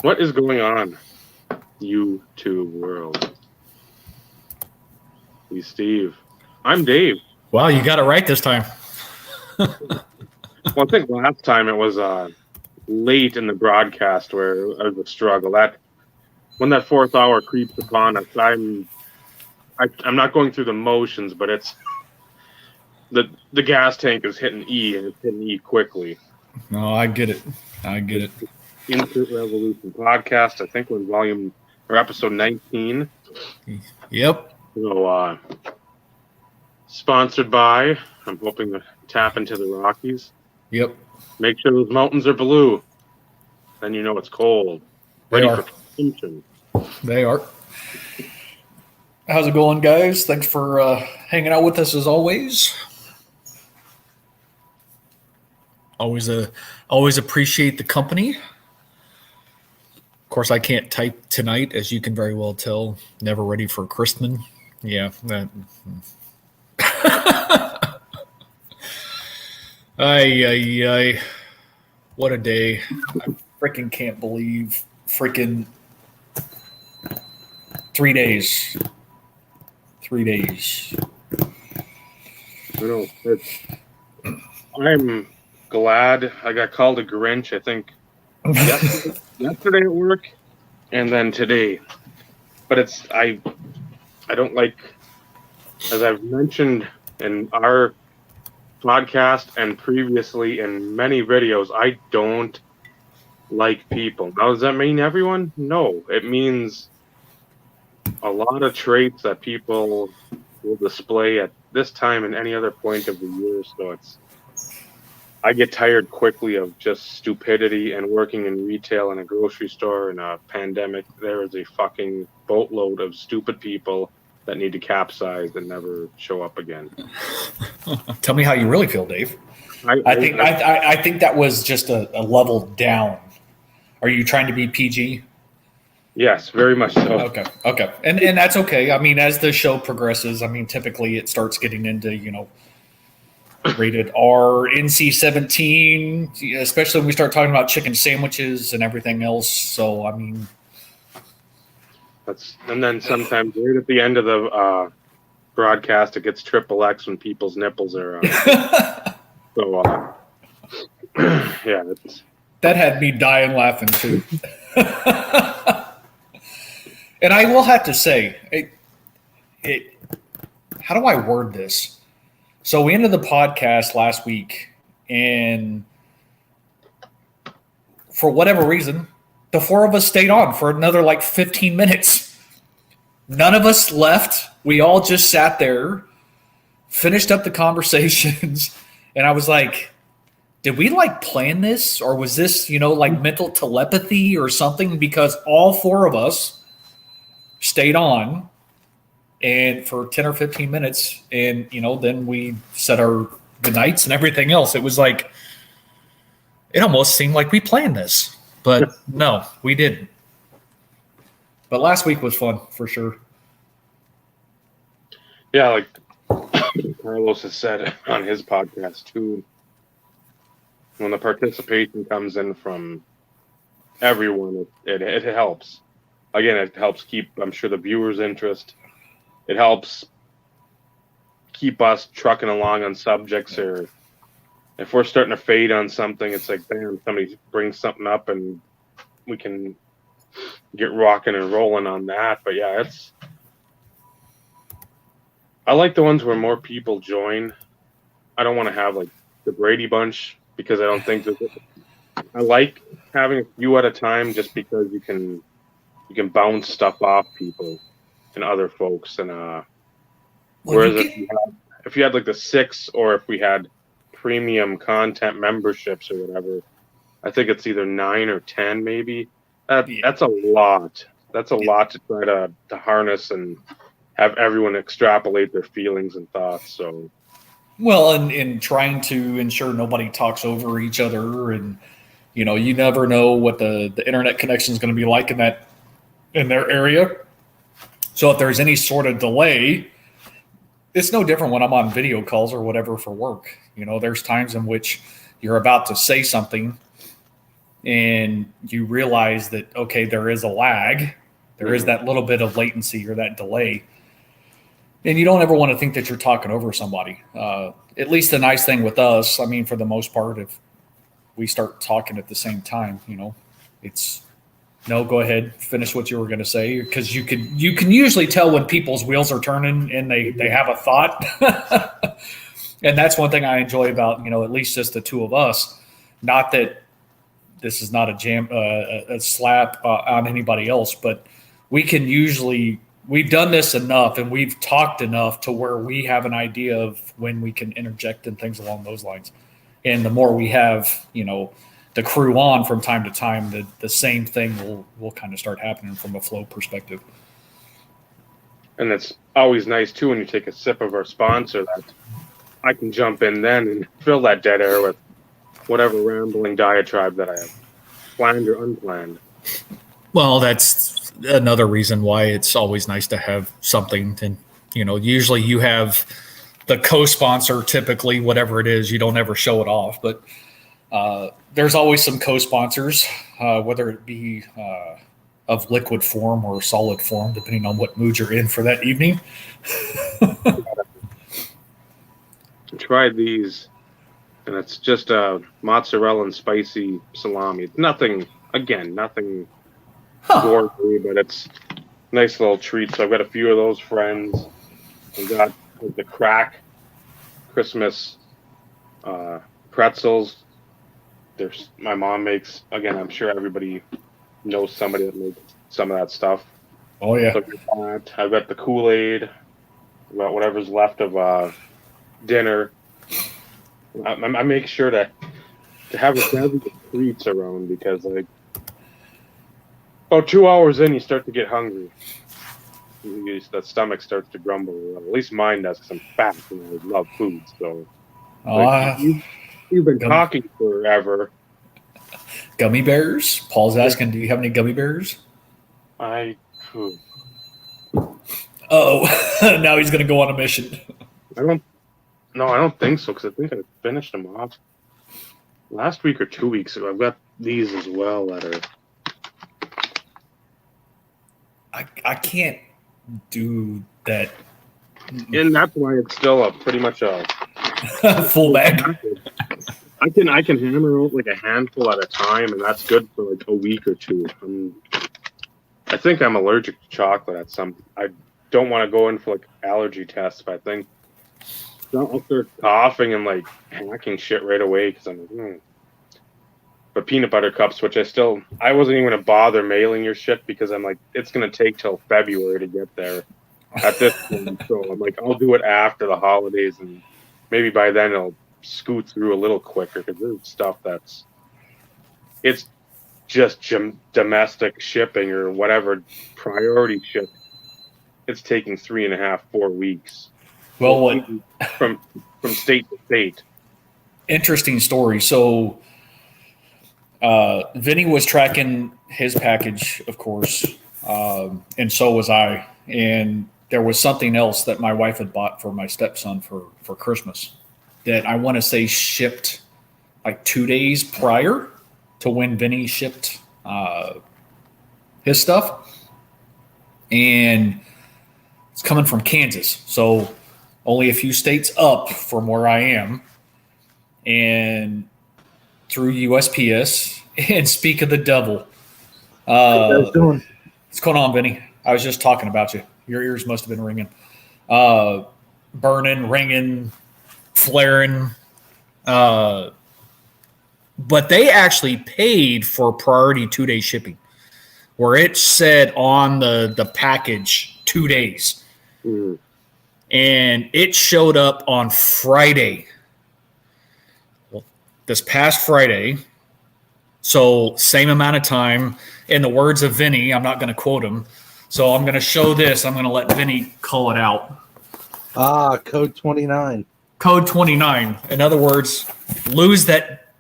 What is going on, YouTube world? He's Steve. I'm Dave. Wow, you got it right this time. Well, I think last time it was late in the broadcast where it was a struggle. When that fourth hour creeps upon us, I'm not going through the motions, but it's the gas tank is hitting E, and it's hitting E quickly. No, I get it. Instant Revolution podcast. I think we're in volume or episode 19. Yep. So, sponsored by. I'm hoping to tap into the Rockies. Yep. Make sure those mountains are blue. Then you know it's cold. They are. They are. How's it going, guys? Thanks for hanging out with us as always. Always appreciate the company. Of course, I can't type tonight, as you can very well tell. Never ready for Christmas. Yeah. Ay. What a day. I freaking can't believe freaking 3 days. 3 days. I know. I'm glad I got called a Grinch, I think, yesterday at work, and then today. But I don't like, as I've mentioned in our podcast and previously in many videos, I don't like people. Now, does that mean everyone? No. It means a lot of traits that people will display at this time and any other point of the year. So I get tired quickly of just stupidity, and working in retail in a grocery store in a pandemic, there is a fucking boatload of stupid people that need to capsize and never show up again. Tell me how you really feel, Dave. I think that was just a level down. Are you trying to be PG? Yes, very much so. Okay. And that's okay. I mean, as the show progresses, I mean, typically it starts getting into, rated R, NC-17, especially when we start talking about chicken sandwiches and everything else. So, I mean... And then sometimes right at the end of the broadcast, it gets XXX when people's nipples are so, yeah. That had me dying laughing, too. And I will have to say, how do I word this? So we ended the podcast last week, and for whatever reason, the four of us stayed on for another 15 minutes. None of us left. We all just sat there, finished up the conversations, and I was like, did we plan this? Or was this, mental telepathy or something? Because all four of us stayed on and for 10 or 15 minutes, and then we said our goodnights and everything else. It was it almost seemed like we planned this, but no, we didn't. But last week was fun for sure. Yeah, like Carlos has said on his podcast too, when the participation comes in from everyone, it helps. Again, it helps keep, I'm sure, the viewers' interest. It helps keep us trucking along on subjects, or if we're starting to fade on something, it's like, bam, somebody brings something up and we can get rocking and rolling on that. But yeah, I like the ones where more people join. I don't want to have the Brady Bunch, because I don't think I like having a few at a time, just because you can bounce stuff off people and other folks. And whereas if you had the 6, or if we had premium content memberships or whatever, I think it's either 9 or 10 maybe. That's a lot. That's a lot to try to harness and have everyone extrapolate their feelings and thoughts. So, well, and in trying to ensure nobody talks over each other, and you never know what the internet connection is going to be like in their area. So if there's any sort of delay, it's no different when I'm on video calls or whatever for work. There's times in which you're about to say something, and you realize that, okay, there is a lag. There is that little bit of latency or that delay. And you don't ever want to think that you're talking over somebody. At least the nice thing with us, I mean, for the most part, if we start talking at the same time, it's no, go ahead, finish what you were going to say, because you can usually tell when people's wheels are turning and they have a thought. And that's one thing I enjoy about, at least just the two of us. Not that this is not a slap on anybody else, but we've done this enough and we've talked enough to where we have an idea of when we can interject and things along those lines. And the more we have, the crew on from time to time, the same thing will kind of start happening from a flow perspective. And it's always nice too when you take a sip of our sponsor that I can jump in then and fill that dead air with whatever rambling diatribe that I have planned or unplanned. Well, that's another reason why it's always nice to have something. And usually you have the co-sponsor, typically whatever it is, you don't ever show it off, but there's always some co-sponsors, whether it be of liquid form or solid form, depending on what mood you're in for that evening. Tried these, and it's just a mozzarella and spicy salami. It's nothing gourmet, but it's a nice little treat. So I've got a few of those friends. We got the crack Christmas pretzels. My mom makes, again, I'm sure everybody knows somebody that makes some of that stuff. Oh, yeah. So I've got the Kool-Aid, I've got whatever's left of dinner. I make sure to have a dozen treats around, because about 2 hours in, you start to get hungry. The stomach starts to grumble. At least mine does, because I'm fat and I love food. So you've been talking forever. Gummy bears? Paul's asking, do you have any gummy bears? Oh, now he's going to go on a mission. I don't think so, because I think I finished them off last week or 2 weeks ago. I've got these as well that are... I can't do that. And that's why it's still pretty much a full bag. I can hammer out like a handful at a time, and that's good for like a week or two. I think I'm allergic to chocolate I don't want to go in for like allergy tests, but I think I'll start coughing and like hacking shit right away because I'm like, But peanut butter cups, which I wasn't even going to bother mailing your shit because I'm like, it's going to take till February to get there at this point. So I'm like, I'll do it after the holidays, and maybe by then it'll scoot through a little quicker, because there's stuff it's just domestic shipping or whatever priority ship. It's taking 3.5, 4 weeks. Well, from state to state. Interesting story. So Vinny was tracking his package, of course, and so was I. And there was something else that my wife had bought for my stepson for Christmas that I want to say shipped like 2 days prior to when Vinny shipped his stuff. And it's coming from Kansas, so only a few states up from where I am, and through USPS. And speak of the devil, what's going on, Vinny? I was just talking about you. Your ears must have been ringing, burning, ringing, flaring. But they actually paid for priority 2-day shipping, where it said on the package 2 days. Mm. And it showed up on Friday. Well, this past Friday. So same amount of time. In the words of Vinny, I'm not going to quote him. So I'm going to show this. I'm going to let Vinny call it out. Code 29. Code 29. In other words, lose that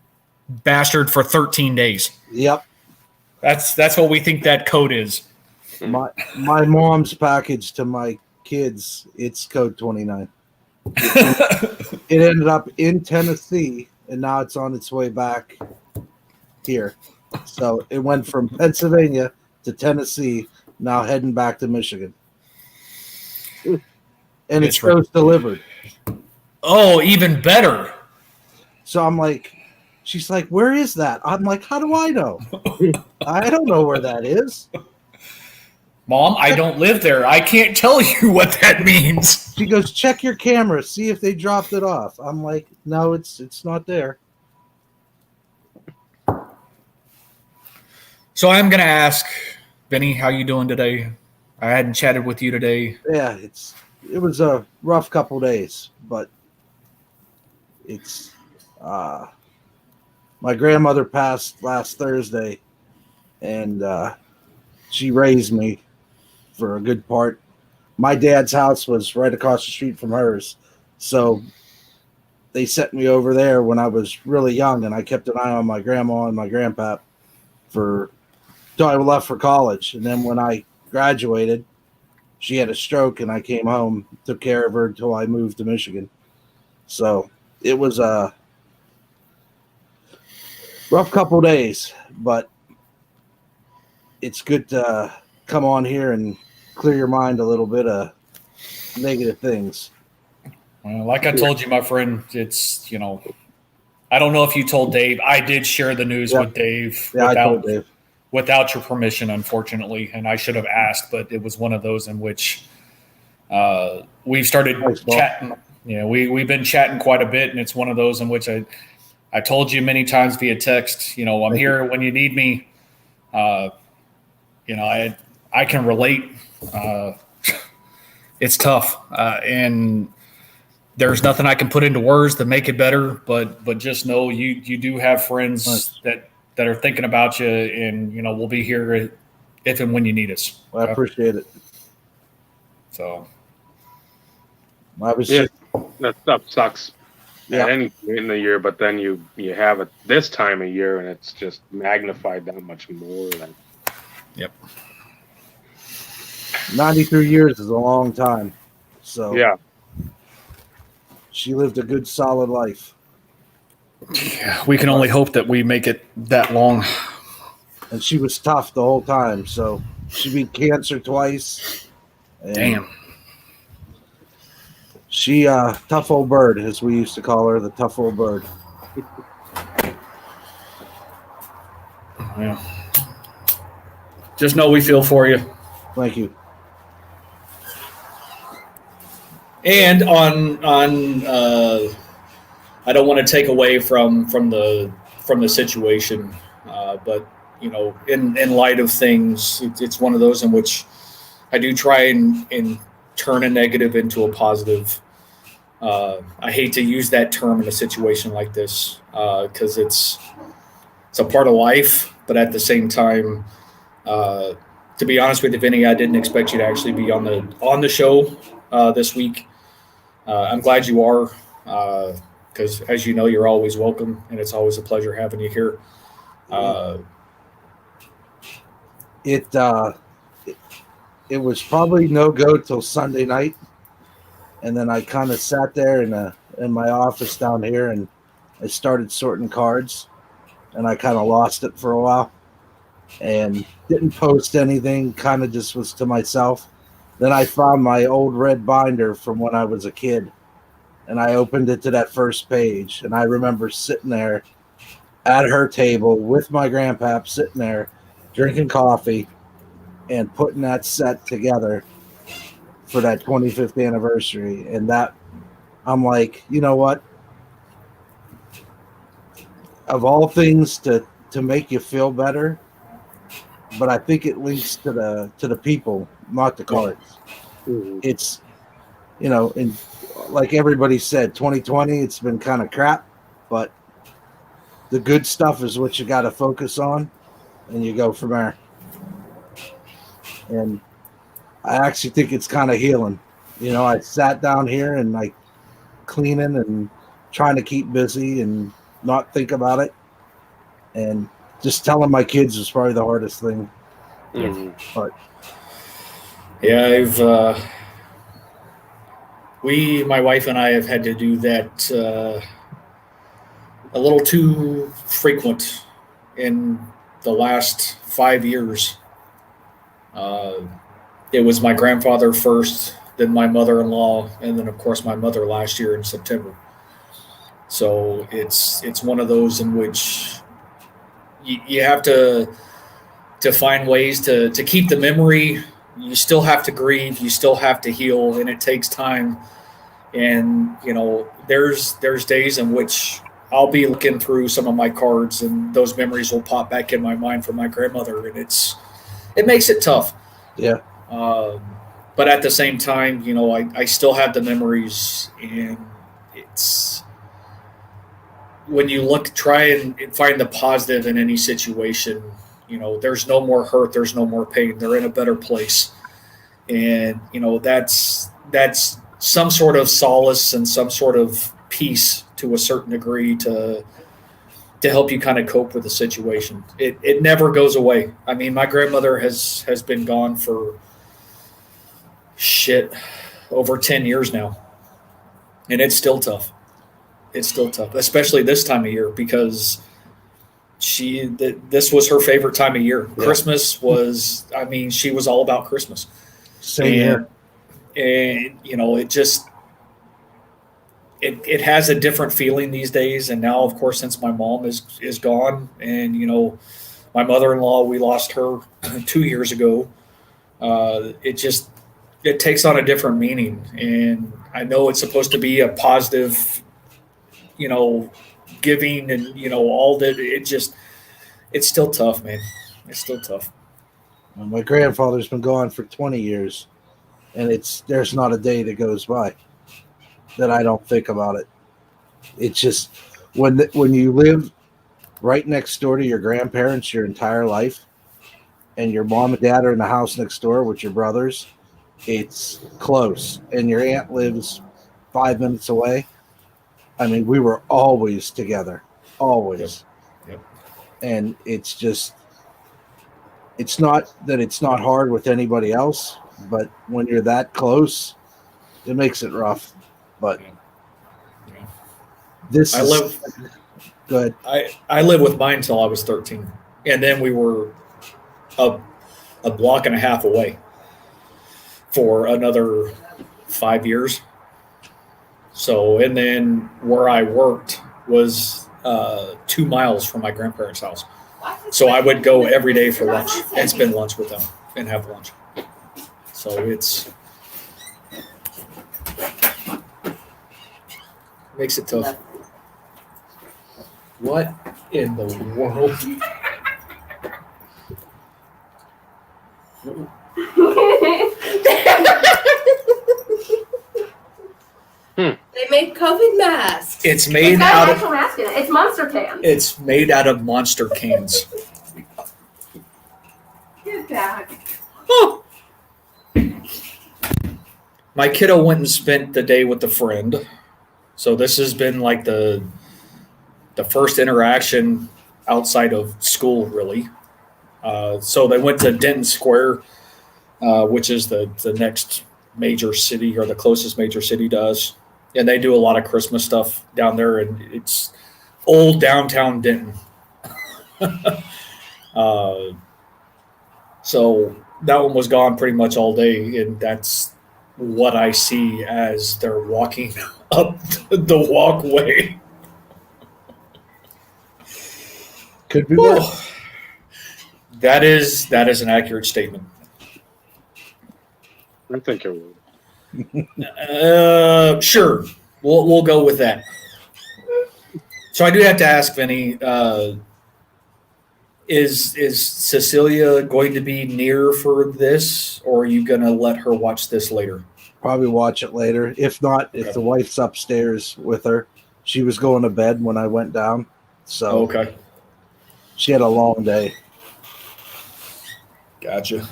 bastard for 13 days. Yep. That's what we think that code is. My mom's package to my kids, it's code 29. It ended up in Tennessee, and now it's on its way back here. So it went from Pennsylvania to Tennessee, now heading back to Michigan. And it's right. post delivered. Oh, even better. So I'm like, she's like, where is that? I'm like, how do I know? I don't know where that is. Mom, I don't live there. I can't tell you what that means. She goes, check your camera, see if they dropped it off. I'm like, no, it's not there. So I'm going to ask, Benny, how you doing today? I hadn't chatted with you today. Yeah, it was a rough couple days, but it's my grandmother passed last Thursday, and she raised me for a good part. My dad's house was right across the street from hers, so they sent me over there when I was really young, and I kept an eye on my grandma and my grandpa for till I left for college. And then when I graduated, she had a stroke, and I came home, took care of her until I moved to Michigan. So it was a rough couple days, but it's good to come on here and clear your mind a little bit of negative things. Well, like I told you, my friend, it's, I don't know if you told Dave. I did share the news with Dave I told Dave. Without your permission, unfortunately, and I should have asked, but it was one of those in which we've started chatting. Yeah, we've been chatting quite a bit, and it's one of those in which I told you many times via text, I'm here when you need me. I can relate. It's tough, and there's nothing I can put into words to make it better. But just know you do have friends that are thinking about you, and we'll be here if and when you need us. Well, I appreciate it. So, that stuff sucks at any point in the year, but then you have it this time of year, and it's just magnified that much more. Yep. 93 years is a long time. So yeah, she lived a good, solid life. Yeah, we can only hope that we make it that long. And she was tough the whole time. So she beat cancer twice. Damn. She, tough old bird, as we used to call her, the tough old bird. Yeah. Just know we feel for you. Thank you. And on I don't want to take away from the situation, but in light of things, it's one of those in which I do try and turn a negative into a positive. I hate to use that term in a situation like this because it's a part of life, but at the same time, to be honest with you, Vinny, I didn't expect you to actually be on the show this week. I'm glad you are, because as you know, you're always welcome, and it's always a pleasure having you here. It was probably no go till Sunday night, and then I kind of sat there in my office down here, and I started sorting cards, and I kind of lost it for a while, and didn't post anything. Kind of just was to myself. Then I found my old red binder from when I was a kid, and I opened it to that first page, and I remember sitting there at her table with my grandpap, sitting there drinking coffee and putting that set together for that 25th anniversary. And that, I'm like, you know what? Of all things to make you feel better, but I think it links to the people, not the cards. Mm-hmm. It's, and like everybody said, 2020, it's been kind of crap, but the good stuff is what you got to focus on, and you go from there. And I actually think it's kind of healing. I sat down here and like cleaning and trying to keep busy and not think about it. And just telling my kids was probably the hardest thing. Mm-hmm. But yeah, my wife and I have had to do that a little too frequent in the last 5 years. It was my grandfather first, then my mother-in-law, and then of course my mother last year in September. So it's one of those in which you have to find ways to keep the memory. You still have to grieve, you still have to heal, and it takes time. And there's days in which I'll be looking through some of my cards, and those memories will pop back in my mind from my grandmother, and it makes it tough. Yeah. But at the same time, I still have the memories, and it's when you try and find the positive in any situation. There's no more hurt, there's no more pain. They're in a better place, and that's some sort of solace and some sort of peace to a certain degree to help you kind of cope with the situation. It never goes away. I mean, my grandmother has been gone for over 10 years now, and it's still tough. It's still tough, especially this time of year, because this was her favorite time of year. Yeah. Christmas was, she was all about Christmas. Same here. And it has a different feeling these days. And now, of course, since my mom is gone, and my mother-in-law, we lost her 2 years ago. It takes on a different meaning. And I know it's supposed to be a positive, giving and all that. It's still tough, man. It's still tough. Well, my grandfather's been gone for 20 years, and there's not a day that goes by that I don't think about it. It's just when you live right next door to your grandparents your entire life, and your mom and dad are in the house next door with your brothers, it's close, and your aunt lives 5 minutes away. We were always together, always. Yep. And it's not that it's not hard with anybody else, but when you're that close, it makes it rough. But go ahead. I lived with mine until I was 13, and then we were a block and a half away for another 5 years. So, and then where I worked was 2 miles from my grandparents' house. So I would go every day for lunch and spend lunch with them and have lunch. So it makes it tough. What in the world? They make COVID masks. It's made out of mask in it. It's Monster cans. It's made out of Monster cans. Get back. Oh. My kiddo went and spent the day with a friend. So this has been like the first interaction outside of school, really. So they went to Denton Square, which is the next major city, or the closest major city to us. And they do a lot of Christmas stuff down there, and it's old downtown Denton. So that one was gone pretty much all day, and that's what I see as they're walking up the walkway. Could be worse. That is an accurate statement. I think it would. Sure. We'll go with that. So I do have to ask, Vinny, is Cecilia going to be near for this, or are you going to let her watch this later? Probably watch it later. If not, if the wife's upstairs with her. She was going to bed when I went down. So okay. She had a long day. Gotcha.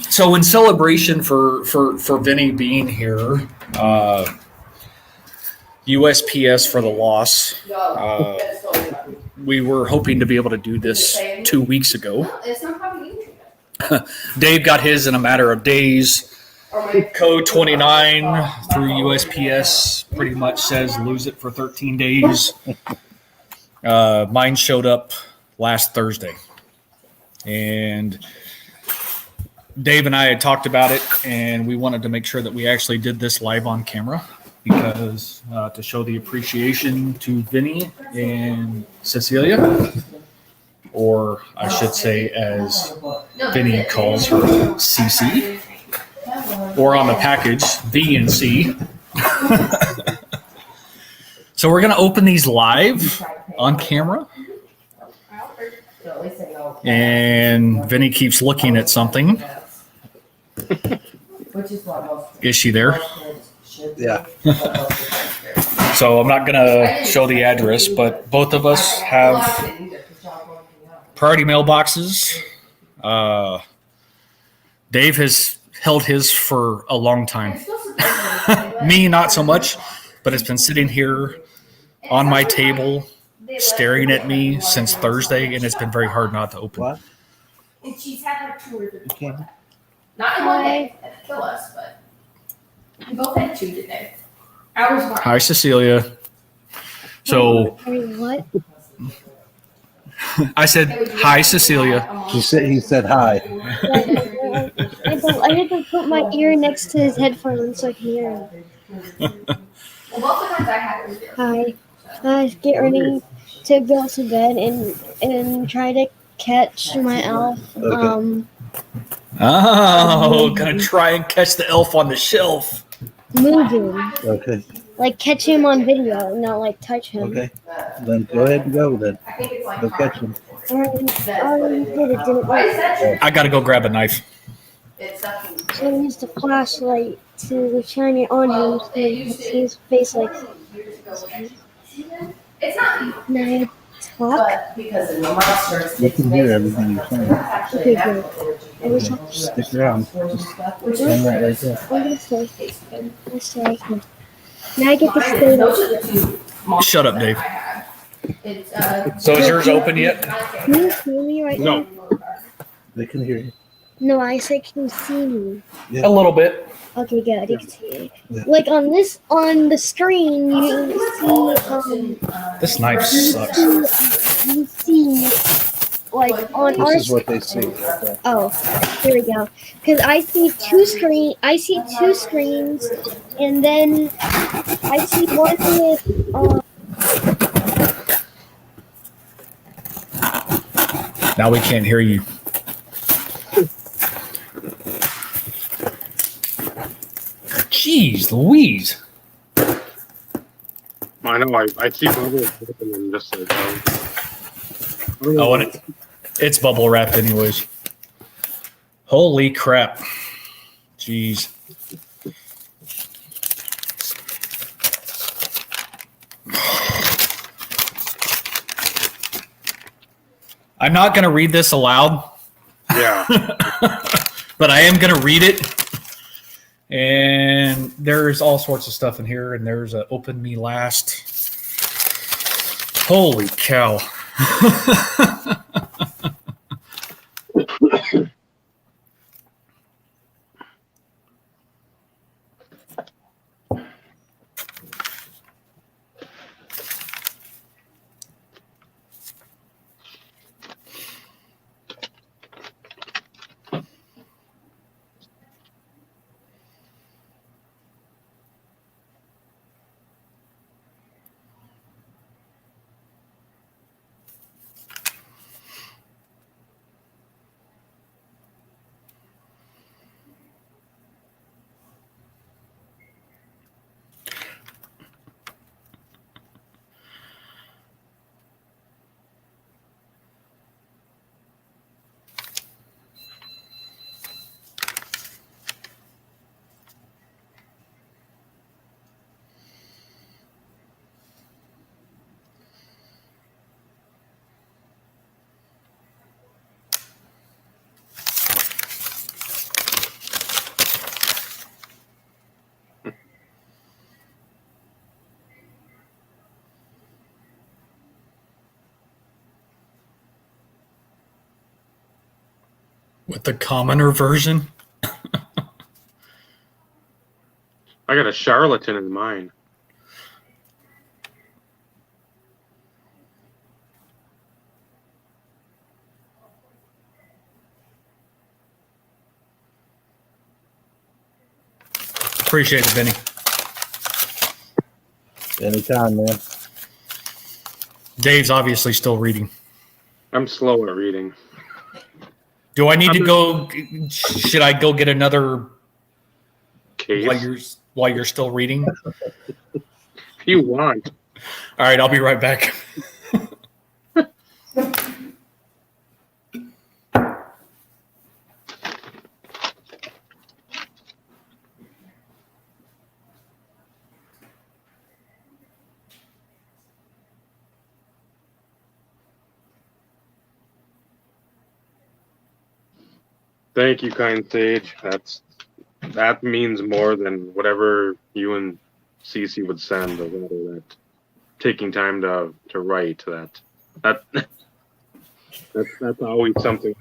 So in celebration for Vinny being here, USPS for the loss. We were hoping to be able to do this 2 weeks ago. Dave got his in a matter of days. Code 29 through USPS pretty much says lose it for 13 days. Mine showed up last Thursday, and Dave and I had talked about it, and we wanted to make sure that we actually did this live on camera because to show the appreciation to Vinny and Cecilia, or I should say, as Vinny calls her, CC, or on the package, V and C. So we're going to open these live on camera. And Vinny keeps looking at something. Is she there? Yeah. So I'm not going to show the address, but both of us have priority mailboxes. Dave has held his for a long time. Me, not so much, but it's been sitting here on my table, staring at me since Thursday, and it's been very hard not to open. What? And she's had like 2 or 3 Okay. before. Not in one day, that'd kill us, but we both had 2 today. Ours were. Hi, Cecilia. So What? I said, hi, Cecilia. He said hi. I had to put my ear next to his headphones so I can hear him. Well, both the times I had it was there. Hi. Get ready to go to bed and try to catch my elf. Okay. Oh, gonna try and catch the elf on the shelf. Moving. Okay. Like catch him on video, not like touch him. Okay. Then go ahead and go then. I think it's like Go catch him. Alright, it didn't Why is work. that true? I gotta go grab a knife. It's nothing. So I used a flashlight to shine it on him so you could see his face like It's not 9 o'clock. but because in the monsters, You can hear everything you're saying. Okay, good. I wish I Stick around. Just hang right there. I'm gonna stay. I'll stay. Okay. Now I get to stay Those there. are the 2 Shut up, Dave. I had. It's, So is yours open yet? Can you see me right No. now? They can hear you. No, I said can you see me? A little bit. Okay, good. You can see me. Yeah. Like on the screen, you This knife sucks. you see like on our This is what they see. oh, there we go. Because I see two screens, and then I see one with Now we can't hear you. Jeez Louise. I know. I keep bubble wrapping and just like. Oh, and it's bubble wrapped anyways. Holy crap. Jeez. I'm not going to read this aloud, Yeah. but I am going to read it. And there's all sorts of stuff in here. And there's a open me last. Holy cow. With the commoner version. I got a charlatan in mine. appreciate it, Vinny. Anytime, man. Dave's obviously still reading. I'm slow at reading. Do I need to go? Should I go get another Case. while you're still reading? If you want. All right, I'll be right back. Thank you, kind sage. That means more than whatever you and Cece would send. A letter that taking time to write that's always something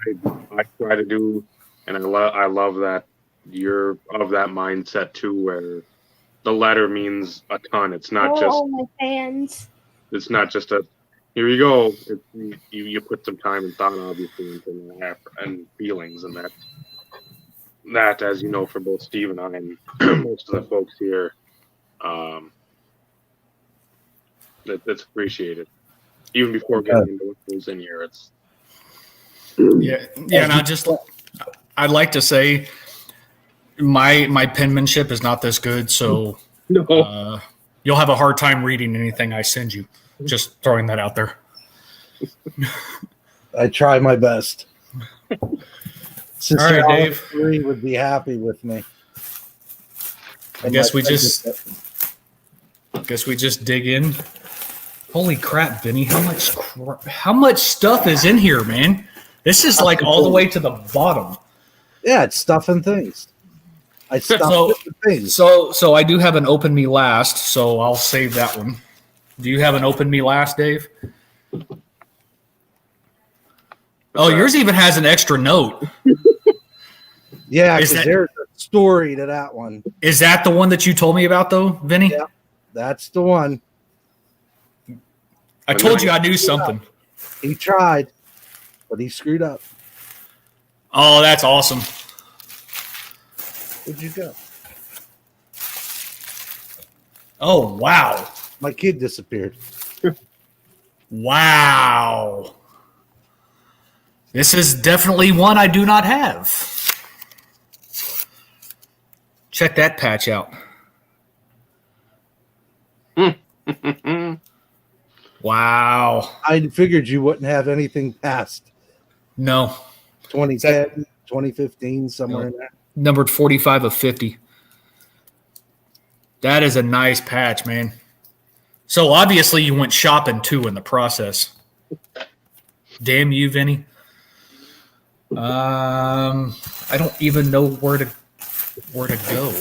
I try to do, and I love that you're of that mindset too, where the letter means a ton. It's not just all my fans. it's not just a here you go. You put some time and thought obviously into that and feelings, and that as you know for both Steve and I and most of the folks here, that's appreciated. Even before getting into what goes in here, it's Yeah, and I'd like to say my penmanship is not this good, so no. you'll have a hard time reading anything I send you. Just throwing that out there. I try my best. Sister All right, Dave. 3 would be happy with me. I guess we just dig in. Holy crap, Vinny! How much stuff is in here, man? This is like all the way to the bottom. Yeah, it's stuff and things. I stuff different things. So I do have an open me last, so I'll save that one. Do you have an open me last, Dave? Oh, yours even has an extra note. Yeah, because there's a story to that one. Is that the one that you told me about, though, Vinny? Yeah, that's the one. I told you I knew something. He tried, but he screwed up. Oh, that's awesome. Where'd you go? Oh, wow. My kid disappeared. Wow. This is definitely one I do not have. Check that patch out. Wow. I figured you wouldn't have anything past No. 2010, 2015, somewhere in there. Numbered 45 of 50. That is a nice patch, man. So obviously you went shopping too in the process. Damn you, Vinny. I don't even know where to go.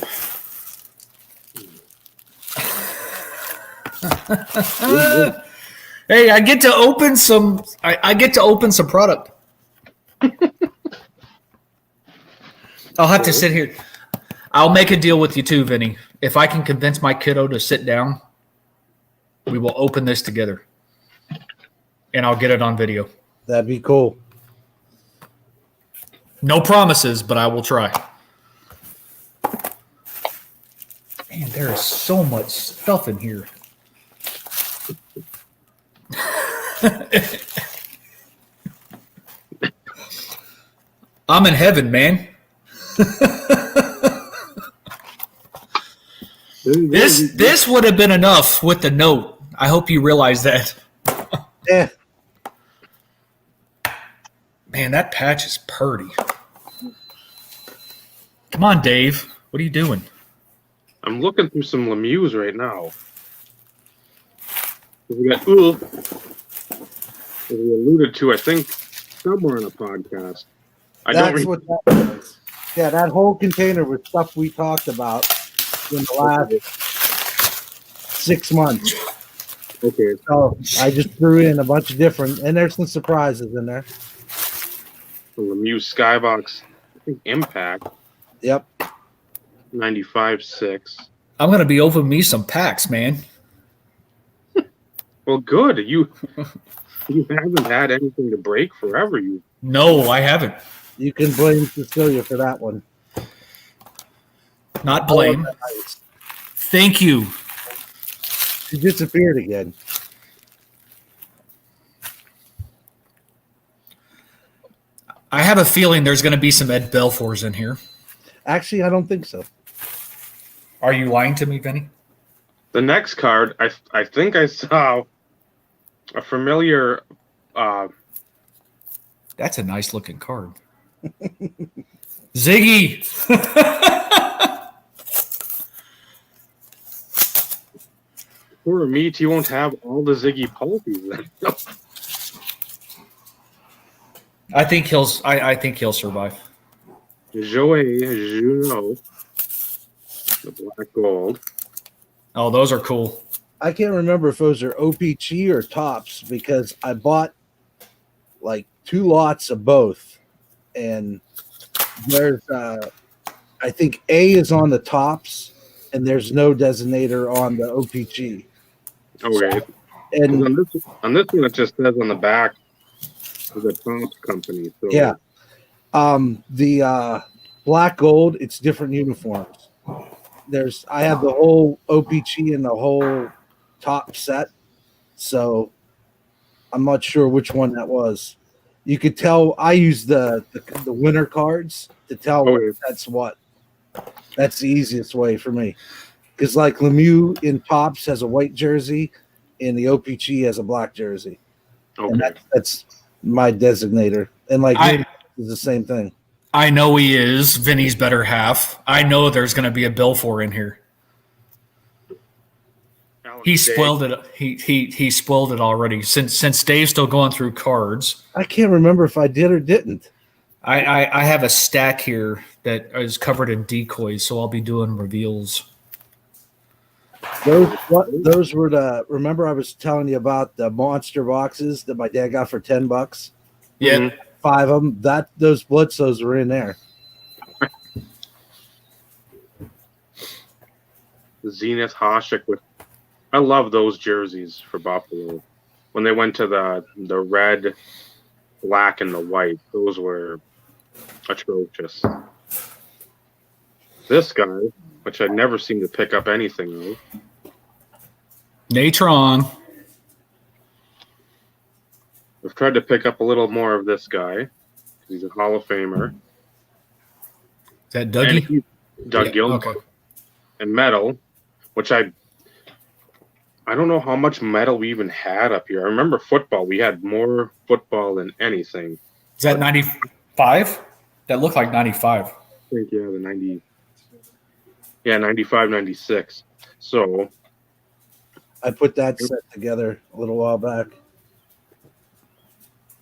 Hey, I get to open some. I get to open some product. I'll have to sit here. I'll make a deal with you too, Vinny. If I can convince my kiddo to sit down, we will open this together, and I'll get it on video. That'd be cool. No promises, but I will try. Man, there is so much stuff in here. I'm in heaven, man. This would have been enough with the note. I hope you realize that. Yeah. Man, that patch is purty. Come on, Dave. What are you doing? I'm looking through some Lemieux right now. We got we alluded to, I think, somewhere in a podcast. That's what that was. Yeah, that whole container was stuff we talked about in the last 6 months. Okay. So I just threw in a bunch of different, and there's some surprises in there. The Lemieux Skybox, I think Impact. Yep. 95.6. I'm going to be over me some packs, man. Well, good. You haven't had anything to break forever. No, I haven't. You can blame Cecilia for that one. not blame. Thank you. She disappeared again. I have a feeling there's going to be some Ed Belfours in here. Actually, I don't think so. Are you lying to me, Vinny? The next card, I think I saw a familiar. That's a nice looking card. Ziggy. Poor meat, he won't have all the Ziggy policies then. I think he'll survive. Joey Juno, the black gold. Oh, those are cool. I can't remember if those are OPG or tops because I bought like 2 lots of both, and there's I think A is on the tops, and there's no designator on the OPG. Okay. And on this one, it just says on the back the Tops company. So yeah, the black gold, it's different uniforms. I have the whole OPG and the whole top set, so I'm not sure which one that was. You could tell I use the winner cards to tell that's what. That's the easiest way for me. Because like Lemieux in tops has a white jersey and the OPG has a black jersey. Okay. And that's my designator. And like is the same thing. I know he is Vinny's better half. I know there's going to be a Belfour in here. He spoiled it. He spoiled it already. Since Dave's still going through cards, I can't remember if I did or didn't. I have a stack here that is covered in decoys, so I'll be doing reveals. Those were the. Remember, I was telling you about the monster boxes that my dad got for $10. Yeah, Mhm. 5 of them. Those Blitzos were in there. Zenith Hasek with. I love those jerseys for Buffalo. When they went to the red, black, and the white, those were atrocious. This guy, which I never seem to pick up anything of. Natron. I've tried to pick up a little more of this guy. He's a Hall of Famer. Is that Dougie? Doug Gilmore. Okay. And metal, which I don't know how much metal we even had up here. I remember football. We had more football than anything. Is that 95? That looked like 95. I think, yeah, the 90. Yeah, 95, 96. So I put that set together a little while back.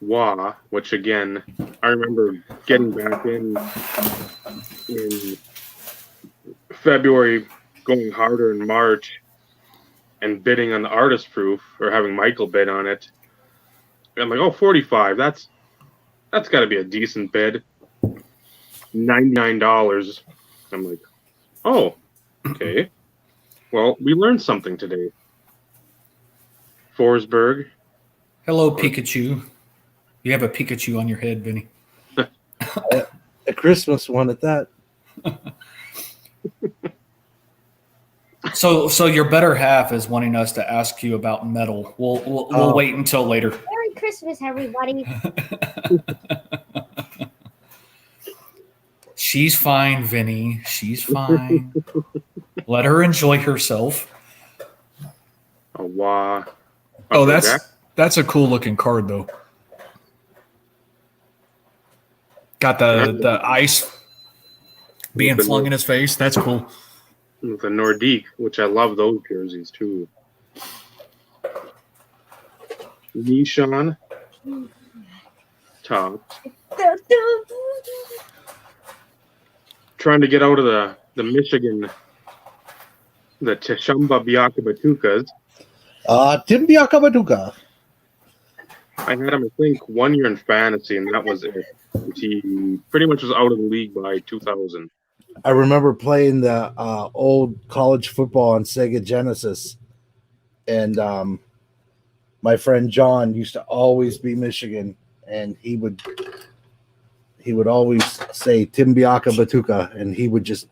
Wah, which again, I remember getting back in February, going harder in March, and bidding on the artist proof or having Michael bid on it. And I'm like, oh, 45. That's got to be a decent bid. $99. I'm like, oh, okay. Well, we learned something today. Forsberg. Hello, Pikachu. You have a Pikachu on your head, Vinny. A Christmas one at that. So your better half is wanting us to ask you about metal. We'll wait until later. Merry Christmas, everybody. She's fine, Vinny. She's fine. Let her enjoy herself. A Wah. Oh, that's a cool looking card though. Got the ice being flung in his face. That's cool. The Nordique, which I love those jerseys too. Nishan. Top. Trying to get out of the Michigan, the Tshamba Biakabatukas. Tim Biakabaduka. I had him, I think, 1 year in fantasy, and that was it. He pretty much was out of the league by 2000. I remember playing the old college football on Sega Genesis, and my friend John used to always be Michigan, and he would always say Tim Biakabatuka, and he would just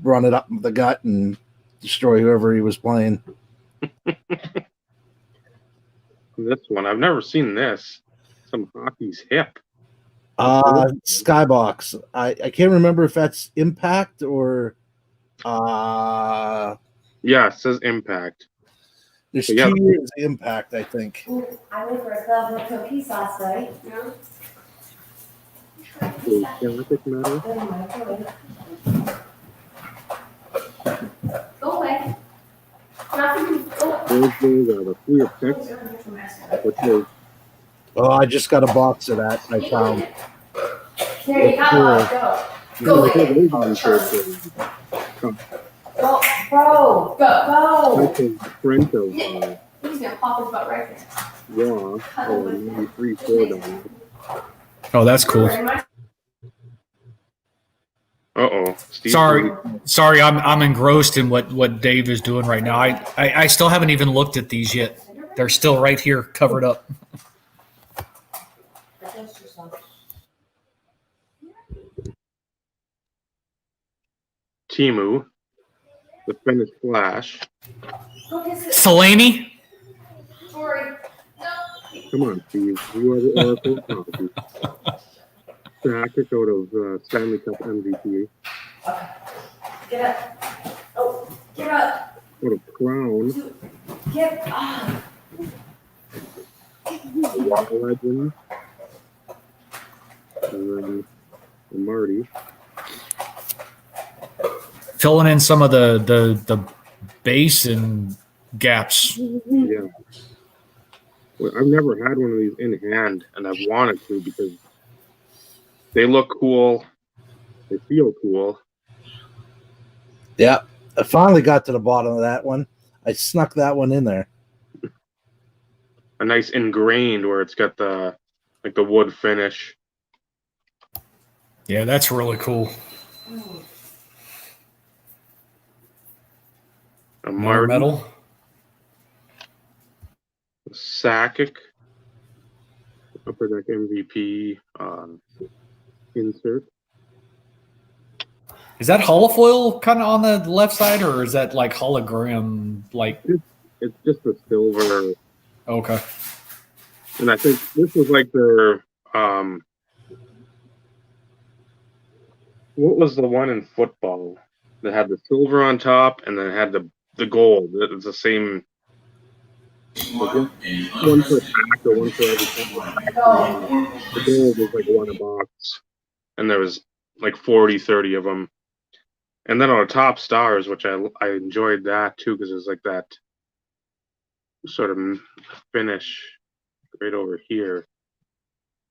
run it up the gut and destroy whoever he was playing. This one, I've never seen this. Some hockey's hip. Skybox. I can't remember if that's Impact or Yeah, it says Impact. there's Yeah. 2 years Impact, I think. Ooh, I went for a velvet cookies last night. Galactic Matter. Go away. Nothing. Go. Those are the free effects. Which is Oh, I just got a box of that I found. There you go. Go. Go. Bro. Go. Print of He's gonna pop his butt right there. Raw or 93 $4. Oh, that's cool. Uh-oh. Sorry, I'm engrossed in what Dave is doing right now. I still haven't even looked at these yet. They're still right here, covered up. Timu, the Finnish Flash. Salami? Sorry. Come on, Steve. You are the Oracle of Hockey. Sakic out of Stanley Cup MVP. Get up. Oh, get up. Out of Crown. Get up. The Water Legend. And then the Marty. Filling in some of the base and gaps. Yeah. Well, I've never had one of these in hand, and I've wanted to because they look cool. They feel cool. Yeah, I finally got to the bottom of that one. I snuck that one in there. A nice ingrained where it's got the wood finish. Yeah, that's really cool. A More Marty. metal. Sakic, upper deck MVP insert. Is that holofoil kind of on the left side, or is that like hologram? Like, It's just a silver, okay. and I think this was like their what was the one in football that had the silver on top and then had the gold? It's the same. One for pack or one for every time. The gold was like one a box, and there was like 40, 30 of them. And then on the top stars, which I enjoyed that too because it was like that sort of finish right over here.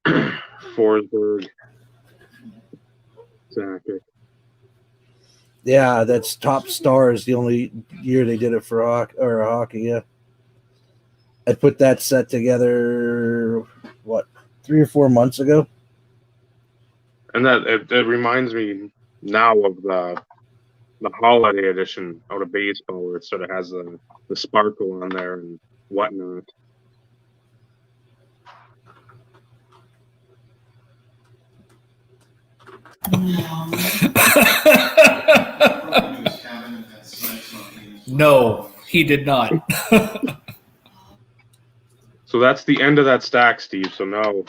Forsberg, Sakic. Yeah, that's top stars. The only year they did it for hockey. Yeah, I put that set together. What, 3 or 4 months ago? And that it reminds me now of the holiday edition out of baseball where it sort of has the sparkle on there and whatnot. No, he did not. So that's the end of that stack, Steve. So now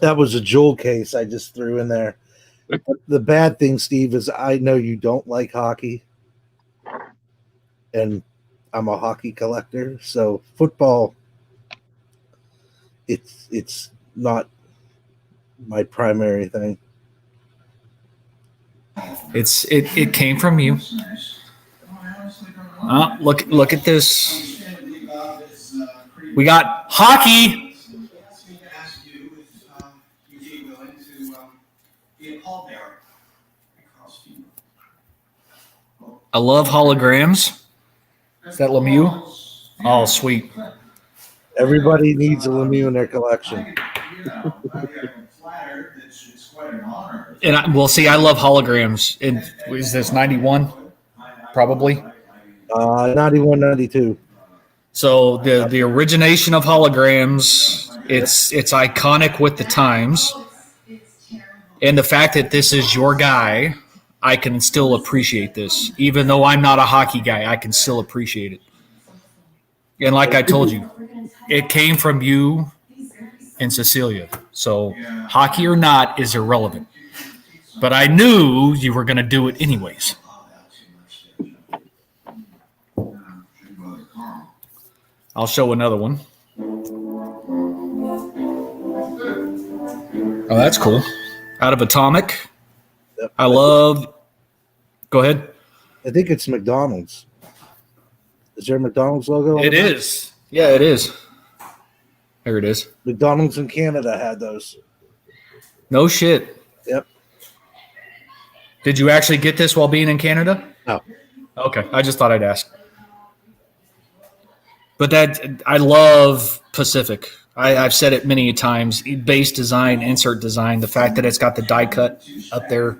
That was a jewel case I just threw in there. The bad thing, Steve, is I know you don't like hockey, and I'm a hockey collector. So football, it's not my primary thing. It came from you. Look at this. We got hockey. I love holograms. Is that Lemieux? Oh, sweet. Everybody needs a Lemieux in their collection. And we'll see. I love holograms. Is this 91? Probably. 91, 92. So the origination of holograms. It's iconic with the times. And the fact that this is your guy, I can still appreciate this. Even though I'm not a hockey guy, I can still appreciate it. And like I told you, it came from you and Cecilia. So hockey or not is irrelevant. But I knew you were going to do it anyways. I'll show another one. Oh, that's cool. Out of Atomic. I love. Go ahead. I think it's McDonald's. Is there a McDonald's logo? It is. Yeah, it is. There it is. McDonald's in Canada had those. No shit. Yep. Did you actually get this while being in Canada? No. Okay, I just thought I'd ask. But that I love Pacific. I've said it many times. Base design, insert design. The fact that it's got the die cut up there,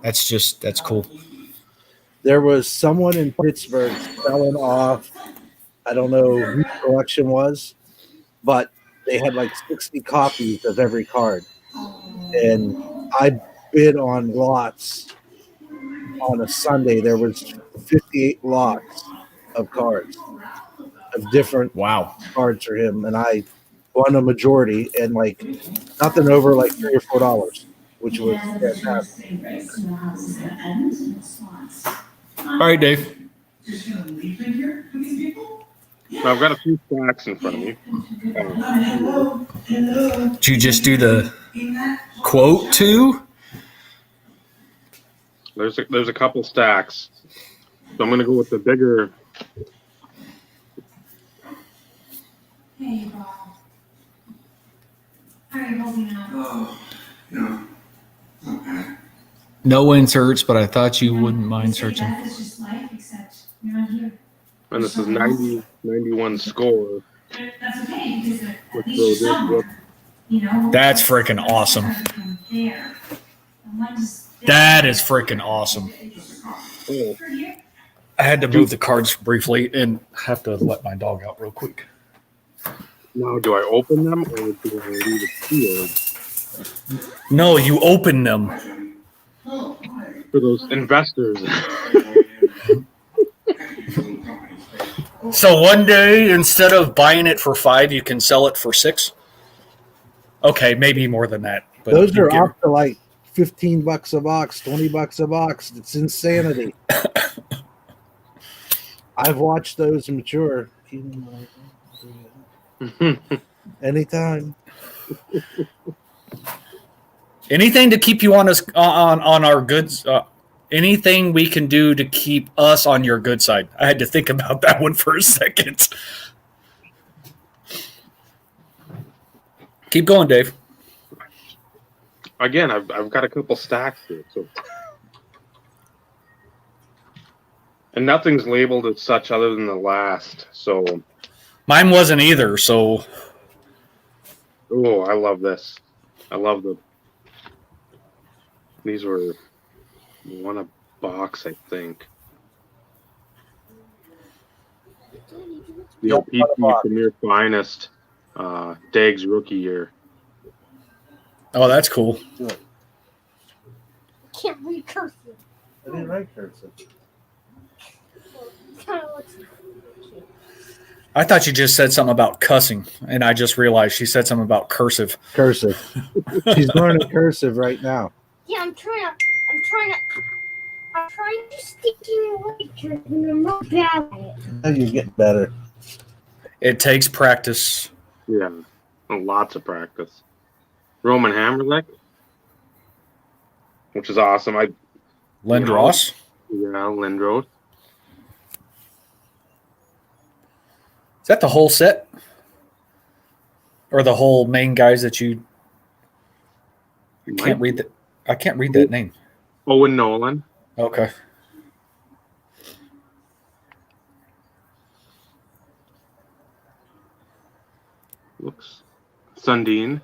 that's cool. There was someone in Pittsburgh selling off. I don't know who the collection was, but they had like 60 copies of every card, and I bid on lots. On a Sunday, there was 58 lots of cards of different cards for him, and I won a majority, and like nothing over like $3 or $4, which was fantastic. All right, Dave. I've got a few stacks in front of me. Did you just do the quote too? There's a couple stacks, so I'm gonna go with the bigger. Hey, Bob. How are you holding up? Oh, yeah. Okay. No inserts, but I thought you wouldn't mind searching. It's just life, except you're not here. And this is 91 score. That's okay, because at Which least goes you're in, somewhere. You know? That's freaking awesome. There. And one's there. That is freaking awesome. Oh, For you. I had to move the cards briefly and have to let my dog out real quick. now, do I open them or do I leave it sealed No, you open them. for those investors? So one day, instead of buying it for $5, you can sell it for $6. Okay, maybe more than that. But Those you are get- up to like $15 a box, $20 a box. It's insanity. I've watched those mature. Anytime. anything to keep you on us on our goods. Anything we can do to keep us on your good side. I had to think about that one for a second. Keep going, Dave. Again, I've got a couple stacks here, so and nothing's labeled as such other than the last. So, Mine wasn't either, so oh, I love this. I love these were one a box, I think. The OPT Premier Finest Dags rookie year. oh, that's cool. Can't read cursive. I didn't write cursive. Kind of looks I thought you just said something about cussing, and I just realized she said something about cursive. Cursive. She's learning cursive right now. yeah. I'm trying to stick to lectures, and I'm not bad at it. Now you get better. It takes practice. Yeah, lots of practice. Roman Hammerlick, which is awesome. Lindros. Lindros. Is that the whole set? Or the whole main guys that you can't read that? I can't read that name. Owen Nolan. Okay. Looks Sundin.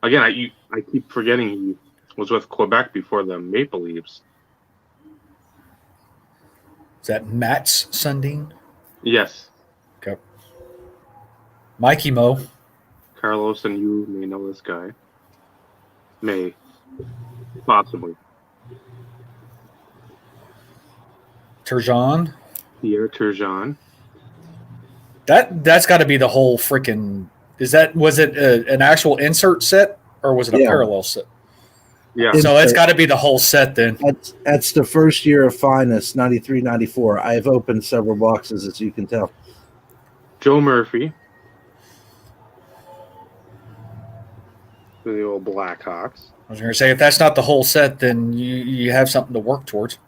Again, I keep forgetting he was with Quebec before the Maple Leafs. Is that Matt's Sundin? Yes, Okay. Mikey Mo. Carlos, and you may know this guy. May. Possibly. Turgeon. Pierre Turgeon. That's got to be the whole freaking. Was it an actual insert set or was it a Yeah. parallel set? Yeah. So it's got to be the whole set then. That's the first year of Finest, 93, 94. I've opened several boxes, as you can tell. Joe Murphy. The old Blackhawks. I was going to say, if that's not the whole set, then you have something to work towards.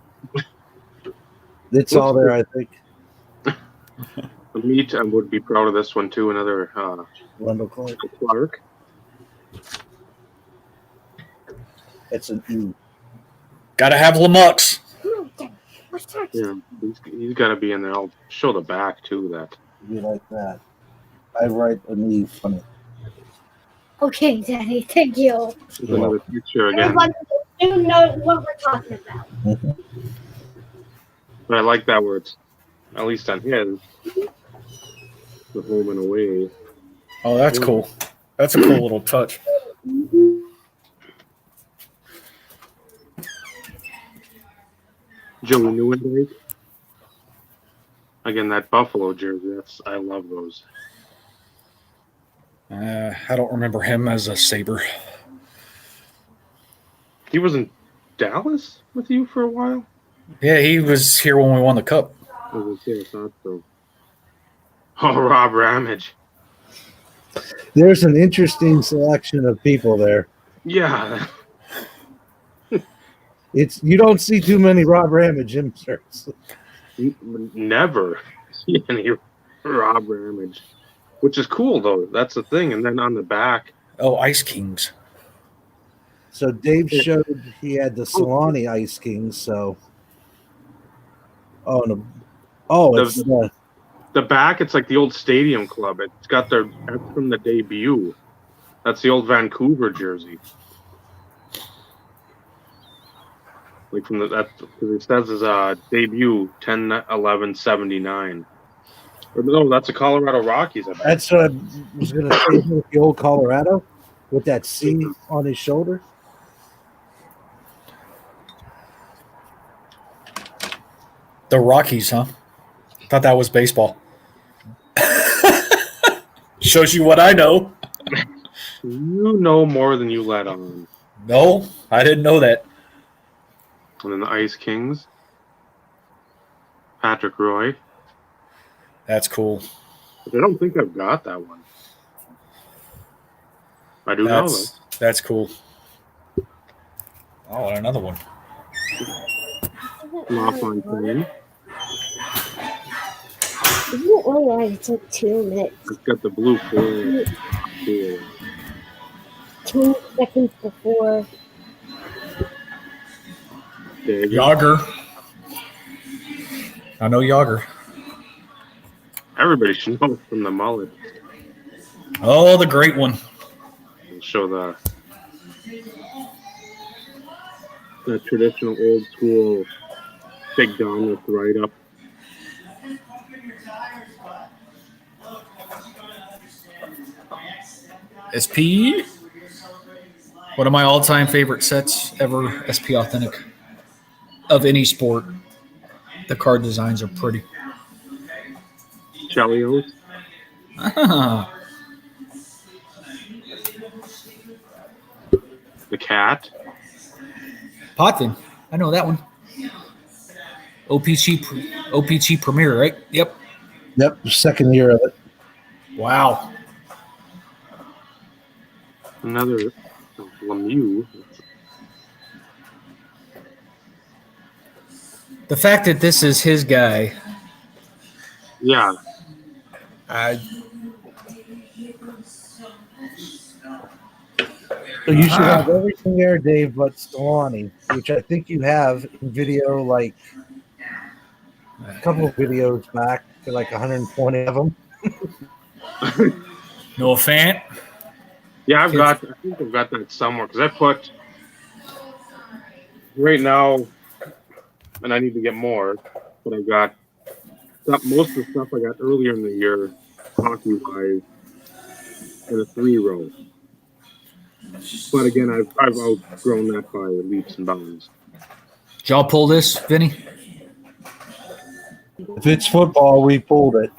It's all there, I think. Me, I would be proud of this one too. Another Wendell Clark. It's an E. Got to have Lamux. Yeah, he's got to be in there. I'll show the back too. That Be like that. I write an E funny. Okay, Daddy, thank you. there's another picture again. Everyone do know what we're talking about. But I like that where it's at least on his the home and away. Oh, that's cool. That's a cool little touch. Joey Newendike. Again, that Buffalo jersey. I love those. I don't remember him as a Sabre. He was in Dallas with you for a while. Yeah, he was here when we won the cup. I thought so. Oh, Rob Ramage. There's an interesting selection of people there. Yeah. You don't see too many Rob Ramage inserts. Never see any Rob Ramage. Which is cool, though. That's the thing. And then on the back. Oh, Ice Kings. So Dave showed he had the Solani Ice Kings. So, it's the back. It's like the old Stadium Club. It's got that's from the debut. That's the old Vancouver jersey. Like from because it says his debut 10/11/79. No, that's a Colorado Rockies. I bet. That's what I was going to say. The old Colorado with that C on his shoulder. The Rockies, huh? Thought that was baseball. Shows you what I know. You know more than you let on. No, I didn't know that. And then the Ice Kings. Patrick Roy. That's cool. But I don't think I've got that one. I do know though. That's cool. Oh, and another one. LaFontaine. Isn't it alright? It took 2 minutes. It's got the blue foil. 2 seconds before. Yager. I know Yager. Everybody should know from the mullet. Oh, the great one. We'll show the traditional old school Big Don with right up. SP. One of my all-time favorite sets ever. SP Authentic. Of any sport. The card designs are pretty. Chelios. Ah, The cat. Potvin. I know that one. OPG Premier, right? Yep. Yep, second year of it. Wow. Another Lemieux. The fact that this is his guy. Yeah. So you should have everything there, Dave, but Stellani, which I think you have in video, like a couple of videos back, like 120 of them. No fan. Yeah, I think I've got that somewhere because I put right now, and I need to get more, but I've got most of the stuff I got earlier in the year, hockey wise, in a 3-row. But again, I've outgrown that by leaps and bounds. Did y'all pull this, Vinny? If it's football, we pulled it.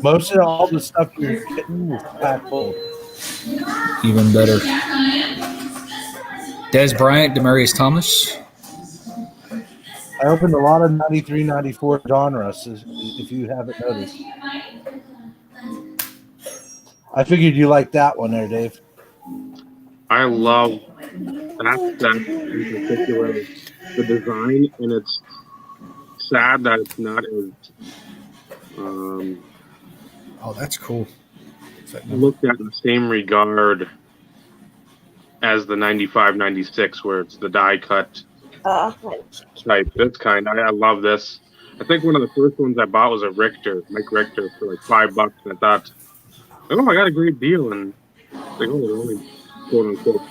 Most of all the stuff you're getting is pack full. Even better. Des Bryant, Demarius Thomas. I opened a lot of 93, 94 genres, if you haven't noticed. I figured you liked that one there, Dave. I love that set in particular, the design, and it's sad that it's not as Oh, that's cool. looked at in the same regard as the 95, 96, where it's the die cut type. This kind. I love this. I think one of the first ones I bought was a Richter, Mike Richter, for like $5. And I thought, oh, I got a great deal. And it's like, oh, they're only quote unquote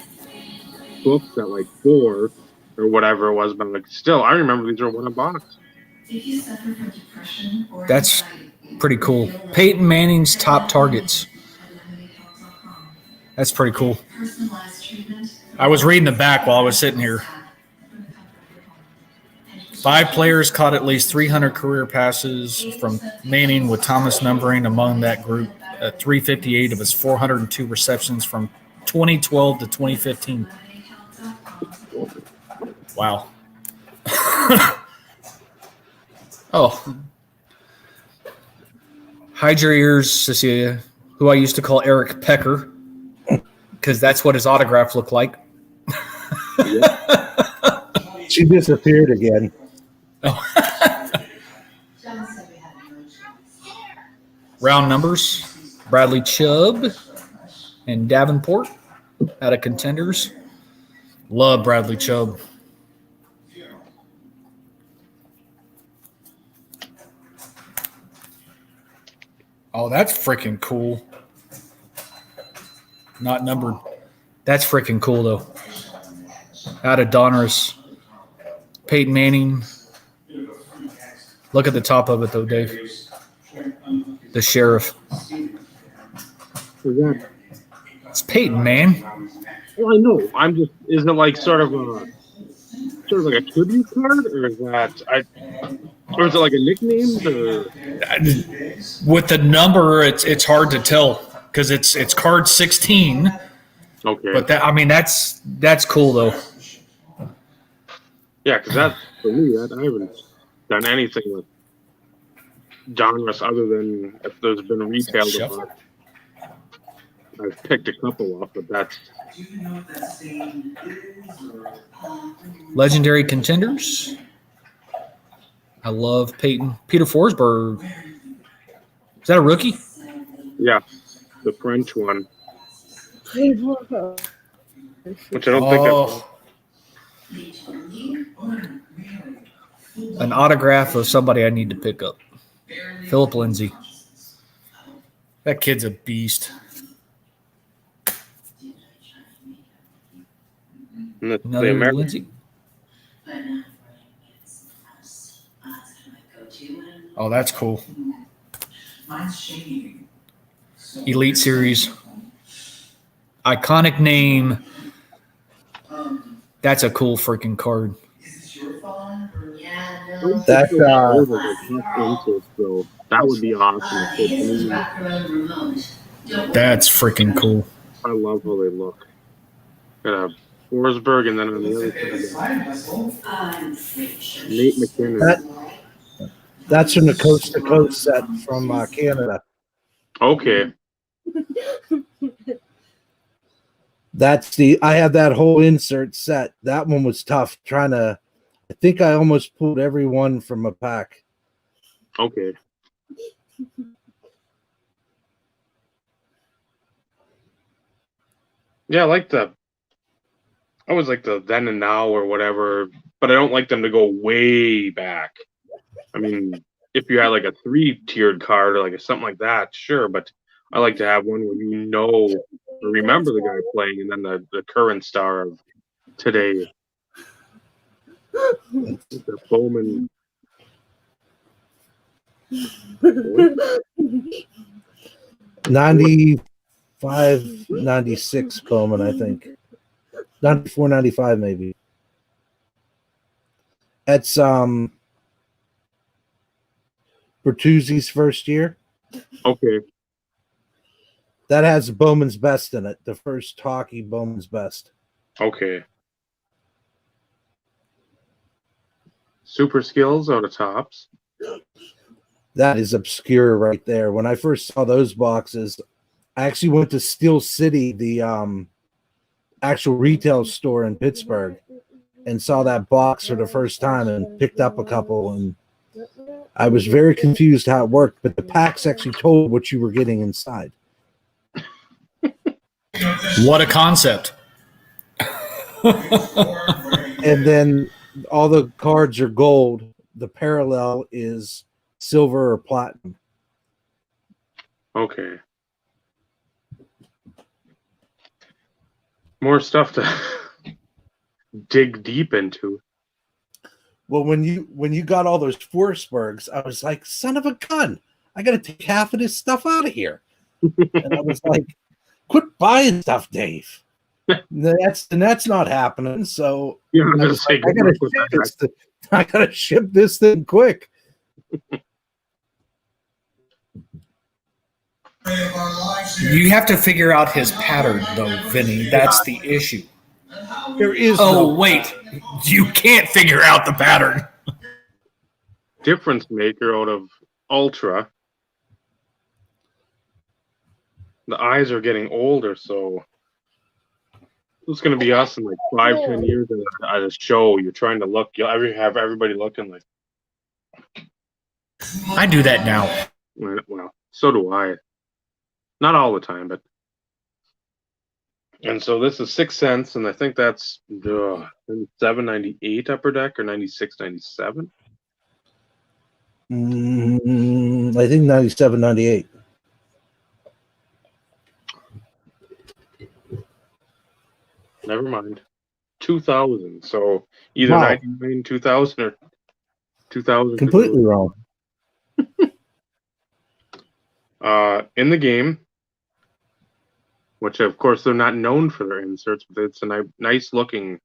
books at like $4 or whatever it was. But like, still, I remember these were one a box. That's pretty cool. Peyton Manning's top targets. That's pretty cool. I was reading the back while I was sitting here. 5 players caught at least 300 career passes from Manning, with Thomas numbering among that group at 358 of his 402 receptions from 2012 to 2015. Wow. Oh. Hide your ears, Cecilia, who I used to call Eric Pecker, because that's what his autograph looked like. She disappeared again. Round numbers: Bradley Chubb and Davenport out of Contenders. Love Bradley Chubb. Oh, that's freaking cool. Not numbered. That's freaking cool, though. Out of Donruss. Peyton Manning. Look at the top of it, though, Dave. The Sheriff. Who's that? It's Peyton, man. Well, I know. I'm just. Is it like sort of like a tribute card, or is it like a nickname? Or? With the number, it's hard to tell because it's card 16. Okay. But that's cool though. Yeah, because that for me, I haven't done anything with genres other than if there's been a retail book. I've picked a couple off, but that's. Legendary Contenders. I love Peyton. Peter Forsberg. Is that a rookie? Yeah, the French one. Which I don't think an autograph of somebody I need to pick up. Philip Lindsay. That kid's a beast. Another Lindsay. Oh, that's cool. Elite Series. Iconic name. That's a cool freaking card. That's that would be awesome. That's freaking cool. I love how they look. Got a Forsberg, and then on the other side, Nate McKinnon. That's from the Coast to Coast set from Canada. Okay. I have that whole insert set. That one was tough. I think I almost pulled every one from a pack. Okay. Yeah, I always like the then and now or whatever, but I don't like them to go way back. I mean, if you had like a 3-tiered card or like something like that, sure, but I like to have one where you know or remember the guy playing and then the current star of today. The Bowman. 94 596 Bowman, I think. 94, 95 maybe. That's Bertuzzi's first year. Okay. That has Bowman's Best in it. The first hockey Bowman's Best. Okay. Super skills out of tops. That is obscure right there. When I first saw those boxes, I actually went to Steel City, the actual retail store in Pittsburgh, and saw that box for the first time and picked up a couple. And I was very confused how it worked, but the packs actually told what you were getting inside. What a concept. And then all the cards are gold. The parallel is silver or platinum. Okay. More stuff to dig deep into. Well, when you got all those Forsbergs, I was like, son of a gun, I got to take half of this stuff out of here. And I was like, quit buying stuff, Dave. That's not happening. So Yeah, I'm I gonna was say like, I gotta ship this thing quick. You have to figure out his pattern, though, Vinny. That's the issue. There is Oh, no wait. You can't figure out the pattern. difference maker out of Ultra. The eyes are getting older, so it's going to be us in like 5-10 years at a show. You're trying to look, you'll have everybody looking like, I do that now. well, so do I. Not all the time, but. And so this is 6 cents, and I think that's $7.98 upper deck or $96.97. I think 97, 98. Never mind. 2000. So either Wow. 99, 2000, or 2000. Completely wrong. In the game, which of course they're not known for their inserts, but it's a nice looking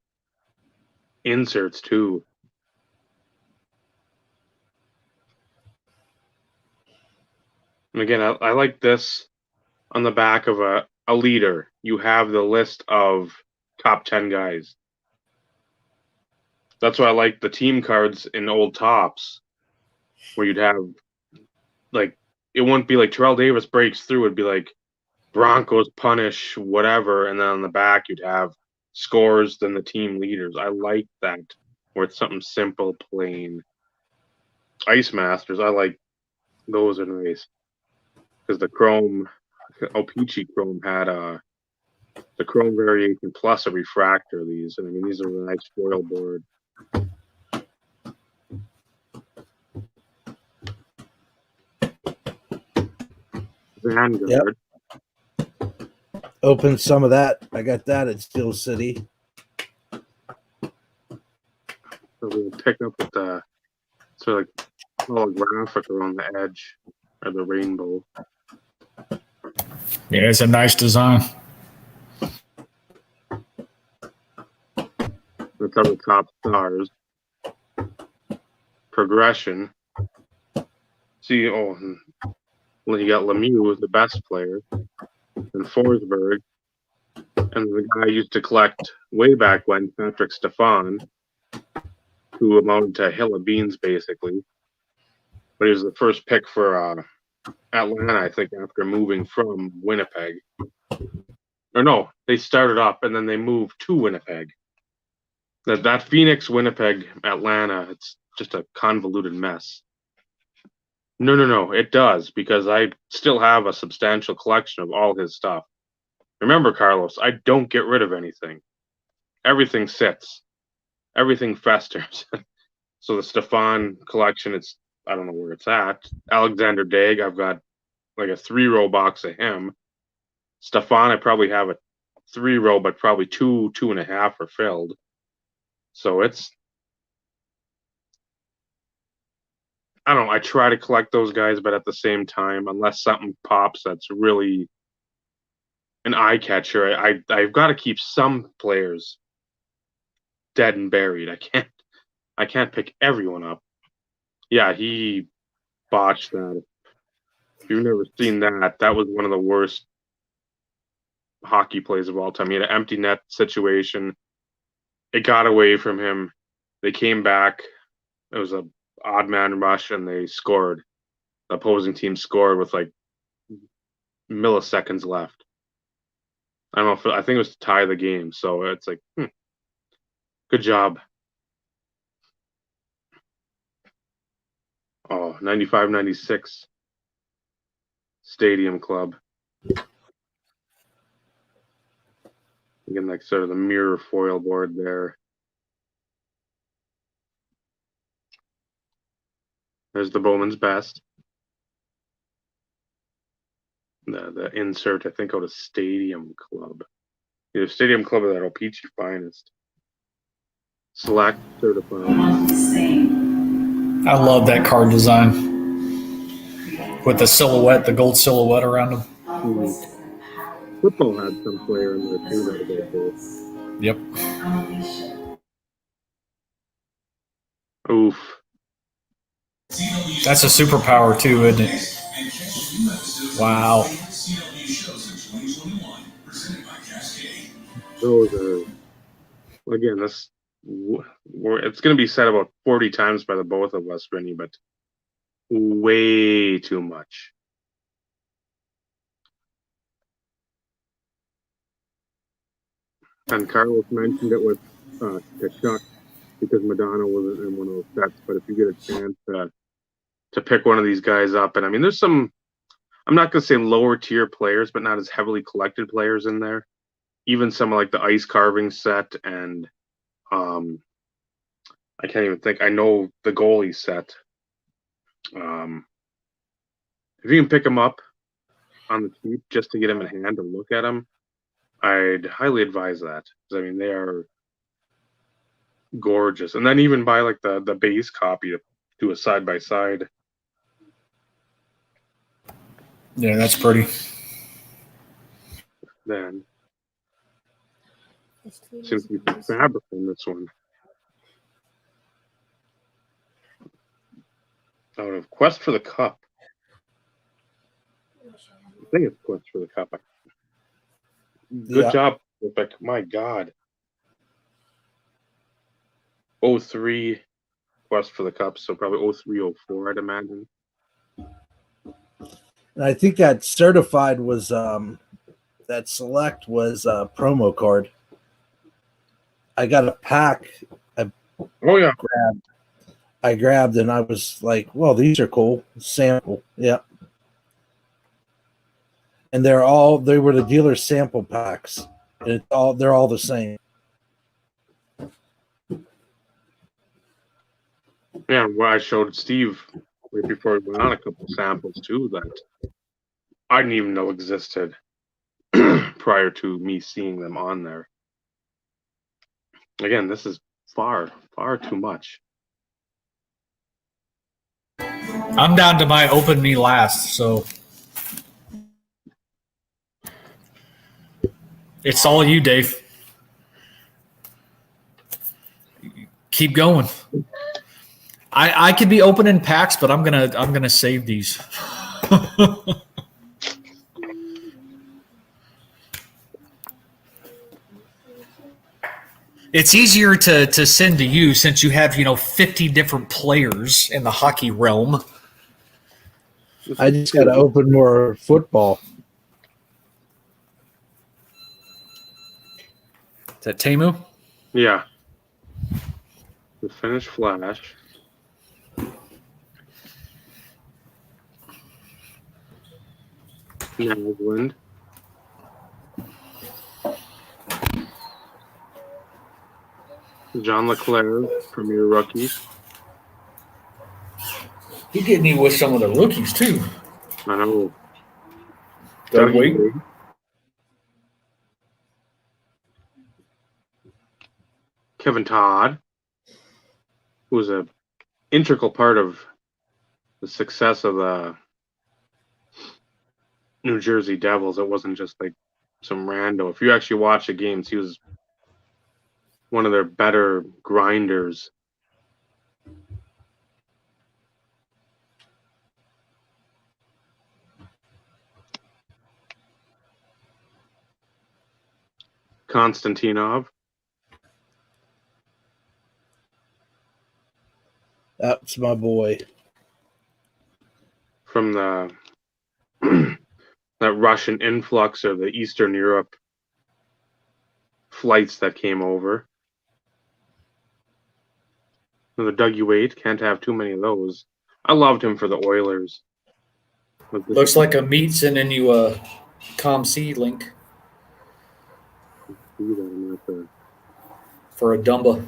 inserts too. And again, I like this on the back of a leader. You have the list of top 10 guys. That's why I like the team cards in old tops, where you'd have like, it wouldn't be like Terrell Davis breaks through. It'd be like Broncos punish whatever, and then on the back you'd have scores, then the team leaders. I like that, where it's something simple, plain. Ice Masters, I like those are nice because the Chrome, Peachy Chrome had the Chrome variation plus a refractor. These, and I mean, these are a nice foil board. Vanguard. Yep. Open some of that. I got that at Steel City. So we'll pick up with the sort of like holographic around the edge or the rainbow. Yeah, it's a nice design. That's our top stars. Progression. See, well, you got Lemieux, the best player, and Forsberg, and the guy I used to collect way back when, Patrick Stefan, who amounted to a hill of beans basically. But he was the first pick for Atlanta, I think, after moving from Winnipeg. Or no, they started up and then they moved to Winnipeg. That Phoenix, Winnipeg, Atlanta, it's just a convoluted mess. No, it does, because I still have a substantial collection of all his stuff. Remember, Carlos, I don't get rid of anything. Everything sits. Everything festers. So the Stefan collection, I don't know where it's at. Alexander Daig, I've got like a 3-row box of him. Stefan, I probably have a 3-row, but probably 2.5 are filled. So it's, I don't know, I try to collect those guys, but at the same time, unless something pops that's really an eye catcher. I've got to keep some players dead and buried. I can't pick everyone up. Yeah, he botched that. If you've never seen that, that was one of the worst hockey plays of all time. He had an empty net situation. It got away from him. They came back. It was a odd man rush, and they scored. The opposing team scored with like milliseconds left. I don't know if I think it was to tie the game. So it's like, good job. Oh, 95, 96 Stadium Club. Again, like sort of the mirror foil board there. There's the Bowman's Best. The insert, I think, out of Stadium Club. Either Stadium Club or that Peachy Finest. Select certified. I love that card design with the silhouette, the gold silhouette around them. Football had some player in there too that was cool. Yep. Oof. That's a superpower too, isn't it? Wow. Those are, again, it's going to be said about 40 times by the both of us, Rennie, but way too much. And Carlos mentioned it with Kachuk because Madonna wasn't in one of those sets. But if you get a chance to pick one of these guys up, and I mean, there's some, I'm not going to say lower tier players, but not as heavily collected players in there. Even some like the ice carving set, and I can't even think. I know the goalie set. If you can pick them up on the cheap just to get them in hand and look at them, I'd highly advise that. I mean, they are gorgeous. And then even buy like the base copy to do a side by side. Yeah, that's pretty. Then seems to be some fabric in this one. Out of Quest for the Cup. I think it's Quest for the Cup. Good job, Perfect. My God. 03 Quest for the Cup, so probably 03, 04, I'd imagine. And I think that certified was that select was a promo card. I got a pack. I grabbed and I was like, well, these are cool. Sample. Yeah. And they were the dealer sample packs. And they're all the same. Yeah, well, I showed Steve right before we went on a couple samples too that I didn't even know existed prior to me seeing them on there. Again, this is far, far too much. I'm down to my open me last, so it's all you, Dave. Keep going. I could be opening packs, but I'm gonna save these. It's easier to send to you since you have 50 different players in the hockey realm. I just got to open more football. Is that Temu? Yeah. The Finish Flash. Nowsland. John LeClaire, Premier Rookie. You get me with some of the rookies too. I know. Doug Wade. Kevin Todd, who was an integral part of the success of the New Jersey Devils. It wasn't just like some rando. If you actually watch the games, he was one of their better grinders. Konstantinov. That's my boy. From the that Russian influx of the Eastern Europe flights that came over. Another W8, can't have too many of those. I loved him for the Oilers. Looks like a meat sending you a ComC link for a Dumba.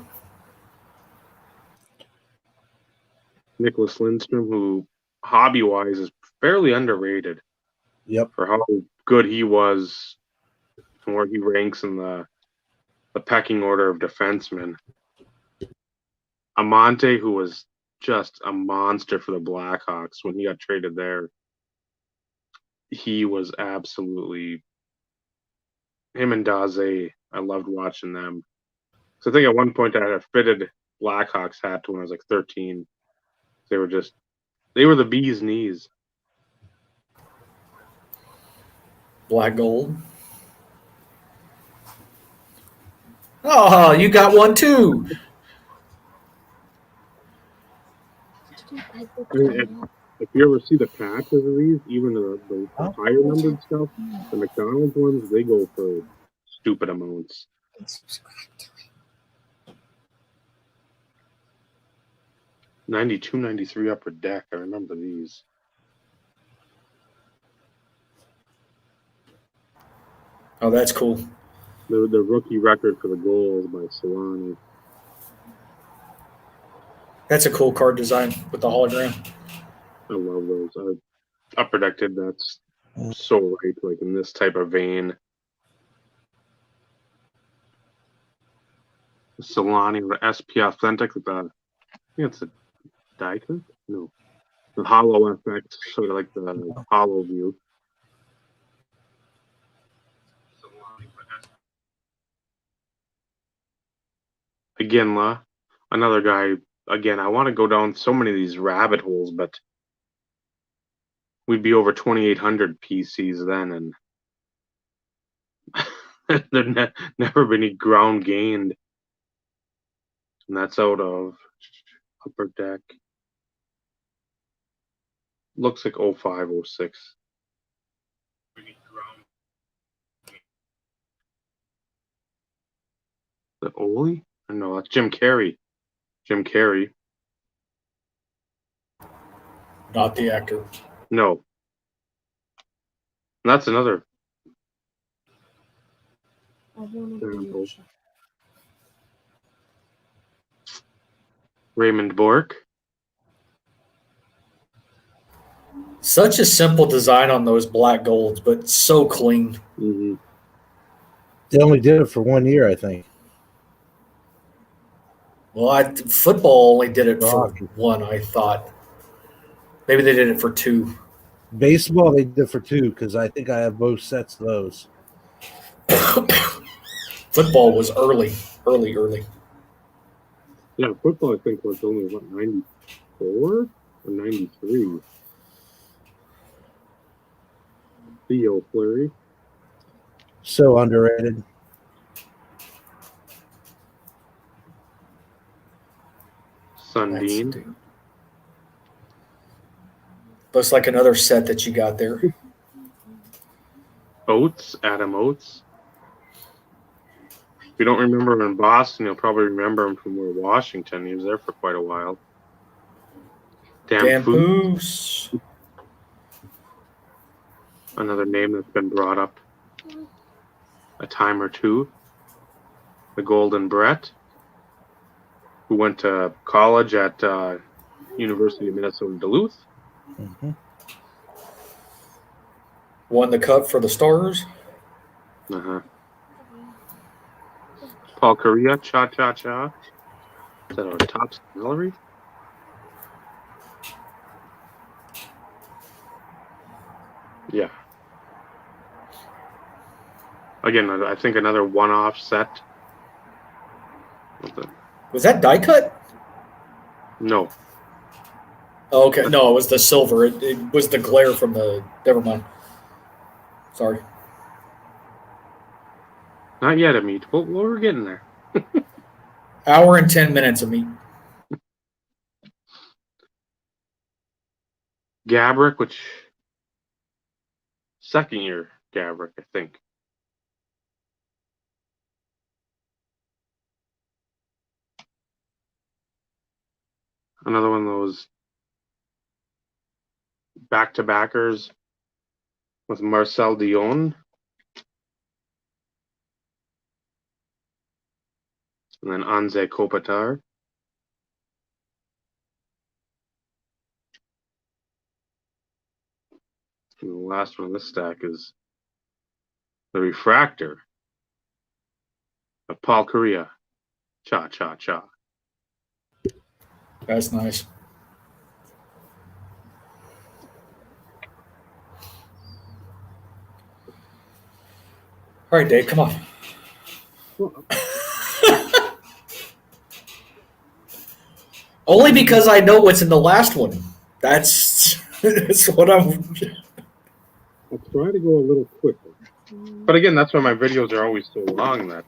Nicholas Lindstrom, who hobby-wise is fairly underrated. Yep. For how good he was and where he ranks in the pecking order of defensemen. Amante, who was just a monster for the Blackhawks when he got traded there. He was absolutely him and Daze. I loved watching them. So I think at one point I had a fitted Blackhawks hat when I was like 13. They were the bee's knees. Black gold. Oh, you got one too. If you ever see the patches of these, even the higher numbered stuff, the McDonald's ones, they go for stupid amounts. '92, '93 Upper Deck. I remember these. Oh, that's cool. The rookie record for the goals by Solani. That's a cool card design with the hologram. I love those. Upper Deck did that's so right, like in this type of vein. Solani, the SP Authentic, with I think it's a die-cut? No. The hollow effect, sort of like the hollow view. Again, another guy. Again, I want to go down so many of these rabbit holes, but we'd be over 2,800 PCs then, and there'd never been any ground gained. And that's out of Upper Deck. Looks like 05, 06. The Ole? No, that's Jim Carrey. Jim Carrey. Not the actor. No. And that's another example. Raymond Bork. Such a simple design on those black golds, but so clean. Mm-hmm. They only did it for 1 year, I think. Well, football only did it for Hockey. one, I thought. Maybe they did it for two. Baseball, they did for 2 because I think I have both sets of those. Football was early. Yeah, football, I think, was only, 94 or 93? Theo Fleury. So underrated. Sundin. Looks like another set that you got there. Oates, Adam Oates. If you don't remember him in Boston, you'll probably remember him from Washington. He was there for quite a while. Dampoose. Another name that's been brought up a time or two. The Golden Brett, who went to college at University of Minnesota Duluth. Mm-hmm. Won the cup for the Stars. Uh-huh. Paul Correa, cha-cha-cha. Is that our top salary? Yeah. Again, I think another one-off set. Was that die cut? No, Oh, okay. No, it was the silver. It was the glare from the. Never mind. Sorry. not yet, Amit. Well, we're getting there. Hour and 10 minutes of meat. Gabrick, which second year Gabrick, I think. Another one of those back-to-backers with Marcel Dion. And then Anze Kopitar. And the last one in this stack is the refractor of Paul Correa. Cha, cha, cha. That's nice. All right, Dave, come on. Only because I know what's in the last one. That's what I'm. I'll try to go a little quicker. But again, that's why my videos are always so long that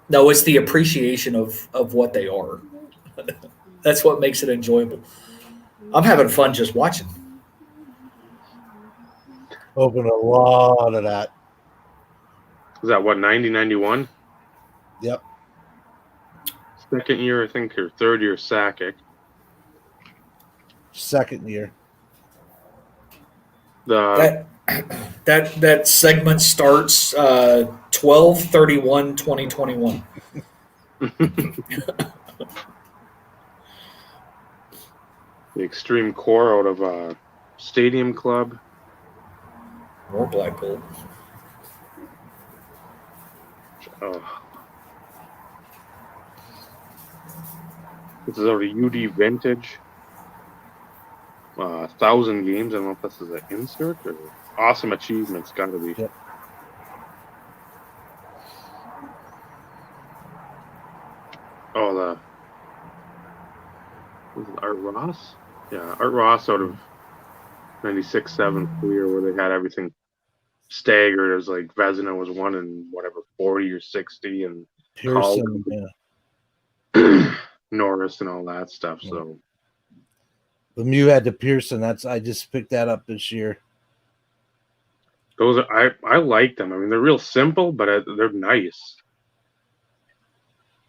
No, it's the appreciation of what they are. That's what makes it enjoyable. I'm having fun just watching. Open a lot of that. is that what, 90, 91? Yep. Second year, I think, or third year Sakic. Second year. The That segment starts 12/31/2021. the extreme core out of Stadium Club. More Blackpool. Oh. This is out of UD Vintage. 1,000 games. I don't know if this is an insert or awesome achievements. Got to be. Yep. Oh, was it Art Ross? Yeah, Art Ross out of 96-7 clear where they had everything staggered. It was like Vezina was one in whatever 40 or 60, and Pearson. yeah. Norris and all that stuff. Yeah. So Lemieux had the Pearson. I just picked that up this year. those are I like them. I mean, they're real simple, but they're nice.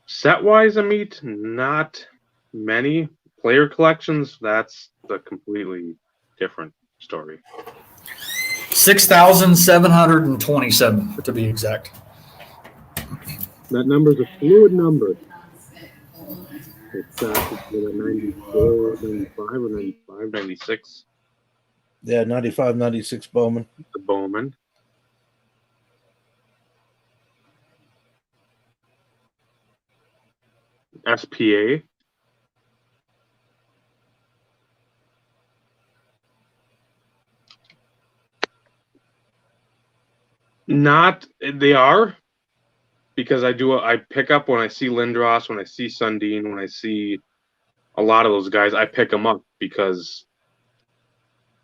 Set wise, Amit, not many. Player collections, that's the completely different story. 6,727 to be exact. That number's a fluid number. It's 94, 95, or 95, 96. Yeah, 95, 96 Bowman. The Bowman. SPA. Not, they are, because I pick up when I see Lindros, when I see Sundin, when I see a lot of those guys, I pick them up because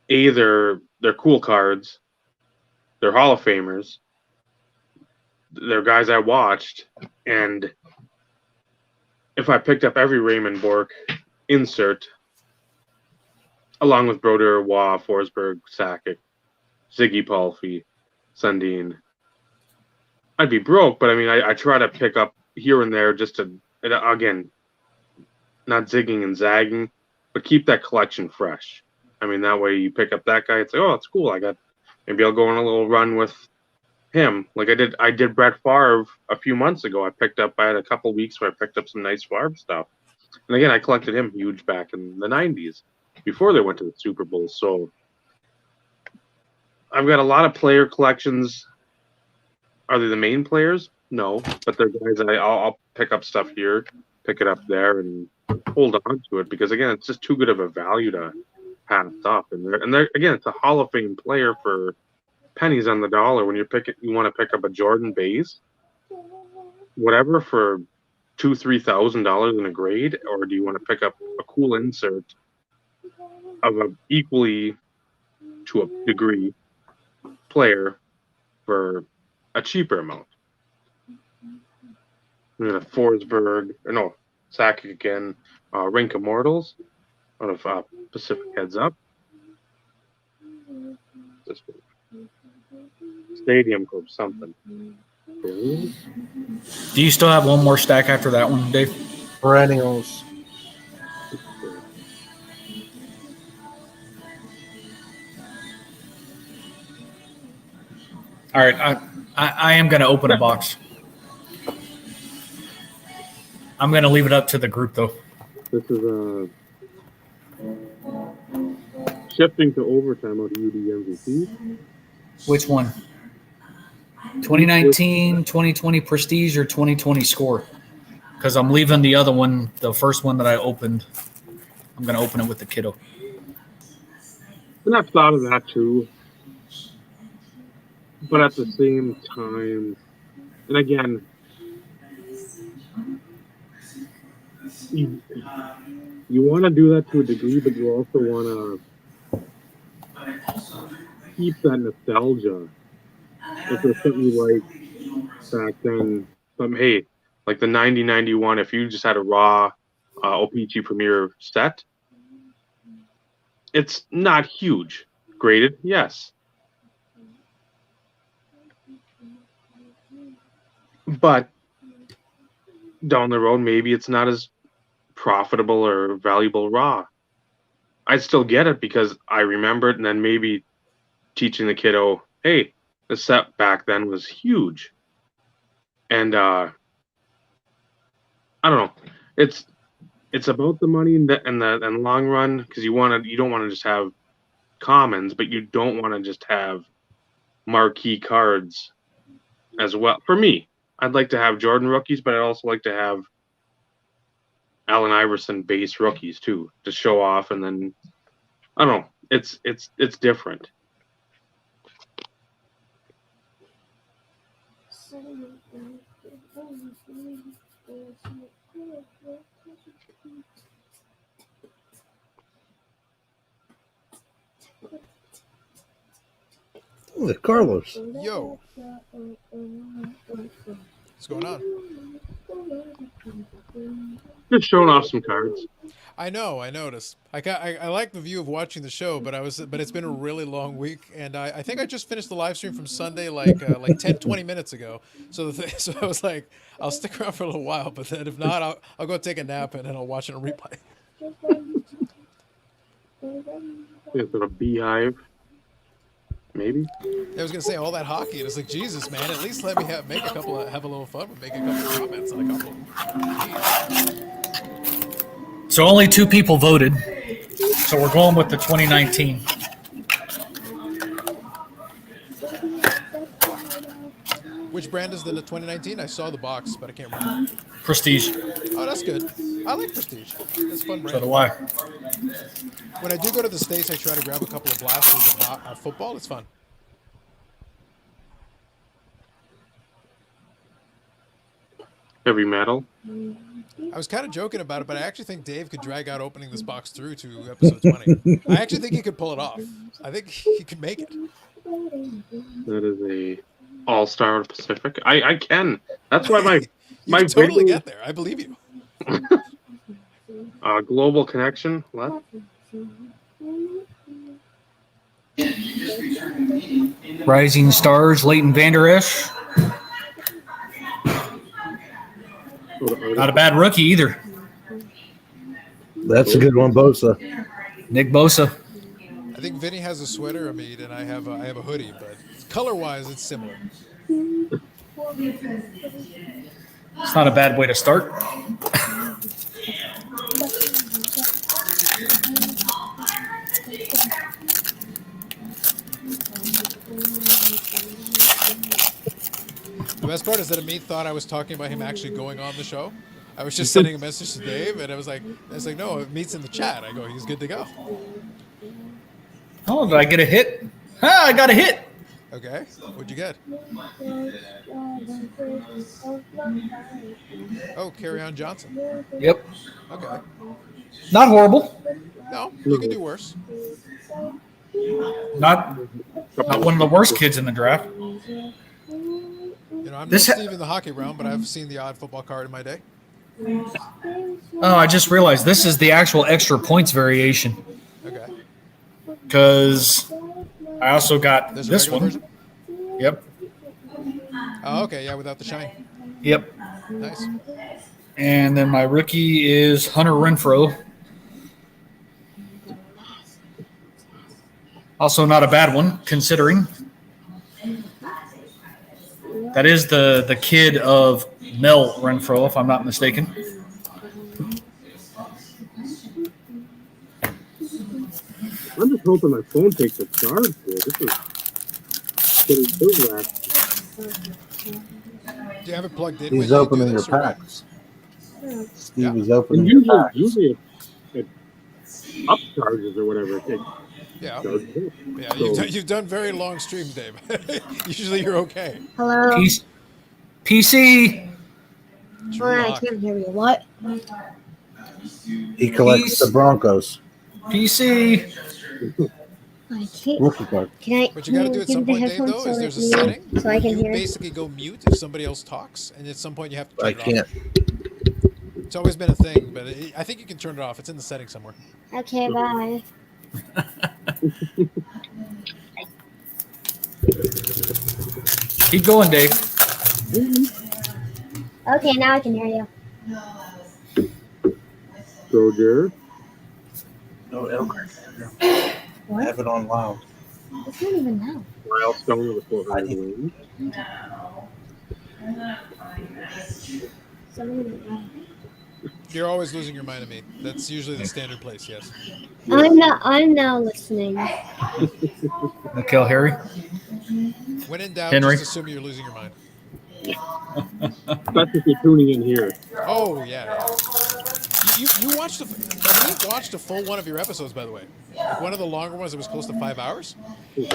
they're cool cards, they're Hall of Famers, they're guys I watched, and if I picked up every Raymond Bork insert, along with Broder, Waugh, Forsberg, Sakic, Ziggy Palffy, Sundin, I'd be broke, but I mean, I try to pick up here and there just to, again, not zigging and zagging, but keep that collection fresh. I mean, that way you pick up that guy, it's like, oh, it's cool. Maybe I'll go on a little run with him. Like I did Brett Favre a few months ago. I had a couple weeks where I picked up some nice Favre stuff. And again, I collected him huge back in the 90s before they went to the Super Bowl. So I've got a lot of player collections. Are they the main players? No, but they're guys that I'll pick up stuff here, pick it up there, and hold on to it because again, it's just too good of a value to pass up. And they're again, it's a Hall of Fame player for pennies on the dollar when you want to pick up a Jordan base, whatever, for $2,000-3,000 in a grade, or do you want to pick up a cool insert of a equally, to a degree, player for a cheaper amount? We got a Forsberg, or no, Sakic again, Rink Immortals out of Pacific Heads Up. This one. Stadium Club something. Do you still have one more stack after that one, Dave? Perennials. All right, I am going to open a box. I'm going to leave it up to the group, though. This is shifting to overtime out of UD MVP. Which one? 2019, 2020 Prestige, or 2020 Score? Because I'm leaving the other one, the first one that I opened. I'm going to open it with the kiddo. And I've thought of that too. But at the same time, and again, you want to do that to a degree, but you also want to keep that nostalgia. If there's something you like back then, hey, like the 90-91, if you just had a raw OPG Premier set, it's not huge. Graded, yes. But down the road, maybe it's not as profitable or valuable raw. I'd still get it because I remember it, and then maybe teaching the kiddo, hey, the set back then was huge. And I don't know. It's about the money and the long run, because you don't want to just have commons, but you don't want to just have marquee cards as well. For me, I'd like to have Jordan rookies, but I'd also like to have Allen Iverson base rookies too, to show off. And then I don't know. It's different. Oh, Carlos. Yo. What's going on? Just showing off some cards. I know. I noticed. I like the view of watching the show, but it's been a really long week, and I think I just finished the live stream from Sunday like 10, 20 minutes ago. So so I was like, I'll stick around for a little while, but then if not, I'll go take a nap and then I'll watch it on replay. It's a beehive. Maybe. I was gonna say all that hockey, and it's like, Jesus, man, at least let me have a little fun with making a couple of comments on a couple. So only 2 people voted. So we're going with the 2019. Which brand is the 2019? I saw the box, but I can't remember. Prestige. Oh, that's good. I like Prestige. That's a fun brand. So do I. When I do go to the States, I try to grab a couple of blasters of football. It's fun. Heavy metal. I was kind of joking about it, but I actually think Dave could drag out opening this box through to episode 20. I actually think he could pull it off. I think he could make it. That is a all-star Pacific. I can. That's why my you totally video, get there. I believe you. global connection. What? Rising Stars, Leighton Vander Esch. Not a bad rookie either. That's a good one, Bosa. Nick Bosa. I think Vinny has a sweater, Amit, and I have a hoodie, but color-wise, it's similar. It's not a bad way to start. The best part is that Amit thought I was talking about him actually going on the show. I was just sending a message to Dave, and I was like, no, Amit's in the chat. I go, he's good to go. Oh, did I get a hit? Ah, I got a hit. Okay. What'd you get? Oh, Carry On Johnson. Yep. Okay. Not horrible. No, you could do worse. Not one of the worst kids in the draft. You know, I'm no This. Steve in the hockey realm, but I've seen the odd football card in my day. Oh, I just realized this is the actual extra points variation Okay. because I also got There's a this regular one. version? Yep. Oh, okay. Yeah, without the shine. Yep. Nice. And then my rookie is Hunter Renfro. Also not a bad one, considering. That is the kid of Mel Renfro, if I'm not mistaken. I'm just hoping my phone takes a charge here. This is getting so last. Do you have it plugged in He's when you do opening your this? Or what? packs. Stevie's opening And your usually, packs. usually it up charges or whatever. It Yeah. charges. Yeah, you've done very long streams, Dave. Usually you're okay. Hello. PC. True I lock. can't hear you. What? He collects the Broncos PC. I can't. rookie card. Can I? What you got to do at give some the point, Dave, headphones though, is so there's a you- setting. so I can You hear. basically go mute if somebody else talks, and at some point you have to turn I it can't. off. It's always been a thing, but I think you can turn it off. It's in the settings somewhere. Okay, bye. Keep going, Dave. Okay, now I can hear you. Soldier. No, Elmer. What? Have it on loud. It's not even now. Milestone with 400 I- wins. You're always losing your mind to me. That's usually the standard place, yes. I'm now listening. Nikhil Harry. When in doubt, Henry. just assume you're losing your mind. Especially if you're tuning in here. Oh, yeah. You watched we watched a full one of your episodes, by the way. Like one of the longer ones that was close to 5 hours.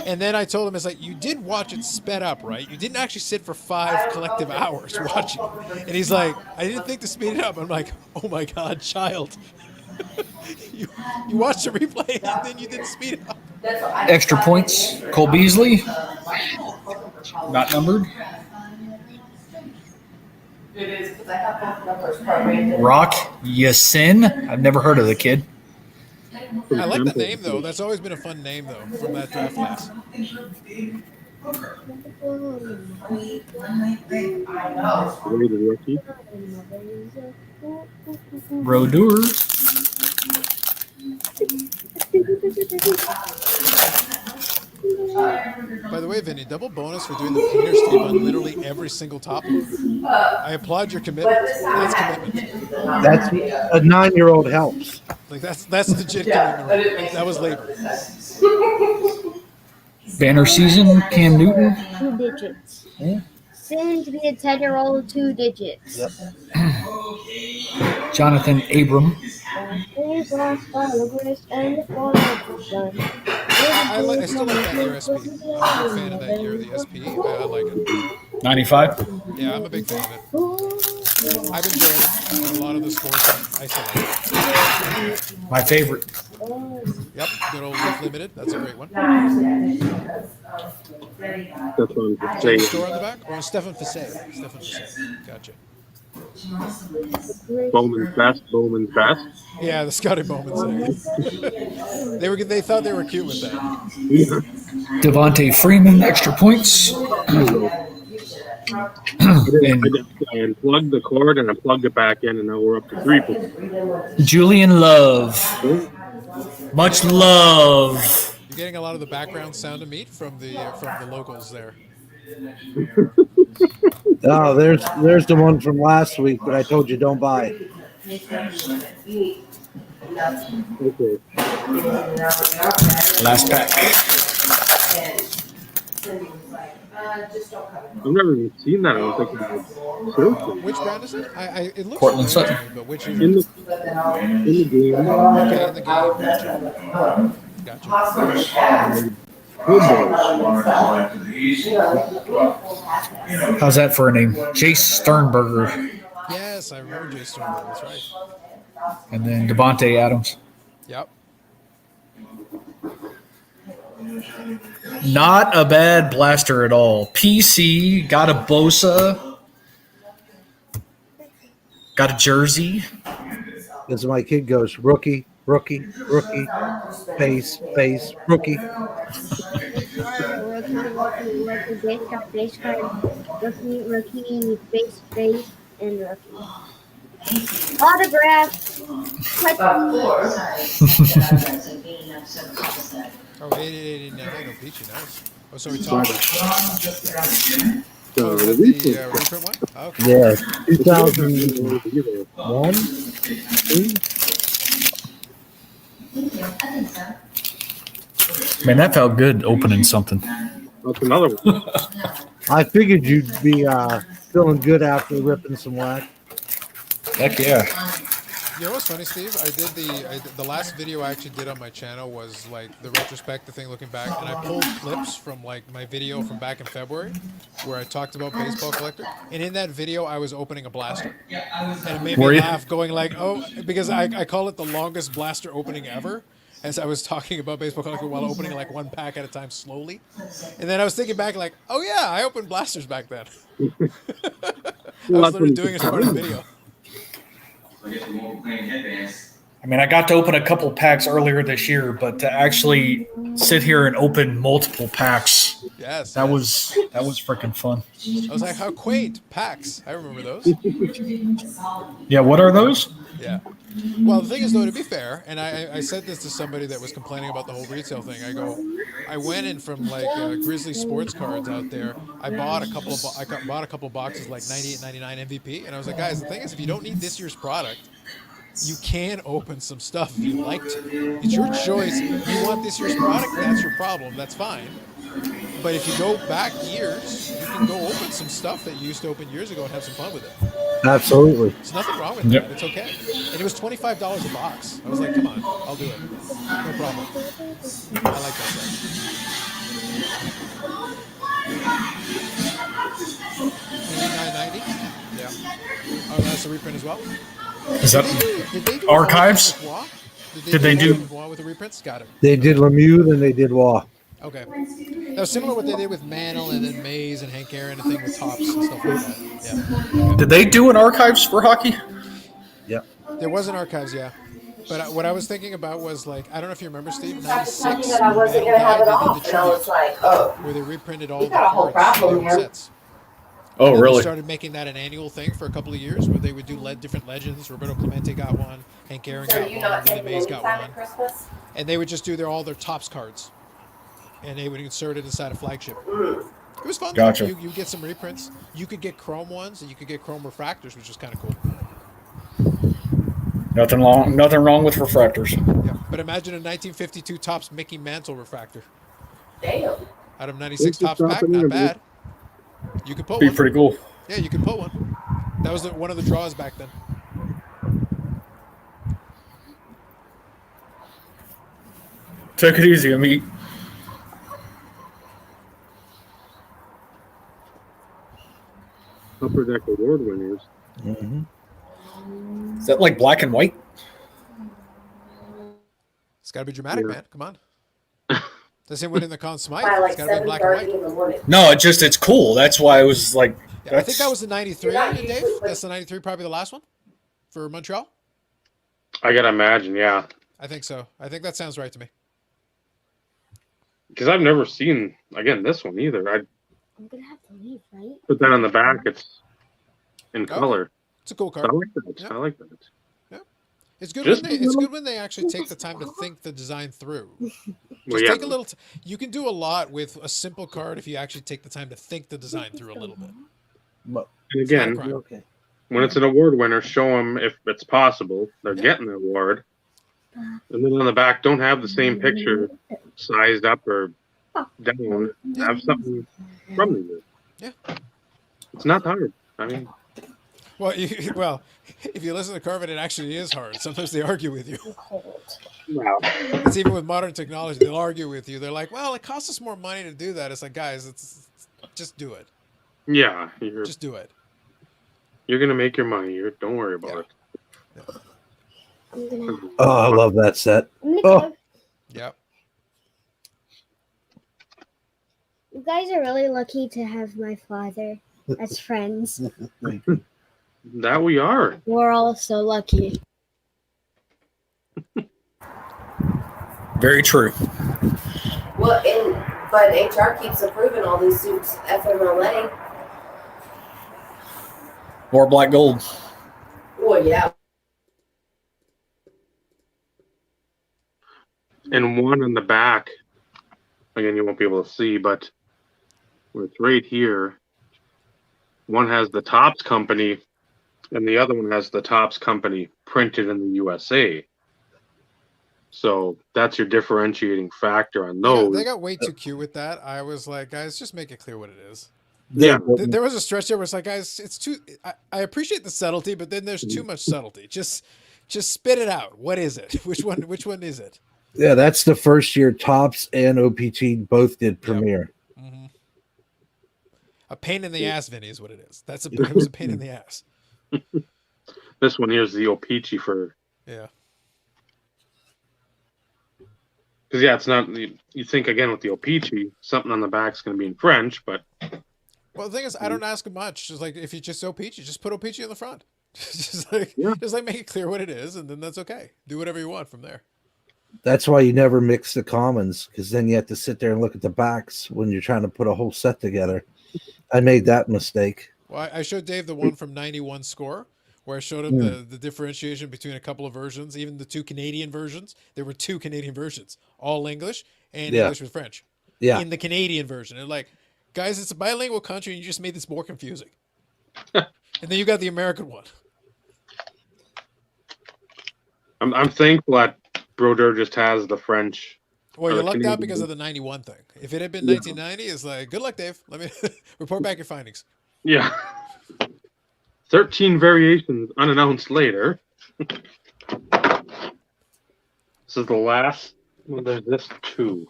And then I told him, it's like, you did watch it sped up, right? You didn't actually sit for 5 collective hours watching it. And he's like, I didn't think to speed it up. I'm like, oh my God, child. you watched the replay and then you didn't speed it up. Extra points. Cole Beasley. Not numbered. It is because I have both numbers programmed in. Rock Yasin. I've never heard of the kid. I like the name, though. That's always been a fun name, though, from that draft class. I know. Rated rookie. Brodeur. By the way, Vinny, double bonus for doing the painter's tape on literally every single topic. I applaud your commitment. That's commitment. That's a 9-year-old helps. Like that's legit commitment. Right? That was labor. Banner season. Cam Newton. 2 digits. Yeah. Soon to be a 10-year-old, 2 digits. Yep. Jonathan Abram. I still like that year SP. I'm a big fan of that year, the SP. I like it. 95. Yeah, I'm a big fan of it. I've enjoyed it. A lot of the scores I still like it. My favorite. Yep, good old Leaf Limited. That's a great one. That's on the Is there a stage. store on the back? Or Stefan Fisset. Stefan Fisset. Gotcha. Bowman's best. Bowman's best. Yeah, the Scotty Bowman's. They thought they were cute with that. Devontae Freeman. Extra points. I unplugged the cord and I plugged it back in, and now we're up to 3 points. Julian Love. Much love. You're getting a lot of the background sound of meat from the locals there. Oh, there's the one from last week that I told you don't buy. Okay. Last pack. I've never even seen that. I don't think I've searched Which brand is it? It looks Portland familiar Sutton. to me, but which it. is In the game. okay in the game? Gotcha. How's that for a name? Jace Sternberger. Yes, I remember Jay Sternberg. That's right. And then Devontae Adams. Yep. Not a bad blaster at all. PC, got a Bosa, got a jersey. As my kid goes, rookie, rookie, rookie, face, face, rookie. Rookie, base card, rookie, base, and rookie. Autograph. Oh, 8889. Oh, Peachy, nice. Oh, so we talked. The Oh, is that reprint. the reprint one? Oh, okay. Yeah, The 2001, 2. Man, that felt good opening something. That's another one. I figured you'd be feeling good after ripping some whack. Heck yeah. You know what's funny, Steve? I did the last video I actually did on my channel was like the retrospective thing, looking back, and I pulled clips from like my video from back in February, where I talked about Baseball Collector, and in that video I was opening a blaster, and it made Were me you? laugh, going like, oh, because I call it the longest blaster opening ever, as I was talking about Baseball Collector while opening like one pack at a time slowly, and then I was thinking back like, oh yeah, I opened blasters back then. I was literally doing it as part of the video. I mean, I got to open a couple packs earlier this year, but to actually sit here and open multiple packs, Yes, that was freaking fun. I was like, how quaint, packs. I remember those. Yeah, what are those? Yeah. Well, the thing is, though, to be fair, and I said this to somebody that was complaining about the whole retail thing. I went in from like Grizzly Sports Cards out there. I bought a couple of boxes like 98.99 MVP, and I was like, guys, the thing is, if you don't need this year's product, you can open some stuff if you like to. It's your choice. You want this year's product, that's your problem. That's fine. But if you go back years, you can go open some stuff that you used to open years ago and have some fun with it. Absolutely. There's nothing wrong with Yep. that. It's okay. And it was $25 a box. I was like, come on, I'll do it. No problem. I like that stuff. 89.90? Yeah. Oh, that's a reprint as well? Is that Did they do Archives? Did they do- with the reprints? Got it. They did Lemieux and they did Waugh. Okay. That was similar to what they did with Mantle and then Mays and Hank Aaron and thing with Tops and stuff like that. Yeah. Did they do an archives for hockey? Yep. There was an archives, yeah. But what I was thinking about was like, I don't know if you remember, Steve, '96. Thinking that I wasn't gonna have it off, and I was like, oh, where they reprinted all we the got a whole cards, problem the here. sets. Oh, And then really? They started making that an annual thing for a couple of years, where they would do different legends. Roberto Clemente got one, Hank Aaron So got you one, not Willie taking Mays any got time one, at Christmas? and they would just do all their Tops cards, and they would insert it inside a flagship. It was fun. Gotcha. You get some reprints. You could get chrome ones, and you could get chrome refractors, which is kind of cool. Nothing wrong with refractors. Yeah. But imagine a 1952 Tops Mickey Mantle refractor Damn. out of 96 What's the Tops pack. top in Not there, bad. You could put Be one. pretty cool. Yeah, you could put one. That was one of the draws back then. Take it easy, Amit. Upper Deck Award winners. Mm-hmm. Is that like black and white? It's got to be dramatic, Yeah. man. Come on. The same win in the Conn Smythe. By like It's got to be black and 7:30 white. in the morning. No, it's cool. That's why I was like, Yeah, I think that was the 93, Yeah, Dave. usually- That's the 93, probably the last one for Montreal. I gotta imagine, yeah, I think so. I think that sounds right to me. because I've never seen this one either. I I'm gonna have to leave, right? put that on the back. It's in Okay. color. It's a cool I card. like that. Yeah. I like that. It's good Just when they. a It's little- good when they actually take the time to think the design through. Just Well, yeah. take a little. You can do a lot with a simple card if you actually take the time to think the design through a little bit. But And It's not a again, crime. okay. when it's an award winner, show them if it's possible they're Yeah. getting the award. And then on the back, don't have the same picture sized up or down. Have something from the year. Yeah. It's not hard. I mean, Well, well, if you listen to Carvin, it actually is hard. Sometimes they argue with you. I'm cold. Wow. It's even with modern technology, they'll argue with you. They're like, "Well, it costs us more money to do that." It's like, guys, just do it. Yeah, Just do it. you're gonna make your money. Don't worry about Yeah. it. I'm gonna. Oh, I love that set. I'm gonna Oh. go. Yep. You guys are really lucky to have my father as friends. That we are. We're all so lucky. Very true. Well, but HR keeps approving all these suits FMLA. More black gold. Well, yeah. And one in the back. Again, you won't be able to see, but it's right here. One has the Topps company, and the other one has the Topps company printed in the USA. So that's your differentiating factor on those. They got way too cute with that. I was like, guys, just make it clear what it is. Yeah. There was a stretch there where it's like, guys, it's too. I appreciate the subtlety, but then there's too much subtlety. Just spit it out. What is it? Which one is it? Yeah, that's the first year Topps and OPT both did premiere. Mm-hmm. A pain in the ass, Vinny, is what it is. It was a pain in the ass. This one here is the O-Pee-Chee for. Yeah. Because it's not. You think again with the O-Pee-Chee, something on the back's going to be in French, but. Well, the thing is, I don't ask him much. Just like if you just O-Pee-Chee, just put O-Pee-Chee on the front. just like make it clear what it is, and then that's okay. Do whatever you want from there. That's why you never mix the commons, because then you have to sit there and look at the backs when you're trying to put a whole set together. I made that mistake. Well, I showed Dave the one from 91 score, where I showed him the differentiation between a couple of versions, even the two Canadian versions. There were two Canadian versions, all English and English with French. Yeah. In the Canadian version. And like, guys, it's a bilingual country, and you just made this more confusing. And then you got the American one. I'm thankful that Brodeur just has the French. Well, you lucked out because of the 91 thing. If it had been 1990, it's like, good luck, Dave. Let me report back your findings. Yeah. 13 variations unannounced later. This is the last. Well, there's this two.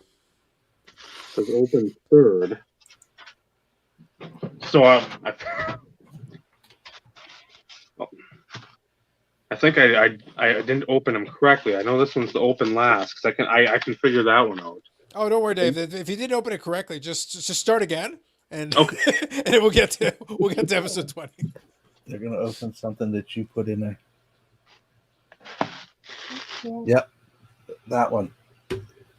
It says open third. So I think I didn't open them correctly. I know this one's the open last because I can figure that one out. Oh, don't worry, Dave. If you didn't open it correctly, just start again, and Okay. and we'll get to episode 20. They're gonna open something that you put in there. Yeah. Yep, that one.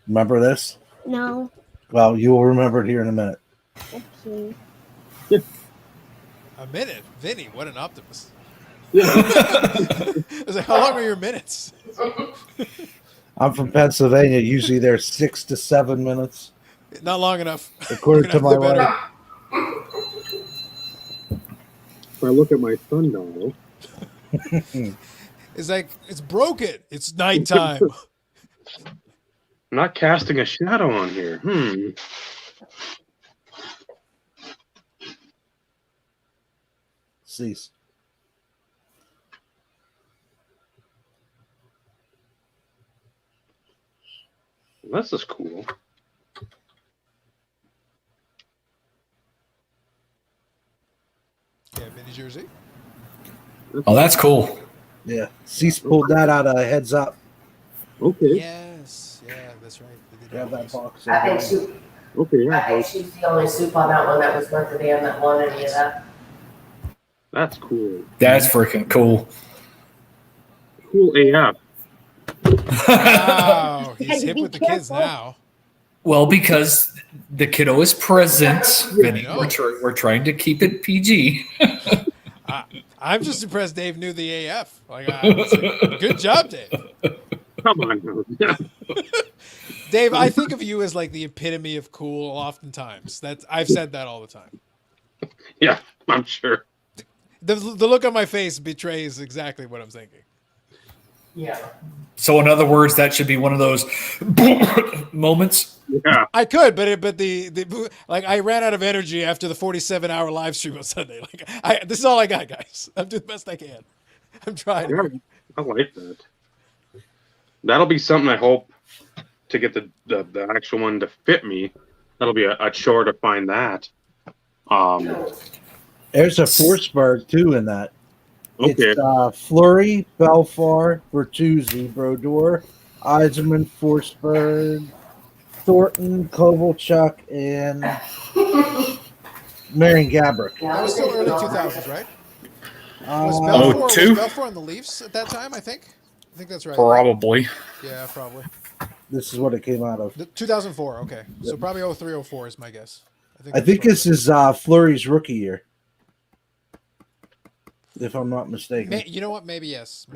Remember this? No. Well, you will remember it here in a minute. Okay. A minute, Vinny. What an optimist. I was like, how long are your minutes? I'm from Pennsylvania. Usually they're 6 to 7 minutes. Not long enough. According to my wife. If I look at my sundial, It's like, it's broken. It's nighttime. I'm not casting a shadow on here. Cease. This is cool. Yeah, Vinny jersey. Oh, that's cool. Yeah. Cease pulled that out of Heads Up. Okay. Yes. Yeah, that's right. They did Grab all that those. box. I think Okay. I think she's the only soup on that one that was worth the damn that won any of that. That's cool. That's freaking cool. Cool AF. Wow, he's Gotta hip be with the kids careful. now. Well, because the kiddo is present, Vinny. know. We're trying to keep it PG. I'm just impressed Dave knew the AF. Like, good job, Dave. Come on. Dave, I think of you as like the epitome of cool. Oftentimes, I've said that all the time. Yeah, I'm sure. The look on my face betrays exactly what I'm thinking. Yeah. So in other words, that should be one of those moments. Yeah. I could, but the like I ran out of energy after the 47-hour live stream on Sunday. Like this is all I got, guys. I'm doing the best I can. I'm trying. Yeah, I like that. That'll be something I hope to get the actual one to fit me. That'll be a chore to find that. There's a Forsberg too in that. Okay. It's Fleury, Belfort, Bertuzzi, Brodeur, Eisenman, Forsberg, Thornton, Kovalchuk, and Marion Gabrick. That was still early 2000s, right? Was Uh, Belfort on the Leafs at that time? I think that's right. Probably. Yeah, probably. this is what it came out of. 2004. Okay, so probably 03, 04 is my guess. I think this is Fleury's rookie year, if I'm not mistaken. You know what? Maybe yes.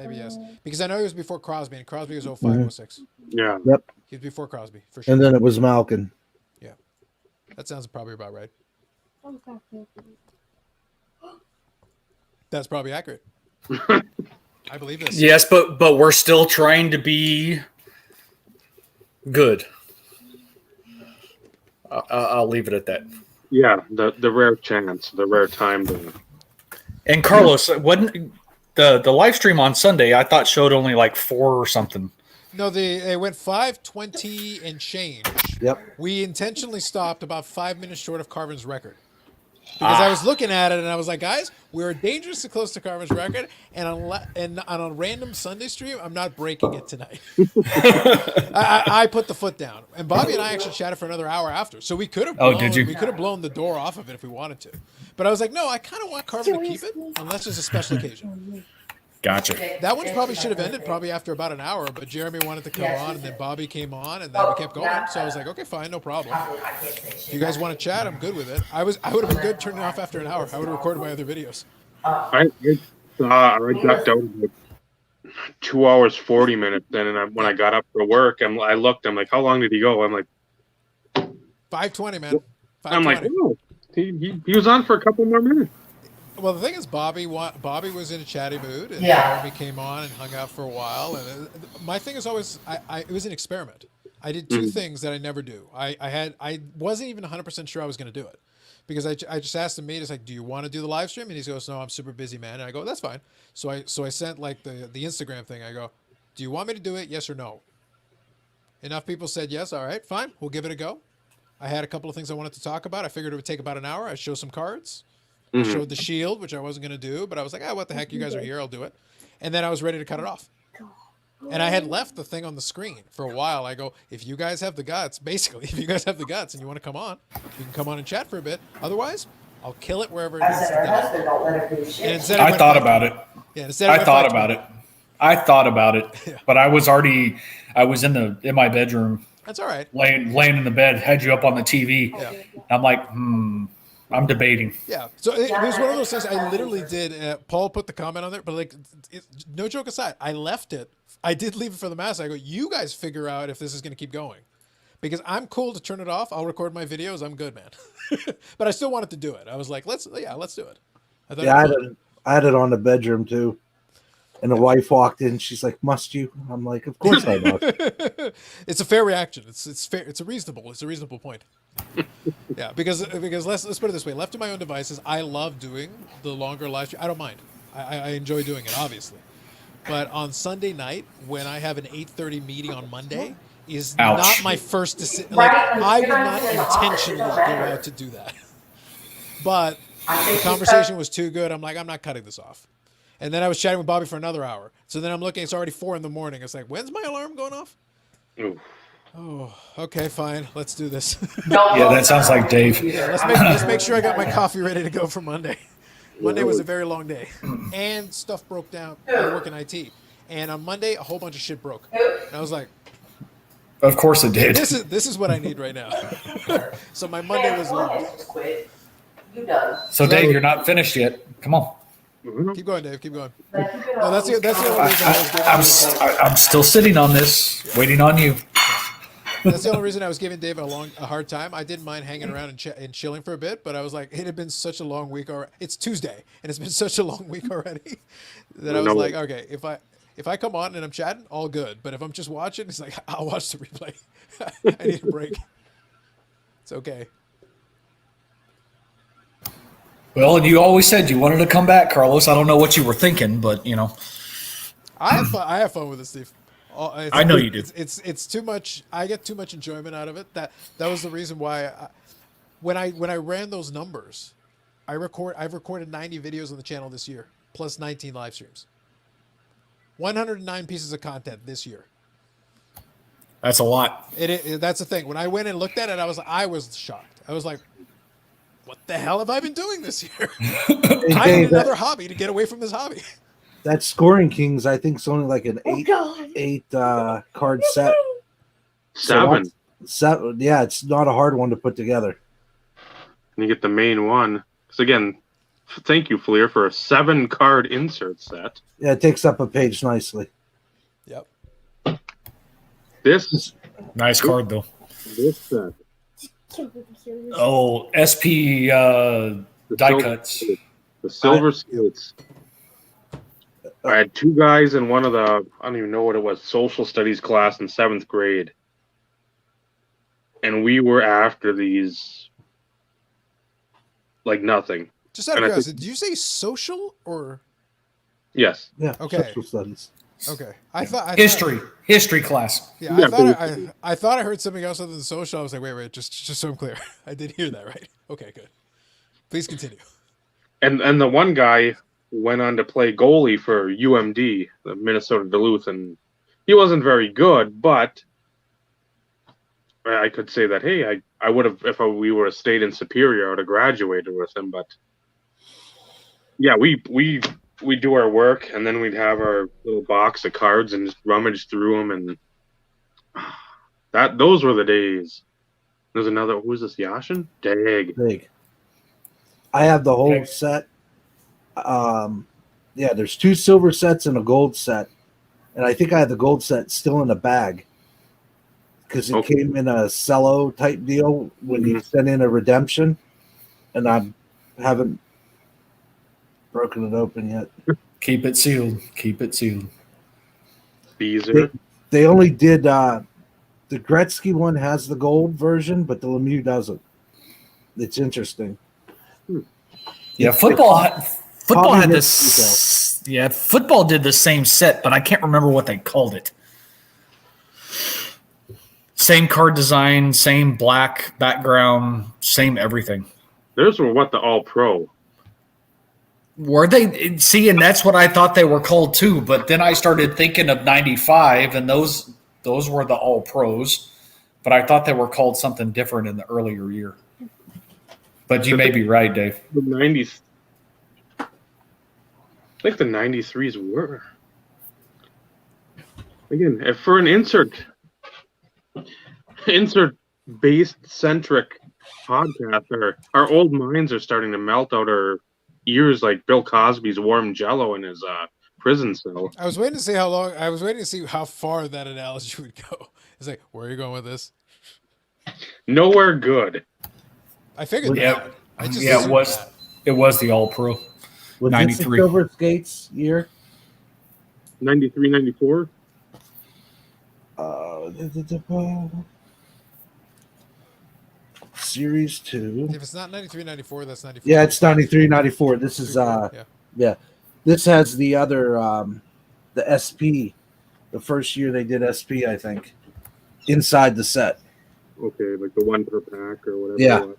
Because I know he was before Crosby, and Crosby was 05, 06. Yeah. Yep. He was before Crosby, for sure. And then it was Malkin. That sounds probably about right. That's probably accurate. I believe this. Yes, but we're still trying to be good. I'll leave it at that. Yeah, the rare chance, the rare time to. And Carlos, wasn't the live stream on Sunday? I thought showed only like 4 or something. No, they went 5:20 and change. Yep. We intentionally stopped about 5 minutes short of Carvin's record. Because I was looking at it and I was like, guys, we're dangerously close to Carvin's record, and on a random Sunday stream, I'm not breaking it tonight. I put the foot down, and Bobby and I actually chatted for another hour after, so we could have. Oh, did you? We could have blown the door off of it if we wanted to, but I was like, no, I kind of want Carvin to keep it unless there's a special occasion. Gotcha. That one probably should have ended probably after about an hour, but Jeremy wanted to come on, and then Bobby came on, and then we kept going. So I was like, okay, fine, no problem. If you guys want to chat, I'm good with it. I would have been good turning it off after an hour. I would have recorded my other videos. I got out about 2 hours 40 minutes. Then, and when I got up for work, I looked. I'm like, how long did he go? I'm like, 5:20, man. 5:20. I'm like, oh, he was on for a couple more minutes. Well, the thing is, Bobby was in a chatty mood, and Jeremy came on and hung out for a while. And my thing is always, it was an experiment. I did two things that I never do. I wasn't even 100% sure I was going to do it, because I just asked him, he's like, do you want to do the live stream? And he goes, no, I'm super busy, man. And I go, that's fine. So I sent like the Instagram thing. I go, do you want me to do it? Yes or no? Enough people said yes. All right, fine. We'll give it a go. I had a couple of things I wanted to talk about. I figured it would take about an hour. I showed some cards. I showed the shield, which I wasn't going to do, but I was like, what the heck? You guys are here. I'll do it. And then I was ready to cut it off. And I had left the thing on the screen for a while. I go, if you guys have the guts, basically, if you guys have the guts and you want to come on, you can come on and chat for a bit. Otherwise, I'll kill it wherever it needs to die. And instead I thought about it. Yeah, instead I thought about it, but I was in my bedroom. That's all right. Laying in the bed, had you up on the TV. Yeah. I'm like, I'm debating. Yeah. So it was one of those things I literally did. Paul put the comment on there, but like, no joke aside, I left it. I did leave it for the mass. I go, you guys figure out if this is going to keep going, because I'm cool to turn it off. I'll record my videos. I'm good, man. But I still wanted to do it. I was like, let's do it. I had it on the bedroom too. And the wife walked in. She's like, "Must you?" I'm like, "Of course I must." It's a fair reaction. It's fair. It's a reasonable point. Yeah, because let's put it this way. Left to my own devices, I love doing the longer live stream. I don't mind. I enjoy doing it, obviously. But on Sunday night, when I have an 8:30 meeting on Monday, is not my first decision. Like, I would not intentionally go out to do that. But the conversation was too good. I'm like, I'm not cutting this off. And then I was chatting with Bobby for another hour. So then I'm looking, it's already 4 a.m. It's like, when's my alarm going off? Ooh. Oh, okay, fine. Let's do this. Yeah, that sounds like Dave. Yeah, let's make sure I got my coffee ready to go for Monday. Monday was a very long day. And stuff broke down. I work in IT. And on Monday, a whole bunch of shit broke. And I was like, of course it did. This is what I need right now. So my Monday was long. So Dave, you're not finished yet. Come on. Keep going, Dave. Keep going. No, that's the only reason I was giving I'm still sitting on this, waiting on you. That's the only reason I was giving Dave a hard time. I didn't mind hanging around and chilling for a bit, but I was like, it had been such a long week already. It's Tuesday, and it's been such a long week already that I was like, okay, If I come on and I'm chatting, all good. But if I'm just watching, it's like I'll watch the replay. I need a break. It's okay. Well, and you always said you wanted to come back, Carlos. I don't know what you were thinking, but I have fun. I have fun with it, Steve. I know you do. It's too much. I get too much enjoyment out of it. That was the reason why when I ran those numbers, I've recorded 90 videos on the channel this year, plus 19 live streams. 109 pieces of content this year. That's a lot. That's the thing. When I went and looked at it, I was shocked. I was like, what the hell have I been doing this year? I need another hobby to get away from this hobby. That Scoring Kings, I think, is only like an eight card set. 7. So yeah, it's not a hard one to put together. And you get the main one. So again, thank you, Fleer, for a 7-card insert set. Yeah, it takes up a page nicely. Yep. This Nice card, though. This set. Oh, SP The die silver cuts. skates. The silver skates. I had 2 guys in one of the, I don't even know what it was, social studies class in 7th grade. And we were after these like nothing. Just out of And I curiosity, think- did you say social or Yes. Yeah. Okay. Social studies. okay? I thought History class. Yeah, Yeah, I thought I heard something else other than social. I was like, wait, just so I'm clear. I did hear that, right? Okay, good. Please continue. And the one guy went on to play goalie for UMD, the Minnesota Duluth, and he wasn't very good, but I could say that, hey, I would have, if we were a state in Superior, I would have graduated with him. But yeah, we do our work, and then we'd have our little box of cards and just rummage through them, and those were the days. There's another, who is this, Yashin? Dag. Big. I have the whole Okay. set. Yeah, there's 2 silver sets and a gold set, and I think I have the gold set still in a bag because it Okay. came in a cello type deal when you sent in a redemption, and I haven't broken it open yet. Keep it sealed. Keep it sealed. Beezer. They only did the Gretzky one has the gold version, but the Lemieux doesn't. It's interesting. Yeah, football Probably had his this. Yeah, football did the same set, but I can't remember what they called it. Same card design, same black background, same everything. Those were what, the All-Pro. Were they? See, and that's what I thought they were called too. But then I started thinking of '95, and those were the All Pros. But I thought they were called something different in the earlier year. But you may be right, Dave. The 90s. I think the 93s were. Again, if for an insert-based centric podcast, our old minds are starting to melt out our ears like Bill Cosby's warm jello in his prison cell. I was waiting to see how long. I was waiting to see how far that analogy would go. It's like, where are you going with this? Nowhere good. I figured Yeah. that. I just Yeah, it assumed was. that. It was the All Pro. Was this 93. the silver skates year? 93, 94? Series 2. If it's not 93, 94, that's 94. Yeah, it's 93, 94. This is yeah. This has the other the SP. The first year they did SP, I think. Inside the set. Okay, like the one per pack or whatever. Yeah. it was.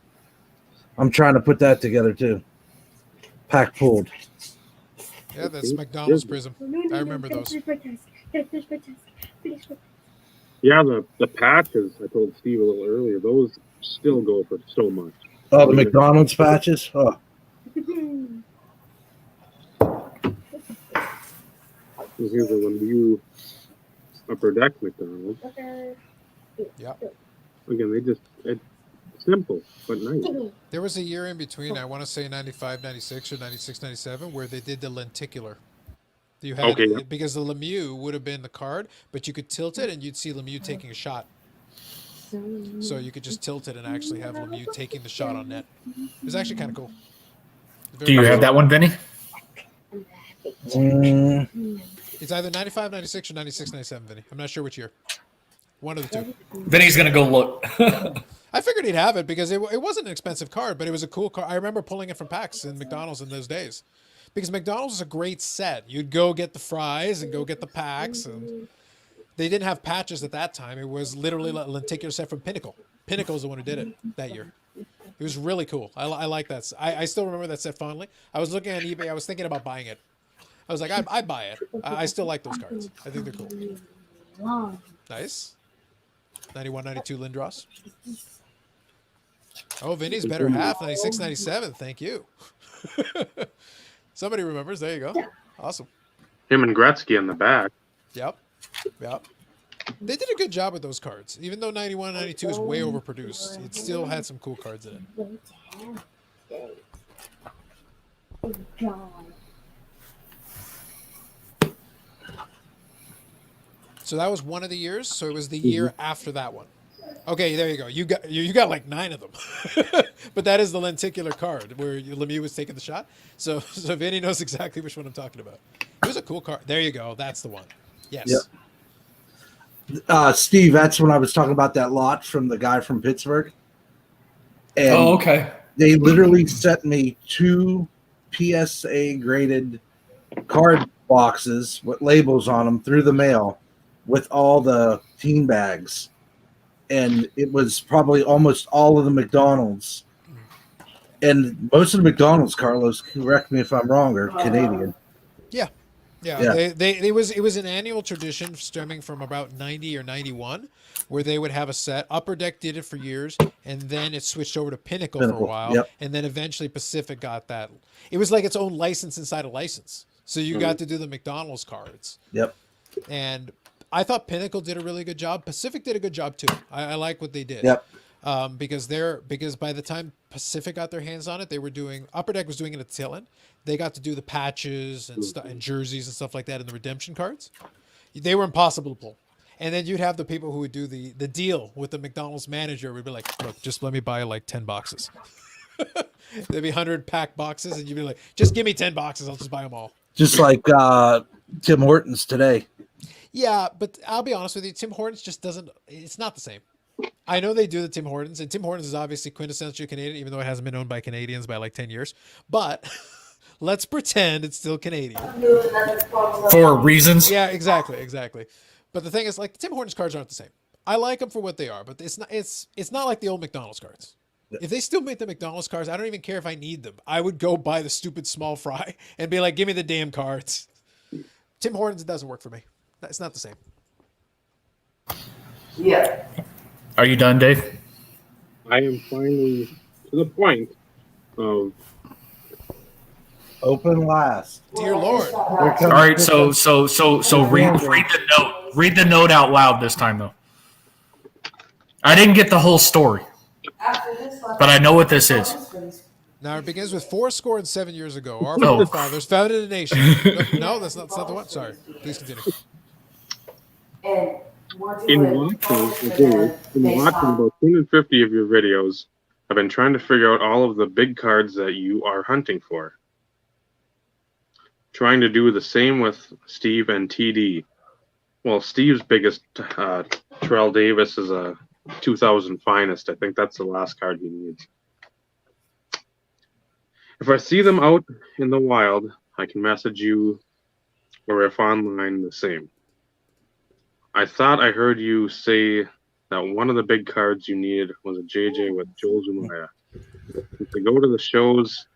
I'm trying to put that together too. Pack pulled. Yeah, that's McDonald's Prism. I remember those. Yeah, the patches, I told Steve a little earlier, those still go for so much. Oh, the McDonald's patches? Oh. Here's the one you upper deck McDonald's. Yeah. Again, it's simple but nice. There was a year in between, I want to say 95, 96, or 96, 97, where they did the lenticular. You had Okay, yeah. because the Lemieux would have been the card, but you could tilt it and you'd see Lemieux taking a shot. So you could just tilt it and actually have Lemieux taking the shot on net. It was actually kind of cool. Do you have that one, Vinny? It's either 95, 96, or 96, 97, Vinny. I'm not sure which year. One of the two. Vinny's gonna go look. I figured he'd have it because it wasn't an expensive card, but it was a cool card. I remember pulling it from packs in McDonald's in those days. Because McDonald's was a great set. You'd go get the fries and go get the packs. And they didn't have patches at that time. It was literally a lenticular set from Pinnacle. Pinnacle's the one who did it that year. It was really cool. I like that. I still remember that set fondly. I was looking at eBay. I was thinking about buying it. I was like, I'd buy it. I still like those cards. I think they're cool. Nice. 91, 92 Lindros. Oh, Vinny's better half. 96, 97. Thank you. Somebody remembers. There you go. Awesome. Him and Gretzky in the back. Yep. They did a good job with those cards. Even though 91, 92 is way overproduced, it still had some cool cards in it. So that was one of the years. So it was the year after that one. Okay, there you go. You got like 9 of them. But that is the lenticular card where Lemieux was taking the shot. So Vinny knows exactly which one I'm talking about. It was a cool card. There you go. That's the one. Yes. Yep. Steve, that's when I was talking about that lot from the guy from Pittsburgh. And okay. They literally sent me 2 PSA graded card boxes with labels on them through the mail with all the team bags. And it was probably almost all of the McDonald's. And most of the McDonald's, Carlos, correct me if I'm wrong, are Canadian. Yeah. It was an annual tradition stemming from about 90 or 91 where they would have a set. Upper Deck did it for years, and then it switched over to Pinnacle for a while, and then eventually Pacific got that. It was like its own license inside a license. So you got to do the McDonald's cards. Yep. And I thought Pinnacle did a really good job. Pacific did a good job too. I like what they did. Yep. Because by the time Pacific got their hands on it, they were doing Upper Deck was doing it at the tail end. They got to do the patches and stuff and jerseys and stuff like that and the redemption cards. They were impossible to pull. And then you'd have the people who would do the deal with the McDonald's manager. Would be like, look, just let me buy like 10 boxes. There'd be 100 pack boxes, and you'd be like, just give me 10 boxes. I'll just buy them all. Just like Tim Hortons today. Yeah, but I'll be honest with you. Tim Hortons just doesn't. It's not the same. I know they do the Tim Hortons, and Tim Hortons is obviously quintessentially Canadian, even though it hasn't been owned by Canadians by like 10 years. But let's pretend it's still Canadian. For reasons. Yeah, exactly. But the thing is, like, the Tim Hortons cards aren't the same. I like them for what they are, but it's not like the old McDonald's cards. Yeah. If they still made the McDonald's cards, I don't even care if I need them. I would go buy the stupid small fry and be like, give me the damn cards. Tim Hortons doesn't work for me. It's not the same. Yeah. Are you done, Dave? I am finally to the point of open last. Dear Lord. All right, so read the note. Read the note out loud this time, though. I didn't get the whole story, but I know what this is. Now it begins with 7 years ago. Our forefathers founded a nation. No, that's not the one. Sorry. Please continue. In watching about 250 of your videos, I've been trying to figure out all of the big cards that you are hunting for. Trying to do the same with Steve and TD. Well, Steve's biggest Terrell Davis is a 2000 finest. I think that's the last card he needs. If I see them out in the wild, I can message you, or if online, the same. I thought I heard you say that one of the big cards you needed was a JJ with Joel Zumaya. If they go to the shows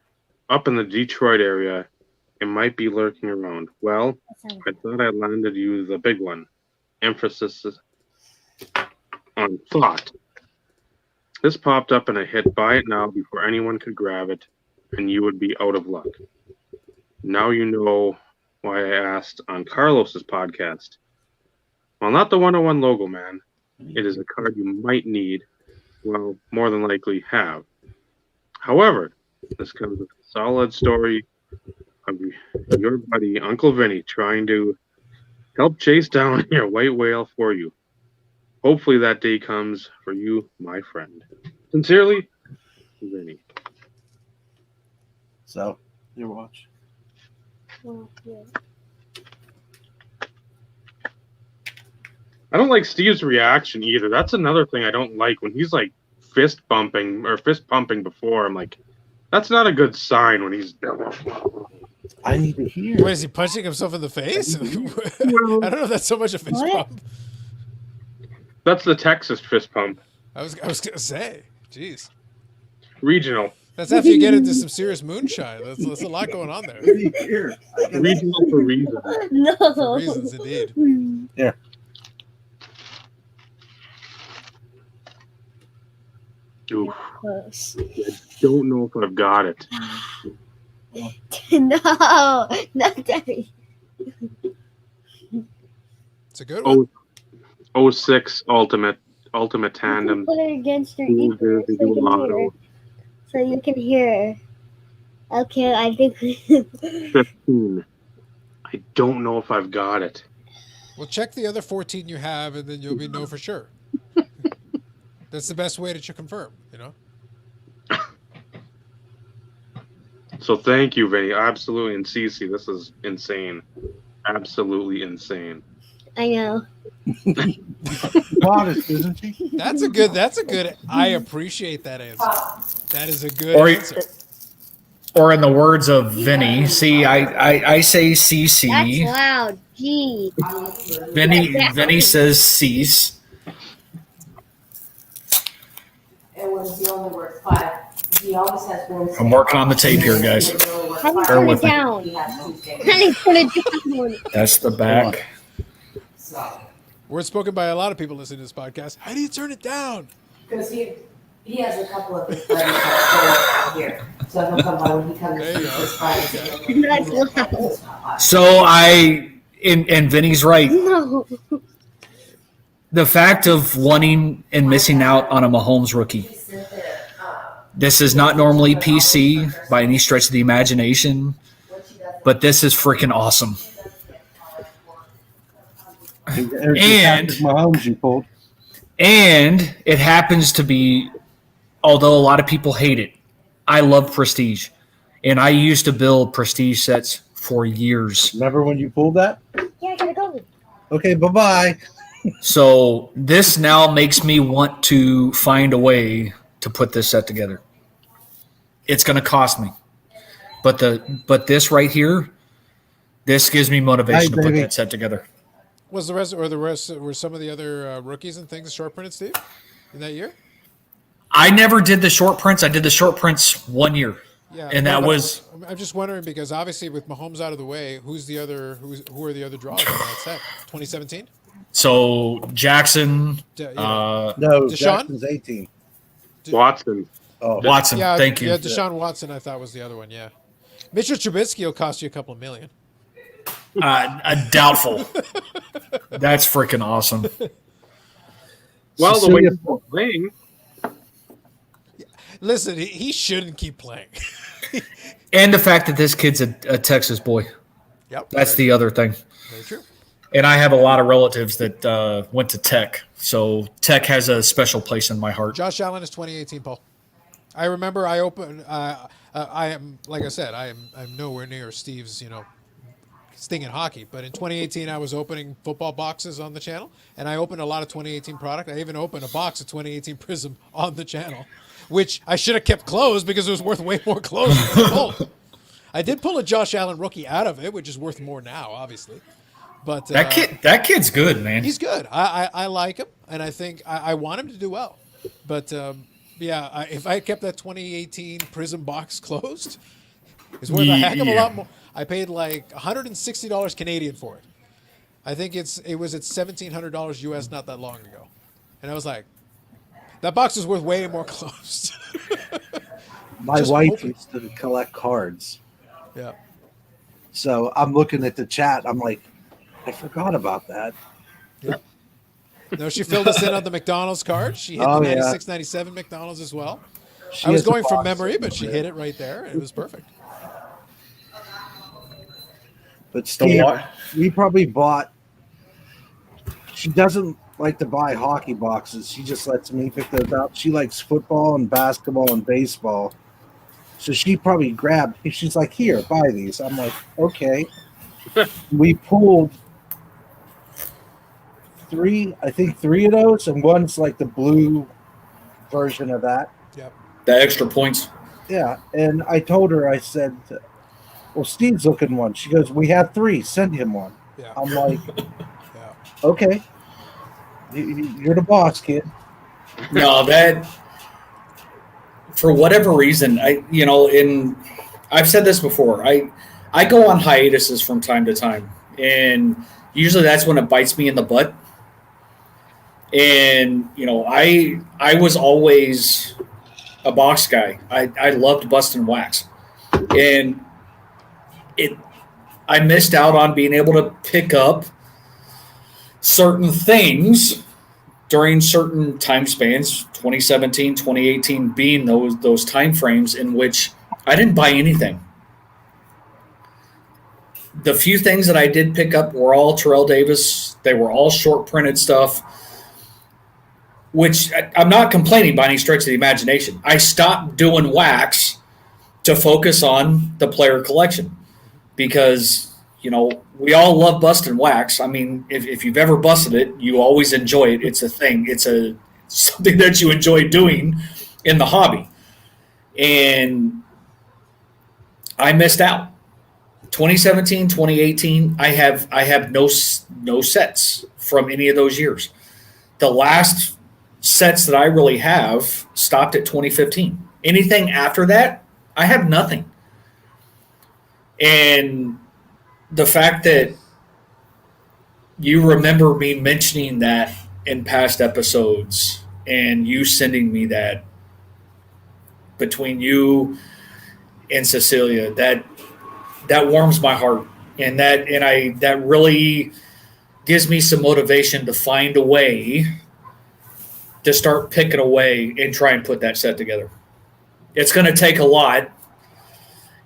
up in the Detroit area, it might be lurking around. Well, I thought I landed you the big one. Emphasis on thought. This popped up and I hit buy it now before anyone could grab it, and you would be out of luck. Now you know why I asked on Carlos's podcast. Well, not the 101 logo, man. It is a card you might need, well, more than likely have. However, this comes with a solid story of your buddy, Uncle Vinny, trying to help chase down your white whale for you. Hopefully that day comes for you, my friend. Sincerely, Vinny. So, your watch. I don't like Steve's reaction either. That's another thing I don't like when he's like fist pumping before. I'm like, that's not a good sign when he's. I need to hear. What, is he punching himself in the face? I don't know if that's so much a fist What? pump. That's the Texas fist pump. I was going to say, jeez. Regional. That's after you get into some serious moonshine. There's a lot going on there. Here. Regional for reason. No. For reasons, indeed. Yeah. Oof. Close. Don't know if I've got it. No, not Debbie. It's a good one. 06 Ultimate Tandem. Put it against your Ooh, ear they do a lotto. so you can hear. Okay, I think 15. I don't know if I've got it. Well, check the other 14 you have, and then you'll be know for sure. That's the best way to confirm, you know? So thank you, Vinny. Absolutely, and Cece, this is insane. Absolutely insane. I know. Modest, isn't she? That's a good, I appreciate that answer. That is a good Or- answer. Or in the words of Vinny, see, I say That's CC. loud. Gee. Vinny says cease. And when he only works 5, he always has Wednesday. I'm working on the tape here, guys. How do you Bear turn it with me. down? He has Tuesday. How do you turn it down? That's the back. So, Words spoken by a lot of people listening to this podcast. How do you turn it down? because he has a couple of his buddies that go out here. So he'll come by when he comes There you go. this Friday. That's loud. So and Vinny's right. No. The fact of wanting and missing out on a Mahomes rookie. This is not normally PC by any stretch of the imagination, but this is freaking awesome. And- Mahomes you pulled. And it happens to be, although a lot of people hate it, I love Prestige. And I used to build Prestige sets for years. Remember when you pulled that? Yeah, I gotta go. Okay, bye-bye. So this now makes me want to find a way to put this set together. It's going to cost me. But this right here, this gives me motivation to put baby. that set together. Was the rest were some of the other rookies and things short printed, Steve, in that year? I never did the short prints. I did the short prints 1 year. Yeah, And that was I'm just wondering because obviously with Mahomes out of the way, who are the other draws in that set? 2017. so Jackson, No, Deshaun? Jackson's 18. Watson. Oh, Watson. Yeah, Thank you. Yeah, Deshaun Watson, I thought was the other one. Yeah, Mitchell Trubisky will cost you a couple of million. Doubtful. That's freaking awesome. Well, the Cecilia- way he's playing, Listen, he shouldn't keep playing. And the fact that this kid's a Texas boy. Yep, That's the other thing. very true. And I have a lot of relatives that went to Tech. So Tech has a special place in my heart. Josh Allen is 2018, Paul. I remember I opened. I am, like I said, I'm nowhere near Steve's, sting in hockey. But in 2018, I was opening football boxes on the channel, and I opened a lot of 2018 product. I even opened a box of 2018 Prism on the channel, which I should have kept closed because it was worth way more closed than I pulled. I did pull a Josh Allen rookie out of it, which is worth more now, obviously. But That kid's good, man. he's good. I like him, and I think I want him to do well. But if I kept that 2018 Prism box closed, it's worth a heck of a lot more. I paid like $160 Canadian for it. I think it was at $1,700 US not that long ago, and I was like, that box is worth way more closed. My Just wife hoping. used to collect cards. Yeah. So I'm looking at the chat. I'm like, I forgot about that. No, she filled us in on the McDonald's card. She hit Oh, the yeah. 96, 97 McDonald's as well. She I was has a going from box memory, of but she them. hit it right there, and it was perfect. But Steve, we probably bought. She doesn't like to buy hockey boxes. She just lets me pick those out. She likes football and basketball and baseball. So she probably grabbed. She's like, "Here, buy these." I'm like, "Okay." We pulled three of those, and one's like the blue version of that. Yep. The extra points. Yeah, and I told her, I said, well, Steve's looking one. She goes, we have three. Send him one. Yeah. I'm like, Yeah. okay, you're the boss, kid. No, that for whatever reason, I've said this before. I go on hiatuses from time to time, and usually that's when it bites me in the butt. And I was always a box guy. I loved busting wax, and I missed out on being able to pick up certain things during certain time spans, 2017, 2018 being those time frames in which I didn't buy anything. The few things that I did pick up were all Terrell Davis. They were all short printed stuff, which I'm not complaining by any stretch of the imagination. I stopped doing wax to focus on the player collection because, we all love busting wax. I mean, if you've ever busted it, you always enjoy it. It's a thing. It's something that you enjoy doing in the hobby. And I missed out. 2017, 2018, I have no sets from any of those years. The last sets that I really have stopped at 2015. Anything after that, I have nothing. And the fact that you remember me mentioning that in past episodes and you sending me that between you and Cecilia, that warms my heart, and that really gives me some motivation to find a way to start picking away and try and put that set together. It's going to take a lot,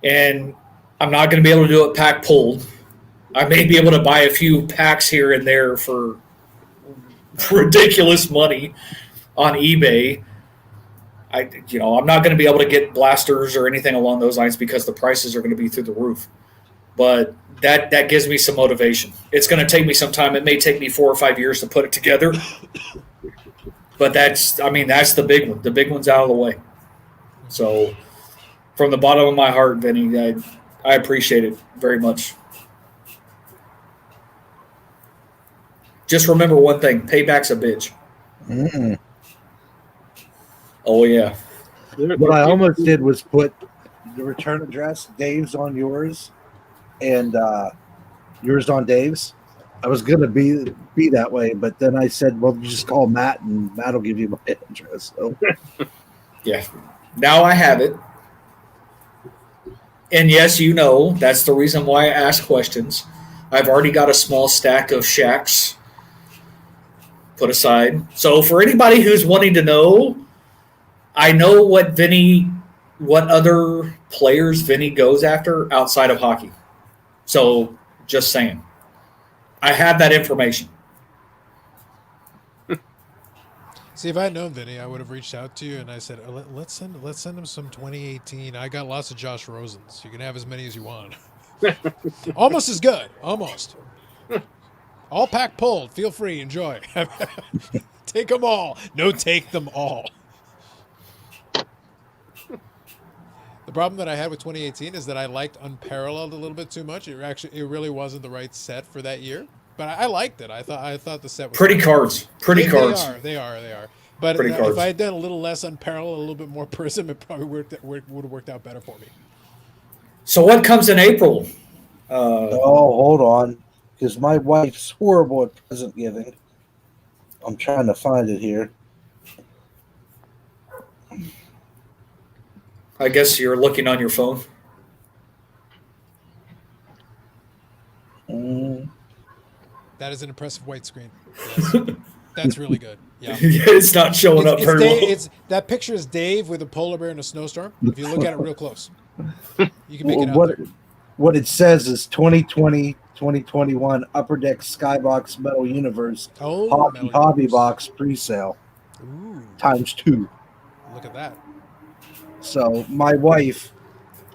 and I'm not going to be able to do it pack pulled. I may be able to buy a few packs here and there for ridiculous money on eBay. I'm not going to be able to get blasters or anything along those lines because the prices are going to be through the roof. But that gives me some motivation. It's going to take me some time. It may take me 4 or 5 years to put it together. But that's the big one. The big one's out of the way. So from the bottom of my heart, Vinny, I appreciate it very much. Just remember one thing: payback's a bitch. Mm. Oh yeah. What I almost did was put the return address, Dave's on yours, and yours on Dave's. I was gonna be that way, but then I said, "Well, you just call Matt, and Matt will give you my address." So. Yeah. Now I have it, and yes, that's the reason why I ask questions. I've already got a small stack of shacks put aside. So for anybody who's wanting to know, I know what other players Vinny goes after outside of hockey. So just saying, I have that information. See, if I had known Vinny, I would have reached out to you and I said, let's send him some 2018. I got lots of Josh Rosens. You can have as many as you want. Almost as good. Almost. All pack pulled. Feel free. Enjoy. Take them all. No, take them all. The problem that I had with 2018 is that I liked Unparalleled a little bit too much. It really wasn't the right set for that year, but I liked it. I thought the set was pretty cards. Pretty cards. They are. But if I had done a little less Unparalleled, a little bit more Prism, it probably would have worked out better for me. So what comes in April? Hold on, because my wife's horrible at present giving. I'm trying to find it here. I guess you're looking on your phone. That is an impressive white screen. Yes. That's really good. Yeah. It's not showing up very well. That picture is Dave with a polar bear in a snowstorm. If you look at it real close, you can make it out there. What it says is 2020, 2021 Upper Deck Skybox Metal Universe Hobby Box pre-sale. Ooh. ×2. Look at that. So my wife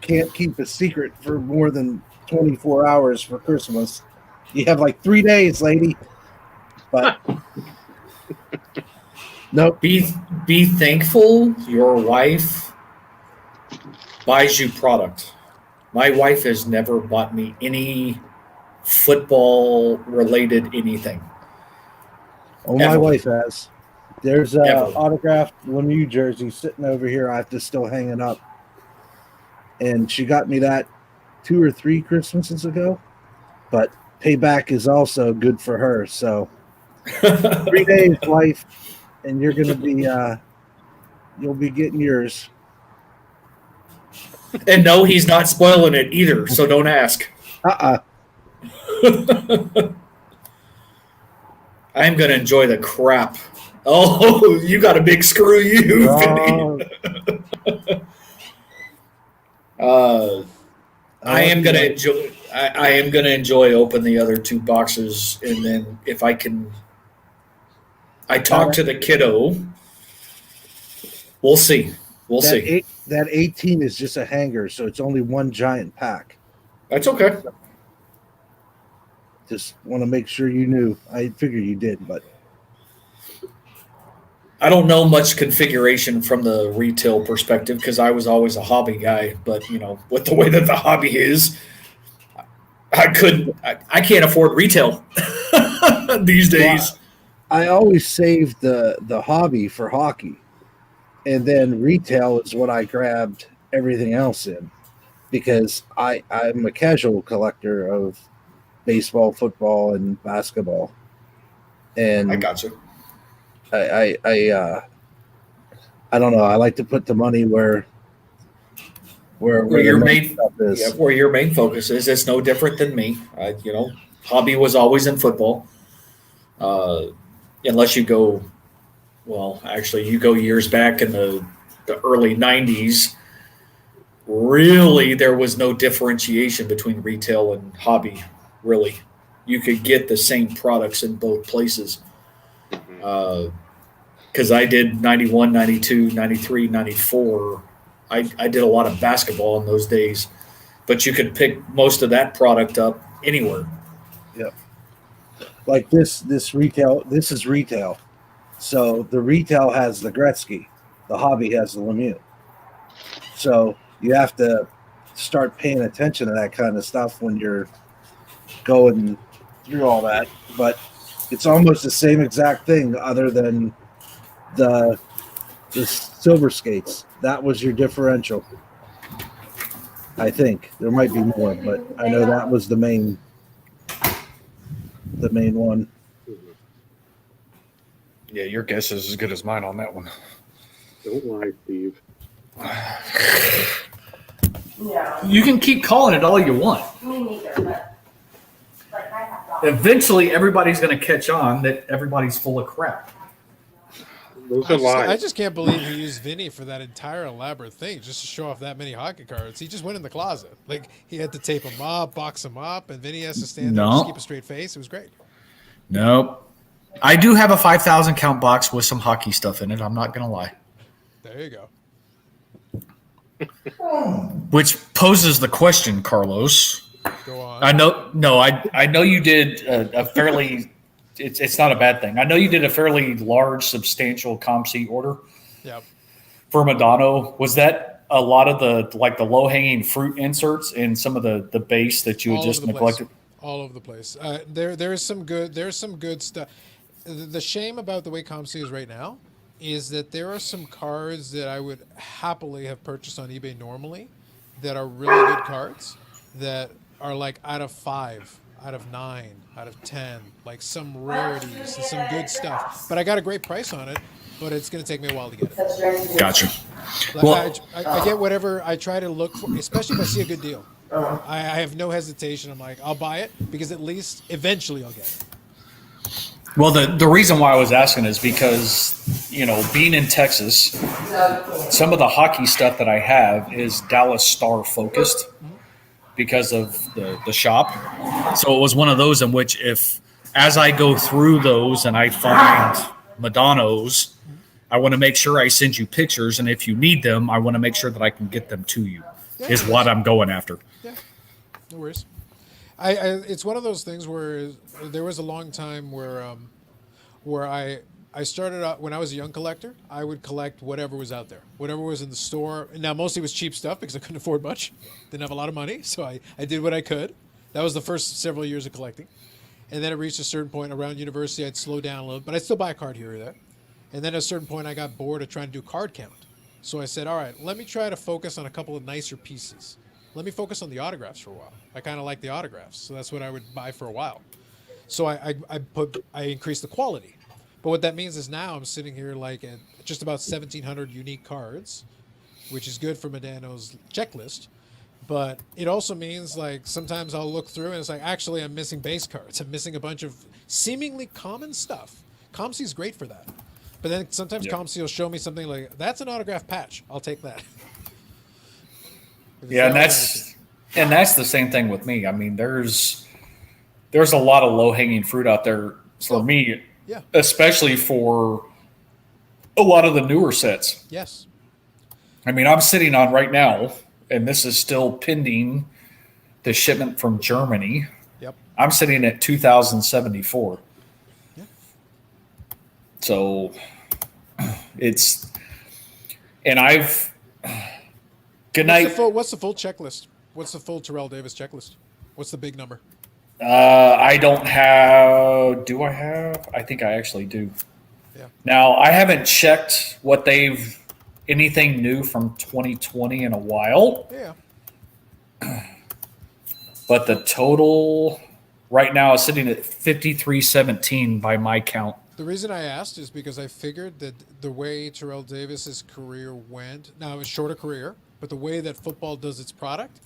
can't keep a secret for more than 24 hours for Christmas. You have like 3 days, lady. But Nope. Be thankful your wife buys you product. My wife has never bought me any football related anything. Oh, my Ever. wife has. There's a Ever. autographed Lemieux jersey sitting over here. I have to still hang it up. And she got me that 2 or 3 Christmases ago. But payback is also good for her. So 3 days, wife, and you're gonna be you'll be getting yours. And no, he's not spoiling it either, so don't ask. I'm going to enjoy the crap. Oh, you got a big screw you, Vinny. I am going to enjoy. I am going to enjoy open the other 2 boxes, and then if I can, I talk to the kiddo. We'll see. We'll see. That 18 is just a hanger, so it's only one giant pack. That's okay. Just want to make sure you knew. I figured you did, but I don't know much configuration from the retail perspective because I was always a hobby guy. But with the way that the hobby is, I can't afford retail these days. Well, I always saved the hobby for hockey, and then retail is what I grabbed everything else in, because I'm a casual collector of baseball, football, and basketball. And I got you. I don't know. I like to put the money where your main stuff is. Yeah, where your main focus is. It's no different than me. Hobby was always in football. Unless you go, well, actually, you go years back in the early '90s. Really, there was no differentiation between retail and hobby. Really, you could get the same products in both places. Because I did 91, 92, 93, 94. I did a lot of basketball in those days, but you could pick most of that product up anywhere. Yep. Like this retail, this is retail. So the retail has the Gretzky, the hobby has the Lemieux. So you have to start paying attention to that kind of stuff when you're going through all that. But it's almost the same exact thing, other than the silver skates. That was your differential. I think there might be more, but I know that was the main one. Yeah, your guess is as good as mine on that one. Don't lie, Steve. Yeah, You can keep calling it all you want. me neither, but like I have dogs. Eventually, everybody's going to catch on that everybody's full of crap. Those are lies. I just can't believe he used Vinny for that entire elaborate thing just to show off that many hockey cards. He just went in the closet. Like, he had to tape them up, box them up, and Vinny has to stand there and just keep a straight face. It was great. Nope. I do have a 5,000 count box with some hockey stuff in it. I'm not going to lie. There you go. Which poses the question, Carlos. Go on. I know you did a fairly. It's not a bad thing. I know you did a fairly large, substantial ComC order. Yep. For Madonna. Was that a lot of the low hanging fruit inserts and some of the base that you had just neglected? All over the place. There's some good stuff. The shame about the way ComC is right now is that there are some cards that I would happily have purchased on eBay normally that are really good cards that are like out of 5, out of 9, out of 10, like some rarities and some good stuff. But I got a great price on it, but it's going to take me a while to get it. Gotcha. Like, Well, I get whatever I try to look for, especially if I see a good deal. I have no hesitation. I'm like, I'll buy it because at least eventually I'll get it. well, the reason why I was asking is because, being in Texas, some of the hockey stuff that I have is Dallas Star focused because of the shop. So it was one of those in which as I go through those and I find Madonnos, I want to make sure I send you pictures. And if you need them, I want to make sure that I can get them to you is what I'm going after. Yeah, no worries. It's one of those things where there was a long time where I I started out when I was a young collector. I would collect whatever was out there, whatever was in the store. Now, mostly it was cheap stuff because I couldn't afford much. Didn't have a lot of money, so I did what I could. That was the first several years of collecting. And then it reached a certain point around university, I'd slow down a little, but I'd still buy a card here or there. And then at a certain point, I got bored of trying to do card count. So I said, all right, let me try to focus on a couple of nicer pieces. Let me focus on the autographs for a while. I kind of like the autographs, so that's what I would buy for a while. So I increased the quality. But what that means is now I'm sitting here like at just about 1,700 unique cards, which is good for Medano's checklist. But it also means like sometimes I'll look through and it's like, actually, I'm missing base cards. I'm missing a bunch of seemingly common stuff. ComC is great for that. But then sometimes ComC will show me something like, that's an autograph patch. I'll take that. Yeah, and that's the same thing with me. I mean, there's a lot of low-hanging fruit out there for me, yeah, especially for a lot of the newer sets. Yes. I mean, I'm sitting on right now, and this is still pending the shipment from Germany. Yep. I'm sitting at 2,074. Yeah. So it's, and I've, good night. What's the full checklist? What's the full Terrell Davis checklist? What's the big number? I don't have, do I have? I think I actually do. Yeah. Now, I haven't checked anything new from 2020 in a while. Yeah. But the total right now is sitting at 5317 by my count. The reason I asked is because I figured that the way Terrell Davis's career went, now it was a shorter career, but the way that football does its product,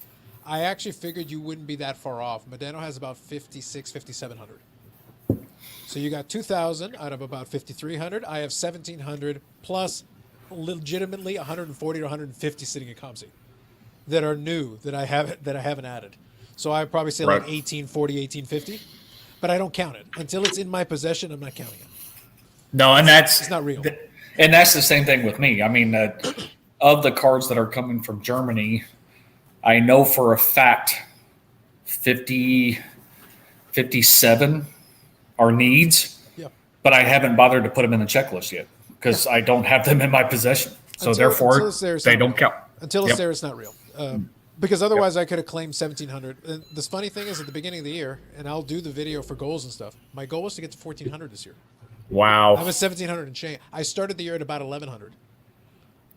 I actually figured you wouldn't be that far off. Medano has about 5,700. So you got 2,000 out of about 5,300. I have 1,700 plus legitimately 140 to 150 sitting in ComC that are new that I haven't added. So I probably say like 1840, 1850, but I don't count it until it's in my possession. I'm not counting it. No, and It's not real. And that's the same thing with me. I mean, of the cards that are coming from Germany, I know for a fact 57 are needs, Yep. but I haven't bothered to put them in the checklist yet because I don't have them in my possession. So therefore, they don't count. Until it's there, it's not real. Because otherwise, I could have claimed 1,700. And the funny thing is, at the beginning of the year, and I'll do the video for goals and stuff, my goal was to get to 1,400 this year. Wow. I was 1,700 and change. I started the year at about 1,100.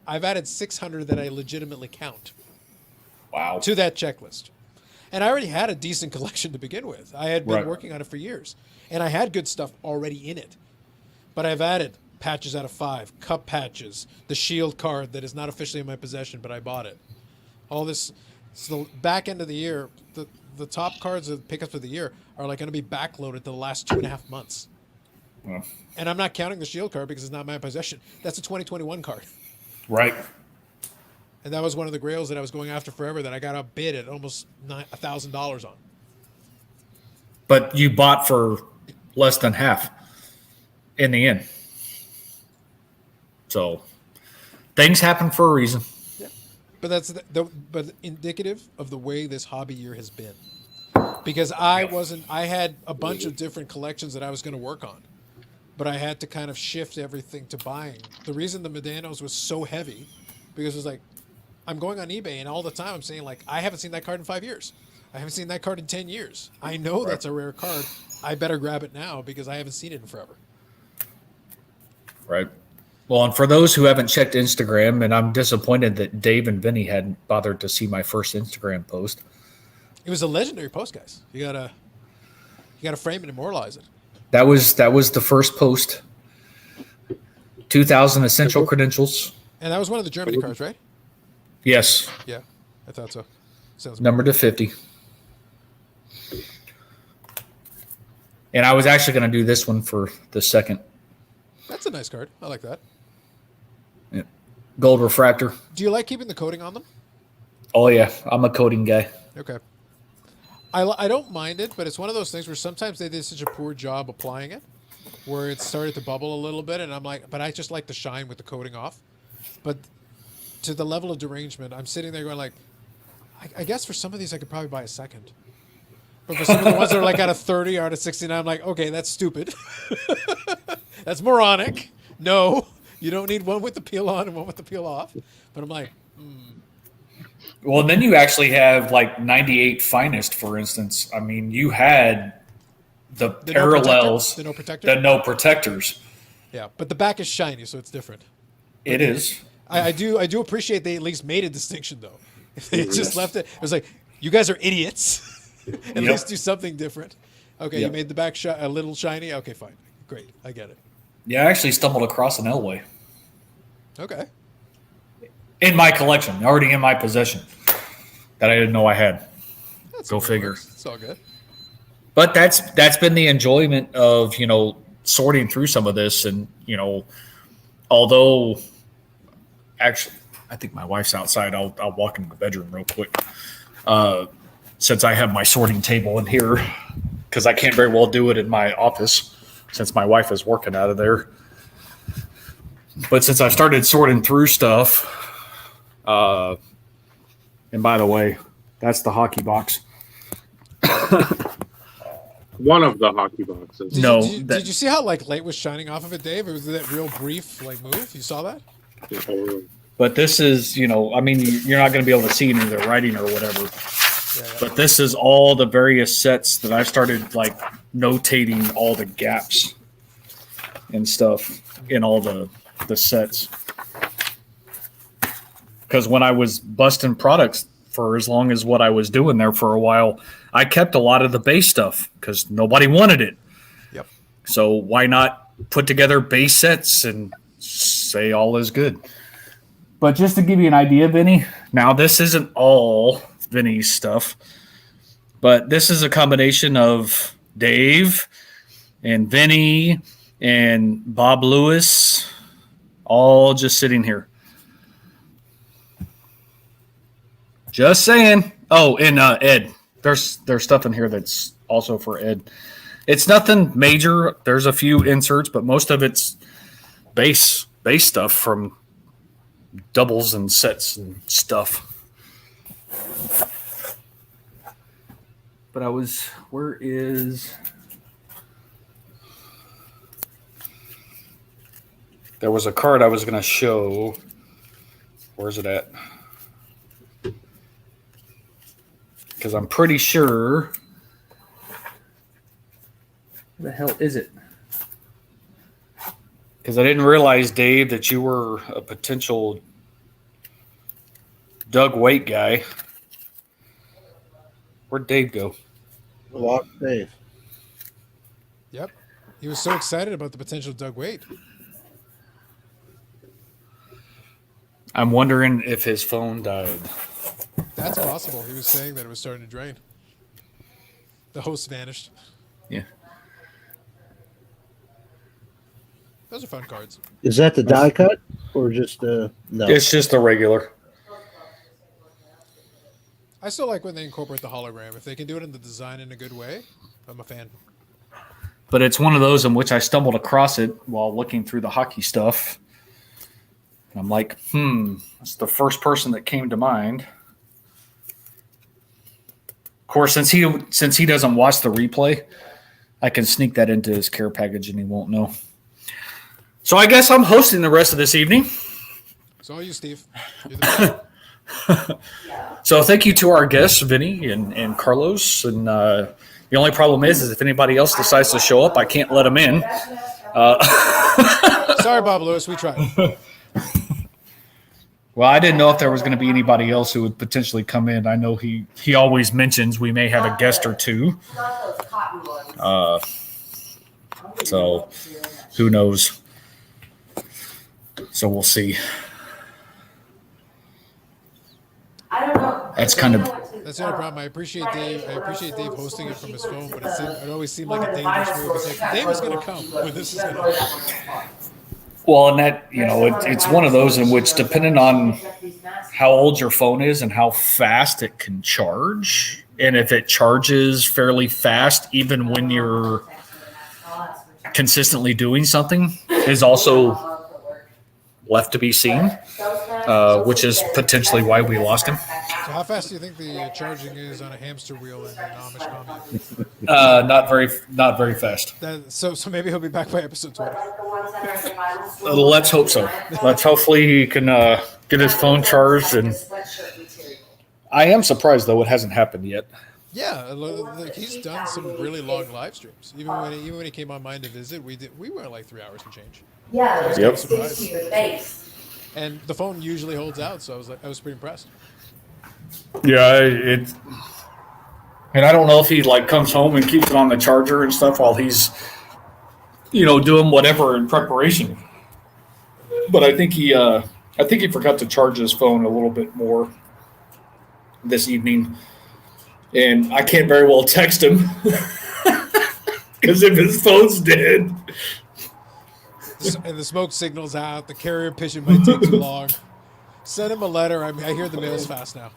I've added 600 that I legitimately count. Wow. To that checklist. And I already had a decent collection to begin with. I had been working on it for years. And I had good stuff already in it. But I've added patches out of 5, cup patches, the shield card that is not officially in my possession, but I bought it. All this. So the back end of the year, the top cards of pickups of the year are like going to be backloaded to the last 2.5 months. Well. And I'm not counting the shield card because it's not my possession. That's a 2021 card. Right. And that was one of the grails that I was going after forever that I got outbid at almost $1,000 on. But you bought for less than half in the end. So things happen for a reason. Yeah. But that's but indicative of the way this hobby year has been. Because I had a bunch of different collections that I was going to work on. But I had to kind of shift everything to buying. The reason the Medanos was so heavy, because it was like, I'm going on eBay and all the time I'm saying like, I haven't seen that card in 5 years. I haven't seen that card in 10 years. I know that's a rare card. I better grab it now because I haven't seen it in forever. Right. Well, and for those who haven't checked Instagram, and I'm disappointed that Dave and Vinny hadn't bothered to see my first Instagram post. It was a legendary post, guys. You gotta frame and immortalize it. That was the first post. 2,000 essential credentials. And that was one of the Germany cards, right? Yes. Yeah, I thought so. Sounds number to 50. And I was actually going to do this one for the second. That's a nice card. I like that. Yeah. Gold refractor. Do you like keeping the coating on them? Oh, yeah. I'm a coating guy. Okay. I don't mind it, but it's one of those things where sometimes they did such a poor job applying it where it started to bubble a little bit, and I'm like, but I just like the shine with the coating off. But to the level of derangement, I'm sitting there going like, I guess for some of these I could probably buy a second. But for some of the ones that are like out of 30 or out of 69, I'm like, okay, that's stupid. That's moronic. No, you don't need one with the peel on and one with the peel off. But I'm like, Well, and then you actually have like 98 finest, for instance. I mean, you had the the parallels, no protector. the no protectors. Yeah, but the back is shiny, so it's different. It is. I do appreciate they at least made a distinction though. If they just left it, it was like, you guys are idiots. At least do something different. Okay, you made the back a little shiny. Okay, fine, great, I get it. Yeah, I actually stumbled across an Elway Okay, in my collection, already in my possession, that I didn't know I had. that's Go figure. It's all good. But that's been the enjoyment of sorting through some of this, and although actually I think my wife's outside, I'll walk into the bedroom real quick. Since I have my sorting table in here, because I can't very well do it in my office since my wife is working out of there. But since I started sorting through stuff, and by the way, that's the hockey box. One of the hockey boxes. Did you see how light was shining off of it, Dave? It was that real brief move. You saw that? But this is, I mean, you're not going to be able to see any of the writing or whatever. Yeah. But this is all the various sets that I started notating all the gaps and stuff in all the sets. Because when I was busting products for as long as what I was doing there for a while, I kept a lot of the base stuff because nobody wanted it. Yep. So why not put together base sets and say all is good? But just to give you an idea, Vinny, now this isn't all Vinny's stuff, but this is a combination of Dave and Vinny and Bob Lewis, all just sitting here. Just saying. Oh, and Ed. There's stuff in here that's also for Ed. It's nothing major. There's a few inserts, but most of it's base stuff from doubles and sets and stuff. But there was a card I was going to show. Where's it at? Because I'm pretty sure. Where the hell is it? Because I didn't realize, Dave, that you were a potential Doug Waite guy. Where'd Dave go? Lost Dave. Yep. He was so excited about the potential Doug Waite. I'm wondering if his phone died. That's possible. He was saying that it was starting to drain. The host vanished. Yeah. Those are fun cards. Is that the die cut or just no? It's just a regular. I still like when they incorporate the hologram. If they can do it in the design in a good way, I'm a fan. But it's one of those in which I stumbled across it while looking through the hockey stuff. I'm like, that's the first person that came to mind. Of course, since he doesn't watch the replay, I can sneak that into his care package and he won't know. So I guess I'm hosting the rest of this evening. It's all you, Steve. You're the best. So thank you to our guests, Vinny and Carlos. And the only problem is if anybody else decides to show up, I can't let them in. Sorry, Bob Lewis. We tried. Well, I didn't know if there was going to be anybody else who would potentially come in. I know he always mentions we may have a guest or two. So who knows? So we'll see. I don't know. That's kind of. That's the only problem. I appreciate Dave hosting it from his phone, but it always seemed like a dangerous move. It's like Dave is going to come when this is going to happen. Well, and that, it's one of those in which, depending on how old your phone is and how fast it can charge, and if it charges fairly fast, even when you're consistently doing something, is also left to be seen, which is potentially why we lost him. So how fast do you think the charging is on a hamster wheel in an Amish commune? Not very fast. So maybe he'll be back by episode 20. Let's hope so. Let's hopefully he can get his phone charged. And I am surprised though it hasn't happened yet. Yeah, like he's done some really long live streams. Even when he came on mine to visit, we went like 3 hours and change. Yeah, I was Yep. kind of surprised. to your face. And the phone usually holds out, so I was pretty impressed. Yeah, and I don't know if he like comes home and keeps it on the charger and stuff while he's, doing whatever in preparation. But I think he forgot to charge his phone a little bit more this evening, and I can't very well text him because if his phone's dead. And the smoke signal's out. The carrier pigeon might take too long. Send him a letter. I hear the mail's fast now.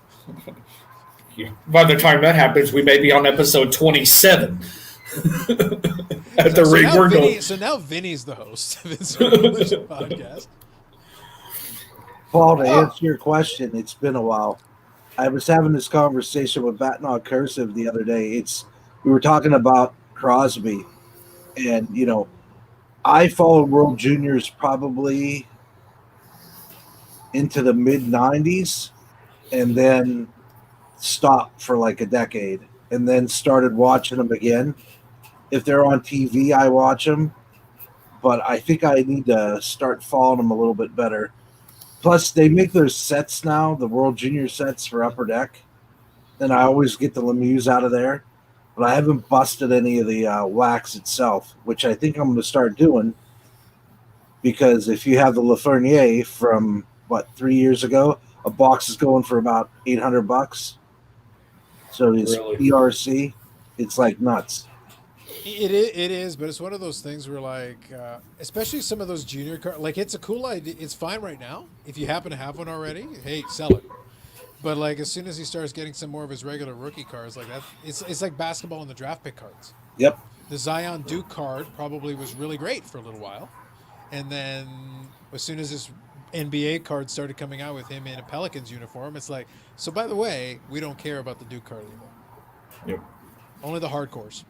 Yeah. By the time that happens, we may be on episode 27. At the rate we're going. So now Vinny's the host of Vince Revolution podcast. Paul, to answer your question, it's been a while. I was having this conversation with Batnog Cursive the other day. We were talking about Crosby, and I followed World Juniors probably into the mid '90s, and then stopped for like a decade, and then started watching them again. If they're on TV, I watch them, but I think I need to start following them a little bit better. Plus, they make their sets now, the World Junior sets for Upper Deck. Then I always get the Lemieux out of there, but I haven't busted any of the wax itself, which I think I'm going to start doing, because if you have the Lafreniere from 3 years ago, a box is going for about $800. So it's Really? PRC. It's like nuts. It is, but it's one of those things where, like, especially some of those junior cards, like, it's a cool idea. It's fine right now. If you happen to have one already, hey, sell it. But, like, as soon as he starts getting some more of his regular rookie cards, like that, it's like basketball and the draft pick cards. Yep. The Zion Duke card probably was really great for a little while. And then as soon as this NBA card started coming out with him in a Pelicans uniform, it's like, so by the way, we don't care about the Duke card anymore. Yep. Only the hardcores.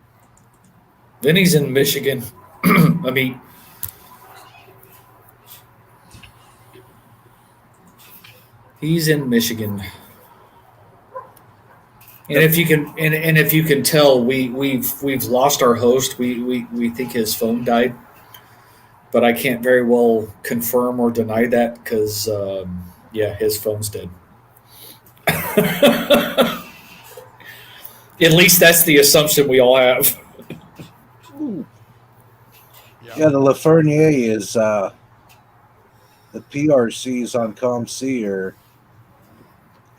Vinny's in Michigan. I mean, he's in Michigan. And if you can, and if you can tell, we've lost our host. We think his phone died, but I can't very well confirm or deny that because his phone's dead. At least that's the assumption we all have. Yeah, the Lafreniere is the PRCs on ComC are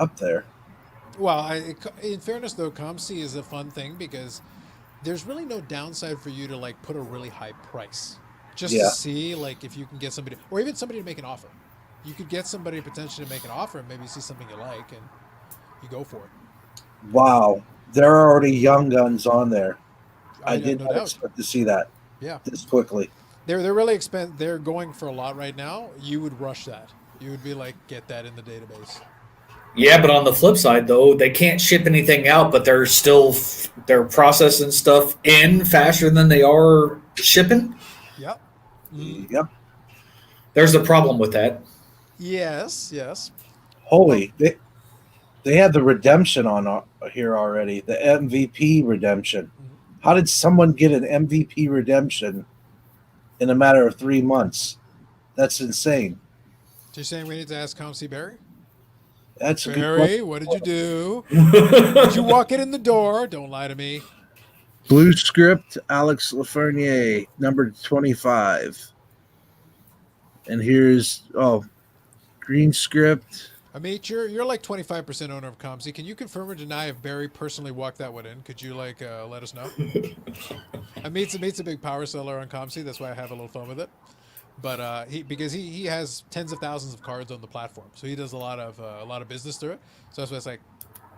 up there. Well, in fairness, though, ComC is a fun thing because there's really no downside for you to like put a really high price just to see like if you can get somebody or even somebody to make an offer. You could get somebody potentially to make an offer and maybe see something you like and you go for it. Wow, there are already young guns on there. I have did no not doubt. expect to see that. Yeah, this quickly. They're really expensive. They're going for a lot right now. You would rush that. You would be like, get that in the database. Yeah, but on the flip side, though, they can't ship anything out, but they're processing stuff in faster than they are shipping. Yep. Mm-hmm. Yep. There's a problem with that. Yes. Holy, they have the redemption on here already. The MVP redemption. How did someone get an MVP redemption in a matter of 3 months? That's insane. So you're saying we need to ask ComC Barry? That's a good Barry, question. what did you do? Did you walk it in the door? Don't lie to me. Blue script, Alex Lafreniere, number 25. And here's green script. Amit, you're like 25% owner of ComC. Can you confirm or deny if Barry personally walked that one in? Could you let us know? Amit's a big power seller on ComC. That's why I have a little fun with it. But because he has tens of thousands of cards on the platform, so he does a lot of business through it. So that's why it's like,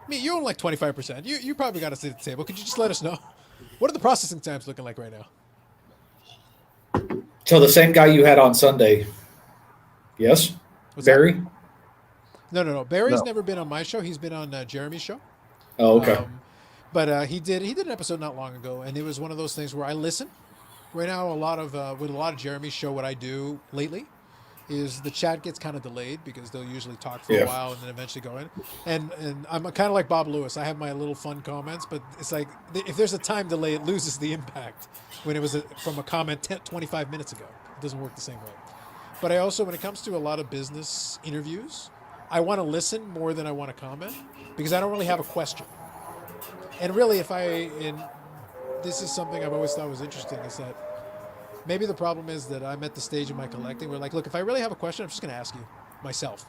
me, you own like 25%. You probably got a seat at the table. Could you just let us know? What are the processing times looking like right now? So the same guy you had on Sunday. Yes, What's Barry. that? No. Barry's never been on my show. He's been on Jeremy's show. Oh, okay. But he did an episode not long ago, and it was one of those things where I listen, right now, a lot of with a lot of Jeremy's show, what I do lately is the chat gets kind of delayed because they'll usually talk for a while and then eventually go in. And I'm kind of like Bob Lewis. I have my little fun comments, but it's like if there's a time delay, it loses the impact when it was from a comment 25 minutes ago. It doesn't work the same way. But I also, when it comes to a lot of business interviews, I want to listen more than I want to comment because I don't really have a question. And really, this is something I've always thought was interesting, is that maybe the problem is that I'm at the stage of my collecting where, like, look, if I really have a question, I'm just going to ask you myself.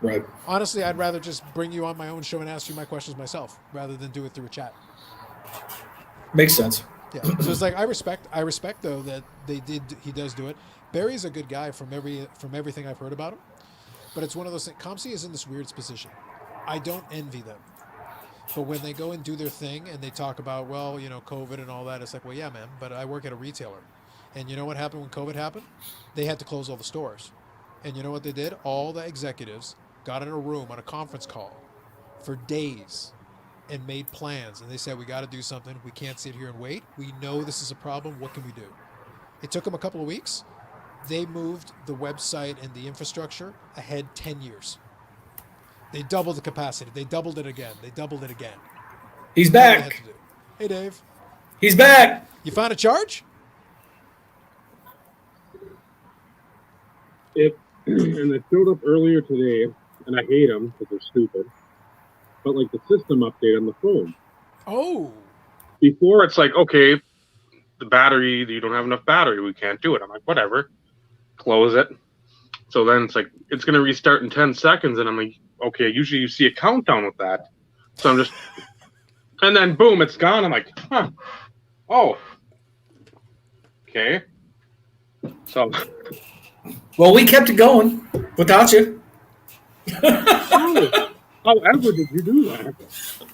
Right. Honestly, I'd rather just bring you on my own show and ask you my questions myself rather than do it through a chat. Makes sense. Yeah. So it's like I respect though that he does do it. Barry's a good guy from everything I've heard about him. But it's one of those things. ComC is in this weird position. I don't envy them. But when they go and do their thing and they talk about, well, COVID and all that, it's like, well, yeah, man, but I work at a retailer. And you know what happened when COVID happened? They had to close all the stores. And you know what they did? All the executives got in a room on a conference call for days and made plans. And they said, we got to do something. We can't sit here and wait. We know this is a problem. What can we do? It took them a couple of weeks. They moved the website and the infrastructure ahead 10 years. They doubled the capacity. They doubled it again. They doubled it again. He's That's all they back. had to do. Hey, Dave. He's back. You found a charge? And it showed up earlier today, and I hate them because they're stupid. But like the system update on the phone. Oh. Before it's like, okay, the battery, you don't have enough battery, we can't do it. I'm like, whatever, close it. So then it's like, it's going to restart in 10 seconds. And I'm like, okay, usually you see a countdown with that. So I'm just, and then boom, it's gone. I'm like, huh, oh, okay. So. Well, we kept it going without you. However did you do that?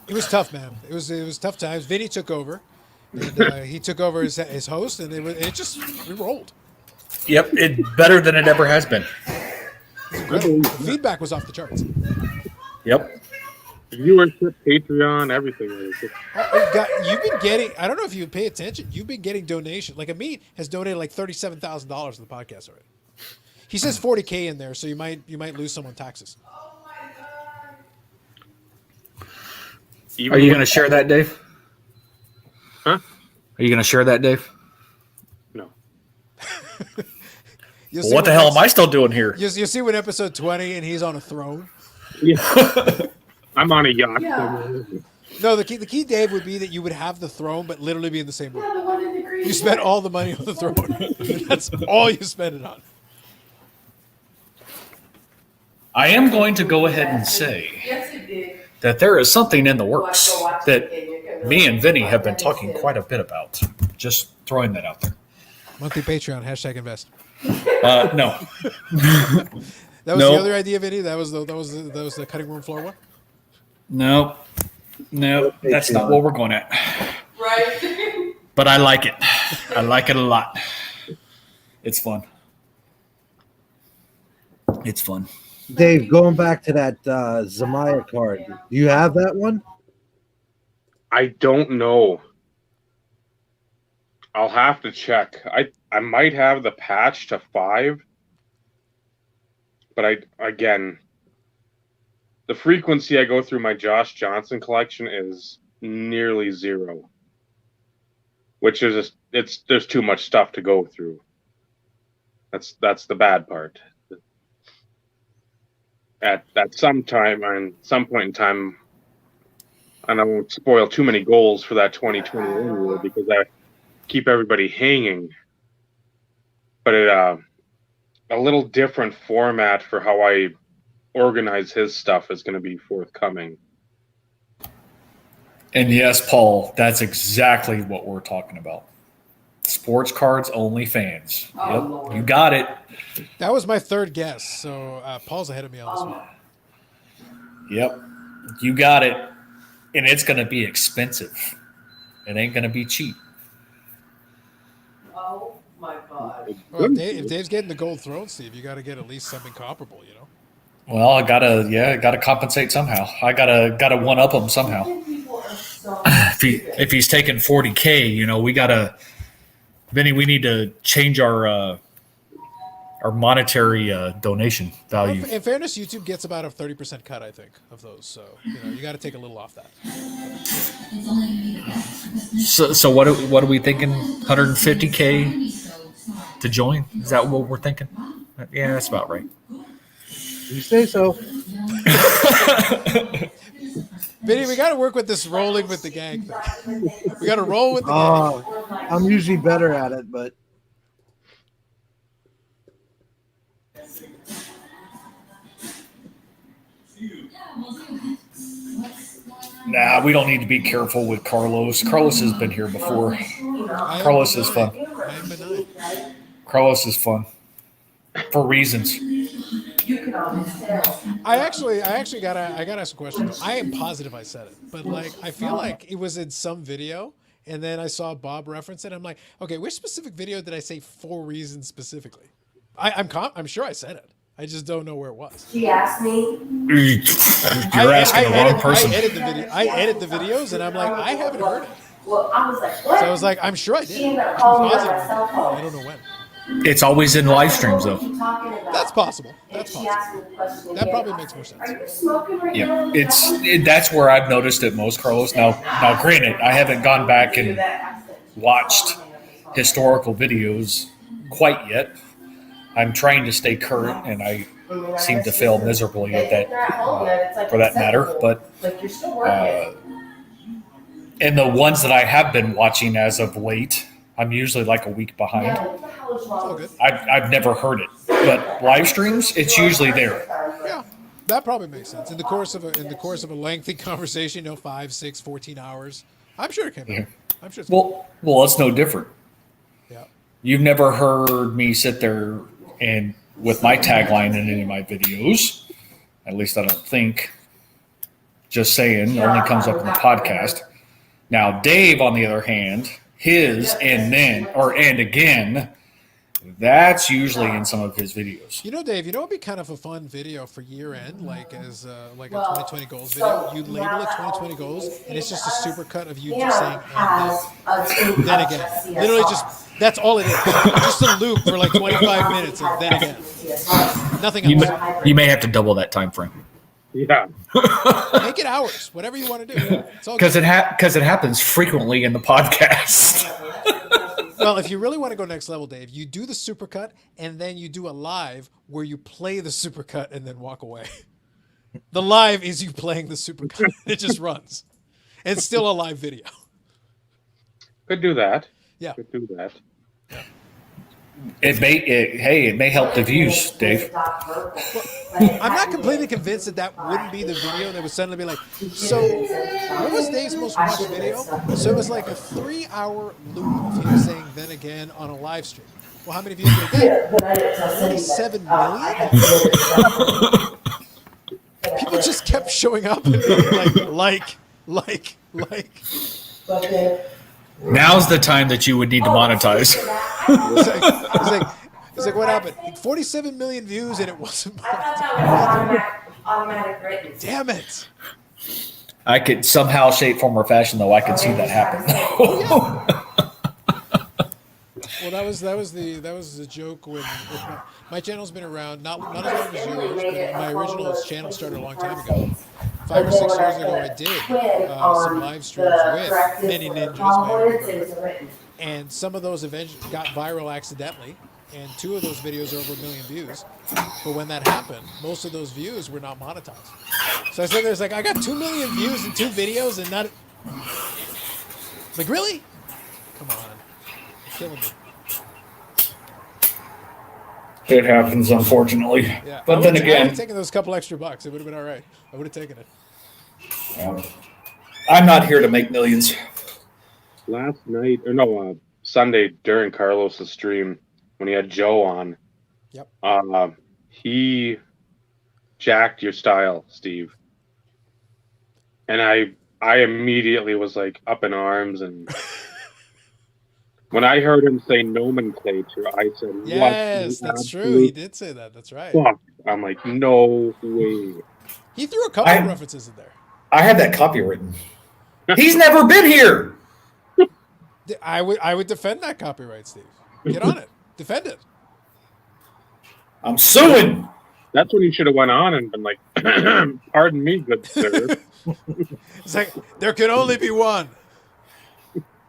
It was tough, man. It was tough times. Vinny took over. And, he took over as host, and we rolled. Yep, it's better than it ever has been. Feedback was off the charts. Yep. Viewership, Patreon, everything. You've been getting. I don't know if you pay attention. You've been getting donations. Like Amit has donated like $37,000 to the podcast already. He says $40K in there, so you might lose some on taxes. Are you going to share that, Dave? Huh? Are you going to share that, Dave? No. Well, what the hell am I still doing here? You'll see when episode 20 and he's on a throne. Yeah. I'm on a yacht. Yeah. No, the key, Dave, would be that you would have the throne, but literally be in the same room. Yeah, the one in the green. You spent all the money on the throne. That's all you spend it on. I am going to go ahead and say Yes, it did. that there is something in the works that me and Vinny have been talking quite a bit about. Just throwing that out there. Monthly Patreon, #invest. No. That was the other idea, Vinny? That was the cutting room floor one? No, that's not what we're going at. Right. But I like it. I like it a lot. It's fun. It's fun. Dave, going back to that Zamaya card, do you have that one? I don't know. I'll have to check. I might have the patch to 5, but the frequency I go through my Josh Johnson collection is nearly 0, which is there's too much stuff to go through. That's the bad part. At some point in time, and I won't spoil too many goals for that 2021 year because I keep everybody hanging. But a little different format for how I organize his stuff is going to be forthcoming. And yes, Paul, that's exactly what we're talking about. Sports cards only fans. Yep, you got it. That was my third guess, so Paul's ahead of me on this one. Yep, you got it. And it's going to be expensive. It ain't going to be cheap. Oh my God. Well, if Dave's getting the gold throne, Steve, you got to get at least something comparable, you know? Well, I gotta compensate somehow. I gotta one up him somehow. People are so If he's taking $40K, we gotta Vinny, we need to change our monetary donation value. In fairness, YouTube gets about a 30% cut, I think, of those. So you got to take a little off that. So what are we thinking? 150K to join? Is that what we're thinking? Yeah, that's about right. You say so. Vinny, we got to work with this rolling with the gang thing. We got to roll with the gang. Oh, I'm usually better at it, but Nah, we don't need to be careful with Carlos. Carlos has been here before. Carlos is fun. Carlos is fun for reasons. I actually gotta ask a question. I am positive I said it, but like I feel like it was in some video, and then I saw Bob reference it. I'm like, okay, which specific video did I say 4 reasons specifically? I'm sure I said it. I just don't know where it was. She asked me. You're asking the wrong person. I edit the videos, and I'm like, I haven't heard it. Well, I was like, what? So I was like, I'm sure I did. She ended up calling me on my Positive. cell phone. I don't know when. It's always in live streams, though. That's possible. That's She possible. asked me the question That again. probably makes more sense. Are you smoking right Yeah, now? that's where I've noticed it most, Carlos. Now, granted, I haven't gone back and watched historical videos quite yet. I'm trying to stay current, and I seem to fail miserably at that, for that matter. But Like you're still working. and the ones that I have been watching as of late, I'm usually like a week behind. Yeah, what the hell is wrong good. with I've never heard it, but live streams, it's usually there. Yeah, that probably makes sense. In the course of a lengthy conversation, 5, 6, 14 hours, I'm sure it came out. I'm sure. Well, it's no different. Yeah. You've never heard me sit there and with my tagline in any of my videos, at least I don't think, just saying, only comes up in the podcast. Now, Dave, on the other hand, his and again, that's usually in some of his videos. Dave, it'd be kind of a fun video for year end, like as like a 2020 goals video. You label it 2020 goals, and it's just a super cut of you just saying, and then again. Literally just, that's all it is. Just a loop for like 25 minutes, and then again. Nothing else. You may have to double that time frame. Yeah. Make it hours, whatever you want to do. Because it happens frequently in the podcast. Well, if you really want to go next level, Dave, you do the supercut, and then you do a live where you play the supercut and then walk away. The live is you playing the supercut. It just runs. It's still a live video. Could do that. Yeah. Could do that. It may help the views, Dave. I'm not completely convinced that wouldn't be the video that would suddenly be like, so what was Dave's most watched video? So it was like a 3-hour loop of him saying then again on a live stream. Well, how many views did it get? 47 million? People just kept showing up and being like. Now's the time that you would need to monetize. It's like, what happened? 47 million views and it wasn't automatic written. Damn it. I could somehow, shape, form, or fashion, though, I could see that happen. Well, that was the joke when my channel's been around not as long as yours, but my original channel started a long time ago. 5 or 6 years ago, I did some live streams with many ninjas, and some of those eventually got viral accidentally, and 2 of those videos are over 1 million views. But when that happened, most of those views were not monetized. So I said, "There's I got 2 million views in 2 videos, and not like really? Come on, you're killing me." It happens, unfortunately. Yeah, But then I would again, have taken those couple extra bucks. It would have been all right. I would have taken it. I'm not here to make millions. Last night, or no, Sunday during Carlos's stream when he had Joe on. Yep. He jacked your style, Steve, and I immediately was like up in arms, and when I heard him say nomenclature, I said, Yes, "What? that's true. He did say that. That's right. Fuck." I'm like, no way. He threw a couple of references in there. I had that copywritten. He's never been here. I would defend that copyright, Steve. Get on it. Defend it. I'm suing. That's when you should have went on and been like, "Pardon me, good sir." It's like there can only be one.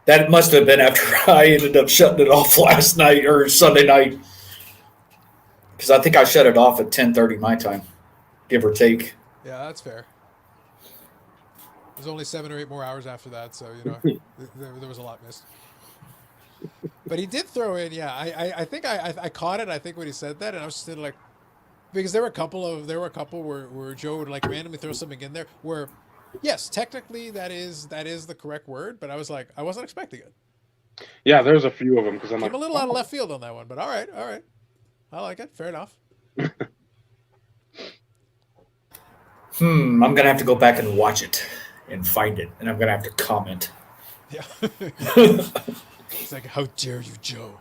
That must have been after I ended up shutting it off last night or Sunday night. Because I think I shut it off at 10:30 my time, give or take. Yeah, that's fair. There's only 7 or 8 more hours after that, so there was a lot missed. But he did throw in, yeah. I think I caught it. I think when he said that, and I was just like, because there were a couple where Joe would like randomly throw something in there where, yes, technically that is the correct word, but I was like, I wasn't expecting it. Yeah, there's a few of them because I'm Came like a little out of left field on that one, but all right, I like it. Fair enough. I'm gonna have to go back and watch it and find it, and I'm gonna have to comment. Yeah. It's like, how dare you, Joe?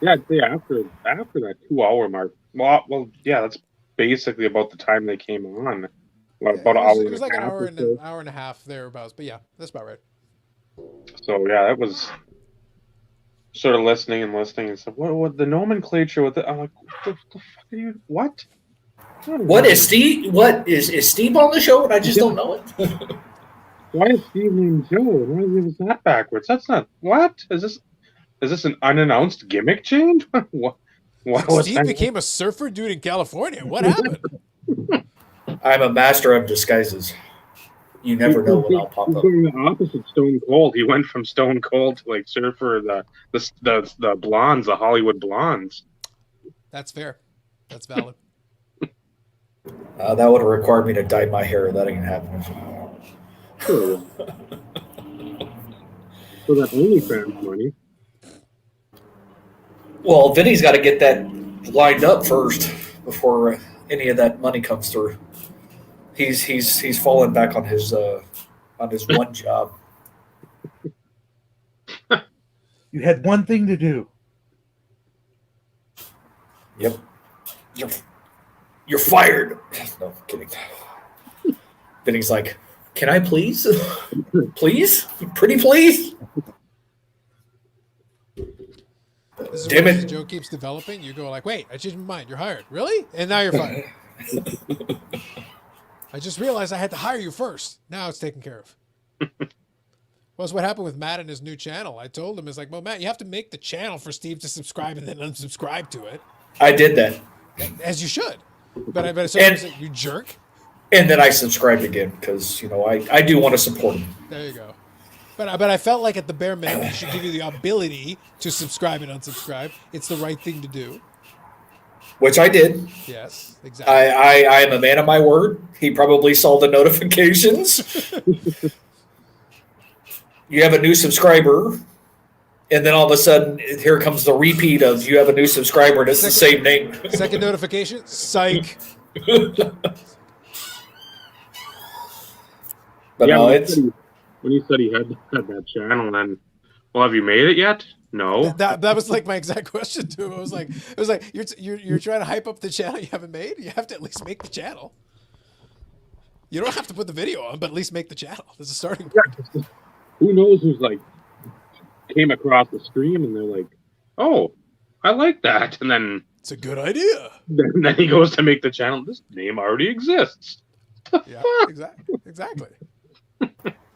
Yeah, I'd say after that 2 hour mark. Well, yeah, that's basically about the time they came on. Well, about an hour. It was like an half hour or and so. an hour and a half thereabouts, but yeah, that's about right. So yeah, that was sort of listening and stuff. What the nomenclature with it? I'm like, what the fuck are you? What? What is Steve? What is Steve on the show? And I just don't know it. Why is Steve named Joe? Why is that backwards? That's not what is this an unannounced gimmick change? What was Steve became a surfer dude in California. What happened? I'm a master of disguises. You never know when I'll pop He's up. doing the opposite Stone Cold. He went from Stone Cold to like surfer the blondes, the Hollywood blondes. That's fair. That's valid. That would have required me to dye my hair. That ain't happening. Sure. So that OnlyFans money. Well, Vinny's got to get that lined up first before any of that money comes through. He's fallen back on his one job. You had one thing to do. Yep. You're fired. No, I'm kidding. Vinny's like, can I please? Please? Pretty please? This is Damn where it. the joke keeps developing. You go like, wait, I changed my mind. You're hired. Really? And now you're fired. I just realized I had to hire you first. Now it's taken care of. Well, it's what happened with Matt and his new channel. I told him, it's like, well, Matt, you have to make the channel for Steve to subscribe and then unsubscribe to it. I did that. As you should. But I so like, you jerk. And then I subscribed again because, I do want to support him. There you go. But I felt like at the bare minimum, he should give you the ability to subscribe and unsubscribe. It's the right thing to do. Which I did. Yes, exactly. I am a man of my word. He probably saw the notifications. You have a new subscriber, and then all of a sudden, here comes the repeat of you have a new subscriber, and it's the same name. Second notification, psych. But Yeah, no, when he said he had that channel, then, well, have you made it yet? No. That was like my exact question to him. It was like you're trying to hype up the channel you haven't made. You have to at least make the channel. You don't have to put the video on, but at least make the channel. There's a starting point. Yeah, who knows who's like came across the stream and they're like, oh, I like that, and then It's a good idea. then he goes to make the channel. This name already exists. Yeah, exactly.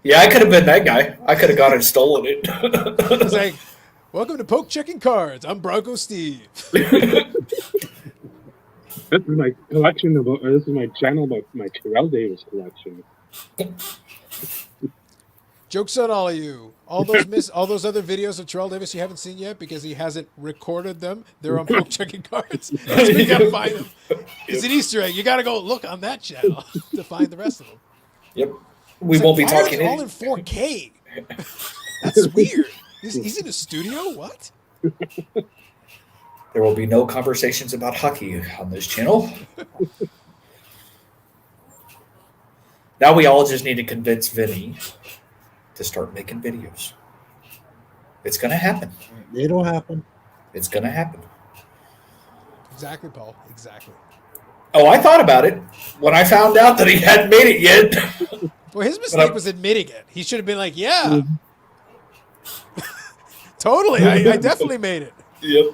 yeah, I could have been that guy. I could have gone and stolen it. It's like, welcome to Poke Checking Cards. I'm Bronco Steve. This is my collection about. This is my channel about my Terrell Davis collection. Joke's on all of you. All those other videos of Terrell Davis you haven't seen yet because he hasn't recorded them. They're on Poke Checking Cards. So you gotta find them. It's an Easter egg. You gotta go look on that channel to find the rest of them. Yep. We It's won't like, be why are talking they all in 4K. That's weird. He's in a studio? What? There will be no conversations about hockey on this channel. Now we all just need to convince Vinny to start making videos. It's going to happen. It'll happen. It's going to happen. Exactly, Paul. Exactly. Oh, I thought about it when I found out that he hadn't made it yet. Well, his mistake was admitting it. He should have been like, yeah. Totally. I definitely made it. Yep.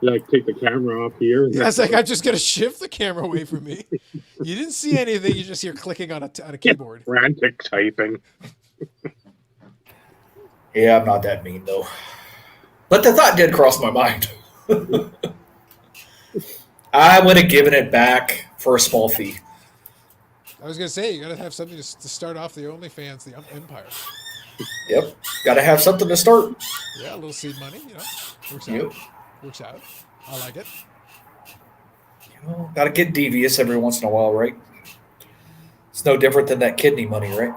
Like take the camera off here. Yeah, it's like I'm just gonna shift the camera away from me. You didn't see anything. You just hear clicking on a keyboard. Frantic typing. Yeah, I'm not that mean though. But the thought did cross my mind. I would have given it back for a small fee. I was gonna say you gotta have something to start off the OnlyFans, the Empire. Yep. Got to have something to start. Yeah, a little seed money, you know, works Yep. out. Works out. I like it. You know, got to get devious every once in a while, right? It's no different than that kidney money, right?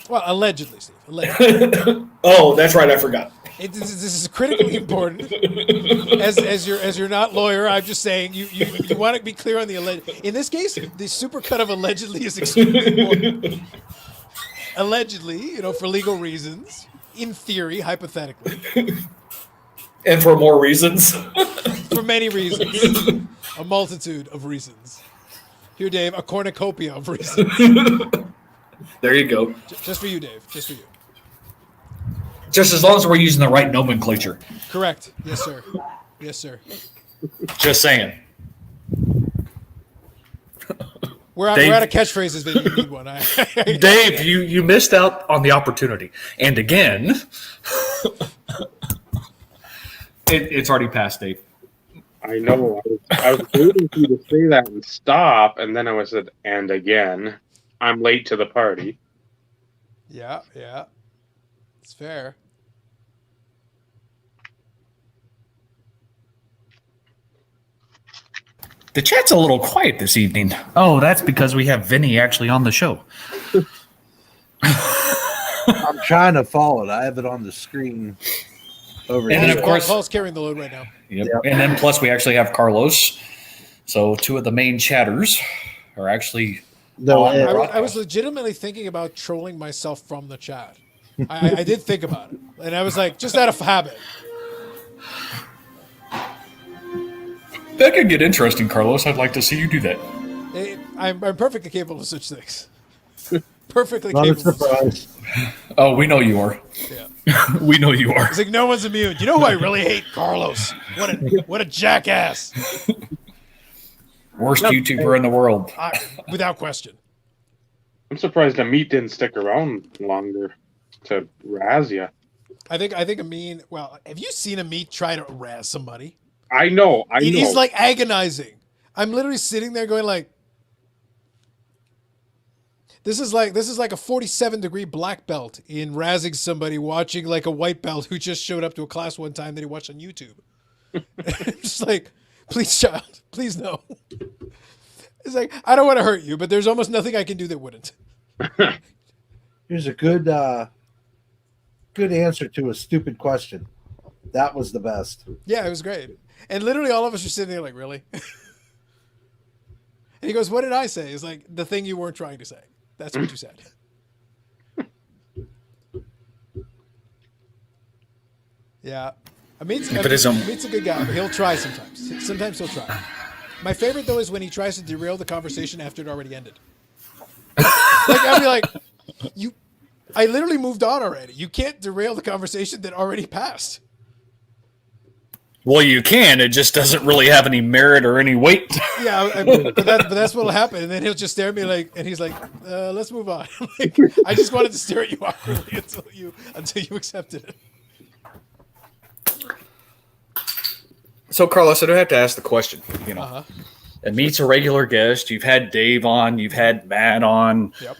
Well, allegedly, Steve. Allegedly. Oh, that's right. I forgot. This is critically important. As you're not lawyer, I'm just saying you want to be clear on the alleged. In this case, the supercut of allegedly is extremely important. Allegedly, you know, for legal reasons, in theory, hypothetically, And for more reasons. for many reasons, a multitude of reasons. Here, Dave, a cornucopia of reasons. There you go. Just for you, Dave. Just for you. Just as long as we're using the right nomenclature. Correct. Yes, sir. Yes, sir. Just saying. We're out of catchphrases, but you need one. Dave, you missed out on the opportunity. And again, it's already passed, Dave. I know. I was waiting for you to say that and stop, and then I was said, and again, I'm late to the party. Yeah. It's fair. The chat's a little quiet this evening. Oh, that's because we have Vinny actually on the show. I'm trying to follow it. I have it on the screen over And here. then, of course- Paul's carrying the load right now. Yep. And then plus we actually have Carlos. So two of the main chatters are actually No, on the I broadcast. was legitimately thinking about trolling myself from the chat. I did think about it, and I was like, just out of habit. That could get interesting, Carlos. I'd like to see you do that. I'm perfectly capable of such things. Perfectly not a capable. Of such things. surprise. Oh, we know you are. Yeah. We know you are. It's like no one's immune. You know who I really hate? Carlos. What a jackass. Worst YouTuber in the world. Without question. I'm surprised the meat didn't stick around longer to razz you. I think Amin. Well, have you seen Amit try to razz somebody? I know. He's like agonizing. I'm literally sitting there going like, this is like a 47-degree black belt in razzing somebody watching like a white belt who just showed up to a class one time that he watched on YouTube. Just like, please, child, please no. It's like, I don't want to hurt you, but there's almost nothing I can do that wouldn't. Here's a good answer to a stupid question. That was the best. Yeah, it was great. And literally all of us were sitting there like, really? And he goes, what did I say? It's like, the thing you weren't trying to say. That's what you said. Yeah. Amit's a good guy, but he'll try sometimes. Sometimes he'll try. My favorite, though, is when he tries to derail the conversation after it already ended. Like, I'd be like, I literally moved on already. You can't derail the conversation that already passed. Well, you can. It just doesn't really have any merit or any weight. Yeah, but that's what'll happen. And then he'll just stare at me like, and he's like, let's move on. Like, I just wanted to stare at you awkwardly until you accepted it. So, Carlos, I do have to ask the question. You know, Uh-huh. Amit's a regular guest. You've had Dave on. You've had Matt on. Yep.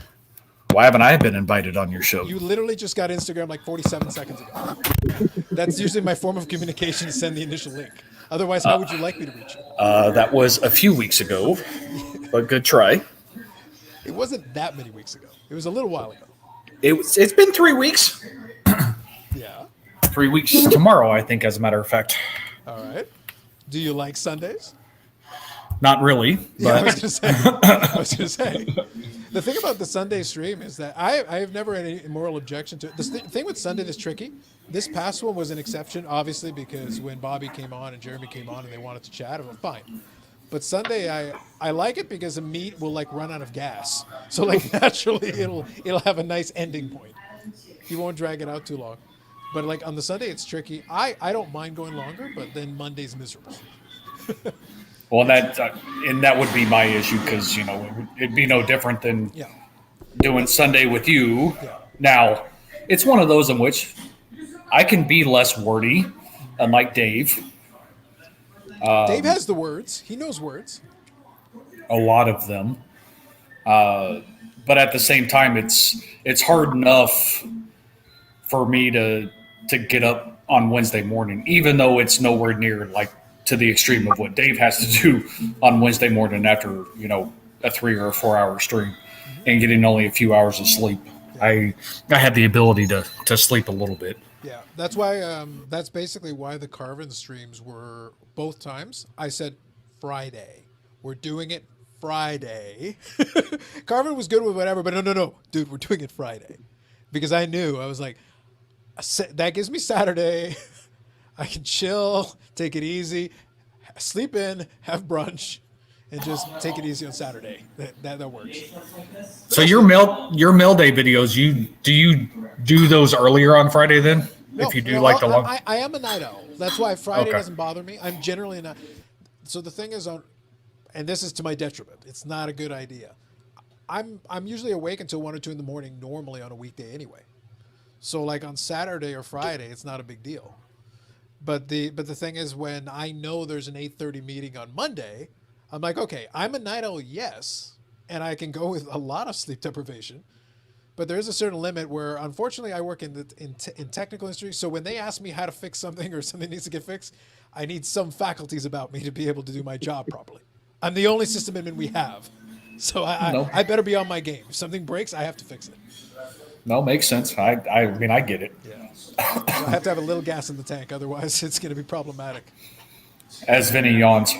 Why haven't I been invited on your show? You literally just got Instagram like 47 seconds ago. That's usually my form of communication to send the initial link. Otherwise, how would you like me to reach you? That was a few weeks ago, but good try. It wasn't that many weeks ago. It was a little while ago. It's been 3 weeks. Yeah. 3 weeks tomorrow, I think, as a matter of fact. All right. Do you like Sundays? Not really, Yeah, I but was going to say. The thing about the Sunday stream is that I have never had any moral objection to it. The thing with Sunday that's tricky, this past one was an exception, obviously, because when Bobby came on and Jeremy came on and they wanted to chat, it was fine. But Sunday, I like it because the meat will like run out of gas. So like naturally, it'll have a nice ending point. He won't drag it out too long. But like on the Sunday, it's tricky. I don't mind going longer, but then Monday's miserable. Well, and that would be my issue because it'd be no different than Yeah. doing Sunday with you. Yeah. Now, it's one of those in which I can be less wordy, unlike Dave. Dave has the words. He knows words. A lot of them, but at the same time, it's hard enough for me to get up on Wednesday morning, even though it's nowhere near like to the extreme of what Dave has to do on Wednesday morning after a 3 or 4 hour stream and getting only a few hours of sleep. I have the ability to sleep a little bit. Yeah, that's why. That's basically why the Carvin streams were both times. I said Friday. We're doing it Friday. Carvin was good with whatever, but no, dude, we're doing it Friday because I knew I was like, that gives me Saturday. I can chill, take it easy, sleep in, have brunch, and just take it easy on Saturday. That works. So your mail day videos, do you do those earlier on Friday then? No, if you do like the long, I am a night owl. That's why Friday Okay. doesn't bother me. I'm generally not. So the thing is, and this is to my detriment. It's not a good idea. I'm usually awake until 1 or 2 in the morning normally on a weekday anyway. So like on Saturday or Friday, it's not a big deal. But the thing is, when I know there's an 8:30 meeting on Monday, I'm like, okay, I'm a night owl, yes, and I can go with a lot of sleep deprivation. But there is a certain limit where, unfortunately, I work in technical industry. So when they ask me how to fix something or something needs to get fixed, I need some faculties about me to be able to do my job properly. I'm the only system admin we have, so I better be on my game. If something breaks, I have to fix it. no, makes sense. I mean, I get it. Yeah, so I have to have a little gas in the tank, otherwise it's going to be problematic. As Vinny yawns.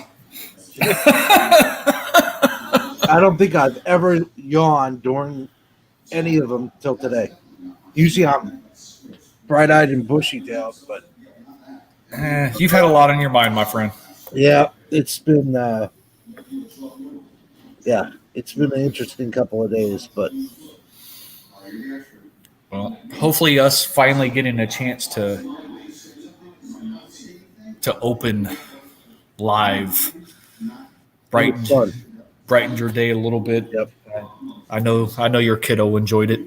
I don't think I've ever yawned during any of them till today. Usually I'm bright-eyed and bushy-tailed, but You've had a lot on your mind, my friend. yeah, it's been it's been an interesting couple of days, but Well, hopefully, us finally getting a chance to open live brightened your day a little bit. Yep. I know your kiddo enjoyed it.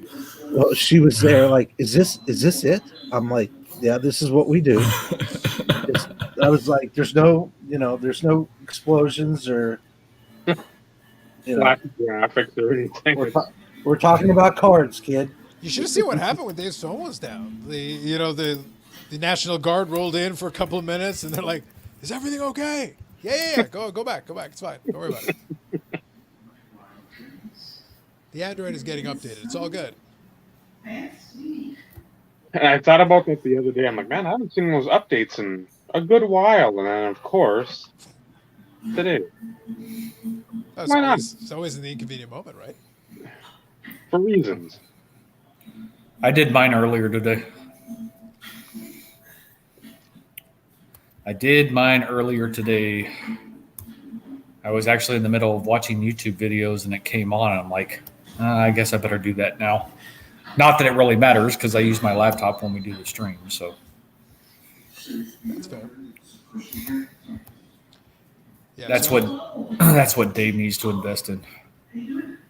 well, she was there like, is this it? I'm like, yeah, this is what we do. I was like, there's no explosions or Flash graphics or anything. we're talking about cards, kid. You should have seen what happened when Dave's phone was down. The National Guard rolled in for a couple of minutes, and they're like, "Is everything okay?" Yeah. Go back. It's fine. Don't worry about it. The Android is getting updated. It's all good. And I thought about that the other day. I'm like, man, I haven't seen those updates in a good while. And then, of course, today. Why not? It's always an inconvenient moment, right? For reasons. I did mine earlier today. I was actually in the middle of watching YouTube videos and it came on and I'm like, I guess I better do that now. Not that it really matters because I use my laptop when we do the stream. So That's fair. Yeah, that's what Dave needs to invest in,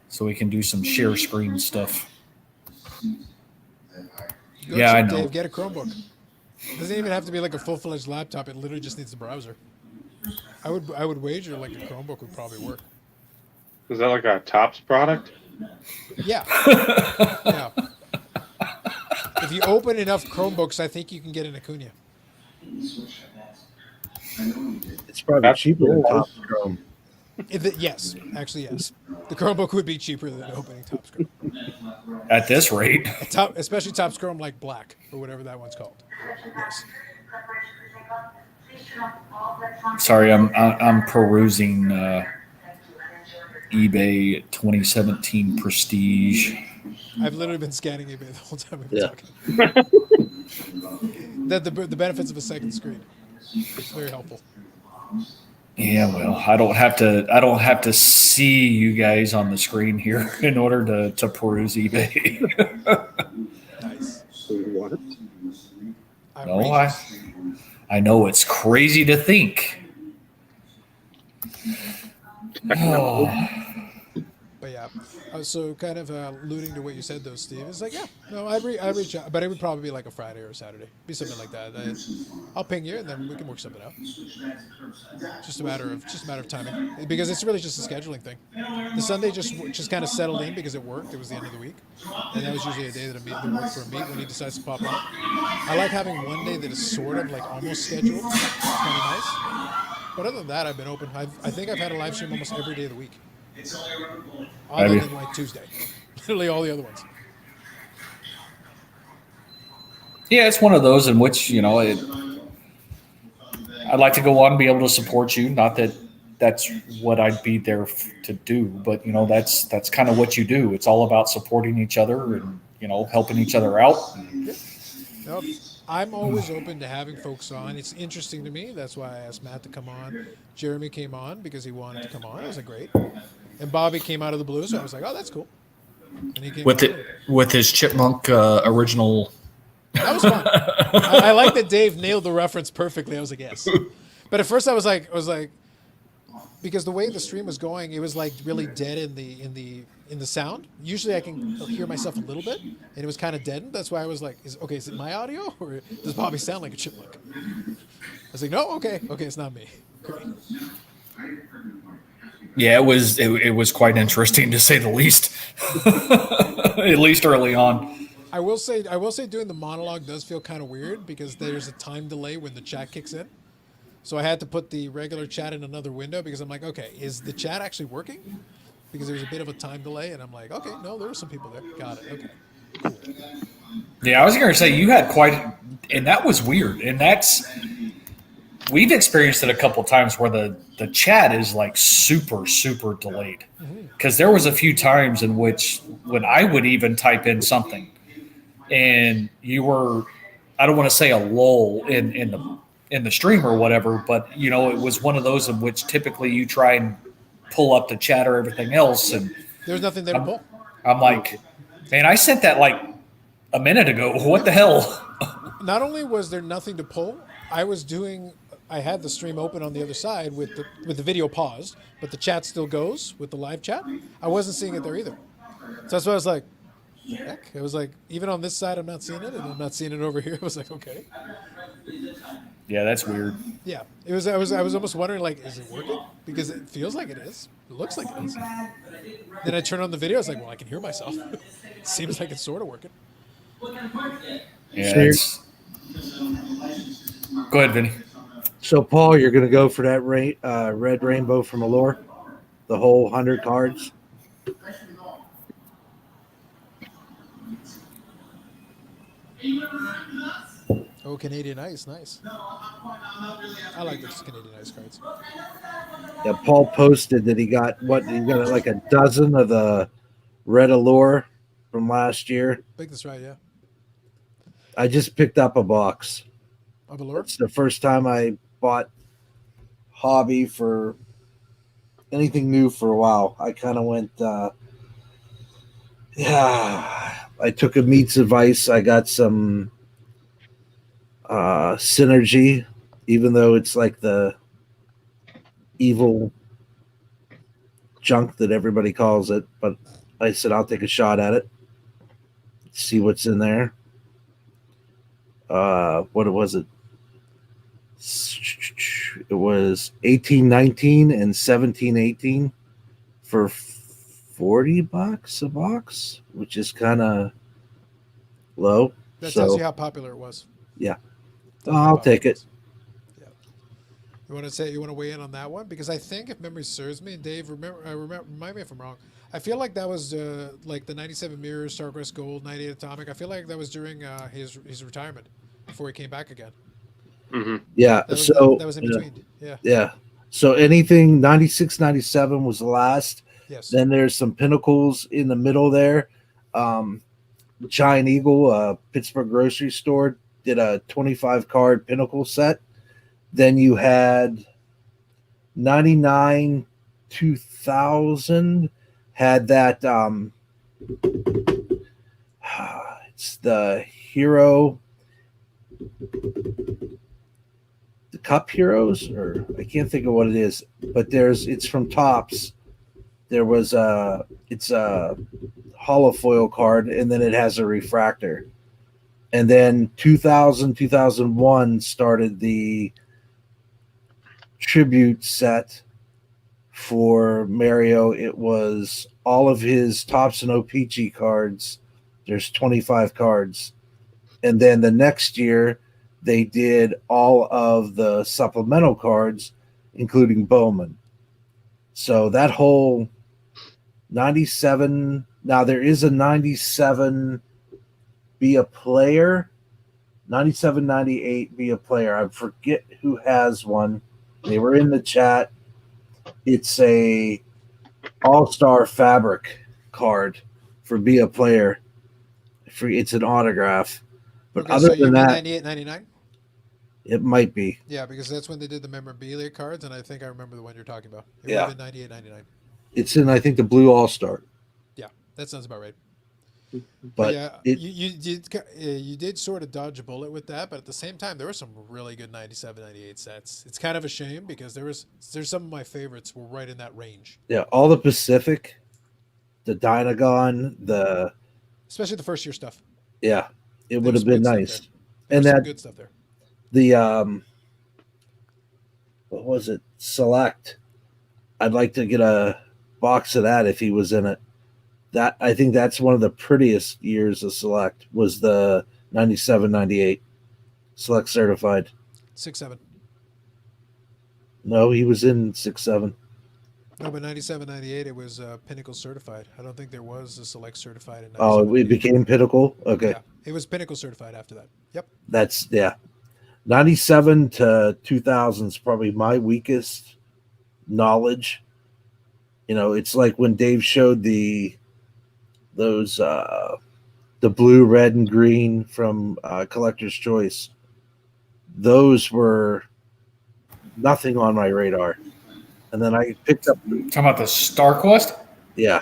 so we can do some share screen stuff. Yeah, I know. Dave, get a Chromebook. It doesn't even have to be like a full-fledged laptop. It literally just needs a browser. I would wager like a Chromebook would probably work. Is that like a Tops product? Yeah. Yeah. If you open enough Chromebooks, I think you can get an Acuna. It's probably That's cheaper than cool. Topps Chrome. Yes, actually, yes. The Chromebook would be cheaper than opening Topps Chrome. At this rate, Especially Topps Chrome like Black or whatever that one's called. Yes. sorry, I'm perusing eBay 2017 Prestige. I've literally been scanning eBay the whole time we've been Yeah. talking. The benefits of a second screen. It's very helpful. Yeah, well, I don't have to see you guys on the screen here in order to peruse eBay. Nice. No, outrageous. I know it's crazy to think. Oh, But yeah, so kind of alluding to what you said though, Steve, is like, yeah, no, I'd reach out, but it would probably be like a Friday or a Saturday, be something like that. I'll ping you, and then we can work something out. Just a matter of timing, because it's really just a scheduling thing. The Sunday just kind of settled in because it worked. It was the end of the week, and that was usually a day that worked for a meet when he decides to pop on. I like having one day that is sort of like almost scheduled. It's kind of nice. But other than that, I've been open. I think I've had a live stream almost every day of the week, other Maybe. than like Tuesday. Literally all the other ones. yeah, it's one of those in which I'd like to go on and be able to support you. Not that that's what I'd be there to do, but that's kind of what you do. It's all about supporting each other and helping each other out. Yep. Nope. I'm always open to having folks on. It's interesting to me. That's why I asked Matt to come on. Jeremy came on because he wanted to come on. I was like, great. And Bobby came out of the blue, so I was like, oh, that's cool. And he came With on. it, with his chipmunk original. That was fun. I like that Dave nailed the reference perfectly. I was like, yes. But at first I was like, because the way the stream was going, it was like really dead in the sound. Usually I can hear myself a little bit, and it was kind of deadened. That's why I was like, is it my audio, or does Bobby sound like a chipmunk? I was like, no, okay, it's not me. Great. Yeah, it was quite interesting to say the least. At least early on. I will say doing the monologue does feel kind of weird because there's a time delay when the chat kicks in. So I had to put the regular chat in another window because I'm like, okay, is the chat actually working? Because there's a bit of a time delay, and I'm like, okay, no, there were some people there. Got it. Okay, cool. Yeah, I was going to say you had and that was weird. And we've experienced it a couple times where the chat is like super, super delayed. Because there was a few times in which when I would even type in something and you were, I don't want to say a lull in the stream or whatever, but it was one of those in which typically you try and pull up the chat or everything else, and There's nothing there to pull. I'm like, man, I sent that like a minute ago. What the hell? Not only was there nothing to pull, I had the stream open on the other side with the video paused, but the chat still goes with the live chat. I wasn't seeing it there either. So that's why I was like, the heck? It was like, even on this side I'm not seeing it, and I'm not seeing it over here. I was like, okay. Yeah, that's weird. Yeah. It was I was almost wondering, like, is it working? Because it feels like it is. It looks like it is. Then I turned on the video, I was like, well, I can hear myself. It seems like it's sort of working. Yeah. Go ahead, Vinny. So, Paul, you're going to go for that red rainbow from Allure? The whole 100 cards? Oh, Canadian Ice, nice. I like those Canadian Ice cards. Yeah, Paul posted that he got like a dozen of the red Allure from last year. I think that's right, yeah. I just picked up a box. Of Allure? It's the first time I bought hobby for anything new for a while. I kind of went, I took a Meats advice. I got some Synergy, even though it's like the evil junk that everybody calls it. But I said, I'll take a shot at it, see what's in there. What was it? It was 1819 and 1718 for $40 a box, which is kind of low. That tells you how popular it was. Yeah. I'll take it. Yeah. You want to weigh in on that one? Because I think, if memory serves me, and Dave, remind me if I'm wrong. I feel like that was like the 97 Mirrors, Starcrest Gold, 98 Atomic. I feel like that was during his retirement before he came back again. Mm-hmm. Yeah. That was in between. Yeah. Yeah. So anything 96, 97 was the last. Yes. Then there's some pinnacles in the middle there. Giant Eagle, Pittsburgh grocery store, did a 25 card pinnacle set. Then you had 99 2000 had that it's the Hero the Cup Heroes, or I can't think of what it is, but it's from Topps. There was it's a holofoil card, and then it has a refractor. And then 2001 started the tribute set for Mario. It was all of his Topps and O-Pee-Chee cards. There's 25 cards. And then the next year, they did all of the supplemental cards, including Bowman. So that whole 97, now there is a 97 be a player, 97, 98 be a player. I forget who has one. They were in the chat. It's a all-star fabric card for be a player. It's an autograph. But Okay, other so you than mean that, 98, 99? it might be. Yeah, because that's when they did the memorabilia cards, and I think I remember the one you're talking about. It Yeah. would have been 98, 99. It's in, I think, the Blue All-Star. Yeah, that sounds about right. But yeah, it, you did sort of dodge a bullet with that, but at the same time, there were some really good 97, 98 sets. It's kind of a shame because there's some of my favorites were right in that range. yeah, all the Pacific, the Dynagon, Especially the first year stuff. yeah, it There would was have been good stuff nice. there. There And was some that good stuff there. the what was it? Select. I'd like to get a box of that if he was in it. That I think that's one of the prettiest years of Select was the 97, 98 Select certified. 6-7. No, he was in 6-7. No, but 97, 98, it was Pinnacle certified. I don't think there was a Select certified in 97. Oh, it 98. became Pinnacle? Okay. Yeah, it was Pinnacle certified after that. Yep. That's, yeah. 97 to 2000 is probably my weakest knowledge. You know, it's like when Dave showed the blue, red, and green from Collector's Choice. Those were nothing on my radar. And then I picked up Talking about the Star Quest? yeah.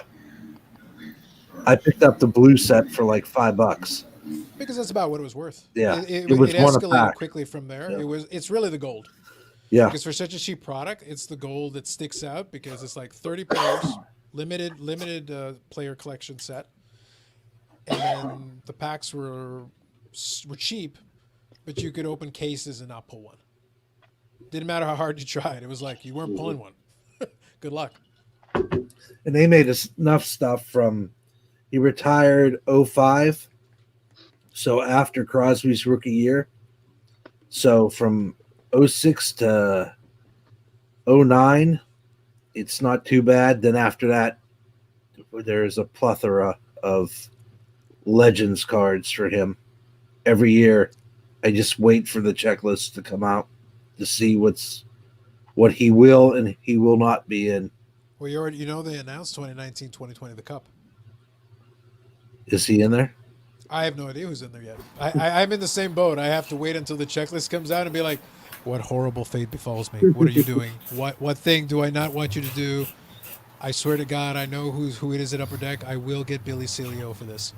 I picked up the blue set for like $5. Because that's about what it was worth. Yeah. It was one a escalated pack. quickly from there. Yeah. It's really the gold. Yeah. Because for such a cheap product, it's the gold that sticks out because it's like 30 players, limited player collection set, and then the packs were cheap, but you could open cases and not pull one. Didn't matter how hard you tried. It was like you weren't pulling one. Good luck. And they made enough stuff from he retired 05. So after Crosby's rookie year. So from 06 to 09, it's not too bad. Then after that, there's a plethora of Legends cards for him. Every year, I just wait for the checklist to come out to see what he will and he will not be in. Well, they announced 2019, 2020 the Cup. Is he in there? I have no idea who's in there yet. I'm in the same boat. I have to wait until the checklist comes out and be like, what horrible fate befalls me? What are you doing? What thing do I not want you to do? I swear to God, I know who it is at Upper Deck. I will get Billy Celio for this.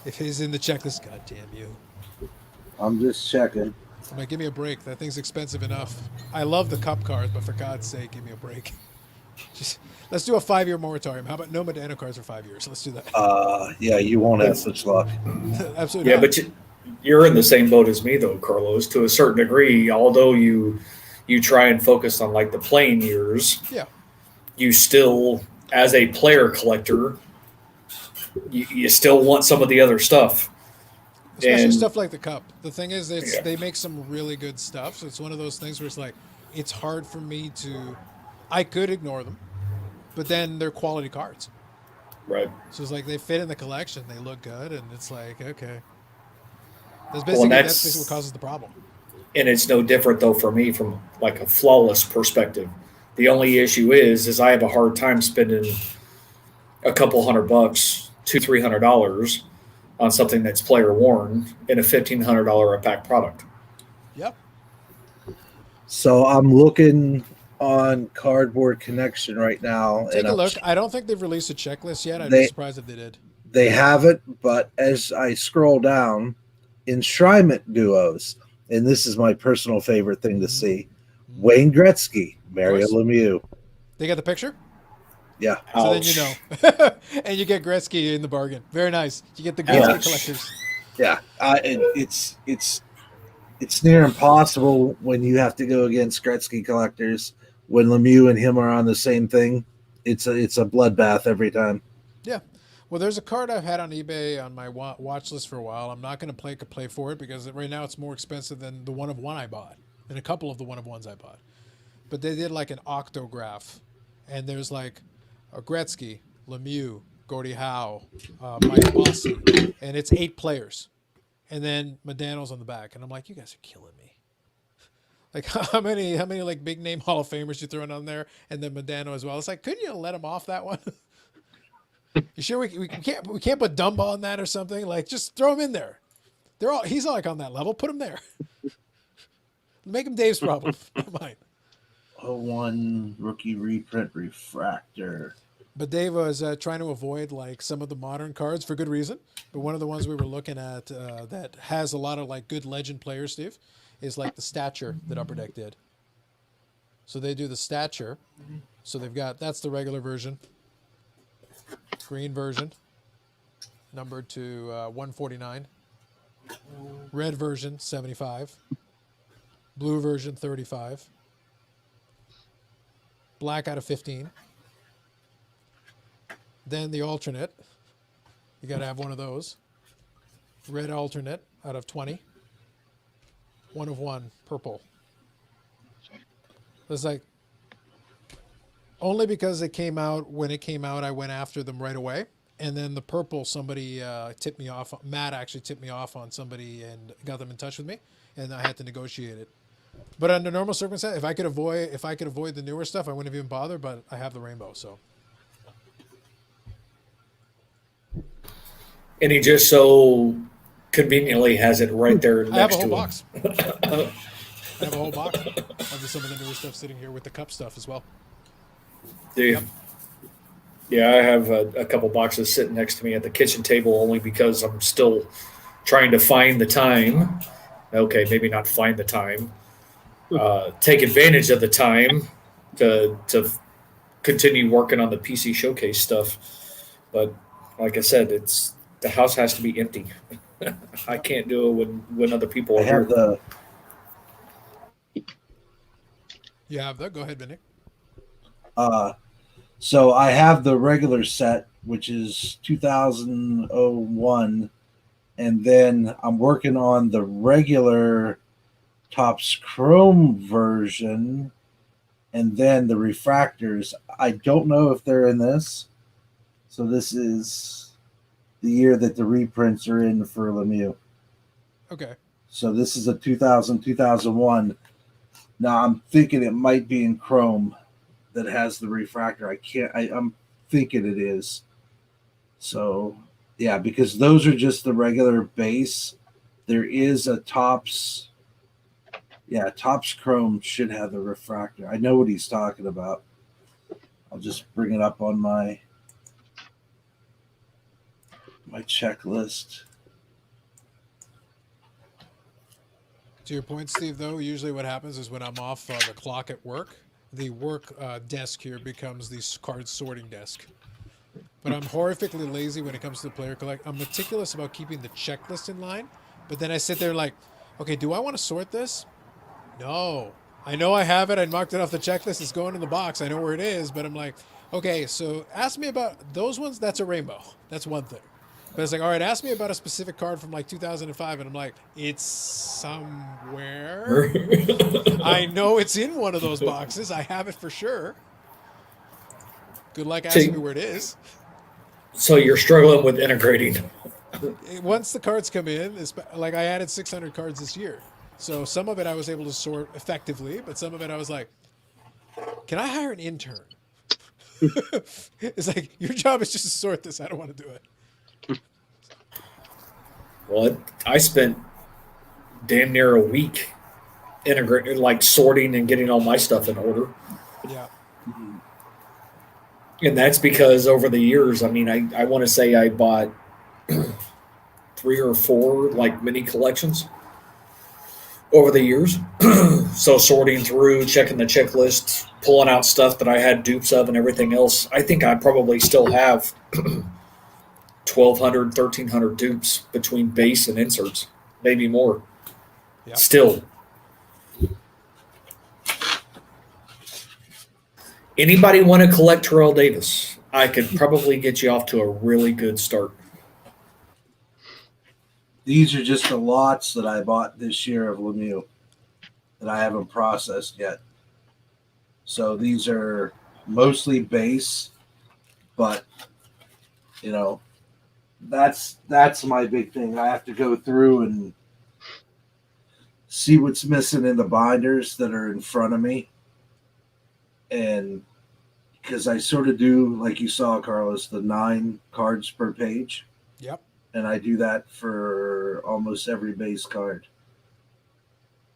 If he's in the checklist, God damn you. I'm just checking. I'm like, give me a break. That thing's expensive enough. I love the Cup cards, but for God's sake, give me a break. Just let's do a 5-year moratorium. How about no Medano cards for 5 years? Let's do that. Yeah, you won't have such luck. Absolutely. Yeah, not. but you're in the same boat as me, though, Carlos. To a certain degree, although you try and focus on like the playing years, yeah, you still, as a player collector, you still want some of the other stuff. especially And- stuff like the Cup. The thing is, Yeah. they make some really good stuff. So it's one of those things where it's like, it's hard for me to. I could ignore them, but then they're quality cards. Right. So it's like they fit in the collection, they look good, and it's like, okay. That's Well, basically, and that's basically what causes the problem. And it's no different though for me from like a flawless perspective. The only issue is I have a hard time spending a couple $100, $200-$300 on something that's player worn in a $1,500 a pack product. Yep. So I'm looking on Cardboard Connection right now. Take and a I'm- look. I don't think they've released a checklist yet. I'd They- be surprised if they did. They have it, but as I scroll down, enshrinement duos, and this is my personal favorite thing to see: Wayne Gretzky, Mario course. Lemieux. They got the picture? Yeah. So then you know. And you get Gretzky in the bargain. Very nice. You get the Gretzky Ouch. collectors. Yeah, it's near impossible when you have to go against Gretzky collectors when Lemieux and him are on the same thing. It's a bloodbath every time. Yeah. Well, there's a card I've had on eBay on my watch list for a while. I'm not going to play for it because right now it's more expensive than the one of one I bought and a couple of the one of ones I bought. But they did like an octograph, and there's like a Gretzky, Lemieux, Gordie Howe, Mike Bossy, and it's 8 players. And then Modano's on the back, and I'm like, you guys are killing me. Like how many like big name Hall of Famers you throwing on there, and then Modano as well. It's like, couldn't you let him off that one? You sure we can't put Dumba on that or something? Like just throw him in there. He's like on that level. Put him there. Make him Dave's problem. Not mine. 01 rookie reprint refractor. But Dave was trying to avoid like some of the modern cards for good reason. But one of the ones we were looking at that has a lot of like good legend players, Steve, is like the stature that Upper Deck did. So they do the stature. So that's the regular version. Green version, numbered to 149. Red version, 75. Blue version, 35. Black out of 15. Then the alternate. You got to have one of those. Red alternate out of 20. 1 of 1, purple. It's like, only because it came out, when it came out, I went after them right away. And then the purple, somebody tipped me off. Matt actually tipped me off on somebody and got them in touch with me. And I had to negotiate it. But under normal circumstances, if I could avoid the newer stuff, I wouldn't have even bothered. But I have the rainbow, so. And he just so conveniently has it right there next to him. Box. I have a whole box of some of the newer stuff sitting here with the cup stuff as well. Do you? Yep. Yeah, I have a couple boxes sitting next to me at the kitchen table only because I'm still trying to find the time. Okay, maybe not find the time. Take advantage of the time to continue working on the PC Showcase stuff. But like I said, the house has to be empty. I can't do it when other people are here. You have that? Go ahead, Vinny. So I have the regular set, which is 2001, and then I'm working on the regular Topps Chrome version, and then the refractors. I don't know if they're in this. So this is the year that the reprints are in for Lemieux. Okay. So this is a 2001. Now I'm thinking it might be in Chrome that has the refractor. I'm thinking it is. So yeah, because those are just the regular base. There is a Topps. Yeah, Topps Chrome should have the refractor. I know what he's talking about. I'll just bring it up on my checklist. To your point, Steve, though, usually what happens is when I'm off the clock at work, the work desk here becomes the card sorting desk. But I'm horrifically lazy when it comes to the player collect. I'm meticulous about keeping the checklist in line, but then I sit there like, okay, do I want to sort this? No. I know I have it. I marked it off the checklist. It's going in the box. I know where it is, but I'm like, okay, so ask me about those ones. That's a rainbow. That's one thing. But it's like, all right, ask me about a specific card from like 2005. And I'm like, it's somewhere. I know it's in one of those boxes. I have it for sure. Good luck asking me where it is. So you're struggling with integrating. Once the cards come in, like I added 600 cards this year. So some of it I was able to sort effectively, but some of it I was like, can I hire an intern? It's like, your job is just to sort this. I don't want to do it. Well, I spent damn near a week like sorting and getting all my stuff in order. Yeah. And that's because over the years, I mean, I want to say I bought 3 or 4 like mini collections over the years. So sorting through, checking the checklist, pulling out stuff that I had dupes of and everything else. I think I probably still have 1,200, 1,300 dupes between base and inserts, maybe more. Yeah. Still. Anybody want to collect Terrell Davis? I could probably get you off to a really good start. These are just the lots that I bought this year of Lemieux that I haven't processed yet. So these are mostly base, but you know, that's my big thing. I have to go through and see what's missing in the binders that are in front of me. And because I sort of do, like you saw, Carlos, the 9 cards per page. Yep. And I do that for almost every base card.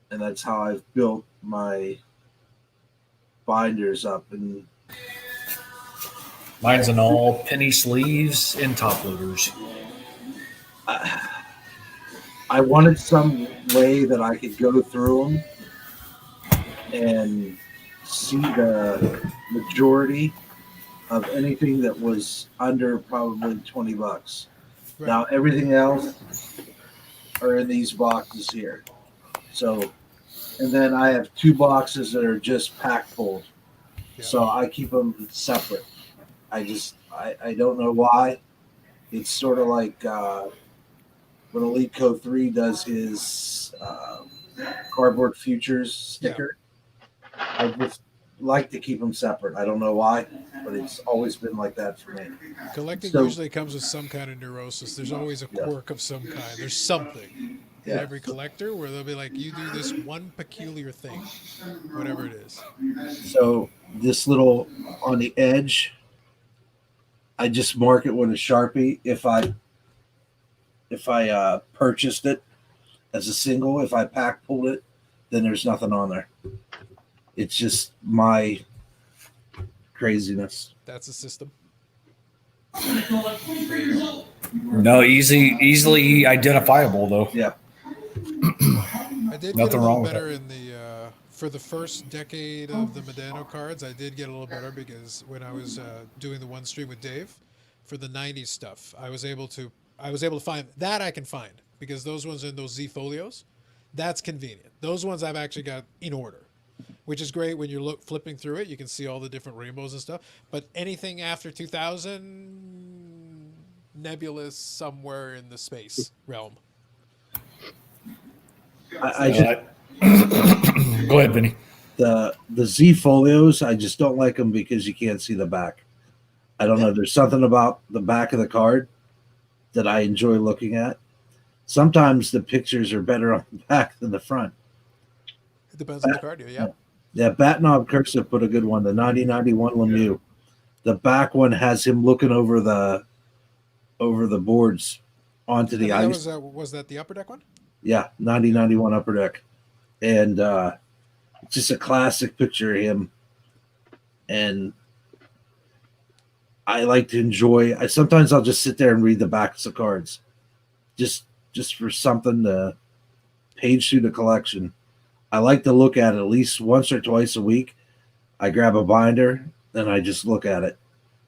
And that's how I've built my binders up. And Mine's in all penny sleeves and top loaders. I wanted some way that I could go through them and see the majority of anything that was under probably $20. Right. Now everything else are in these boxes here. So, and then I have 2 boxes that are just pack pulled. Yeah. So I keep them separate. I don't know why. It's sort of like when Elite Code 3 does his Cardboard Futures sticker. I just like to keep them separate. I don't know why, but it's always been like that for me. Collecting So- usually comes with some kind of neurosis. There's always a quirk of some kind. There's something in Yeah. every collector where they'll be like, you do this one peculiar thing, whatever it is. So this little on the edge, I just mark it with a Sharpie if I purchased it as a single. If I pack pulled it, then there's nothing on there. It's just my craziness. That's a system. No, easily identifiable though. Yeah. I did Nothing get a wrong little with better in the for the first decade of the Medano cards. I did get a little better because when I was doing the one stream with Dave for the '90s stuff, I was able to find that I can find because those ones in those Z folios, that's convenient. Those ones I've actually got in order, which is great when you're flipping through it. You can see all the different rainbows and stuff. But anything after 2000, nebulous somewhere in the space realm. I just Go ahead, Vinny. the Z folios, I just don't like them because you can't see the back. I don't know. There's something about the back of the card that I enjoy looking at. Sometimes the pictures are better on the back than the front. It depends on the card, yeah. Yeah, Batnob Cursive put a good one. The 9091 Lemieux. The back one has him looking over the boards onto the And ice. was that the upper deck one? Yeah, 9091 Upper Deck. And just a classic picture of him. And I like to enjoy. Sometimes I'll just sit there and read the backs of cards, just for something to page through the collection. I like to look at it at least once or twice a week. I grab a binder and I just look at it.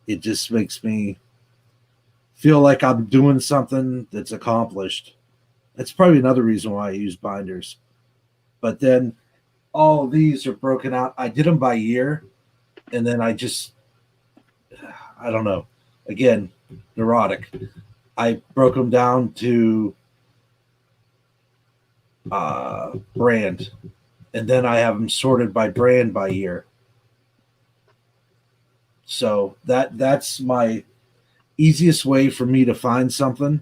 It just makes me feel like I'm doing something that's accomplished. That's probably another reason why I use binders. But then all of these are broken out. I did them by year, and then I don't know. Again, neurotic. I broke them down to brand, and then I have them sorted by brand by year. So that's my easiest way for me to find something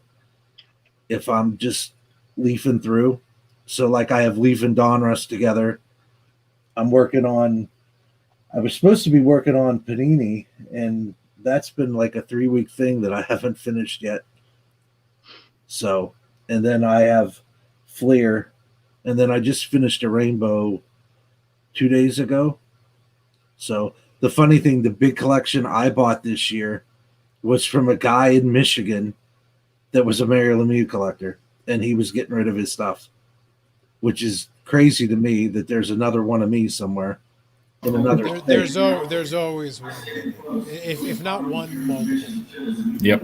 if I'm just leafing through. So like I have Leaf and Donruss together. I was supposed to be working on Panini, and that's been like a 3-week thing that I haven't finished yet. So, and then I have Fleer, and then I just finished a Rainbow 2 days ago. So the funny thing, the big collection I bought this year was from a guy in Michigan that was a Mario Lemieux collector, and he was getting rid of his stuff, which is crazy to me that there's another one of me somewhere in another state. There's always one, if not one, multiple. Yep.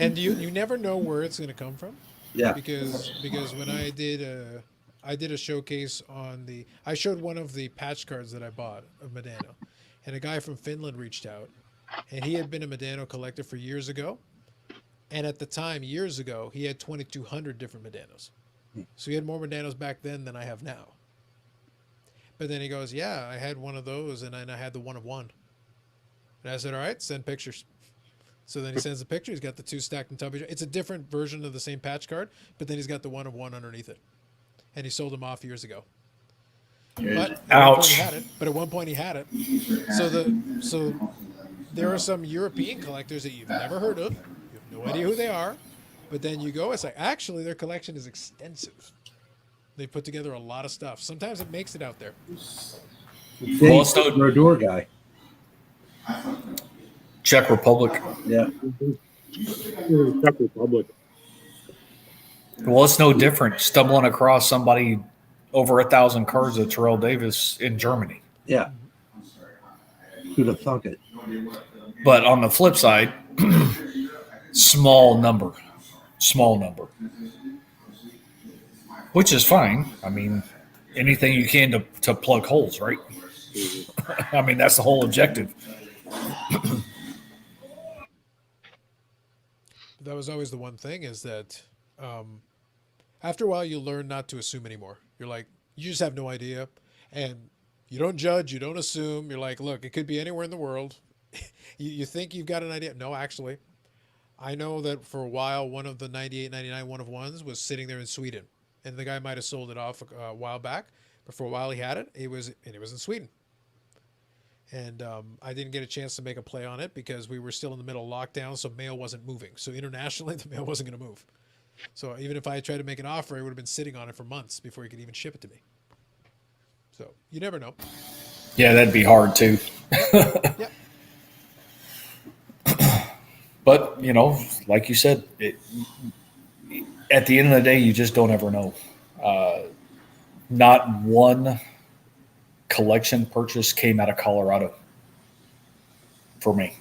And you never know where it's going to come from. Yeah. Because when I did a showcase on I showed one of the patch cards that I bought of Medano, and a guy from Finland reached out, and he had been a Medano collector for years ago, and at the time years ago he had 2,200 different Medanos, so he had more Medanos back then than I have now. But then he goes, yeah, I had one of those, and then I had the one of one, and I said, all right, send pictures. So then he sends the picture. He's got the 2 stacked on top of each other. It's a different version of the same patch card, but then he's got the one of one underneath it. And he sold them off years ago. But Ouch. at one point he had it. So there are some European collectors that you've never heard of. You have no idea who they are. But then you go, it's like, actually their collection is extensive. They put together a lot of stuff. Sometimes it makes it out there. Well, it's the door guy. Czech Republic. Yeah. Czech Republic. Well, it's no different stumbling across somebody over 1,000 cards of Terrell Davis in Germany. Yeah. Who'd have thunk it? But on the flip side, small number, which is fine. I mean, anything you can to plug holes, right? I mean, that's the whole objective. That was always the one thing, is that after a while you learn not to assume anymore. You're like, you just have no idea, and you don't judge, you don't assume. You're like, look, it could be anywhere in the world. You think you've got an idea. No, actually, I know that for a while one of the 98, 99 one of ones was sitting there in Sweden, and the guy might have sold it off a while back, but for a while he had it. It was in Sweden. And I didn't get a chance to make a play on it because we were still in the middle of lockdown, so mail wasn't moving. So internationally, the mail wasn't going to move. So even if I had tried to make an offer, I would have been sitting on it for months before he could even ship it to me. So you never know. Yeah, that'd be hard too. Yeah. But, like you said, at the end of the day, you just don't ever know. Not one collection purchase came out of Colorado for me.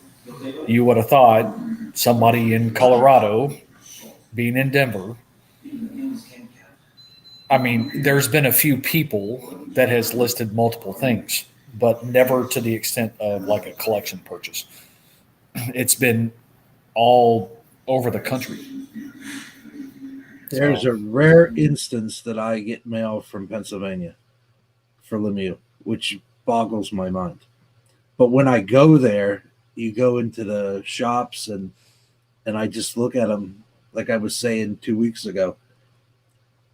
You would have thought somebody in Colorado, being in Denver, I mean, there's been a few people that has listed multiple things, but never to the extent of like a collection purchase. It's been all over the country. There's a rare instance that I get mail from Pennsylvania for Lemieux, which boggles my mind. But when I go there, you go into the shops and I just look at them, like I was saying 2 weeks ago,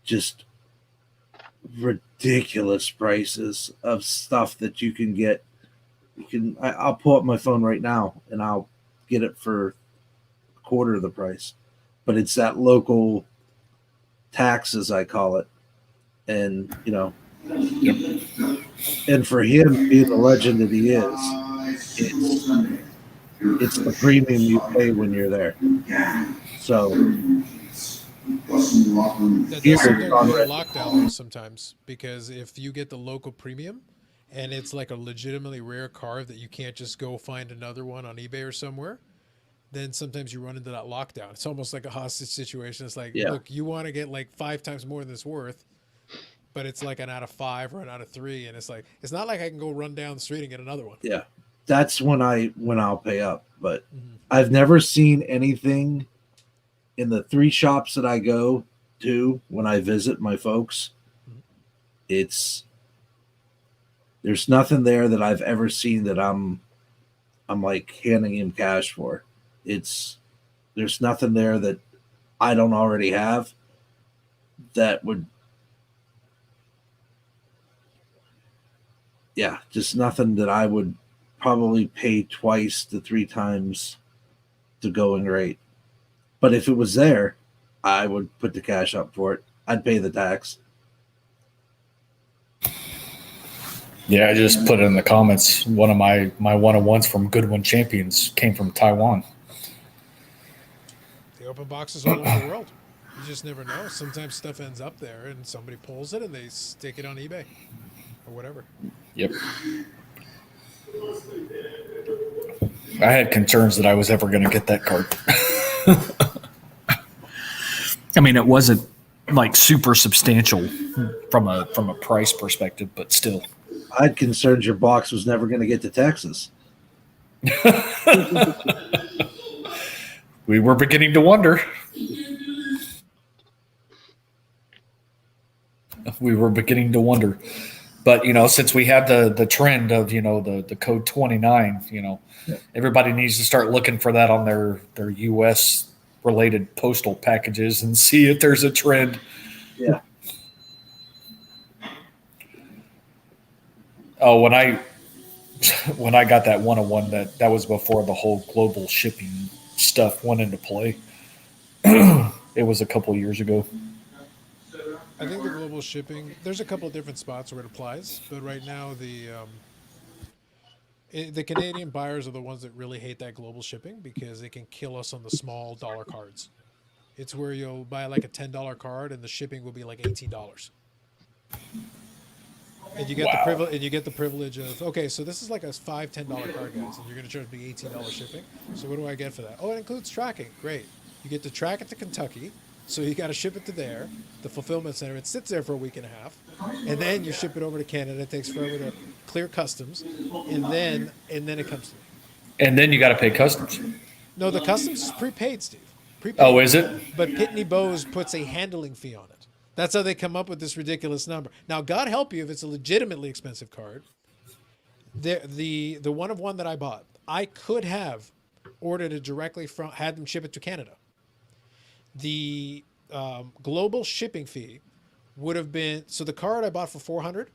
just ridiculous prices of stuff that you can get. I'll pull up my phone right now and I'll get it for a quarter of the price. But it's that local tax, as I call it. And, and for him being the legend that he is, it's the premium you pay when you're there. So That does sometimes be a lockdown sometimes, because if you get the local premium and it's like a legitimately rare card that you can't just go find another one on eBay or somewhere, then sometimes you run into that lockdown. It's almost like a hostage situation. It's like, look, you want to get like 5 times more than it's worth, but it's like an out of 5 or an out of 3, and it's like, it's not like I can go run down the street and get another one. Yeah, that's when I'll pay up. But I've never seen anything in the 3 shops that I go to when I visit my folks. There's nothing there that I've ever seen that I'm like handing him cash for. There's nothing there that I don't already have that would, just nothing that I would probably pay twice to 3 times the going rate. But if it was there, I would put the cash up for it. I'd pay the tax. Yeah, I just put it in the comments. One of my one-on-ones from Goodwin Champions came from Taiwan. They open boxes all over the world. You just never know. Sometimes stuff ends up there, and somebody pulls it, and they stick it on eBay or whatever. Yep. I had concerns that I was ever going to get that card. I mean, it wasn't like super substantial from a price perspective, but still. I had concerns your box was never going to get to Texas. We were beginning to wonder. But, since we had the trend of, the code 29, everybody needs to start looking for that on their U.S. related postal packages and see if there's a trend. Yeah. Oh, when I got that 101, that was before the whole global shipping stuff went into play. It was a couple years ago. I think the global shipping, there's a couple of different spots where it applies, but right now the Canadian buyers are the ones that really hate that global shipping because it can kill us on the small dollar cards. It's where you'll buy like a $10 card and the shipping will be like $18. And you get the privilege of, okay, so this is like a $5, $10 card, guys, and you're going to charge me $18 shipping. So what do I get for that? Oh, it includes tracking. Great. You get to track it to Kentucky. So you got to ship it to there, the fulfillment center. It sits there for a week and a half, and then you ship it over to Canada. It takes forever to clear customs, and then it comes to me. And then you got to pay customs. No, the customs is prepaid, Steve. Prepaid. Oh, is it? But Pitney Bowes puts a handling fee on it. That's how they come up with this ridiculous number. Now, God help you if it's a legitimately expensive card. The one of one that I bought, I could have ordered it directly had them ship it to Canada. The global shipping fee would have been, so the card I bought for $400,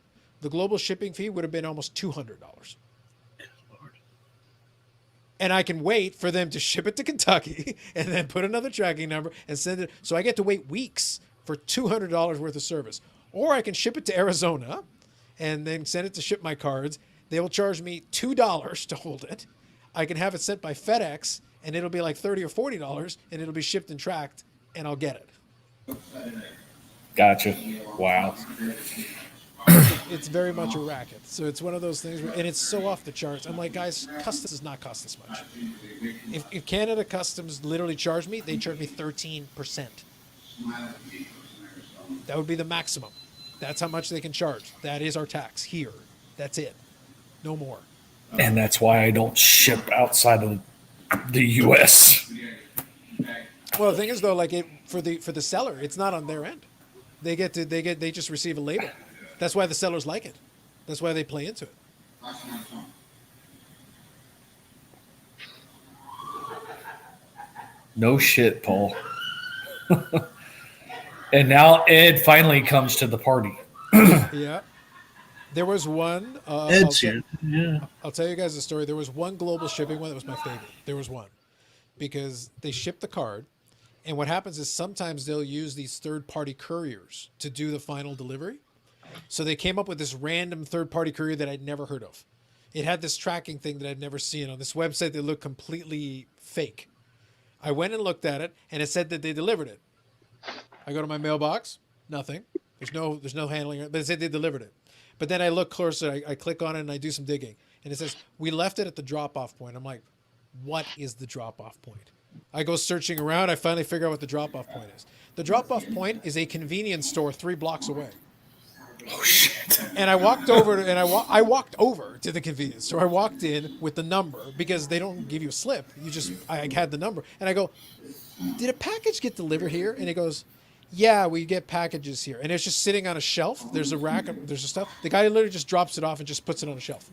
the global shipping fee would have been almost $200. And I can wait for them to ship it to Kentucky and then put another tracking number and send it. So I get to wait weeks for $200 worth of service. Or I can ship it to Arizona and then send it to ship my cards. They will charge me $2 to hold it. I can have it sent by FedEx and it'll be like $30 or $40 and it'll be shipped and tracked and I'll get it. Gotcha. Wow. It's very much a racket. So it's one of those things and it's so off the charts. I'm like, guys, customs does not cost this much. If Canada Customs literally charged me, they charge me 13%. That would be the maximum. That's how much they can charge. That is our tax here. That's it. No more. And that's why I don't ship outside of the U.S. Well, the thing is though, like for the seller, it's not on their end. They just receive a label. That's why the sellers like it. That's why they play into it. No shit, Paul. And now Ed finally comes to the party. Yeah. There was one. Ed's here. Yeah. I'll tell you guys a story. There was one global shipping one that was my favorite. There was one. Because they ship the card. And what happens is sometimes they'll use these third-party couriers to do the final delivery. So they came up with this random third-party courier that I'd never heard of. It had this tracking thing that I'd never seen on this website that looked completely fake. I went and looked at it, and it said that they delivered it. I go to my mailbox, nothing. There's no handling, but it said they delivered it. But then I look closer, I click on it, and I do some digging. And it says, we left it at the drop-off point. I'm like, what is the drop-off point? I go searching around. I finally figure out what the drop-off point is. The drop-off point is a convenience store 3 blocks away. Oh shit! And I walked over I walked over to the convenience store. I walked in with the number because they don't give you a slip. I had the number, and I go, "Did a package get delivered here?" And he goes, "Yeah, we get packages here." And it's just sitting on a shelf. There's a rack. There's a stuff. The guy literally just drops it off and just puts it on a shelf.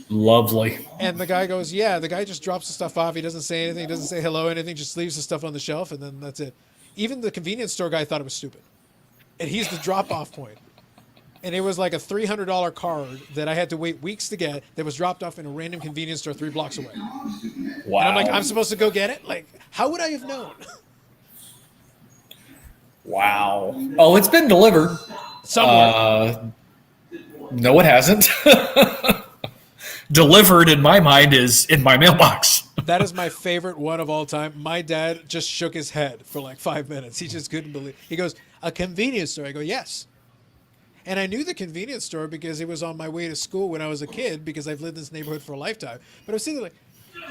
Lovely. And the guy goes, "Yeah." The guy just drops the stuff off. He doesn't say anything. He doesn't say hello, anything. Just leaves the stuff on the shelf, and then that's it. Even the convenience store guy thought it was stupid. And he's the drop-off point. And it was like a $300 card that I had to wait weeks to get that was dropped off in a random convenience store 3 blocks away. Wow. And I'm like, I'm supposed to go get it? Like, how would I have known? Wow. Oh, it's been delivered. Somewhere. No, it hasn't. Delivered in my mind is in my mailbox. That is my favorite one of all time. My dad just shook his head for like 5 minutes. He just couldn't believe. He goes, "A convenience store." I go, "Yes." And I knew the convenience store because it was on my way to school when I was a kid because I've lived in this neighborhood for a lifetime. But I was thinking like,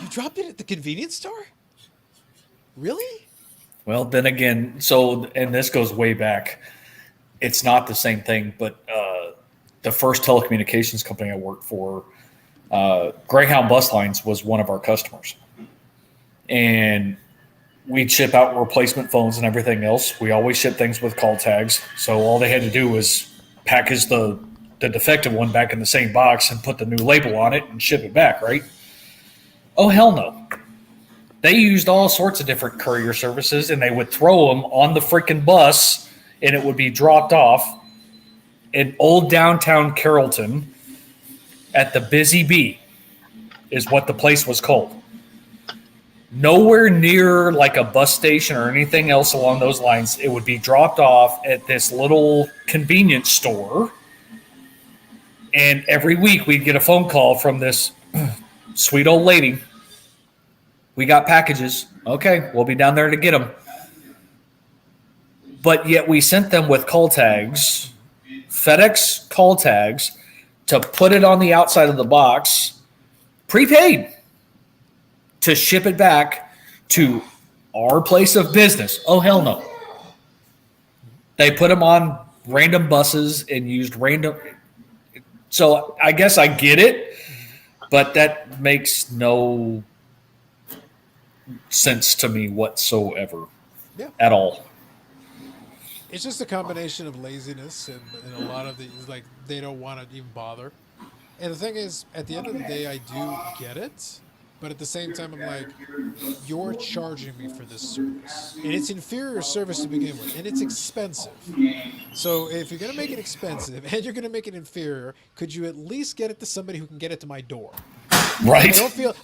you dropped it at the convenience store? Really? Well, then again, so, and this goes way back. It's not the same thing, but the first telecommunications company I worked for, Greyhound Bus Lines was one of our customers. And we'd ship out replacement phones and everything else. We always ship things with call tags. So all they had to do was package the defective one back in the same box and put the new label on it and ship it back, right? Oh, hell no. They used all sorts of different courier services, and they would throw them on the freaking bus, and it would be dropped off in old downtown Carrollton at the Busy Bee is what the place was called. Nowhere near like a bus station or anything else along those lines. It would be dropped off at this little convenience store. And every week we'd get a phone call from this sweet old lady. We got packages. Okay, we'll be down there to get them. But yet we sent them with call tags, FedEx call tags, to put it on the outside of the box, prepaid, to ship it back to our place of business. Oh, hell no. They put them on random buses and used random. So I guess I get it, but that makes no sense to me whatsoever. Yeah. At all. It's just a combination of laziness and a lot of these, like, they don't want to even bother. And the thing is, at the end of the day, I do get it. But at the same time, I'm like, you're charging me for this service. And it's inferior service to begin with. And it's expensive. So if you're going to make it expensive and you're going to make it inferior, could you at least get it to somebody who can get it to my door? Right.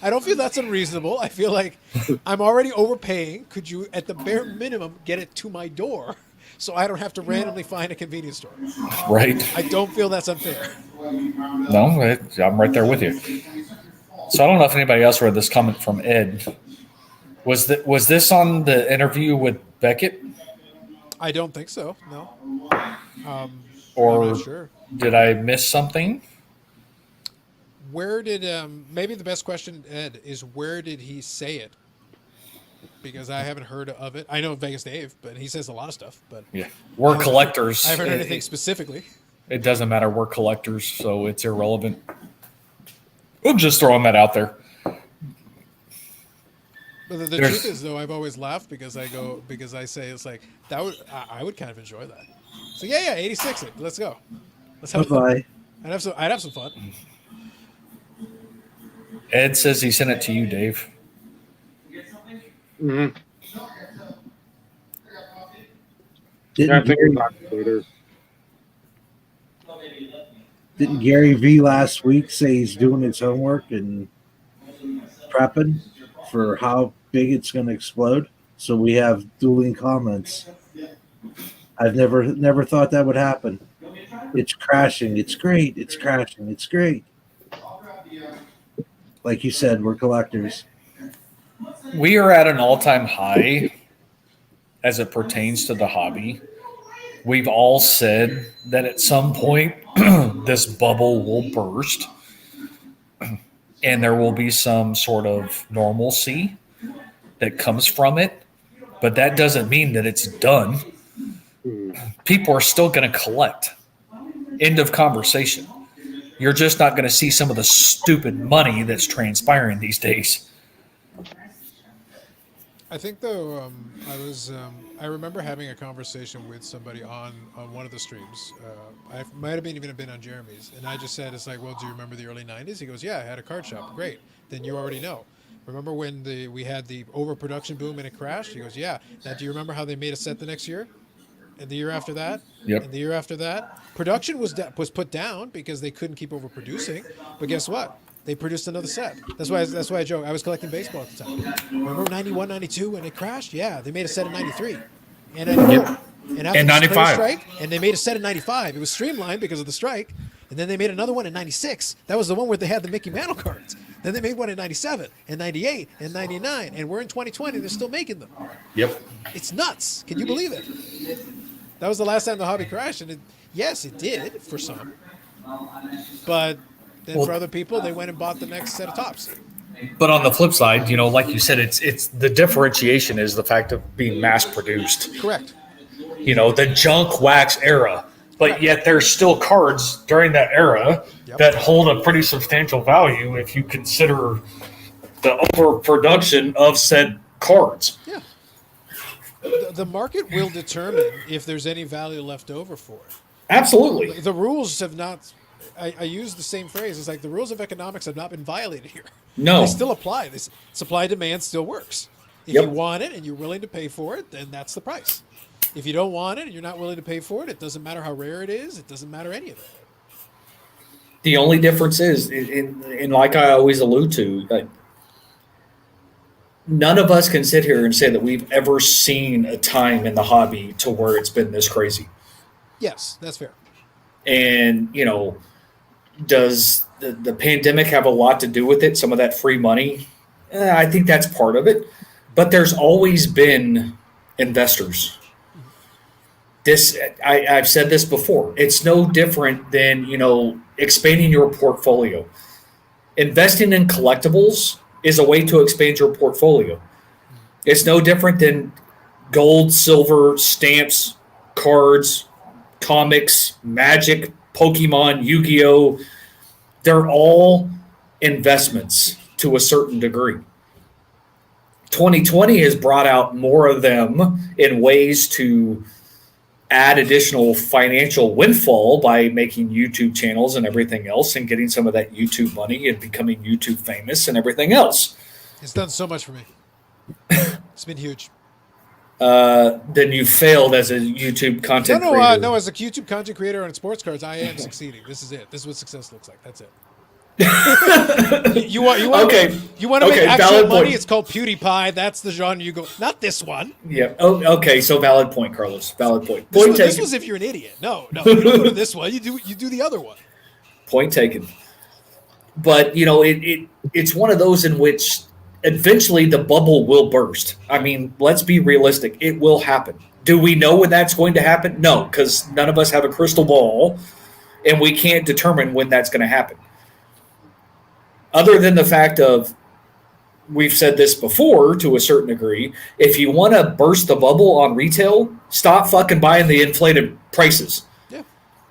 I don't feel that's unreasonable. I feel like I'm already overpaying. Could you, at the bare minimum, get it to my door so I don't have to randomly find a convenience store? Right. I don't feel that's unfair. No, I'm right there with you. So I don't know if anybody else read this comment from Ed. Was this on the interview with Beckett? I don't think so. No. Or I'm not sure. Did I miss something? Where did maybe the best question, Ed, is where did he say it? Because I haven't heard of it. I know Vegas Dave, but he says a lot of stuff. But yeah, we're collectors. I haven't heard anything specifically. It doesn't matter. We're collectors, so it's irrelevant. I'm just throwing that out there. But the truth is, though, I've always laughed because I say it's like I would kind of enjoy that. So yeah, 86 it. Let's go. Let's have fun. I'd have some fun. Ed says he sent it to you, Dave. Mm-hmm. Didn't Gary V last week say he's doing his homework and prepping for how big it's going to explode? So we have dueling comments. I've never thought that would happen. It's crashing. It's great. It's crashing. It's great. Like you said, we're collectors. We are at an all-time high as it pertains to the hobby. We've all said that at some point this bubble will burst and there will be some sort of normalcy that comes from it, but that doesn't mean that it's done. People are still going to collect. End of conversation. You're just not going to see some of the stupid money that's transpiring these days. I think though I remember having a conversation with somebody on one of the streams. I might have even been on Jeremy's, and I just said, it's like, well, do you remember the early 90s? He goes, yeah, I had a card shop. Great. Then you already know. Remember when we had the overproduction boom and it crashed? He goes, yeah. Now do you remember how they made a set the next year? And the year after that? Yep. And the year after that? Production was put down because they couldn't keep overproducing. But guess what? They produced another set. That's why I joke. I was collecting baseball at the time. Remember 91, 92 when it crashed? Yeah, they made a set in 93. And 94. Yep. And after and the 95. strike, and they made a set in 95. It was streamlined because of the strike. And then they made another one in 96. That was the one where they had the Mickey Mantle cards. Then they made one in 97 and 98 and 99. And we're in 2020. They're still making them. Yep. It's nuts. Can you believe it? That was the last time the hobby crashed. And yes, it did for some. But then for other people, they went and bought the next set of tops. But on the flip side, like you said, it's the differentiation is the fact of being mass produced. Correct. The junk wax era. But yet there's still cards during that era that hold a pretty substantial value if you consider the overproduction of said cards. Yeah. The market will determine if there's any value left over for it. Absolutely. The rules have not, I use the same phrase, it's like the rules of economics have not been violated here. No. They still apply. This supply demand still works. If you want it and you're willing to pay for it, then that's the price. If you don't want it and you're not willing to pay for it, it doesn't matter how rare it is. It doesn't matter any of it. The only difference is, in like I always allude to, none of us can sit here and say that we've ever seen a time in the hobby to where it's been this crazy. Yes, that's fair. And, does the pandemic have a lot to do with it? Some of that free money? I think that's part of it. But there's always been investors. I've said this before. It's no different than, expanding your portfolio. Investing in collectibles is a way to expand your portfolio. It's no different than gold, silver, stamps, cards, comics, Magic, Pokemon, Yu-Gi-Oh! They're all investments to a certain degree. 2020 has brought out more of them in ways to add additional financial windfall by making YouTube channels and everything else and getting some of that YouTube money and becoming YouTube famous and everything else. It's done so much for me. It's been huge. Then you failed as a YouTube content creator. No, as a YouTube content creator on sports cards, I am succeeding. This is it. This is what success looks like. That's it. you want to make actual money? Point. It's called PewDiePie. That's the genre you go. Not this one. Yeah. Oh, okay. So valid point, Carlos. Valid point. This was if you're an idiot. No, you don't go to this one. You do the other one. Point taken. But it's one of those in which eventually the bubble will burst. I mean, let's be realistic. It will happen. Do we know when that's going to happen? No, because none of us have a crystal ball, and we can't determine when that's going to happen. Other than the fact of, we've said this before to a certain degree, if you want to burst the bubble on retail, stop fucking buying the inflated prices. Yeah.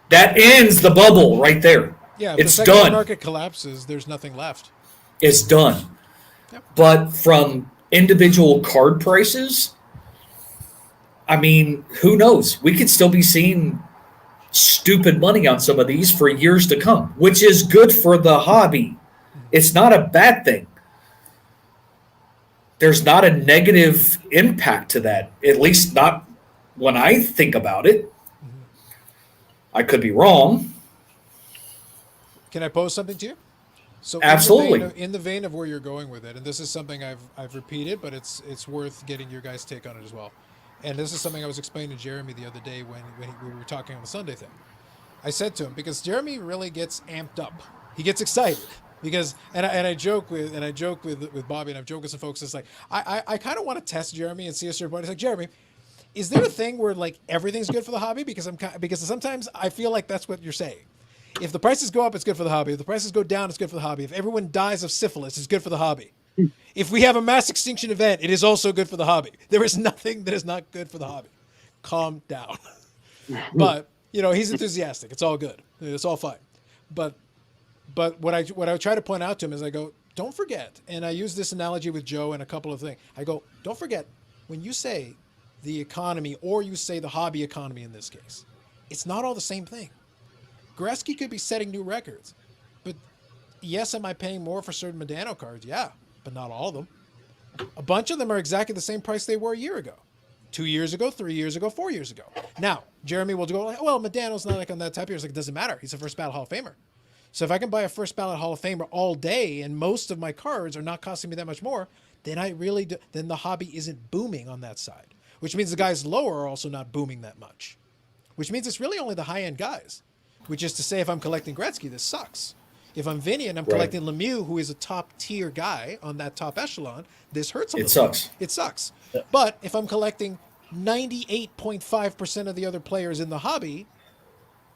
That ends the bubble right there. Yeah, if it's the secondary done. Market collapses, there's nothing left. It's done. Yep. But from individual card prices, I mean, who knows? We could still be seeing stupid money on some of these for years to come, which is good for the hobby. It's not a bad thing. There's not a negative impact to that, at least not when I think about it. I could be wrong. Can I pose something to you? So absolutely. In the vein of where you're going with it, and this is something I've repeated, but it's worth getting your guys' take on it as well. And this is something I was explaining to Jeremy the other day when we were talking on the Sunday thing. I said to him, because Jeremy really gets amped up. He gets excited. Because I joke with Bobby, and I've joked with some folks. It's like I kind of want to test Jeremy and see if everybody's like, Jeremy, is there a thing where like everything's good for the hobby? Because sometimes I feel like that's what you're saying. If the prices go up, it's good for the hobby. If the prices go down, it's good for the hobby. If everyone dies of syphilis, it's good for the hobby. If we have a mass extinction event, it is also good for the hobby. There is nothing that is not good for the hobby. Calm down. But he's enthusiastic. It's all good. It's all fine. But what I try to point out to him is I go, don't forget, and I use this analogy with Joe and a couple of things. I go, don't forget, when you say the economy or you say the hobby economy in this case, it's not all the same thing. Gretzky could be setting new records, but yes, am I paying more for certain Modano cards? Yeah, but not all of them. A bunch of them are exactly the same price they were a year ago, 2 years ago, 3 years ago, 4 years ago. Now, Jeremy will go like, well, Modano's not like on that type of year. It's like, it doesn't matter. He's a first ballot Hall of Famer. So if I can buy a first ballot Hall of Famer all day and most of my cards are not costing me that much more, then then the hobby isn't booming on that side, which means the guys lower are also not booming that much, which means it's really only the high-end guys. which is to say, if I'm collecting Gretzky, this sucks. If I'm Vinny and I'm Right. collecting Lemieux, who is a top tier guy on that top echelon, this hurts a It little. sucks. It sucks. But if I'm collecting 98.5% of the other players in the hobby,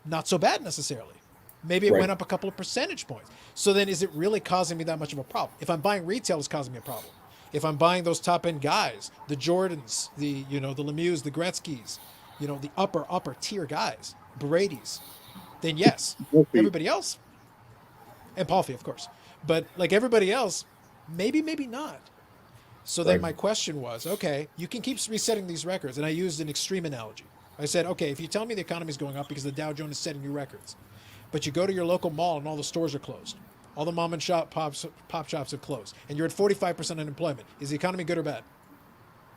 not so bad necessarily. Maybe it Right. went up a couple of percentage points. So then is it really causing me that much of a problem? If I'm buying retail, it's causing me a problem. If I'm buying those top end guys, the Jordans, the Lemieux, the Gretzkys, the upper tier guys, Brady's, then yes. Everybody else, and Palfy, of course. But like everybody else, maybe not. So then Right. my question was, okay, you can keep resetting these records. And I used an extreme analogy. I said, okay, if you tell me the economy is going up because the Dow Jones is setting new records, but you go to your local mall and all the stores are closed, all the mom and pop shops have closed, and you're at 45% unemployment, is the economy good or bad?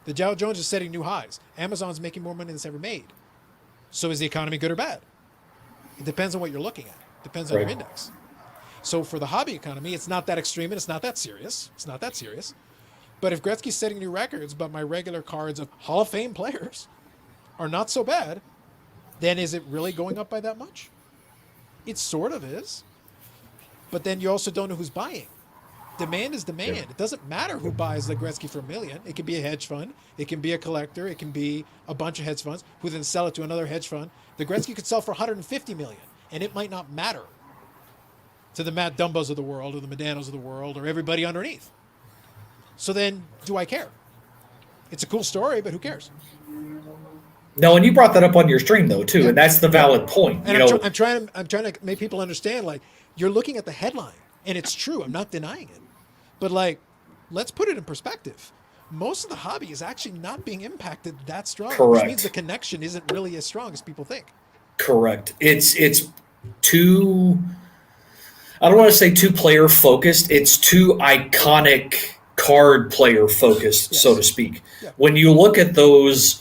The Dow Jones is setting new highs. Amazon's making more money than it's ever made. So is the economy good or bad? It depends on what you're looking at. It depends on your Right. index. So for the hobby economy, it's not that extreme and it's not that serious. But if Gretzky's setting new records, but my regular cards of Hall of Fame players are not so bad, then is it really going up by that much? It sort of is. But then you also don't know who's buying. Demand is demand. Yeah. It doesn't matter who buys the Gretzky for $1 million. It can be a hedge fund. It can be a collector. It can be a bunch of hedge funds who then sell it to another hedge fund. The Gretzky could sell for $150 million, and it might not matter to the Matt Dumbos of the world or the Medanos of the world or everybody underneath. So then, do I care? It's a cool story, but who cares? No, and you brought that up on your stream though too, and that's the valid point. And You know, I'm trying to make people understand. Like, you're looking at the headline, and it's true. I'm not denying it, but like, let's put it in perspective. Most of the hobby is actually not being impacted that strong, which Correct. means the connection isn't really as strong as people think. correct. It's too. I don't want to say too player focused. It's too iconic card player focused, so Yes. to speak. Yeah. When you look at those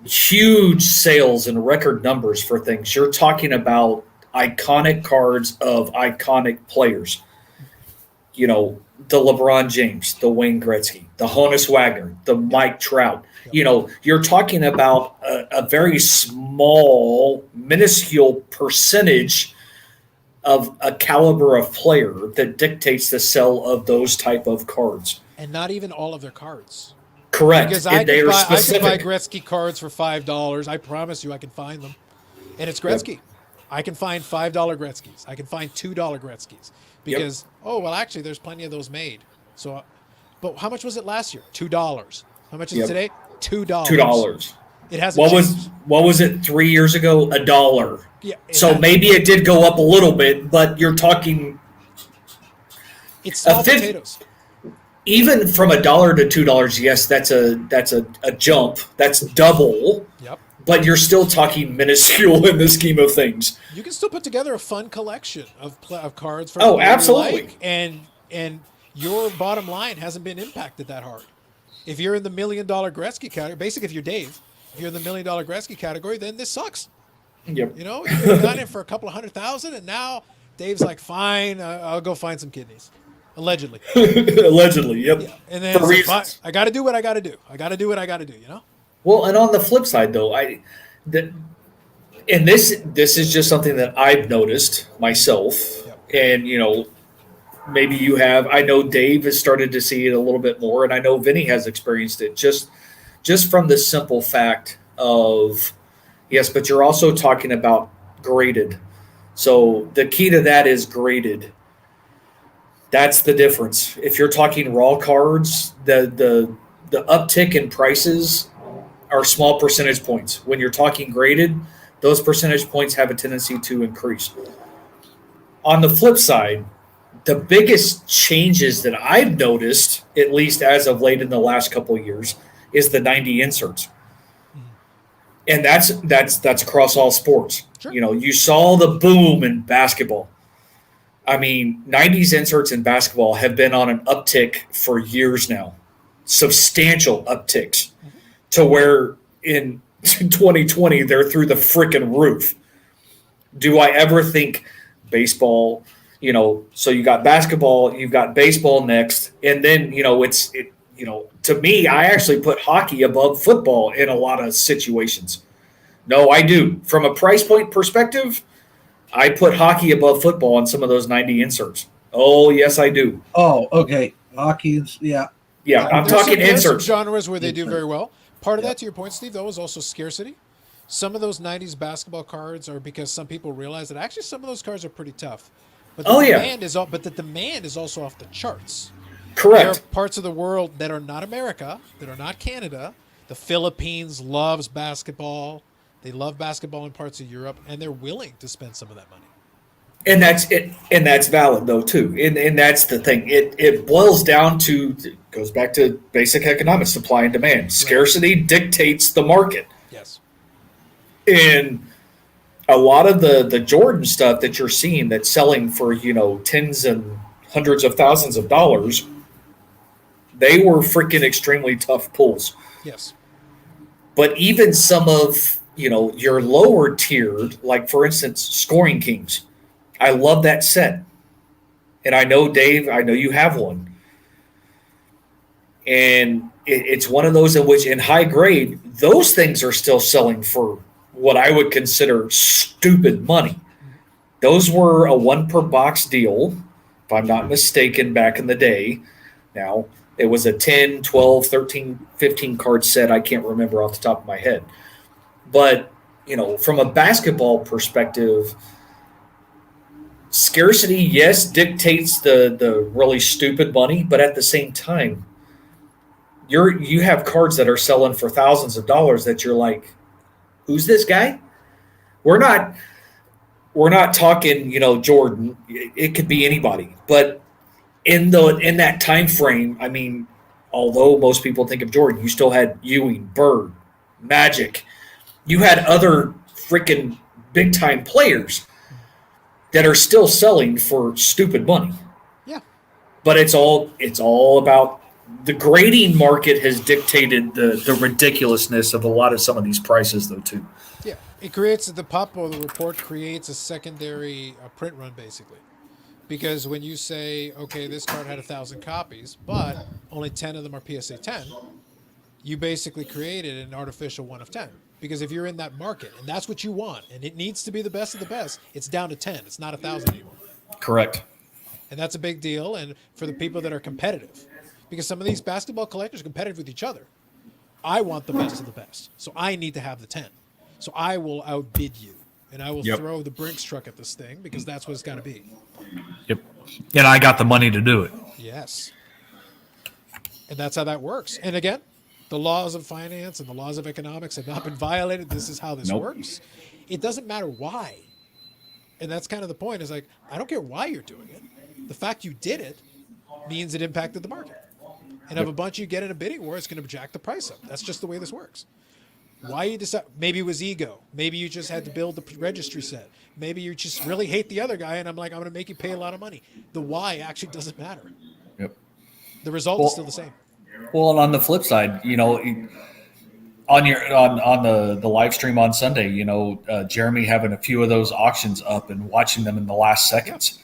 huge sales and record numbers for things, you're talking about iconic cards of iconic players. You know, the LeBron James, the Wayne Gretzky, the Honus Wagner, the Mike Trout. You know, you're talking about a very small, minuscule percentage of a caliber of player that dictates the sell of those type of cards. And not even all of their cards. Correct. Because And they are I can specific. buy Gretzky cards for $5. I promise you I can find them. And it's Gretzky. I can find $5 Gretzkys. I can find $2 Gretzkys. Because, actually, there's plenty of those made. So, but how much was it last year? $2. How much is it today? $2. $2. It hasn't changed. What was it 3 years ago? $1. Yeah, So maybe it did go up a little bit, but you're talking it's small fifth- potatoes. even from $1 to $2. Yes, that's a jump. That's double. Yep. But you're still talking minuscule in the scheme of things. You can still put together a fun collection of cards for Oh, people you absolutely. like, and your bottom line hasn't been impacted that hard. If you're in the $1 million Gretzky category, basically if you're Dave, if you're in the $1 million Gretzky category, then this sucks. Yep. You know, you could have gotten it for a couple of $100,000, and now Dave's like, fine, I'll go find some kidneys. Allegedly. Allegedly, yep. Yeah. And then For it's like, reasons. fine, I got to do what I got to do. I got to do what I got to do, you know? Well, and on the flip side, though, and this is just something that I've noticed myself, and maybe you have. I know Dave has started to see it a little bit more, and I know Vinny has experienced it just from the simple fact of yes, but you're also talking about graded. So the key to that is graded. That's the difference. If you're talking raw cards, the uptick in prices are small percentage points. When you're talking graded, those percentage points have a tendency to increase. On the flip side, the biggest changes that I've noticed, at least as of late in the last couple of years, is the 90 inserts. And that's across all sports. Sure. You saw the boom in basketball. I mean, 90s inserts in basketball have been on an uptick for years now. Substantial upticks to where in 2020 they're through the freaking roof. Do I ever think baseball, so you got basketball, you've got baseball next, and then, to me, I actually put hockey above football in a lot of situations No, I do. From a price point perspective, I put hockey above football on some of those 90 inserts. Oh, yes, I do. Oh, okay. Hockey is, yeah. Yeah, I'm talking There's some inserts. genres where they do Insert. very well. Part of Yep. that, to your point, Steve, though, is also scarcity. Some of those 90s basketball cards are because some people realize that actually some of those cards are pretty tough. But the Oh, yeah. demand is but the demand is also off the charts. There Correct. are parts of the world that are not America, that are not Canada. The Philippines loves basketball. They love basketball in parts of Europe, and they're willing to spend some of that money. And that's it, and that's valid though too. And that's the thing. It boils down to, it goes back to basic economics, supply and demand. Scarcity dictates the market. Yes. And a lot of the Jordan stuff that you're seeing that's selling for, tens and hundreds of thousands of dollars, they were freaking extremely tough pulls. Yes. But even some of, your lower tiered, like for instance, Scoring Kings. I love that set. And I know, Dave, I know you have one. And it's one of those in which, in high grade, those things are still selling for what I would consider stupid money. Those were a one per box deal, if I'm not mistaken, back in the day. Now, it was a 10, 12, 13, 15 card set. I can't remember off the top of my head. But, from a basketball perspective, scarcity, yes, dictates the really stupid money, but at the same time, you have cards that are selling for thousands of dollars that you're like, who's this guy? We're not talking, Jordan. It could be anybody, but in that time frame, I mean, although most people think of Jordan, you still had Ewing, Bird, Magic. You had other freaking big time players that are still selling for stupid money. Yeah. But it's all about the grading market has dictated the ridiculousness of a lot of some of these prices though too. Yeah. It creates the report creates a secondary print run basically. Because when you say, okay, this card had 1,000 copies, but only 10 of them are PSA 10, you basically created an artificial 1 of 10. Because if you're in that market and that's what you want, and it needs to be the best of the best, it's down to 10. It's not 1,000 anymore. Correct. And that's a big deal. And for the people that are competitive, because some of these basketball collectors are competitive with each other. I want the best of the best, so I need to have the 10. So I will outbid you, and I will throw the Brinks truck at this thing because that's what it's got to be. Yep. And I got the money to do it. Yes. And that's how that works. And again, the laws of finance and the laws of economics have not been violated. This is how this works. It doesn't matter why. And that's kind of the point is like, I don't care why you're doing it. The fact you did it means it impacted the market. And if a bunch of you get in a bidding war, it's going to jack the price up. That's just the way this works. Why you decide? Maybe it was ego. Maybe you just had to build the registry set. Maybe you just really hate the other guy, and I'm going to make you pay a lot of money. The why actually doesn't matter. Yep. The result is still the same. Well, and on the flip side, on the live stream on Sunday, Jeremy having a few of those auctions up and watching them in the last seconds,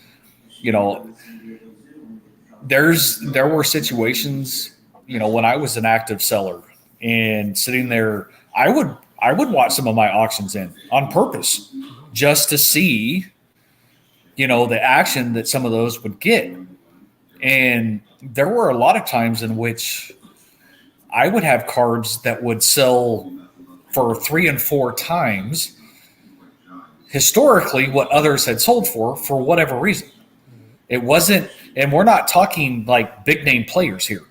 there were situations, when I was an active seller and sitting there, I would watch some of my auctions in on purpose just to see, the action that some of those would get. And there were a lot of times in which I would have cards that would sell for 3 and 4 times historically what others had sold for whatever reason. It wasn't, and we're not talking like big name players here.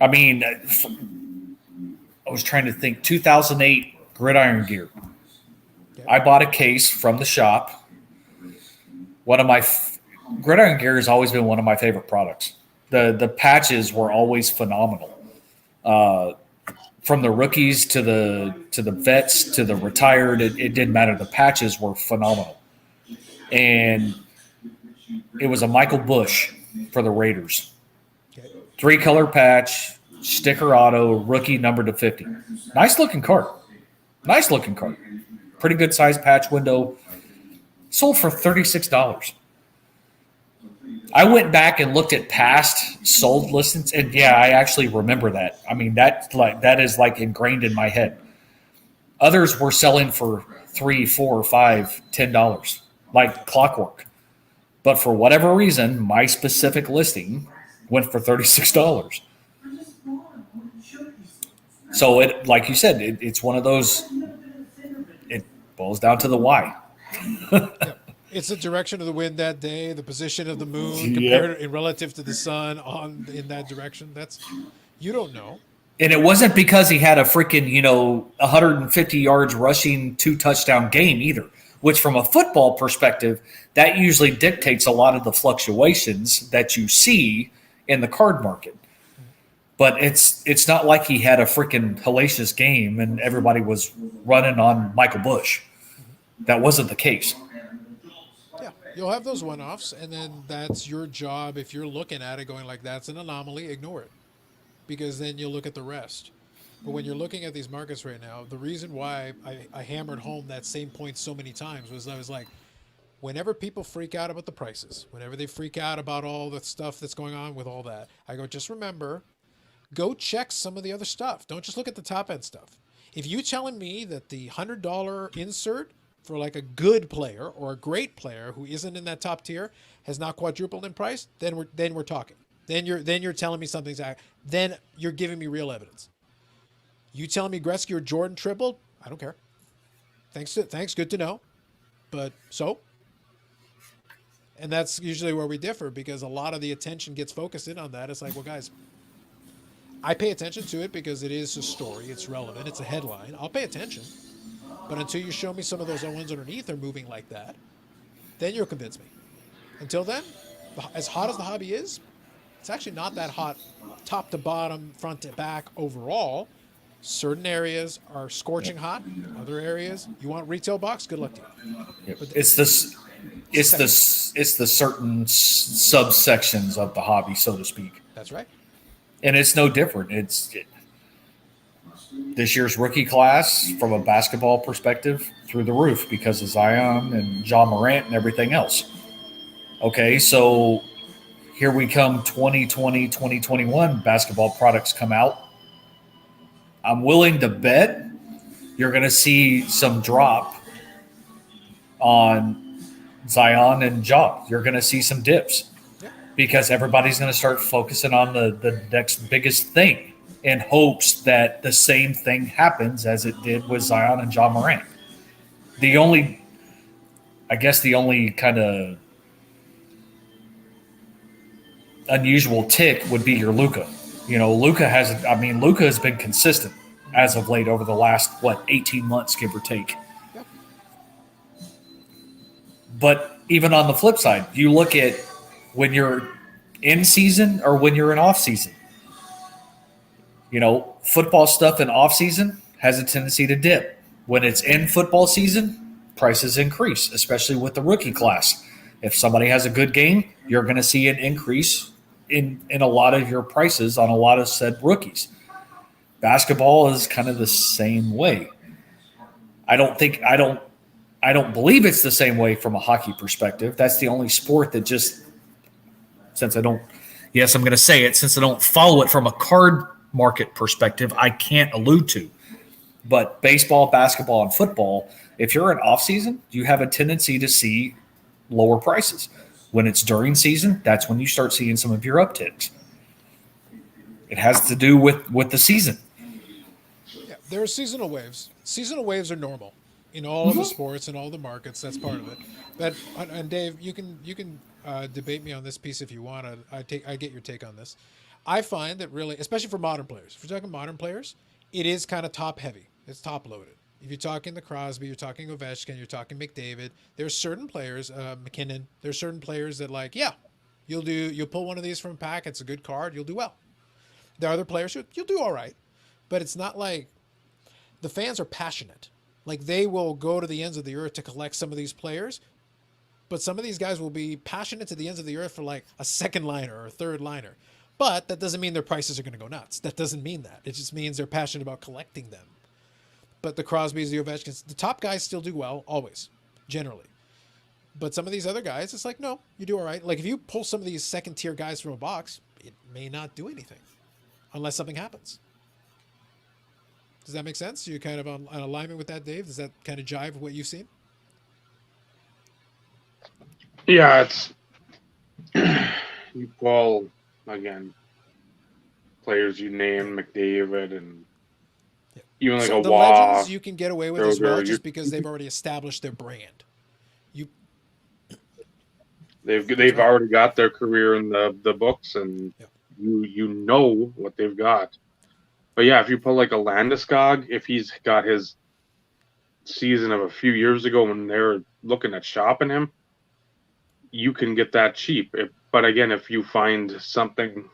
I mean, I was trying to think 2008 Gridiron Gear. I bought a case from the shop. One of my Gridiron Gear has always been one of my favorite products. The patches were always phenomenal. From the rookies to the vets to the retired, it didn't matter. The patches were phenomenal. And it was a Michael Bush for the Raiders. 3-color patch, sticker auto, rookie numbered to 50. Nice looking card. Pretty good size patch window. Sold for $36. I went back and looked at past sold listings, and yeah, I actually remember that. I mean, that is like ingrained in my head. Others were selling for $3, $4, $5, $10, like clockwork. But for whatever reason, my specific listing went for $36. So it, like you said, it's one of those. It boils down to the why. Yep. It's the direction of the wind that day, the position of the moon Yep. compared in relative to the sun in that direction. That's you don't know. And it wasn't because he had a freaking 150 yards rushing 2 touchdown game either. Which, from a football perspective, that usually dictates a lot of the fluctuations that you see in the card market. But it's not like he had a freaking hellacious game and everybody was running on Michael Bush. That wasn't the case. Yeah, you'll have those one-offs, and then that's your job. If you're looking at it going like that's an anomaly, ignore it, because then you'll look at the rest. But when you're looking at these markets right now, the reason why I hammered home that same point so many times was I was like, whenever people freak out about the prices, whenever they freak out about all the stuff that's going on with all that, I go, just remember, go check some of the other stuff. Don't just look at the top end stuff. If you telling me that the $100 insert for like a good player or a great player who isn't in that top tier has not quadrupled in price, then we're talking. Then you're telling me something's then you're giving me real evidence. You telling me Gretzky or Jordan tripled? I don't care. Thanks, good to know. But so? And that's usually where we differ, because a lot of the attention gets focused in on that. It's like, well, guys, I pay attention to it because it is a story. It's relevant. It's a headline. I'll pay attention. But until you show me some of those ones underneath are moving like that, then you'll convince me. Until then, as hot as the hobby is, it's actually not that hot top to bottom, front to back overall. Certain areas are scorching hot. Other areas, you want retail box, good luck to you. But It's the certain subsections of the hobby, so to speak. That's right. And it's no different. This year's rookie class, from a basketball perspective, through the roof because of Zion and John Morant and everything else. Okay, so here we come, 2020, 2021 basketball products come out. I'm willing to bet you're going to see some drop on Zion and Ja. You're going to see some dips because everybody's going to start focusing on the next biggest thing in hopes that the same thing happens as it did with Zion and Ja Morant. The only kind of unusual tick would be your Luka. Luka has been consistent as of late over the last 18 months, give or take. Yep. But even on the flip side, you look at when you're in season or when you're in off season. Football stuff in off season has a tendency to dip. When it's in football season, prices increase, especially with the rookie class. If somebody has a good game, you're going to see an increase in a lot of your prices on a lot of said rookies. Basketball is kind of the same way. I don't believe it's the same way from a hockey perspective. That's the only sport that since I don't follow it from a card market perspective, I can't allude to. But baseball, basketball, and football, if you're in off season, you have a tendency to see lower prices. When it's during season, that's when you start seeing some of your upticks. It has to do with the season. Yeah, there are seasonal waves. Seasonal waves are normal in all of the sports and all the markets. That's part of it. And Dave, you can debate me on this piece if you want. I get your take on this. I find that really, especially for modern players, if we're talking modern players, it is kind of top heavy. It's top loaded. If you're talking the Crosby, you're talking Ovechkin, you're talking McDavid, there's certain players, McKinnon, there's certain players that you'll pull one of these from a pack, it's a good card, you'll do well. There are other players who you'll do all right, but it's not like the fans are passionate. Like they will go to the ends of the earth to collect some of these players, but some of these guys will be passionate to the ends of the earth for like a second liner or a third liner. But that doesn't mean their prices are going to go nuts. That doesn't mean that. It just means they're passionate about collecting them. But the Crosbys, the Ovechkins, the top guys still do well, always, generally. But some of these other guys, it's like, no, you do all right. Like if you pull some of these second-tier guys from a box, it may not do anything unless something happens. Does that make sense? You kind of on alignment with that, Dave? Does that kind of jive with what you've seen? Yeah, it's well again, players you name McDavid and Yeah. even like So a the Wah. legends you can get away with as Schroeder, well, just because they've already established their brand. You they've right. already got their career in the books, and Yeah. you know what they've got. But yeah, if you put like a Landeskog, if he's got his season of a few years ago when they're looking at shopping him, you can get that cheap. But again, if you find something,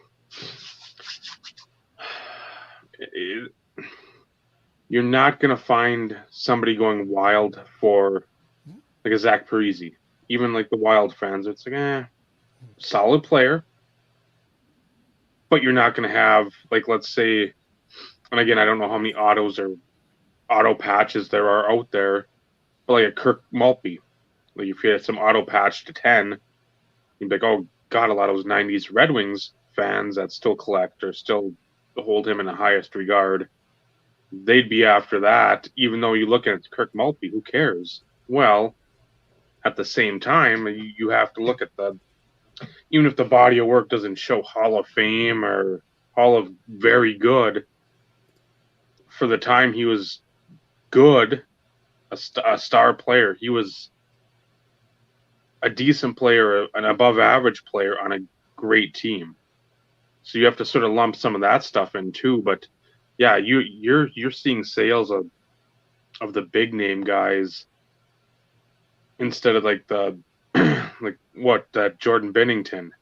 you're not going to find somebody going wild for like a Zach Parise. Even like the Wild fans, it's like, solid player, but you're not going to have like, let's say, and again, I don't know how many autos or auto patches there are out there, but like a Kirk Maltby, like if you had some auto patch to 10, you'd be like, oh god, a lot of those 90s Red Wings fans that still collect or still hold him in the highest regard, they'd be after that, even though you look at Kirk Maltby, who cares? Well, at the same time, you have to look at even if the body of work doesn't show Hall of Fame or Hall of very good, for the time he was good, a star player, he was a decent player, an above average player on a great team. So you have to sort of lump some of that stuff in too. But yeah, you're seeing sales of the big name guys instead of like the like what Jordan Bennington.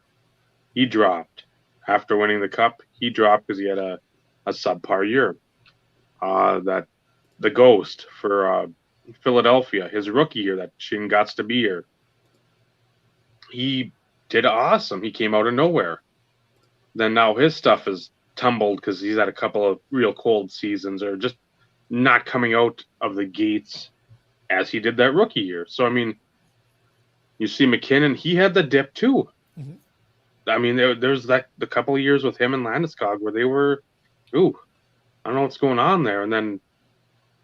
He dropped after winning the cup. He dropped because he had a subpar year. That the Ghost for Philadelphia, his rookie year that Shin got to be here. He did awesome. He came out of nowhere. Then now his stuff is tumbled because he's had a couple of real cold seasons or just not coming out of the gates as he did that rookie year. So, I mean, you see McKinnon, he had the dip too. Mm-hmm. I mean, there's the couple of years with him and Landeskog where they were, I don't know what's going on there. And then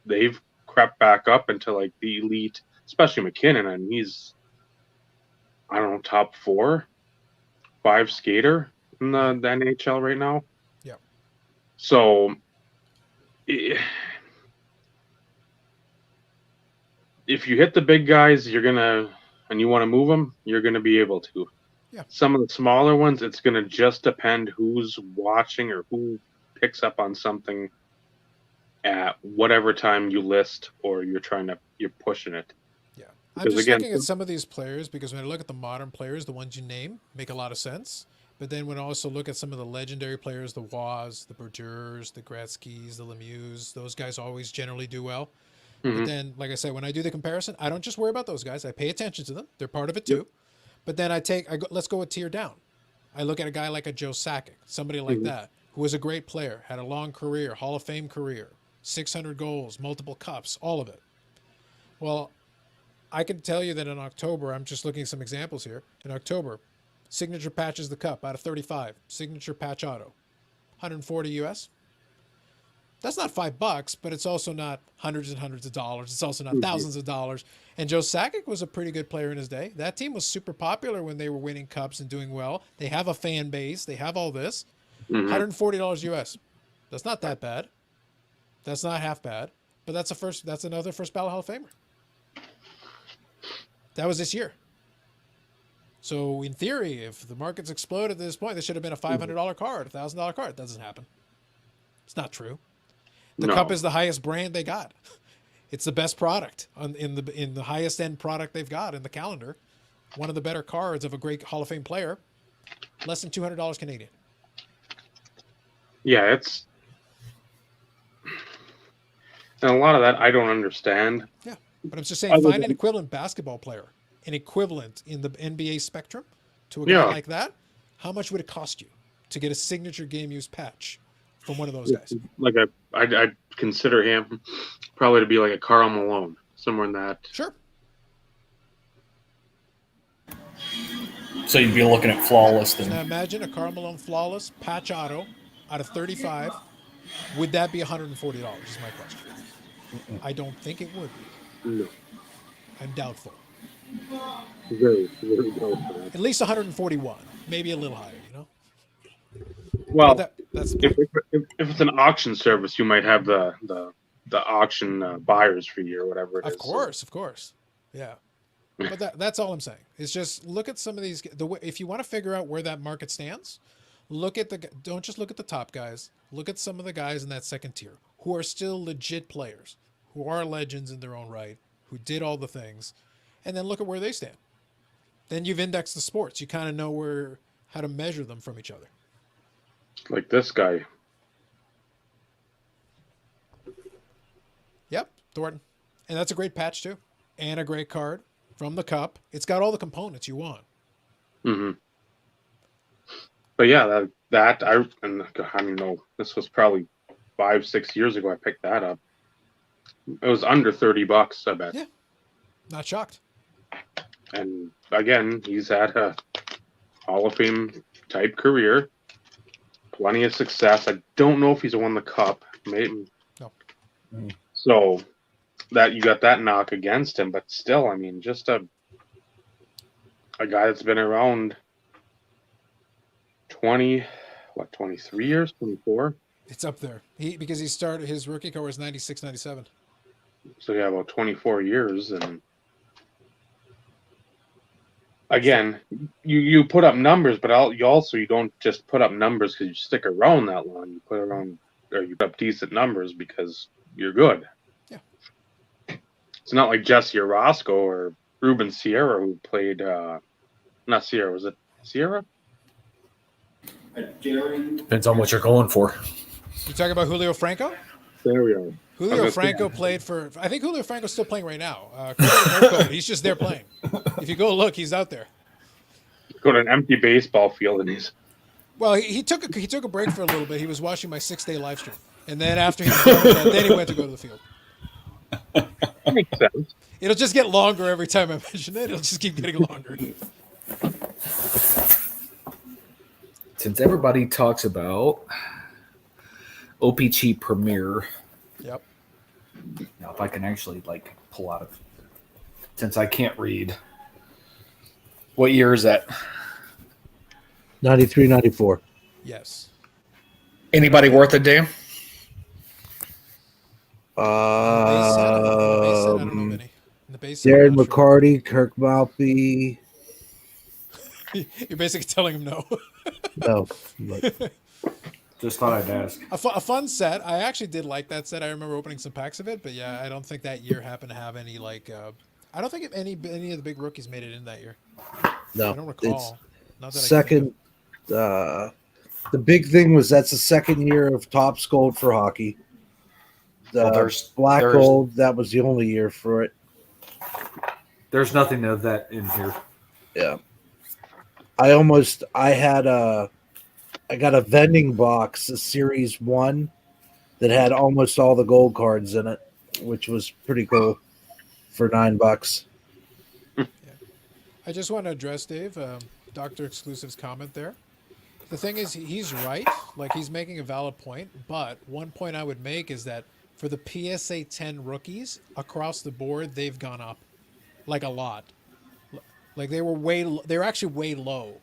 they've crept back up into like the elite, especially McKinnon, and he's, I don't know, top 4, 5 skater in the NHL right now. Yeah. So if you hit the big guys, and you want to move them, you're gonna be able to. Yeah. Some of the smaller ones, it's gonna just depend who's watching or who picks up on something at whatever time you list or you're pushing it. Yeah. Because I'm just again, looking at some of these players because when I look at the modern players, the ones you name make a lot of sense. But then when I also look at some of the legendary players, the Waz, the Bergers, the Gretzkys, the Lemieux, those guys always generally do well. Mhm. But then, like I said, when I do the comparison, I don't just worry about those guys. I pay attention to them. They're part of it too. But then let's go a tier down. I look at a guy like a Joe Sakic, somebody like that, who was a great player, had a long career, Hall of Fame career, 600 goals, multiple cups, all of it. Well, I can tell you that in October, I'm just looking at some examples here. In October, signature patches the cup out of 35, signature patch auto, 140 US. That's not $5, but it's also not hundreds and hundreds of dollars. It's also not thousands of dollars. And Joe Sakic was a pretty good player in his day. That team was super popular when they were winning cups and doing well. They have a fan base. They have all this. $140 US. That's not that bad. That's not half bad. But that's another first ballot Hall of Famer. That was this year. So in theory, if the markets explode at this point, there should have been a $500 card, $1,000 card. That doesn't happen. It's not true. The cup is the highest brand they got. It's the best product in the highest end product they've got in the calendar. One of the better cards of a great Hall of Fame player. Less than $200 Canadian. Yeah, and a lot of that I don't understand. Yeah, but I'm just saying, find an equivalent basketball player, an equivalent in the NBA spectrum to a guy like that. How much would it cost you to get a signature game used patch from one of those guys? Like I'd consider him probably to be like a Karl Malone, somewhere in that. Sure. So you'd be looking at flawless then. Now imagine a Karl Malone flawless patch auto out of 35 Would that be $140? Is my question. I don't think it would be. No, I'm doubtful. very, very doubtful. At least 141, maybe a little higher. But Well, that's the if, point. if it's an auction service, you might have the auction buyer's fee or whatever it is. Of course. Yeah. But that's all I'm saying. It's just look at some of these. If you want to figure out where that market stands, don't just look at the top guys. Look at some of the guys in that second tier who are still legit players, who are legends in their own right, who did all the things, and then look at where they stand. Then you've indexed the sports. You kind of know how to measure them from each other. Like this guy. Yep, Thornton. And that's a great patch too. And a great card from the cup. It's got all the components you want. Mm-hmm. But yeah, I don't know. This was probably 5-6 years ago. I picked that up. It was under $30, I bet. Yeah, not shocked. And again, he's had a Hall of Fame type career, plenty of success. I don't know if he's won the cup. Maybe. No. So that you got that knock against him, but still, I mean, just a guy that's been around 23 years, 24. It's up there. Because he started his rookie card was 96, 97. So yeah, about 24 years, and again, you put up numbers, but you don't just put up numbers because you stick around that long. You put up decent numbers because you're good. Yeah. It's not like Jesse Orozco or Ruben Sierra who played. Not Sierra. Was it Sierra? Depends on what you're going for. You talking about Julio Franco? There we are. Julio Franco played for. I think Julio Franco's still playing right now. He's just there playing. If you go look, he's out there. Go to an empty baseball field and he's. Well, he took a break for a little bit. He was watching my 6-day live stream, and then after he was done with that, then he went to go to the field. That makes sense. It'll just get longer every time I mention it. It'll just keep getting longer. Since everybody talks about OPC Premier, Yep. now if I can actually pull out of, since I can't read, what year is that? 93, 94. Yes. Anybody worth a damn? I don't know many. In the base set, Darren I'm not sure. McCarty, Kirk Malpe. You're basically telling him no. No. But Just thought I'd ask. A fun set. I actually did like that set. I remember opening some packs of it, but yeah, I don't think that year happened to have any I don't think any of the big rookies made it in that year. no. I don't recall. Not that Second, the big thing was that's the second year of Topps Gold for hockey. There's Gold, that was the only year for it. There's nothing of that in here. Yeah. I got a vending box, a Series 1, that had almost all the gold cards in it, which was pretty cool for $9. I just want to address Dave, Dr. Exclusive's comment there. The thing is, he's right. He's making a valid point. But one point I would make is that for the PSA 10 rookies across the board, they've gone up a lot. They were actually way low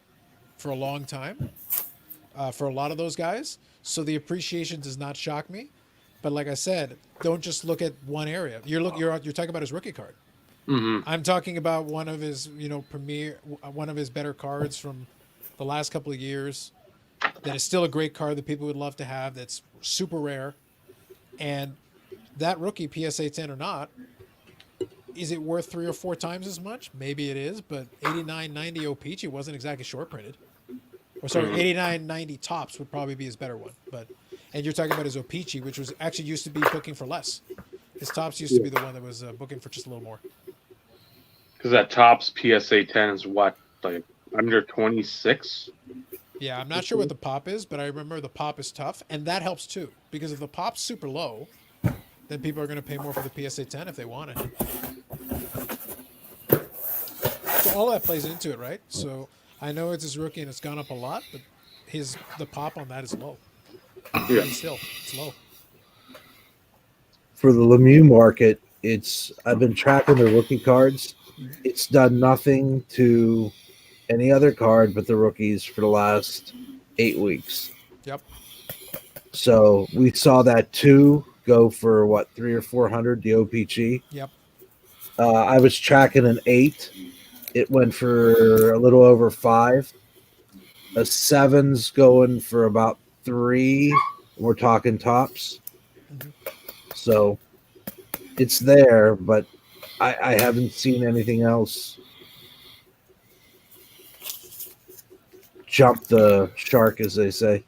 for a long time for a lot of those guys. So the appreciation does not shock me. But like I said, don't just look at one area. You're talking about his rookie card. Mm-hmm. I'm talking about one of his one of his better cards from the last couple of years. That is still a great card that people would love to have. That's super rare, and that rookie, PSA 10 or not, is it worth 3 or 4 times as much? Maybe it is, but 89.90 OPC wasn't exactly short printed. Or sorry, 89.90 tops would probably be his better one. And you're talking about his OPC, which was actually used to be booking for less. His tops used to be the one that was booking for just a little more. Because that Topps PSA 10 is what, under 26? Yeah, I'm not sure what the pop is, but I remember the pop is tough, and that helps too. Because if the pop's super low, then people are going to pay more for the PSA 10 if they want it. So all that plays into it, right? So I know it's his rookie and it's gone up a lot, but the pop on that is low. Yeah. Still, it's low. For the Lemieux market, I've been tracking the rookie cards. It's done nothing to any other card but the rookies for the last 8 weeks. Yep. So we saw that 2 go for what, 3 or 400, the OPG. Yep. I was tracking an 8. It went for a little over 5. A 7's going for about 3. We're talking tops. Mhm. So it's there, but I haven't seen anything else jump the shark, as they say.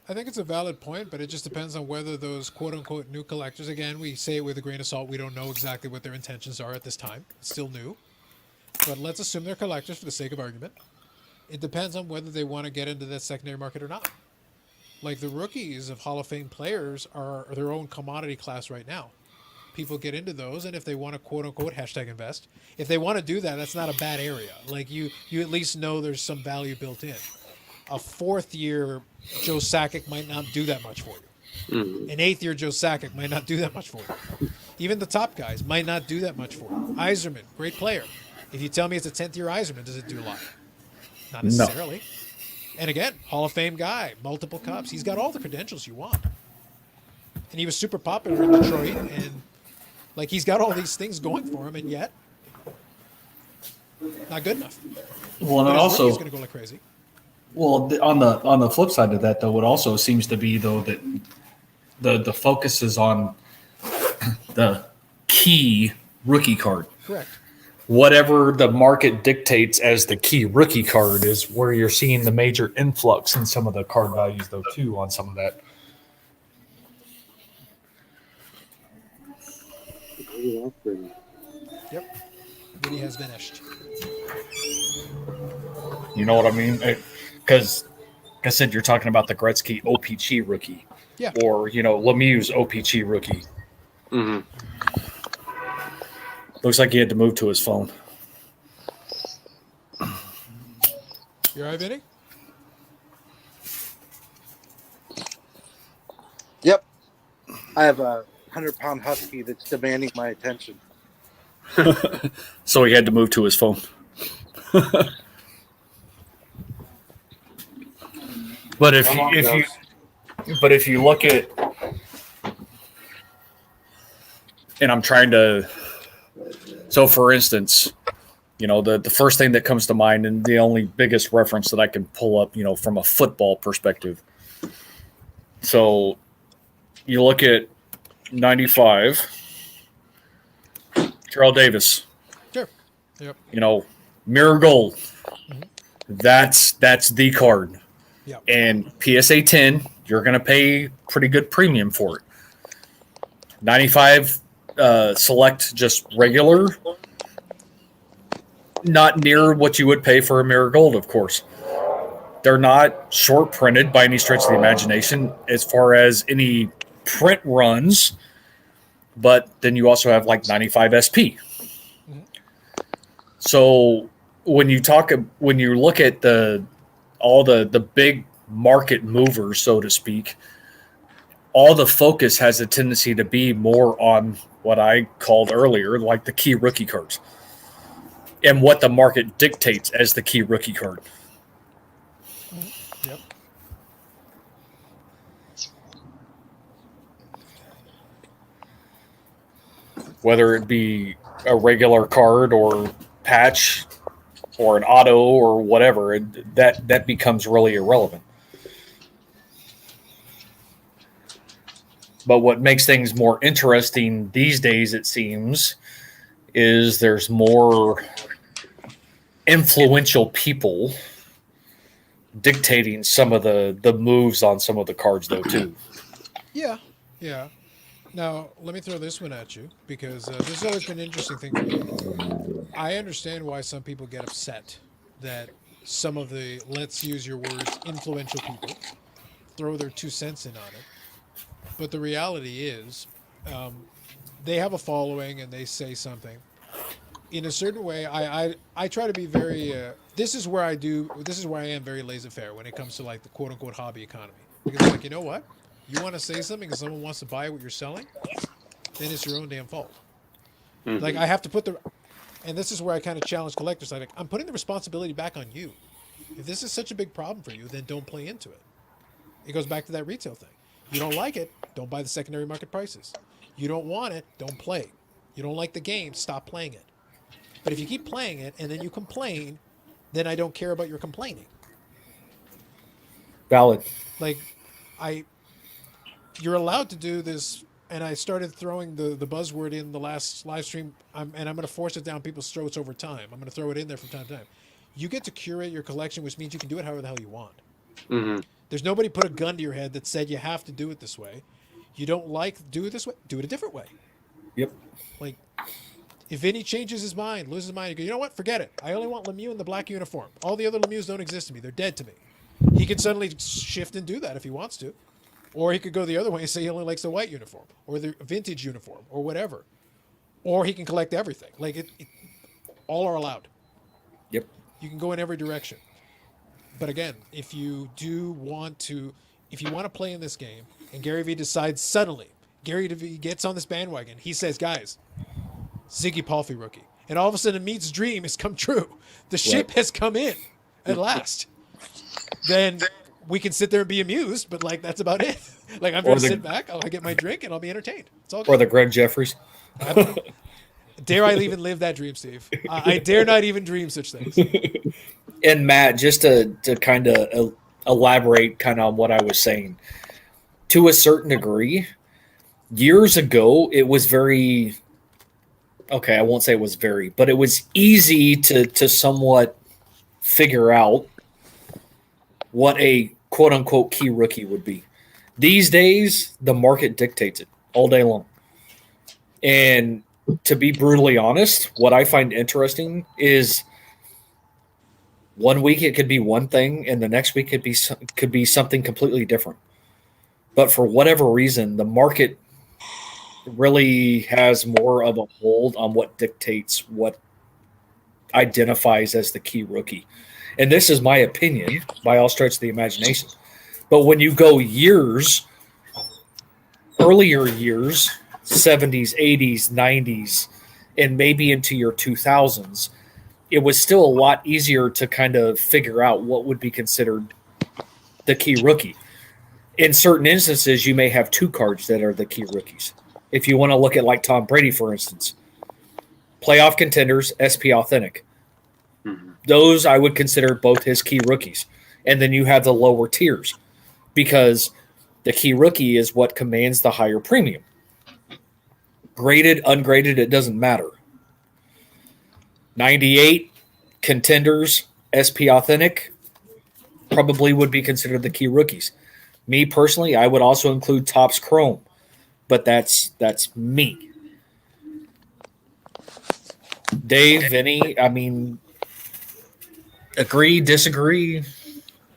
I think it's a valid point, but it just depends on whether those quote unquote new collectors, again, we say it with a grain of salt, we don't know exactly what their intentions are at this time. It's still new. But let's assume they're collectors for the sake of argument. It depends on whether they want to get into that secondary market or not. Like the rookies of Hall of Fame players are their own commodity class right now. People get into those, and if they want to quote unquote hashtag invest, if they want to do that, that's not a bad area. Like you at least know there's some value built in. A 4th year Joe Sakic might not do that much for you. An 8th year Joe Sakic might not do that much for you. Even the top guys might not do that much for you. Yzerman, great player. If you tell me it's a 10th year Yzerman, does it do a lot? Not necessarily. And again, Hall of Fame guy, multiple cups. He's got all the credentials you want. And he was super popular in Detroit, and like he's got all these things going for him, and yet not good enough. Well, and But his also, rookie's going to go like crazy. well, on the flip side of that, though, it also seems to be though that the focus is on the key rookie card. Correct. Whatever the market dictates as the key rookie card is where you're seeing the major influx in some of the card values, though, too, on some of that. Yep. Vinny has vanished. You know what I mean? Because, like I said, you're talking about the Gretzky OPG rookie. Yeah. Or, Lemieux's OPG rookie. Mm-hmm. Looks like he had to move to his phone. You all right, Vinny? Yep. I have a 100-pound husky that's demanding my attention. So he had to move to his phone. But if you look at, And I'm trying to. So, for instance, the first thing that comes to mind, and the only biggest reference that I can pull up, from a football perspective. So, you look at 95, Terrell Davis. Sure. Yep. Mirror gold. That's the card. Yep. And PSA 10, you're going to pay pretty good premium for it. 95 select just regular, not near what you would pay for a mirror gold, of course. They're not short printed by any stretch of the imagination as far as any print runs, but then you also have like 95 SP. So when you look at all the big market movers, so to speak, all the focus has a tendency to be more on what I called earlier, like the key rookie cards, and what the market dictates as the key rookie card. Yep. Whether it be a regular card or patch or an auto or whatever, that becomes really irrelevant. But what makes things more interesting these days, it seems, is there's more influential people dictating some of the moves on some of the cards, though, too. Yeah. Yeah. Now, let me throw this one at you, because this has always been an interesting thing for me. I understand why some people get upset that some of the, let's use your words, influential people throw their 2 cents in on it. But the reality is, they have a following and they say something. In a certain way, I try to be very. This is where I am very laissez-faire when it comes to like the quote-unquote hobby economy. Because I'm like, you know what? You want to say something and someone wants to buy what you're selling, then it's your own damn fault. Mhm. Like I have to put the, and this is where I kind of challenge collectors. Like I'm putting the responsibility back on you. If this is such a big problem for you, then don't play into it. It goes back to that retail thing. You don't like it, don't buy the secondary market prices. You don't want it, don't play. You don't like the game, stop playing it. But if you keep playing it and then you complain, then I don't care about your complaining. Valid. Like I you're allowed to do this, and I started throwing the buzzword in the last live stream, and I'm going to force it down people's throats over time. I'm going to throw it in there from time to time. You get to curate your collection, which means you can do it however the hell you want. Mm-hmm. There's nobody put a gun to your head that said you have to do it this way. You don't like do it this way, do it a different way. Yep. Like if Vinny changes his mind, loses his mind, you go, you know what? Forget it. I only want Lemieux in the black uniform. All the other Lemieux don't exist to me. They're dead to me. He can suddenly shift and do that if he wants to. Or he could go the other way and say he only likes the white uniform or the vintage uniform or whatever. Or he can collect everything. Like all are allowed. Yep. You can go in every direction. But again, if you want to play in this game and Gary Vee decides suddenly, Gary Vee gets on this bandwagon, he says, guys, Ziggy Palfy rookie. And all of a sudden Meat's dream has come true. The ship has come in at last. Then we can sit there and be amused, but like that's about it. Like I'm going to sit back, I'll get my drink, and I'll be entertained. It's all good. Or the Greg Jeffries. Dare I even live that dream, Steve? I dare not even dream such things. And Matt, just to kind of elaborate kind of on what I was saying, to a certain degree, years ago, it was very, okay, I won't say it was very, but it was easy to somewhat figure out what a quote-unquote key rookie would be. These days, the market dictates it all day long. And to be brutally honest, what I find interesting is 1 week it could be one thing, and the next week it could be something completely different. But for whatever reason, the market really has more of a hold on what dictates what identifies as the key rookie. And this is my opinion by all stretch of the imagination. But when you go earlier years, 70s, 80s, 90s, and maybe into your 2000s, it was still a lot easier to kind of figure out what would be considered the key rookie. In certain instances, you may have two cards that are the key rookies. If you want to look at like Tom Brady, for instance, playoff contenders, SP Authentic. Mm-hmm. Those I would consider both his key rookies. And then you have the lower tiers because the key rookie is what commands the higher premium. Graded, ungraded, it doesn't matter. 98 contenders, SP Authentic, probably would be considered the key rookies. Me personally, I would also include Topps Chrome, but that's me. Dave, Vinny, I mean, agree, disagree?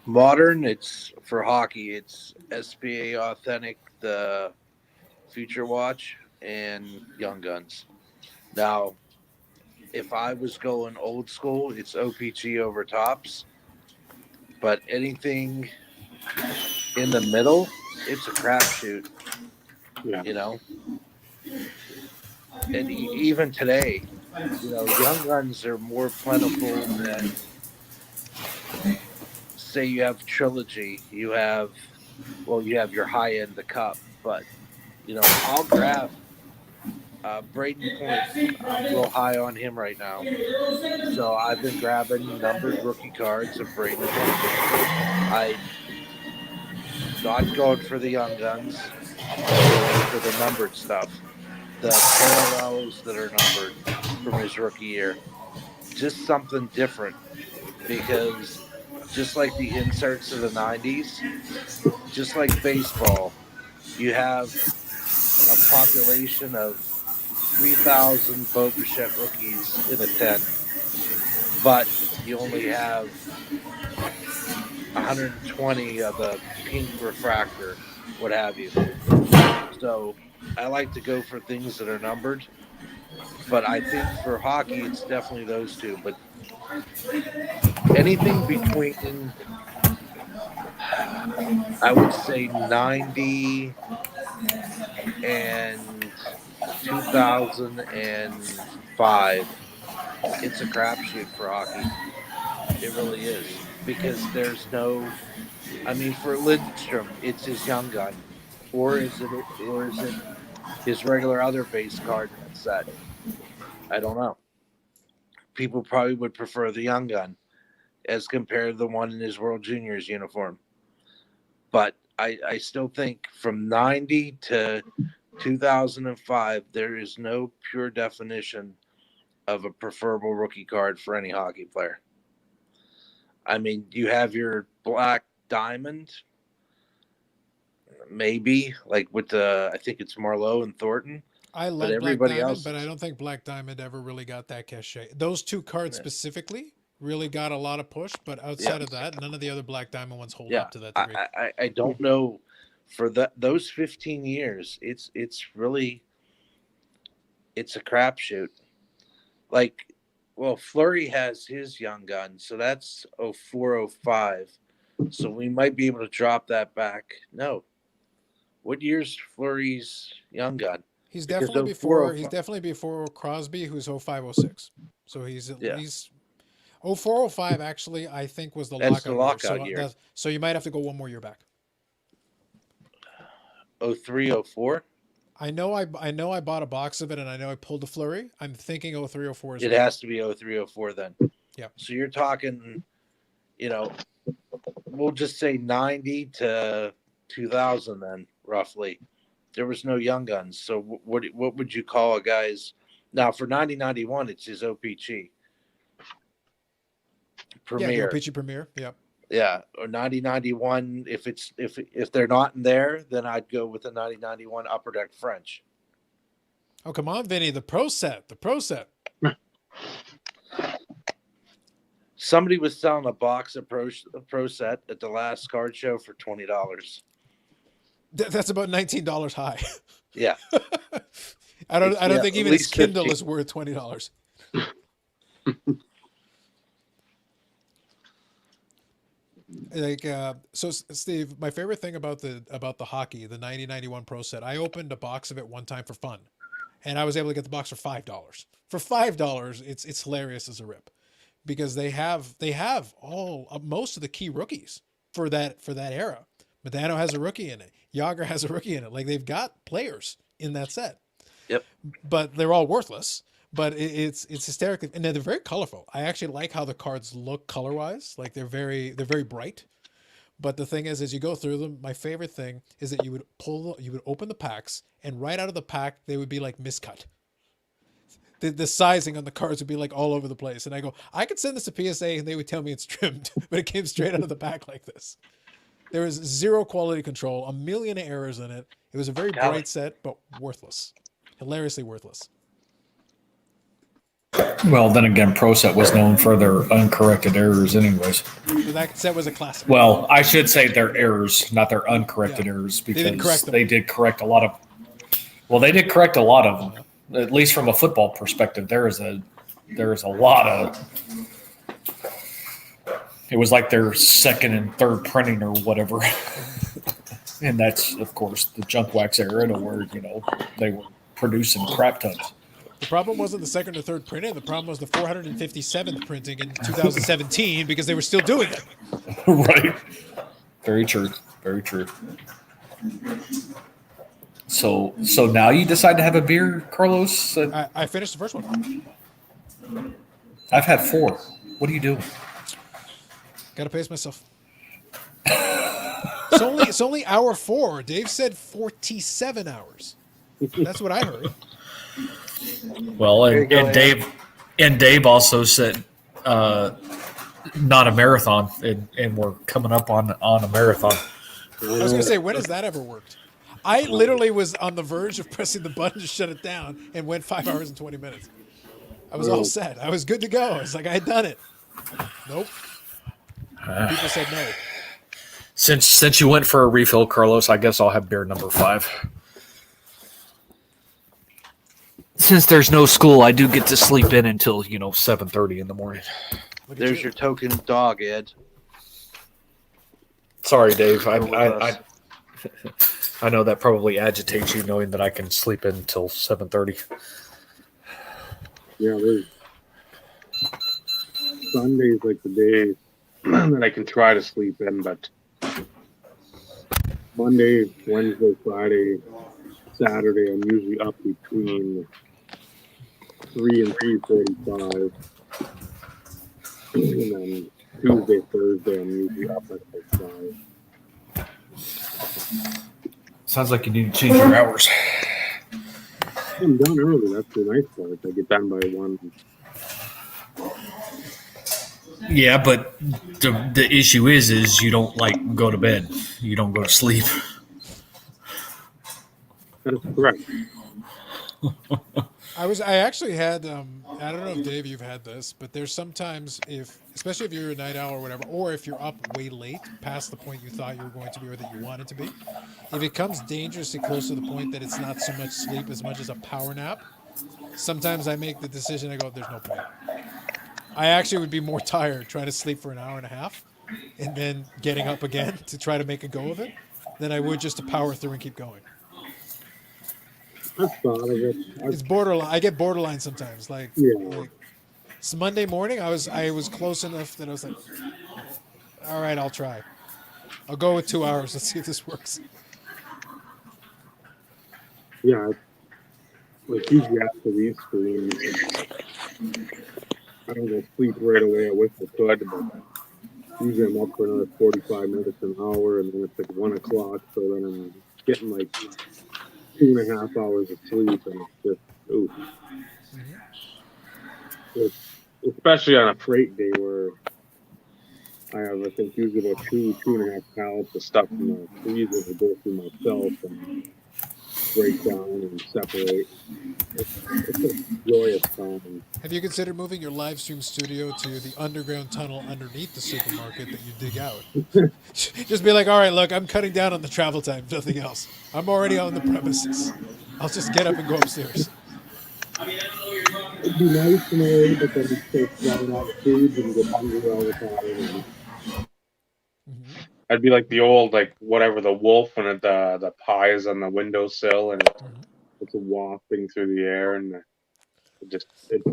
Modern, it's for hockey. It's SPA Authentic, the Future Watch, and Young Guns. Now, if I was going old school, it's OPG over Topps. But anything in the middle, it's a crapshoot. Yeah. You know? And even today, you know, Young Guns are more plentiful than, say, you have Trilogy. You have your high end, the Cup. But, you know, I'll grab Braden Point. I'm real high on him right now. So I've been grabbing numbered rookie cards of Braden Point. I'm not going for the Young Guns. I'm going for the numbered stuff. The parallels that are numbered from his rookie year. Just something different. Because just like the inserts of the 90s, just like baseball, you have a population of 3,000 Bo Bichette rookies in a 10, but you only have 120 of the pink refractor, what have you. So I like to go for things that are numbered, but I think for hockey it's definitely those two. But anything between I would say 90 and 2005. It's a crapshoot for hockey. It really is because there's no. I mean, for Lindstrom, it's his young gun, or is it his regular other base card set? I don't know. People probably would prefer the young gun as compared to the one in his World Juniors uniform. But I still think from 90 to 2005, there is no pure definition of a preferable rookie card for any hockey player. I mean, you have your black diamond, maybe, like with the, I think it's Marlowe and Thornton. I But love Black everybody Diamond, else but I is- don't think Black Diamond ever really got that cachet. Those two cards Yeah. specifically really got a lot of push, but outside of that, none of the other Black Diamond ones hold Yeah, up to that degree. I don't know. For those 15 years, it's really it's a crapshoot. Like, well, Fleury has his young gun, so that's 0405. So we might be able to drop that back. No, what year's Fleury's young gun? He's Because definitely 0405 before. He's definitely before Crosby, who's 0506. So he's at Yeah. least 0405. Actually, I think was the That's the lockout year. lockout year. So you might have to go one more year back. 0304. I know I bought a box of it, and I know I pulled a Flurry. I'm thinking 0304 is It has to be 0304 then. Yeah. So you're talking, we'll just say 90 to 2000 then, roughly. There was no young guns. So what would you call a guy's? Now for 9091, it's his OPG. Premier. Yeah, the OPG Premier. Yep. Yeah, or 9091. If they're not in there, then I'd go with the 9091 Upper Deck French. Oh, come on, Vinny. The Pro Set. The Pro Set. Somebody was selling a box of Pro Set at the last card show for $20. That's about $19 high. Yeah. I don't think at even his least Kindle 15. is worth $20. So Steve, my favorite thing about the hockey, the 9091 Pro Set, I opened a box of it one time for fun, and I was able to get the box for $5. For $5, it's hilarious as a rip, because they have all most of the key rookies for that era. Modano has a rookie in it. Yager has a rookie in it. Like, they've got players in that set. Yep. But they're all worthless. But it's hysterical, and they're very colorful. I actually like how the cards look color wise. Like, they're very bright. But the thing is, as you go through them, my favorite thing is that you would open the packs, and right out of the pack they would be like miscut. The sizing on the cards would be like all over the place, and I go, I could send this to PSA, and they would tell me it's trimmed, but it came straight out of the pack like this. There was zero quality control, a million errors in it. It was a very bright set, but worthless, hilariously worthless. Well, then again, Pro Set was known for their uncorrected errors, anyways. But that set was a classic. Well, I should say their errors, not their uncorrected errors, because they did correct a lot of. Well, they did correct a lot of them. At least from a football perspective, there is a lot of. It was like their second and third printing or whatever, and that's of course the junk wax era, to where they were producing crap tons. The problem wasn't the second or third printing. The problem was the 457th printing in 2017, because they were still doing it. Right. Very true. Very true. So now you decide to have a beer, Carlos? I finished the first one. I've had 4. What are you doing? Got to pace myself. It's only hour 4. Dave said 47 hours. That's what I heard. Well, and Dave also said not a marathon, and we're coming up on a marathon. I was going to say, when has that ever worked? I literally was on the verge of pressing the button to shut it down, and went 5 hours and 20 minutes. I was all set. I was good to go. It's like I had done it. Nope. People said no. Since you went for a refill, Carlos, I guess I'll have beer number 5. Since there's no school, I do get to sleep in until 7:30 in the morning. There's your token dog, Ed. Sorry, Dave. Or with us. I know that probably agitates you knowing that I can sleep in until 7:30. Yeah, Sunday's like the day that I can try to sleep in, but Monday, Wednesday, Friday, Saturday, I'm usually up between 3 and 3:45, and then Tuesday, Thursday, I'm usually up at like 5. Sounds like you need to change your hours. I'm done early. That's the nice part. I get done by 1. Yeah, but the issue is you don't like go to bed. You don't go to sleep. That is correct. I actually had I don't know if Dave you've had this, but there's sometimes especially if you're a night owl or whatever, or if you're up way late past the point you thought you were going to be or that you wanted to be, if it comes dangerously close to the point that it's not so much sleep as much as a power nap, sometimes I make the decision, I go, there's no point. I actually would be more tired trying to sleep for an hour and a half and then getting up again to try to make a go of it than I would just to power through and keep going. I've thought of it. It's borderline. I get borderline sometimes. Like it's Monday morning. I was close enough that I was like, all right, I'll try. I'll go with 2 hours. Let's see if this works. Yeah, like usually after these screens, I don't go sleep right away. I wish I could, but usually I'm up for another 45 minutes, an hour, and then it's like 1 o'clock. So then I'm getting like 2.5 hours of sleep, and it's just oof. Especially on a freight day where I have, I think, usually about 2.5 pallets of stuff in the freezer to go through myself and break down and separate. It's a joyous time. Have you considered moving your live stream studio to the underground tunnel underneath the supermarket that you dig out? Just be like, all right, look, I'm cutting down on the travel time, nothing else. I'm already on the premises. I'll just get up and go upstairs. It'd be nice in a way, but then it's so flying out foods and get hungry all the time. I'd be like the old, like whatever, the wolf and the pie is on the windowsill and it's wafting through the air, and it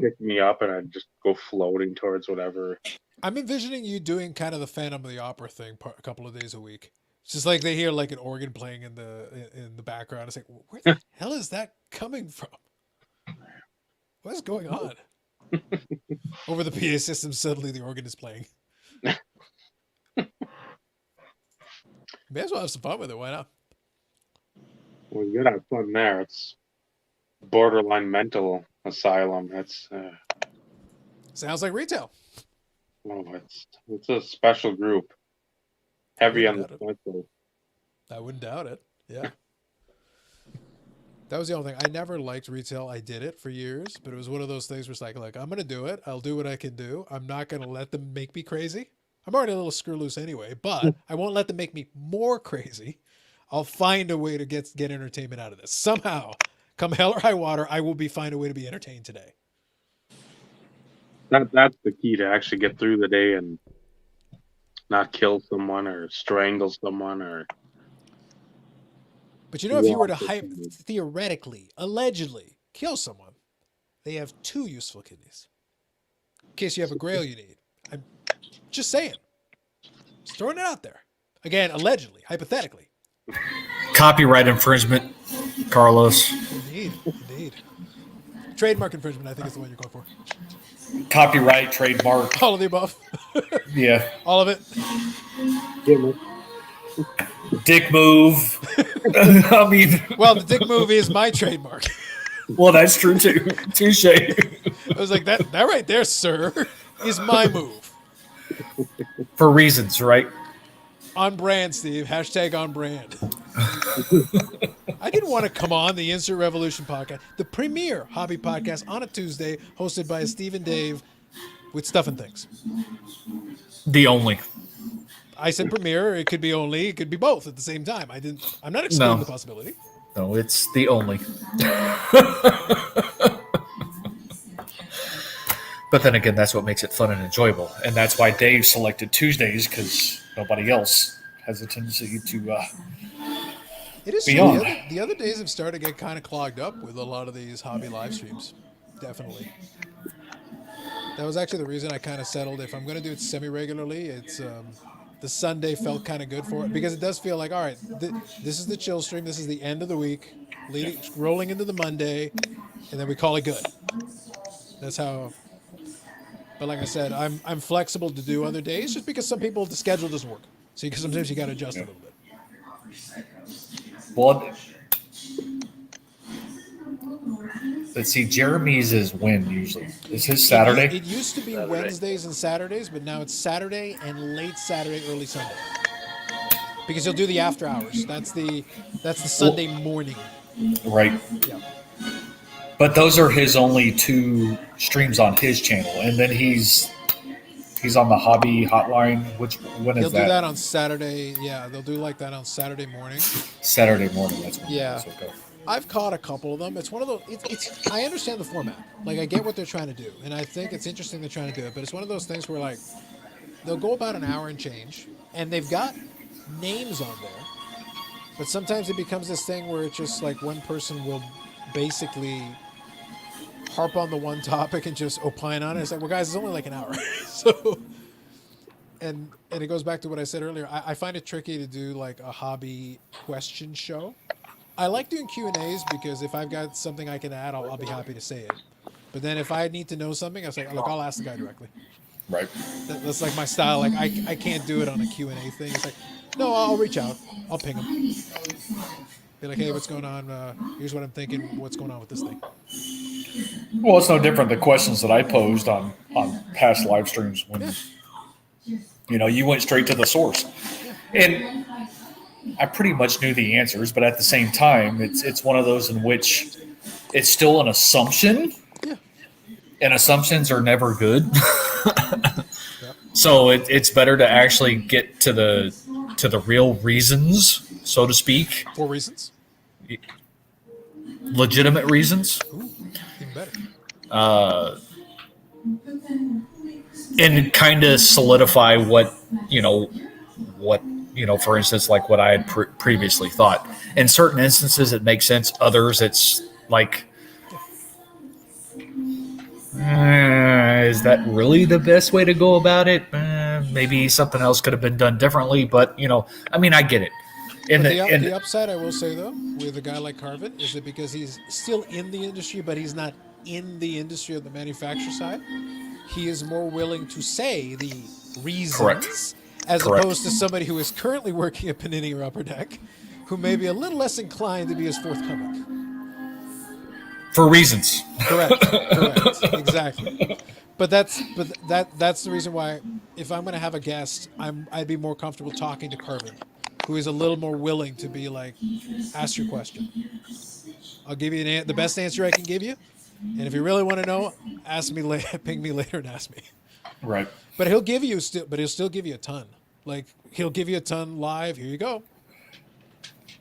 picked me up and I'd just go floating towards whatever. I'm envisioning you doing kind of the Phantom of the Opera thing a couple of days a week. It's just like they hear like an organ playing in the background. It's like, where the hell is that coming from? What is going on? Over the PA system, suddenly the organ is playing. May as well have some fun with it. Why not? Well, you gotta have fun there. It's borderline mental asylum. It's sounds like retail. Oh, it's a special group. Heavy on the special. I wouldn't doubt it. Yeah. That was the only thing. I never liked retail. I did it for years, but it was one of those things where it's like, look, I'm going to do it. I'll do what I can do. I'm not going to let them make me crazy. I'm already a little screw loose anyway, but I won't let them make me more crazy. I'll find a way to get entertainment out of this. Somehow, come hell or high water, I will find a way to be entertained today. That's the key to actually get through the day and not kill someone or strangle someone or. But you know, if you were to theoretically, allegedly kill someone, they have 2 useful kidneys. In case you have a grail you need. I'm just saying. Just throwing it out there. Again, allegedly, hypothetically. Copyright infringement, Carlos. Indeed. Trademark infringement, I think, is the one you're going for. Copyright, trademark. All of the above. Yeah. All of it. Dick move. I mean, well, the dick move is my trademark. Well, that's true too. Touche. I was like, that right there, sir, is my move. For reasons, right? On brand, Steve. # on brand. I didn't want to come on the Insert Revolution podcast, the premier hobby podcast on a Tuesday, hosted by Steve and Dave with Stuff and Things. The only. I said premier. It could be only. It could be both at the same time. I'm not excluding the possibility. No, it's the only. But then again, that's what makes it fun and enjoyable. And that's why Dave selected Tuesdays, because nobody else has a tendency to It is be true. on. The other days have started to get kind of clogged up with a lot of these hobby live streams. Definitely. That was actually the reason I kind of settled. If I'm going to do it semi-regularly, it's the Sunday felt kind of good for it because it does feel like, all right, this is the chill stream. This is the end of the week, rolling into the Monday, and then we call it good. That's how. But like I said, I'm flexible to do other days just because some people the schedule doesn't work. So sometimes you got to adjust a little bit. Well, let's see. Jeremy's is when usually? Is his Saturday? It used to be Wednesdays and Saturdays, but now it's Saturday and late Saturday, early Sunday. Because he'll do the after hours. That's the Sunday morning. Right. Yeah. But those are his only 2 streams on his channel, and then he's on the hobby hotline. When is He'll that? do that on Saturday. Yeah, they'll do like that on Saturday morning. Saturday morning. That's when Yeah. it is. Okay. I've caught a couple of them. It's one of those. It's. I understand the format. Like I get what they're trying to do, and I think it's interesting they're trying to do it. But it's one of those things where like they'll go about an hour and change, and they've got names on there. But sometimes it becomes this thing where it's just like one person will basically harp on the one topic and just opine on it. It's like, well, guys, it's only like an hour. So, and it goes back to what I said earlier. I find it tricky to do like a hobby question show. I like doing Q&As because if I've got something I can add, I'll be happy to say it. But then if I need to know something, I say, look, I'll ask the guy directly. Right. That's like my style. Like I can't do it on a Q&A thing. It's like, no, I'll reach out. I'll ping him. Be like, hey, what's going on? Here's what I'm thinking. What's going on with this thing? Well, it's no different. The questions that I posed on past live streams when you went straight to the source, and I pretty much knew the answers, but at the same time, it's one of those in which it's still an assumption, and assumptions are never good. So it's better to actually get to the real reasons, so to speak. 4 reasons. Legitimate reasons. Ooh, even better. And kind of solidify what, for instance, like what I had previously thought. In certain instances, it makes sense. Others, it's like, is that really the best way to go about it? Maybe something else could have been done differently, but, I get it. The upside, I will say, though, with a guy like Carvin, is that because he's still in the industry, but he's not in the industry of the manufacturer side, he is more willing to say the reasons as opposed to somebody who is currently working at Panini or Upper Deck, who may be a little less inclined to be as forthcoming. For reasons. Correct. Exactly. But that's the reason why, if I'm going to have a guest, I'd be more comfortable talking to Carvin, who is a little more willing to be like, ask your question. I'll give you the best answer I can give you, and if you really want to know, ask me later, ping me later and ask me. Right. But he'll still give you a ton. Like he'll give you a ton live. Here you go.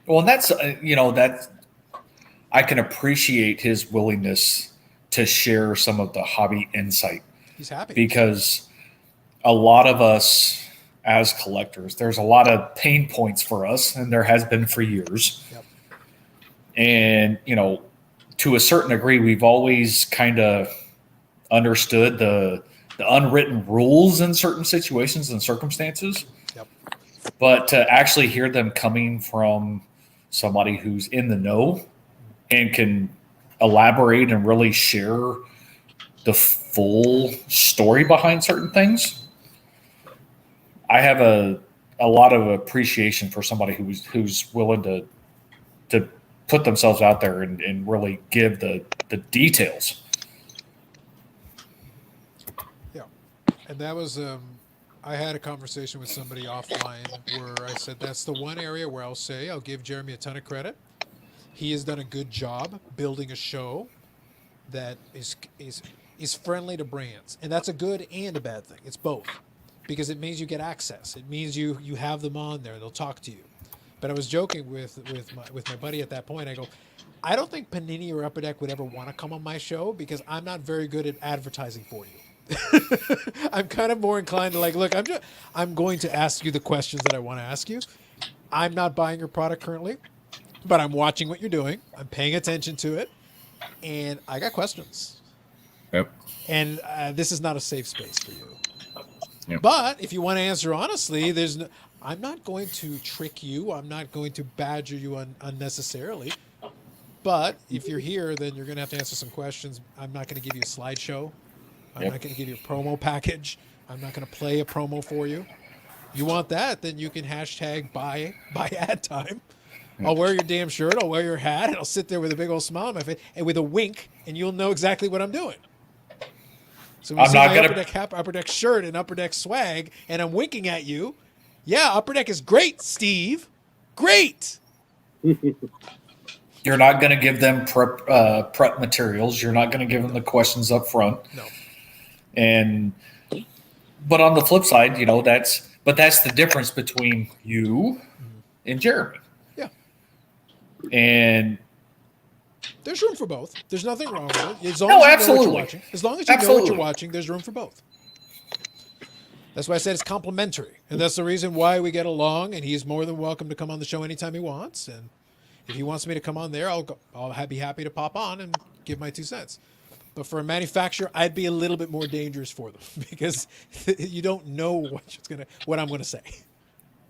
Well, and that's that I can appreciate his willingness to share some of the hobby insight. He's happy because a lot of us as collectors, there's a lot of pain points for us, and there has been for years. Yep. And to a certain degree, we've always kind of understood the unwritten rules in certain situations and circumstances. Yep. But to actually hear them coming from somebody who's in the know and can elaborate and really share the full story behind certain things, I have a lot of appreciation for somebody who's willing to put themselves out there and really give the details. And that was, I had a conversation with somebody offline where I said, that's the one area where I'll give Jeremy a ton of credit. He has done a good job building a show that is friendly to brands. And that's a good and a bad thing. It's both. Because it means you get access. It means you have them on there. They'll talk to you. But I was joking with my buddy at that point. I go, I don't think Panini or Upper Deck would ever want to come on my show because I'm not very good at advertising for you. I'm kind of more inclined to like, look, I'm going to ask you the questions that I want to ask you. I'm not buying your product currently, but I'm watching what you're doing. I'm paying attention to it, and I got questions. Yep. And this is not a safe space for you. Yep. But if you want to answer honestly, I'm not going to trick you. I'm not going to badger you unnecessarily. But if you're here, then you're going to have to answer some questions. I'm not going to give you a slideshow. I'm not going to give you a promo package. I'm not going to play a promo for you. You want that, then you can hashtag buy ad time. I'll wear your damn shirt. I'll wear your hat, and I'll sit there with a big old smile on my face and with a wink, and you'll know exactly what I'm doing. So when you see my Upper Deck cap, Upper Deck shirt, and Upper Deck swag, and I'm winking at you, yeah, Upper Deck is great, Steve. Great. You're not going to give them prep materials. You're not going to give them the questions up front. No. But on the flip side, that's the difference between you and Jeremy. Yeah. And there's room for both. There's nothing wrong with it. As long No, as you know absolutely. what you're watching. As long as you know what Absolutely. you're watching, there's room for both. That's why I said it's complementary. And that's the reason why we get along, and he's more than welcome to come on the show anytime he wants. And if he wants me to come on there, I'll be happy to pop on and give my 2 cents. But for a manufacturer, I'd be a little bit more dangerous for them because you don't know what I'm gonna say.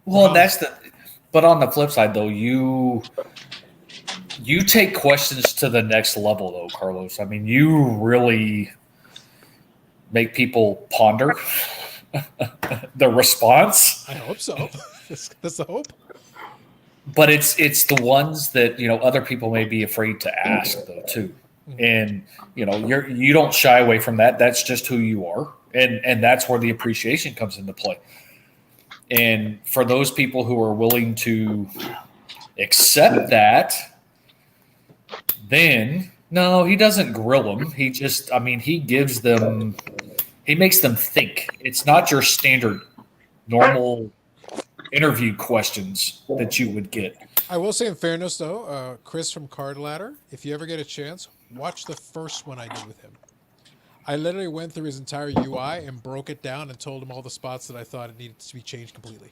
Well, but on the flip side, though, you take questions to the next level, though, Carlos. I mean, you really make people ponder the response. I hope so. That's the hope. But it's the ones that other people may be afraid to ask, though, too. And you don't shy away from that. That's just who you are, and that's where the appreciation comes into play. And for those people who are willing to accept that, then no, he doesn't grill them. He just, he gives them, he makes them think. It's not your standard normal interview questions that you would get. I will say, in fairness, though, Chris from Card Ladder, if you ever get a chance, watch the first one I did with him. I literally went through his entire UI and broke it down and told him all the spots that I thought it needed to be changed completely.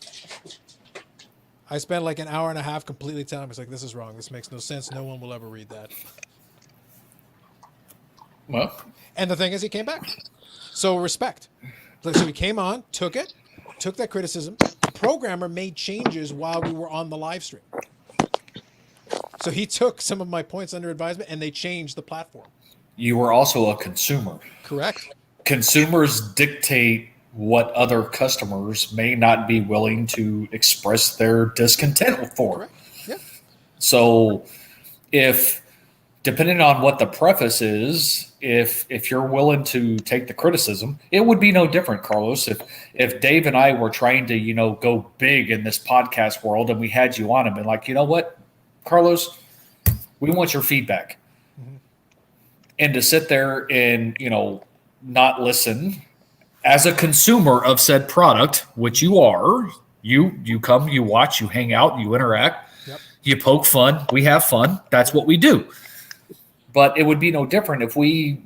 I spent like an hour and a half completely telling him, it's like, this is wrong. This makes no sense. No one will ever read that. Well, and the thing is, he came back. So respect. So he came on, took that criticism. The programmer made changes while we were on the live stream. So he took some of my points under advisement and they changed the platform. You were also a consumer. Correct. Consumers dictate what other customers may not be willing to express their discontent for. Correct. Yeah. So depending on what the preface is, if you're willing to take the criticism, it would be no different, Carlos. If Dave and I were trying to, go big in this podcast world and we had you on and been like, you know what, Carlos, we want your feedback. Mm-hmm. And to sit there and, not listen as a consumer of said product, which you are, you come, you watch, you hang out, you interact, yep. You poke fun, we have fun. That's what we do. But it would be no different if we,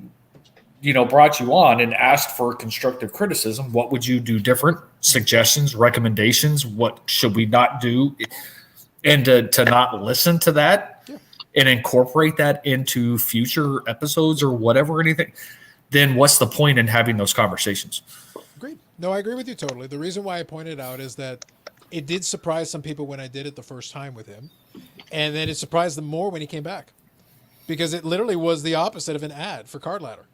brought you on and asked for constructive criticism. What would you do different? Suggestions, recommendations, what should we not do? And to not listen to that and incorporate that into future episodes or whatever, anything, then what's the point in having those conversations? Agreed. No, I agree with you totally. The reason why I pointed out is that it did surprise some people when I did it the first time with him. And then it surprised them more when he came back. Because it literally was the opposite of an ad for Card Ladder.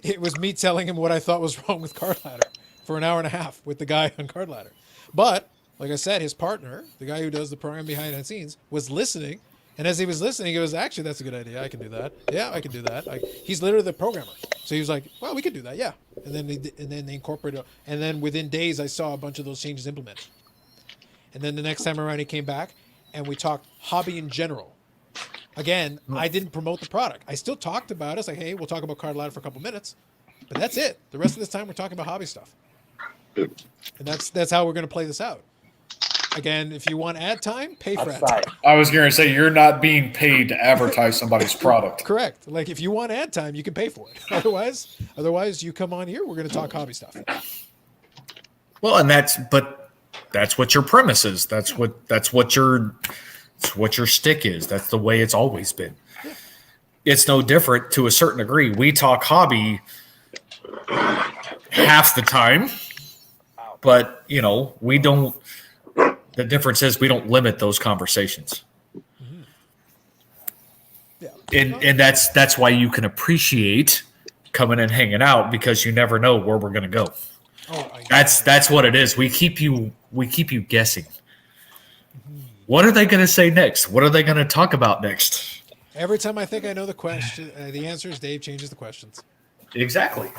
It was me telling him what I thought was wrong with Card Ladder for an hour and a half with the guy on Card Ladder. But, like I said, his partner, the guy who does the program behind the scenes, was listening. And as he was listening, he goes, actually, that's a good idea. I can do that. Yeah, I can do that. He's literally the programmer. So he was like, well, we could do that. Yeah. And then they incorporated it. And then within days, I saw a bunch of those changes implemented. And then the next time around, he came back and we talked hobby in general. Again, I didn't promote the product. I still talked about it. It's like, hey, we'll talk about Card Ladder for a couple minutes. But that's it. The rest of this time, we're talking about hobby stuff. And that's how we're going to play this out. Again, if you want ad time, pay for ad time. Outside. I was going to say you're not being paid to advertise somebody's product. Correct. Like if you want ad time, you can pay for it. Otherwise, you come on here. We're going to talk hobby stuff. Well, and that's what your premise is. That's what your stick is. That's the way it's always been. It's no different to a certain degree. We talk hobby half the time, but we don't. The difference is we don't limit those conversations. Yeah. And that's why you can appreciate coming and hanging out, because you never know where we're going to go. That's what it is. We keep you guessing. What are they going to say next? What are they going to talk about next? Every time I think I know the question, the answer is Dave changes the questions. Exactly.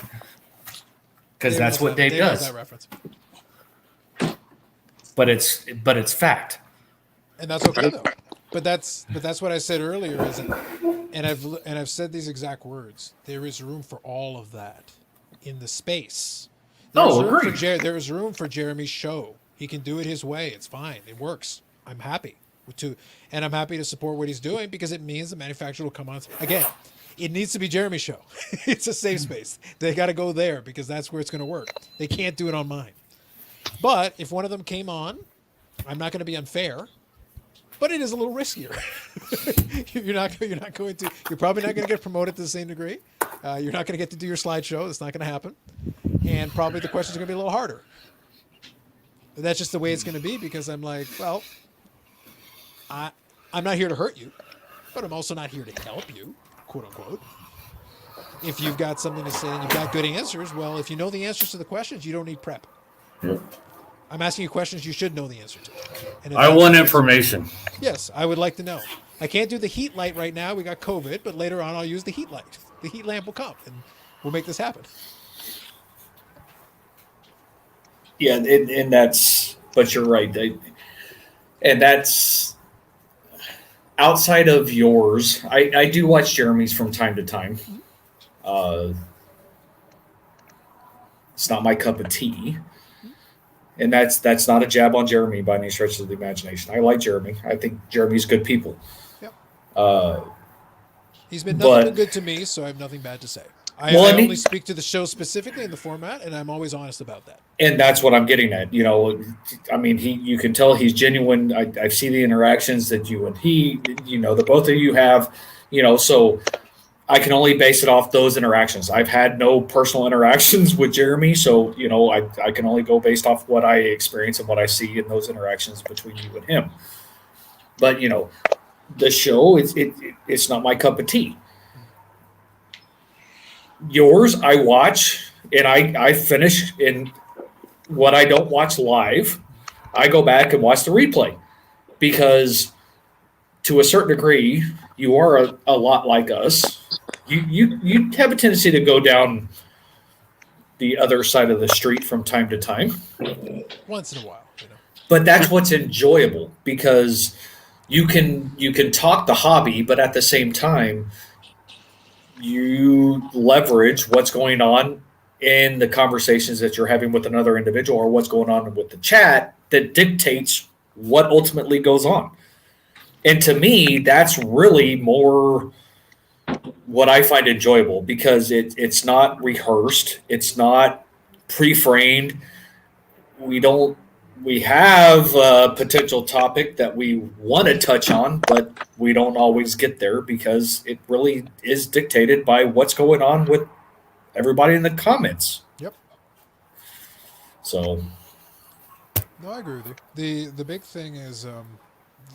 Because that's what Dave does. That reference. But it's fact. And that's okay though. But that's what I said earlier. And I've said these exact words. There is room for all of that in the space. Agreed. There is room for Jeremy's show. He can do it his way. It's fine. It works. I'm happy and I'm happy to support what he's doing, because it means the manufacturer will come on. Again, it needs to be Jeremy's show. It's a safe space. They got to go there because that's where it's going to work. They can't do it on mine. But if one of them came on, I'm not going to be unfair, but it is a little riskier. You're probably not going to get promoted to the same degree. You're not going to get to do your slideshow. That's not going to happen. And probably the questions are going to be a little harder. But that's just the way it's going to be, because I'm like, well, I'm not here to hurt you, but I'm also not here to help you, quote unquote. If you've got something to say and you've got good answers, well, if you know the answers to the questions, you don't need prep. Yep. I'm asking you questions you should know the answer to. And I want information. Yes, I would like to know. I can't do the heat light right now. We got COVID, but later on I'll use the heat light. The heat lamp will come, and we'll make this happen. Yeah, and that's, but you're right. And that's outside of yours. I do watch Jeremy's from time to time. It's not my cup of tea. And that's not a jab on Jeremy by any stretch of the imagination. I like Jeremy. I think Jeremy's good people. Yep. He's been nothing but good to me, so I have nothing bad to say. I only speak to the show specifically in the format, and I'm always honest about that. And that's what I'm getting at. I mean, you can tell he's genuine. I see the interactions that you and he, the both of you have, so I can only base it off those interactions. I've had no personal interactions with Jeremy, so, I can only go based off what I experience and what I see in those interactions between you and him. But, the show, it's not my cup of tea. Yours, I watch, and I finish, and what I don't watch live, I go back and watch the replay, because to a certain degree, you are a lot like us. You have a tendency to go down the other side of the street from time to time. Once in a while, But that's what's enjoyable, because you can talk the hobby, but at the same time, you leverage what's going on in the conversations that you're having with another individual, or what's going on with the chat that dictates what ultimately goes on. And to me, that's really more what I find enjoyable, because it's not rehearsed. It's not pre-framed. We have a potential topic that we want to touch on, but we don't always get there, because it really is dictated by what's going on with everybody in the comments. Yep. So. No, I agree with you. The big thing is,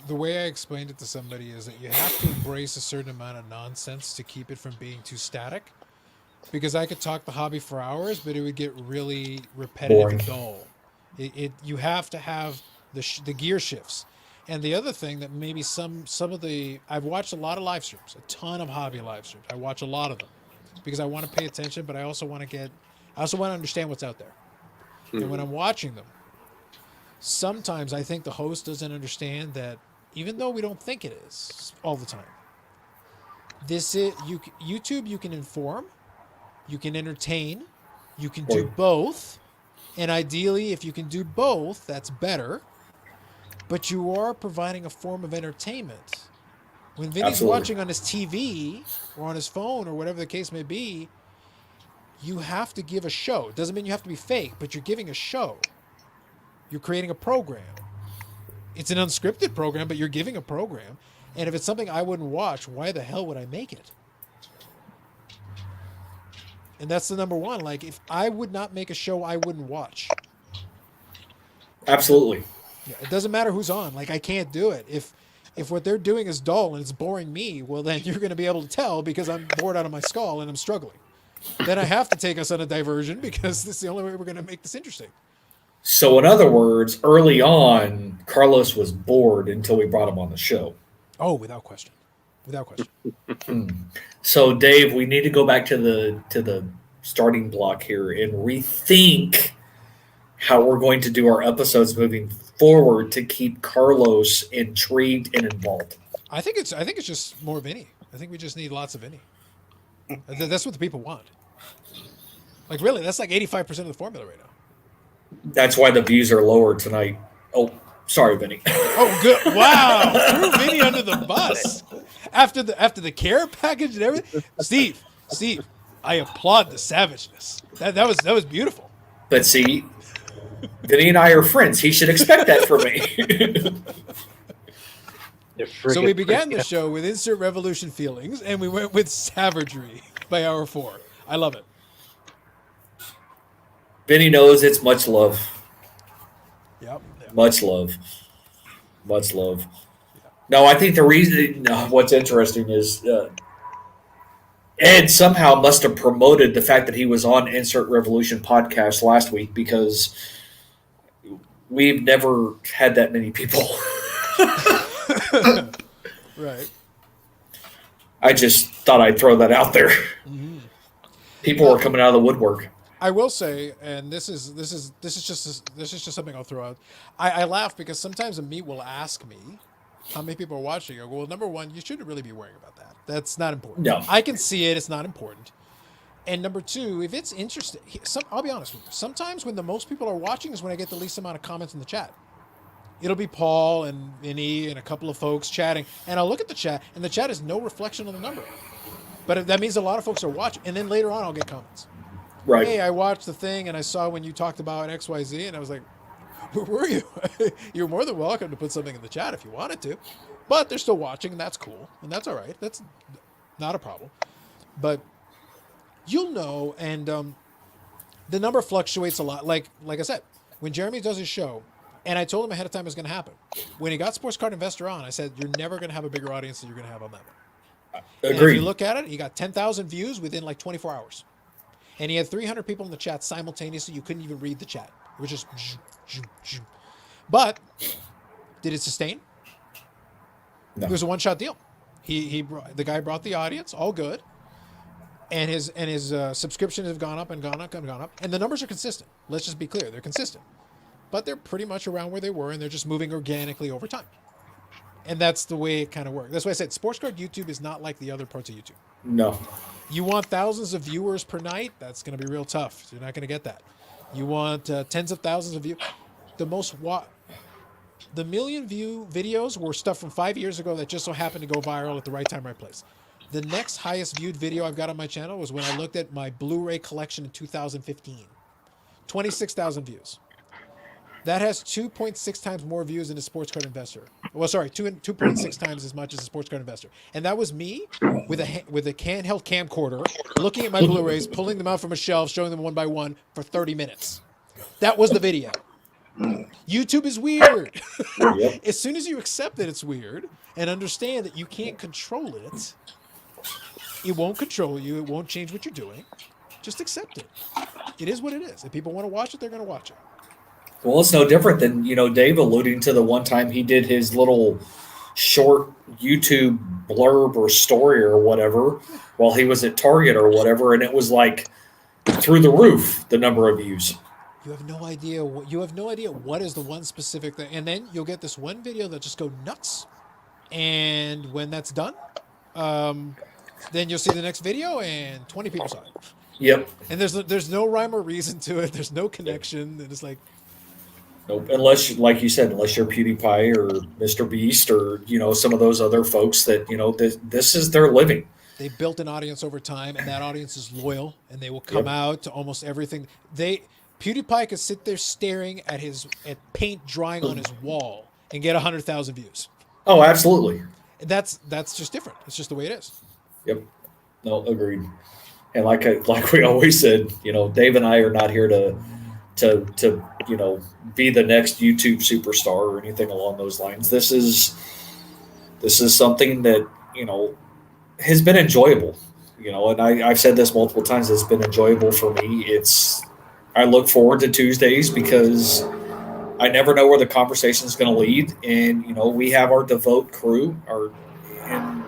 the way I explained it to somebody is that you have to embrace a certain amount of nonsense to keep it from being too static. Because I could talk the hobby for hours, but it would get really repetitive Boring. and dull. You have to have the gear shifts. And the other thing that maybe some of the, I've watched a lot of live streams, a ton of hobby live streams. I watch a lot of them because I want to pay attention, but I also want to understand what's out there. Mm-hmm. And when I'm watching them, sometimes I think the host doesn't understand that, even though we don't think it is all the time. YouTube, you can inform, you can entertain, you can do both. And ideally, if you can do both, that's better. but you are providing a form of entertainment. When Vinny's Absolutely. watching on his TV or on his phone or whatever the case may be, you have to give a show. It doesn't mean you have to be fake, but you're giving a show. You're creating a program. It's an unscripted program, but you're giving a program. And if it's something I wouldn't watch, why the hell would I make it? And that's the number one. Like, if I would not make a show I wouldn't watch. Absolutely. Yeah, it doesn't matter who's on. Like, I can't do it. If what they're doing is dull and it's boring me, well, then you're going to be able to tell because I'm bored out of my skull and I'm struggling. Then I have to take us on a diversion because this is the only way we're going to make this interesting. So, in other words, early on, Carlos was bored until we brought him on the show. Oh, without question. Without question. So, Dave, we need to go back to the starting block here and rethink how we're going to do our episodes moving forward to keep Carlos intrigued and involved. I think it's just more Vinny. I think we just need lots of Vinny. That's what the people want. Like, really, that's like 85% of the formula right now. That's why the views are lower tonight. Oh, sorry, Vinny. Oh, good! Wow, threw Vinny under the bus after the care package and everything. Steve, I applaud the savageness. That was beautiful. But see, Vinny and I are friends. He should expect that from me. So we began the show with Insert Revolution feelings, and we went with savagery by hour 4. I love it. Vinny knows it's much love. Yep. Much love. Much love. No, I think the reason, what's interesting is Ed somehow must have promoted the fact that he was on Insert Revolution podcast last week because we've never had that many people. Right. I just thought I'd throw that out there. Mm-hmm. People were coming out of the woodwork. I will say, and this is just something I'll throw out. I laugh because sometimes a meet will ask me how many people are watching. I go, well, number one, you shouldn't really be worrying about that. That's not important. No. I can see it. It's not important. And number two, if it's interesting, I'll be honest with you. Sometimes when the most people are watching is when I get the least amount of comments in the chat. It'll be Paul and Vinny and a couple of folks chatting, and I'll look at the chat, and the chat is no reflection on the number. But that means a lot of folks are watching, and then later on I'll get comments. Right. Hey, I watched the thing, and I saw when you talked about XYZ, and I was like, where were you? You're more than welcome to put something in the chat if you wanted to. But they're still watching, and that's cool, and that's all right. That's not a problem. But you'll know, and the number fluctuates a lot. Like I said, when Jeremy does his show, and I told him ahead of time it was going to happen. When he got Sports Card Investor on, I said, you're never going to have a bigger audience than you're going to have on that one. And if you look at it, he got 10,000 views within like 24 hours. And he had 300 people in the chat simultaneously. You couldn't even read the chat. It was just... But did it sustain? No. It was a one-shot deal. The guy brought the audience, all good. And his subscriptions have gone up and gone up and gone up. And the numbers are consistent. Let's just be clear. They're consistent. But they're pretty much around where they were, and they're just moving organically over time. And that's the way it kind of works. That's why I said Sports Card YouTube is not like the other parts of YouTube. No. You want thousands of viewers per night? That's going to be real tough. You're not going to get that. You want tens of thousands of views. The million view videos were stuff from 5 years ago that just so happened to go viral at the right time, right place. The next highest viewed video I've got on my channel was when I looked at my Blu-ray collection in 2015. 26,000 views. That has 2.6 times more views than a Sports Card Investor. Well, sorry, 2.6 times as much as a Sports Card Investor. And that was me with a handheld camcorder, looking at my Blu-rays, pulling them out from a shelf, showing them one by one for 30 minutes. That was the video. YouTube is weird. Yep. As soon as you accept that it's weird and understand that you can't control it, it won't control you. It won't change what you're doing. Just accept it. It is what it is. If people want to watch it, they're going to watch it. Well, it's no different than, Dave alluding to the one time he did his little short YouTube blurb or story or whatever while he was at Target or whatever, and it was like through the roof, the number of views. You have no idea what is the one specific thing. And then you'll get this one video that just go nuts. And when that's done, then you'll see the next video and 20 people saw it. Yep. And there's no rhyme or reason to it. There's no connection. And it's like, Nope. Unless, like you said, unless you're PewDiePie or Mr. Beast or some of those other folks that this is their living. They built an audience over time, and that audience is loyal, and they will come out to almost everything. PewDiePie could sit there staring at paint drying on his wall and get 100,000 views. Oh, absolutely. That's just different. It's just the way it is. Yep. No, agreed. And like we always said, Dave and I are not here to be the next YouTube superstar or anything along those lines. This is something that has been enjoyable. And I've said this multiple times. It's been enjoyable for me. I look forward to Tuesdays because I never know where the conversation is going to lead. And we have our devote crew, and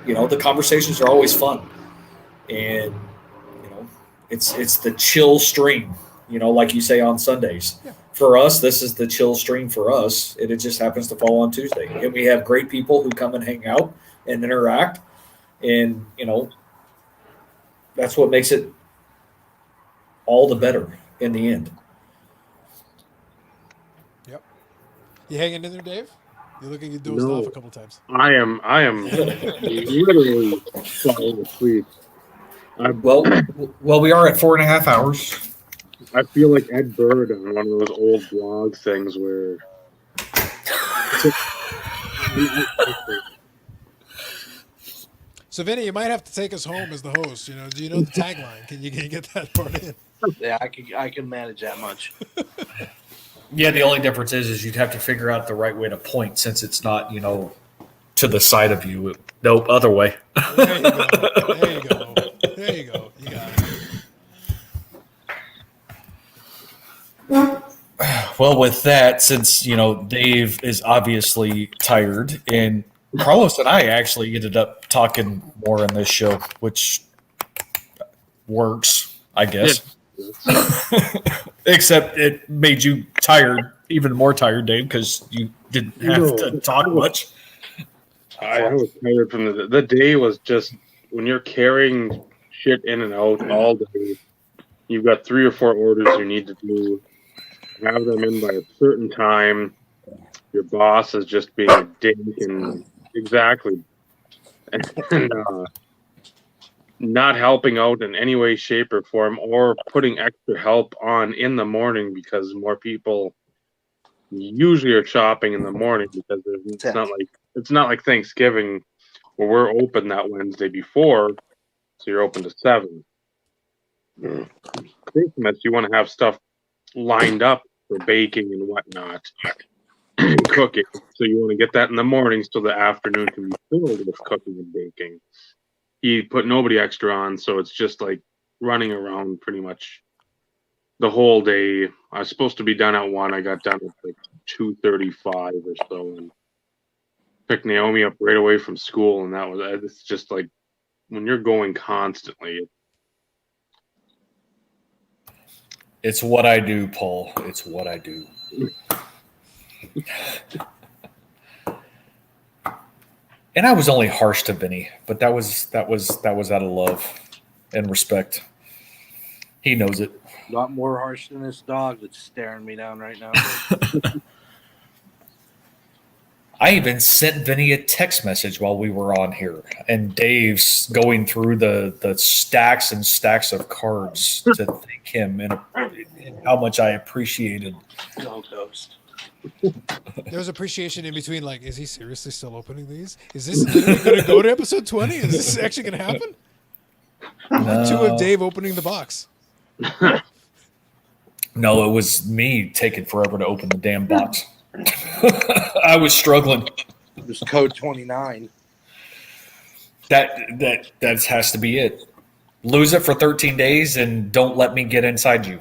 the conversations are always fun. And it's the chill stream. Like you say on Sundays. Yeah. For us, this is the chill stream for us. It just happens to fall on Tuesday. And we have great people who come and hang out and interact. And, that's what makes it all the better in the end. Yep. You hanging in there, Dave? You look like you dozed off a couple times. I am literally falling asleep. Well, we are at 4.5 hours. I feel like Ed Bird on one of those old blog things where. So, Vinny, you might have to take us home as the host. Do you know the tagline? Can you get that part in? Yeah, I can manage that much. Yeah, the only difference is you'd have to figure out the right way to point since it's not, to the side of you. Nope, other way. There you go. There you go. You got it. Well, with that, since, Dave is obviously tired, and Carlos and I actually ended up talking more in this show, which works, I guess. Yeah. Except it made you tired, even more tired, Dave, because you didn't have to talk much. I was tired from the day was just, when you're carrying shit in and out all day, you've got 3 or 4 orders you need to do. Have them in by a certain time. Your boss is just being a dick and not helping out in any way, shape, or form, or putting extra help on in the morning because more people usually are shopping in the morning because it's not like Thanksgiving where we're open that Wednesday before, so you're open to 7. Christmas, you want to have stuff lined up for baking and whatnot, and cooking. So you want to get that in the morning so the afternoon can be filled with cooking and baking. He put nobody extra on, so it's just like running around pretty much the whole day. I was supposed to be done at 1. I got done at like 2:35 or so, and picked Naomi up right away from school. And it's just like when you're going constantly. It's what I do, Paul. It's what I do. And I was only harsh to Vinny, but that was out of love and respect. He knows it. A lot more harsh than this dog that's staring me down right now. I even sent Vinny a text message while we were on here, and Dave's going through the stacks and stacks of cards to thank him and how much I appreciated. Don't ghost. There was appreciation in between, like, is he seriously still opening these? Is this literally going to go to episode 20? Is this actually going to happen? No. 2 of Dave opening the box. No, it was me taking forever to open the damn box. I was struggling. It was code 29. That has to be it. Lose it for 13 days and don't let me get inside you.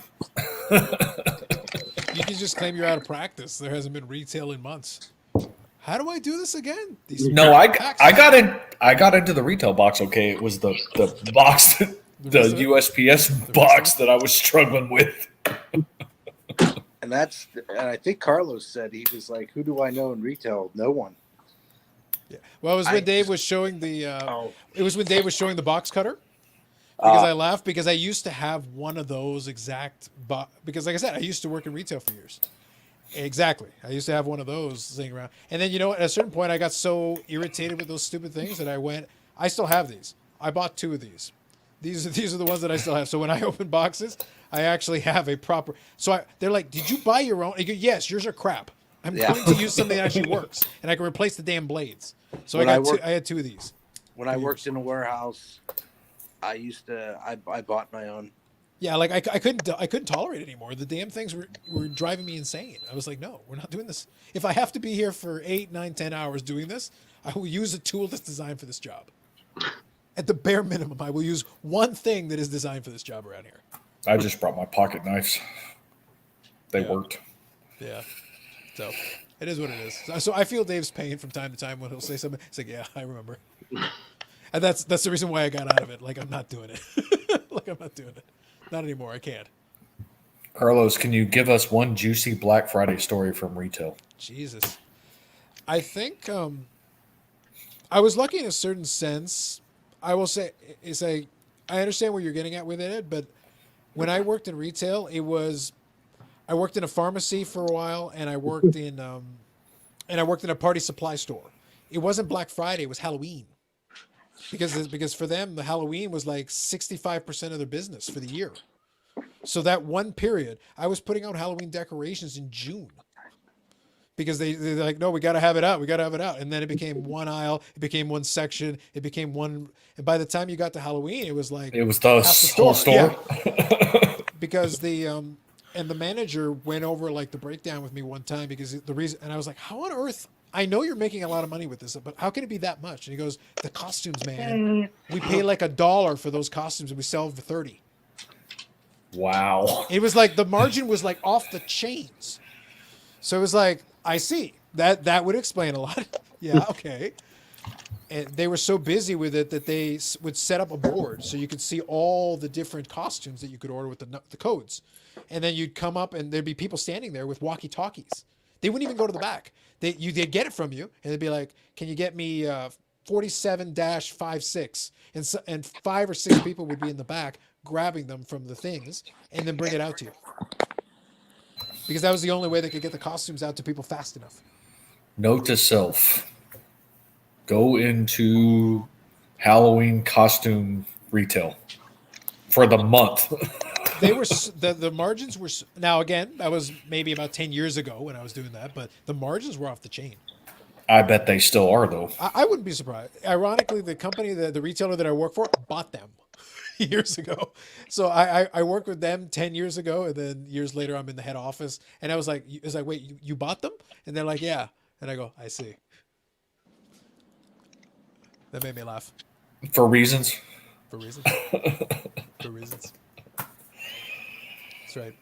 You can just claim you're out of practice. There hasn't been retail in months. How do I do this again? I got into the retail box. Okay, it was the box, the USPS box that I was struggling with. And I think Carlos said, he was like, "Who do I know in retail? No one." Yeah. Well, it was when Dave was showing the. It was when Dave was showing the box cutter. Because I laughed because I used to have one of those exact because, like I said, I used to work in retail for years, Exactly. I used to have one of those sitting around. And then, you know, at a certain point, I got so irritated with those stupid things that I still have these. I bought 2 of these. These are the ones that I still have. So when I open boxes, I actually have a proper. They're like, "Did you buy your own?" I go, "Yes, yours are crap. I'm Yeah. going to use something that actually works, and I can replace the damn blades." So When I had 2 of these. When I worked in a warehouse, I bought my own. Yeah, like I couldn't tolerate it anymore. The damn things were driving me insane. I was like, no, we're not doing this. If I have to be here for 8, 9, 10 hours doing this, I will use a tool that's designed for this job. At the bare minimum, I will use one thing that is designed for this job around here. I just brought my pocket knives. They worked. Yeah. So it is what it is. So I feel Dave's pain from time to time when he'll say something. It's like, yeah, I remember. And that's the reason why I got out of it. Like, I'm not doing it. Like, I'm not doing it. Not anymore. I can't. Carlos, can you give us one juicy Black Friday story from retail? Jesus. I think I was lucky in a certain sense. I will say, I understand where you're getting at with it, but when I worked in retail, I worked in a pharmacy for a while, and I worked in a party supply store. It wasn't Black Friday; it was Halloween, because for them, the Halloween was like 65% of their business for the year. So that one period, I was putting out Halloween decorations in June. Because they're like, no, we got to have it out. We got to have it out. And then it became one aisle. It became one section. It became one. And by the time you got to Halloween, it was like it was the whole store. Yeah. Because and the manager went over like the breakdown with me one time because the reason, and I was like, how on earth? I know you're making a lot of money with this, but how can it be that much? And he goes, the costumes, man. We pay like $1 for those costumes and we sell them for 30. Wow. It was like the margin was like off the chains. So it was like, I see. That would explain a lot. Yeah, okay. And they were so busy with it that they would set up a board so you could see all the different costumes that you could order with the codes. And then you'd come up and there'd be people standing there with walkie-talkies. They wouldn't even go to the back. They'd get it from you and they'd be like, can you get me 47-56? And 5 or 6 people would be in the back grabbing them from the things and then bring it out to you. Because that was the only way they could get the costumes out to people fast enough. Note to self: go into Halloween costume retail for the month. They were the margins were now again. That was maybe about 10 years ago when I was doing that, but the margins were off the chain. I bet they still are though. I wouldn't be surprised. Ironically, the company, the retailer that I work for, bought them years ago. So I worked with them 10 years ago, and then years later I'm in the head office, and I was like, wait, you bought them? And they're like, yeah. And I go, I see. That made me laugh. For reasons. For reasons. For reasons. That's right.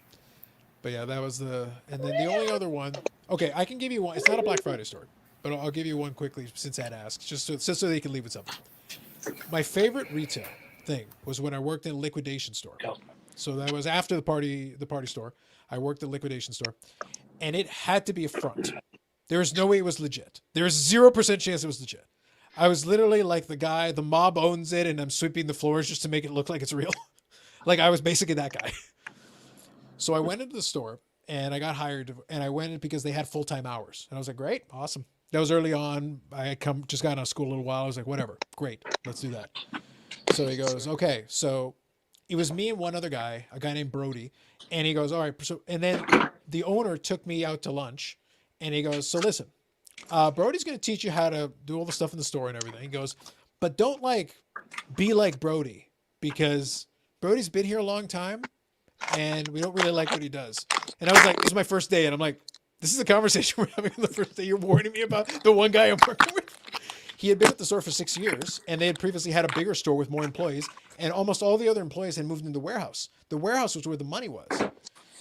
But yeah, that was and then the only other one. Okay, I can give you one. It's not a Black Friday story, but I'll give you one quickly since Ed asked, just so they can leave with something. My favorite retail thing was when I worked in a liquidation store. So that was after the party store. I worked at a liquidation store, and it had to be a front. There's no way it was legit. There's 0% chance it was legit. I was literally like the mob owns it, and I'm sweeping the floors just to make it look like it's real. Like I was basically that guy. So I went into the store and I got hired, and I went in because they had full-time hours. And I was like, great, awesome. That was early on. I just got out of school a little while. I was like, whatever, great, let's do that. So he goes, okay. So it was me and one other guy, a guy named Brody. And he goes, all right. So, and then the owner took me out to lunch, and he goes, so listen, Brody's going to teach you how to do all the stuff in the store and everything. He goes, but don't be like Brody, because Brody's been here a long time and we don't really like what he does. And I was like, this is my first day. And I'm like, this is a conversation we're having on the first day. You're warning me about the one guy I'm working with. He had been at the store for 6 years, and they had previously had a bigger store with more employees, and almost all the other employees had moved into the warehouse. The warehouse was where the money was,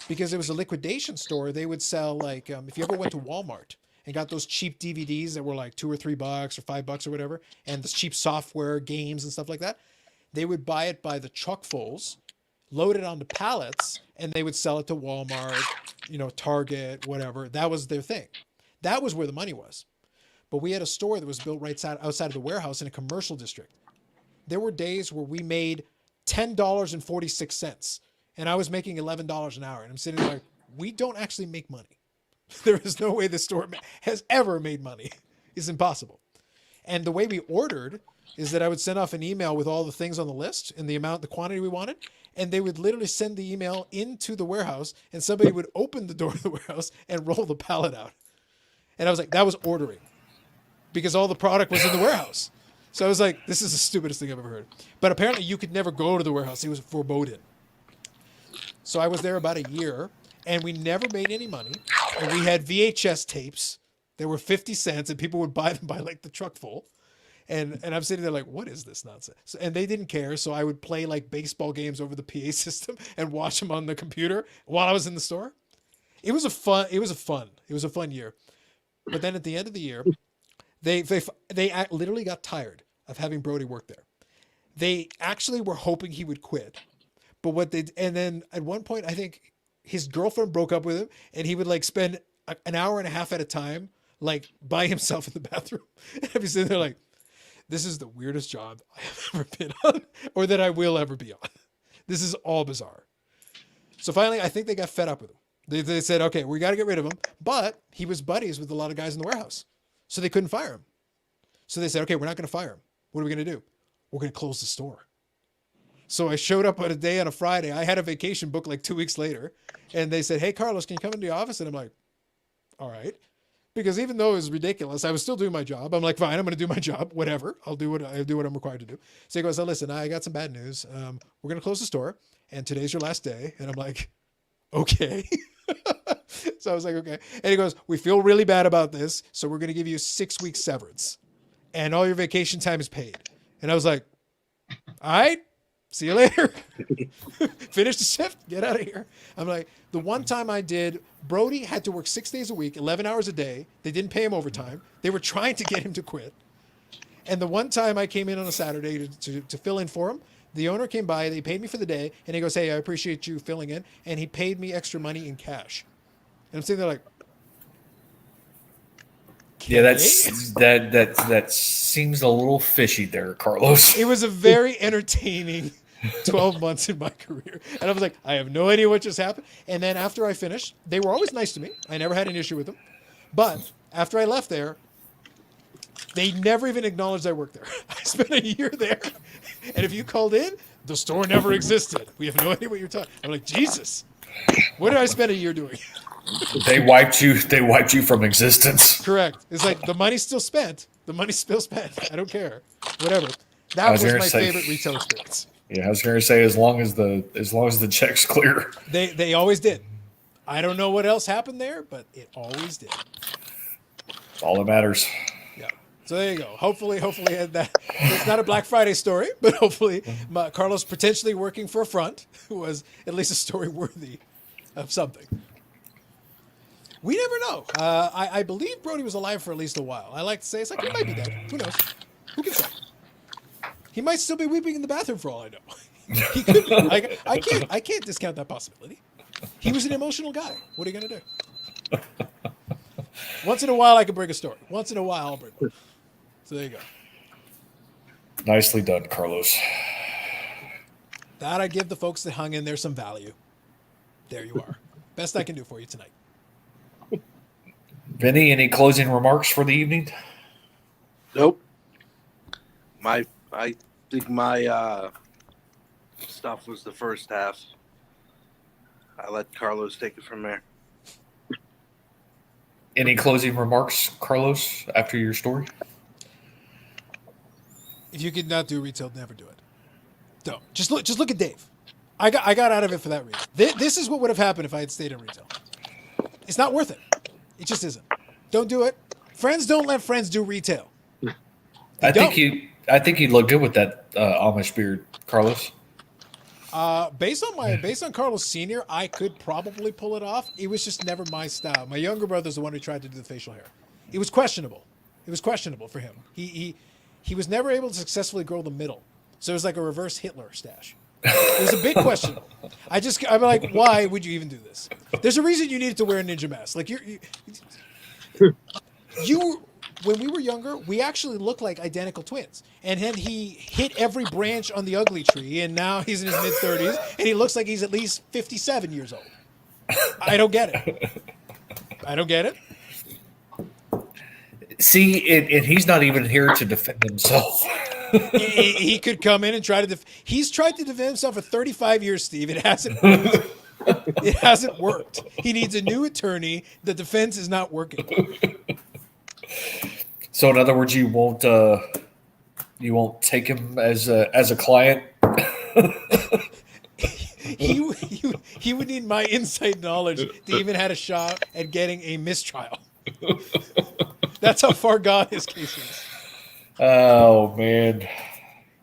because it was a liquidation store. They would sell if you ever went to Walmart and got those cheap DVDs that were like $2 or $3 or $5 or whatever, and this cheap software, games and stuff like that, they would buy it by the truckfuls, load it onto pallets, and they would sell it to Walmart, Target, whatever. That was their thing. That was where the money was. But we had a store that was built right outside of the warehouse in a commercial district. There were days where we made $10.46, and I was making $11 an hour. And I'm sitting there like, we don't actually make money. There is no way the store has ever made money. It's impossible. And the way we ordered is that I would send off an email with all the things on the list and the quantity we wanted. And they would literally send the email into the warehouse, and somebody would open the door of the warehouse and roll the pallet out. And I was like, that was ordering, because all the product was in the warehouse. So I was like, this is the stupidest thing I've ever heard. But apparently you could never go to the warehouse. It was forbidden. So I was there about a year, and we never made any money. And we had VHS tapes. They were 50 cents, and people would buy them by like the truck full. And I'm sitting there like, what is this nonsense? And they didn't care. So I would play like baseball games over the PA system and watch them on the computer while I was in the store. It was a fun year. But then at the end of the year, they literally got tired of having Brody work there. They actually were hoping he would quit. But and then at one point, I think his girlfriend broke up with him, and he would like spend an hour and a half at a time, like by himself in the bathroom. And I'd be sitting there like, this is the weirdest job I have ever been on, or that I will ever be on. This is all bizarre. So finally, I think they got fed up with him. They said, okay, we got to get rid of him. But he was buddies with a lot of guys in the warehouse, so they couldn't fire him. So they said, okay, we're not going to fire him. What are we going to do? We're going to close the store. So I showed up on a day on a Friday. I had a vacation booked like 2 weeks later. And they said, hey, Carlos, can you come into the office? And I'm like, all right. Because even though it was ridiculous, I was still doing my job. I'm like, fine, I'm going to do my job. Whatever. I'll do what I'm required to do. So he goes, oh, listen, I got some bad news. We're going to close the store, and today's your last day. And I'm like, okay. So I was like, okay. And he goes, we feel really bad about this, so we're going to give you 6 weeks severance, and all your vacation time is paid. And I was like, all right, see you later. Finish the shift, get out of here. I'm like, the one time I did, Brody had to work 6 days a week, 11 hours a day. They didn't pay him overtime. They were trying to get him to quit. And the one time I came in on a Saturday to fill in for him, the owner came by, they paid me for the day, and he goes, hey, I appreciate you filling in. And he paid me extra money in cash. And I'm sitting there like, yeah, that seems a little fishy there, Carlos. It was a very entertaining 12 months in my career. And I was like, I have no idea what just happened. And then after I finished, they were always nice to me. I never had an issue with them. But after I left there, they never even acknowledged I worked there. I spent a year there. And if you called in, the store never existed. We have no idea what you're talking. I'm like, Jesus, what did I spend a year doing? They wiped you from existence. Correct. It's like the money's still spent. The money's still spent. I don't care. Whatever. That was my favorite retail experience. Yeah, I was going to say as long as the check's clear. They always did. I don't know what else happened there, but it always did. That's all that matters. Yeah. So there you go. Hopefully that it's not a Black Friday story, but hopefully Carlos potentially working for a front was at least a story worthy of something. We never know. I believe Brody was alive for at least a while. I like to say it's like he might be dead. Who knows? Who can say? He might still be weeping in the bathroom for all I know. He could. I can't discount that possibility. He was an emotional guy. What are you gonna do? Once in a while, I can bring a story. Once in a while, I'll bring one. So there you go. Nicely done, Carlos. That I give the folks that hung in there some value. There you are. Best I can do for you tonight. Vinny, any closing remarks for the evening? Nope. I think my stuff was the first half. I let Carlos take it from there. Any closing remarks, Carlos, after your story? If you could not do retail, never do it. Don't. Just look at Dave. I got out of it for that reason. This is what would have happened if I had stayed in retail. It's not worth it. It just isn't. Don't do it. Friends don't let friends do retail. I think you'd look good with that Amish beard, Carlos. Based on Carlos Sr., I could probably pull it off. It was just never my style. My younger brother's the one who tried to do the facial hair. It was questionable. It was questionable for him. He was never able to successfully grow the middle. So it was like a reverse Hitler stash. It was a big question. I'm like, why would you even do this? There's a reason you needed to wear a ninja mask. Like you when we were younger, we actually looked like identical twins. And then he hit every branch on the ugly tree, and now he's in his mid-30s, and he looks like he's at least 57 years old. I don't get it. I don't get it. See, and he's not even here to defend himself. He could come in and try to. He's tried to defend himself for 35 years, Steve. It hasn't worked. It hasn't worked. He needs a new attorney. The defense is not working. So, in other words, you won't take him as a client. He would need my inside knowledge to even had a shot at getting a mistrial. That's how far gone his case is. Oh man,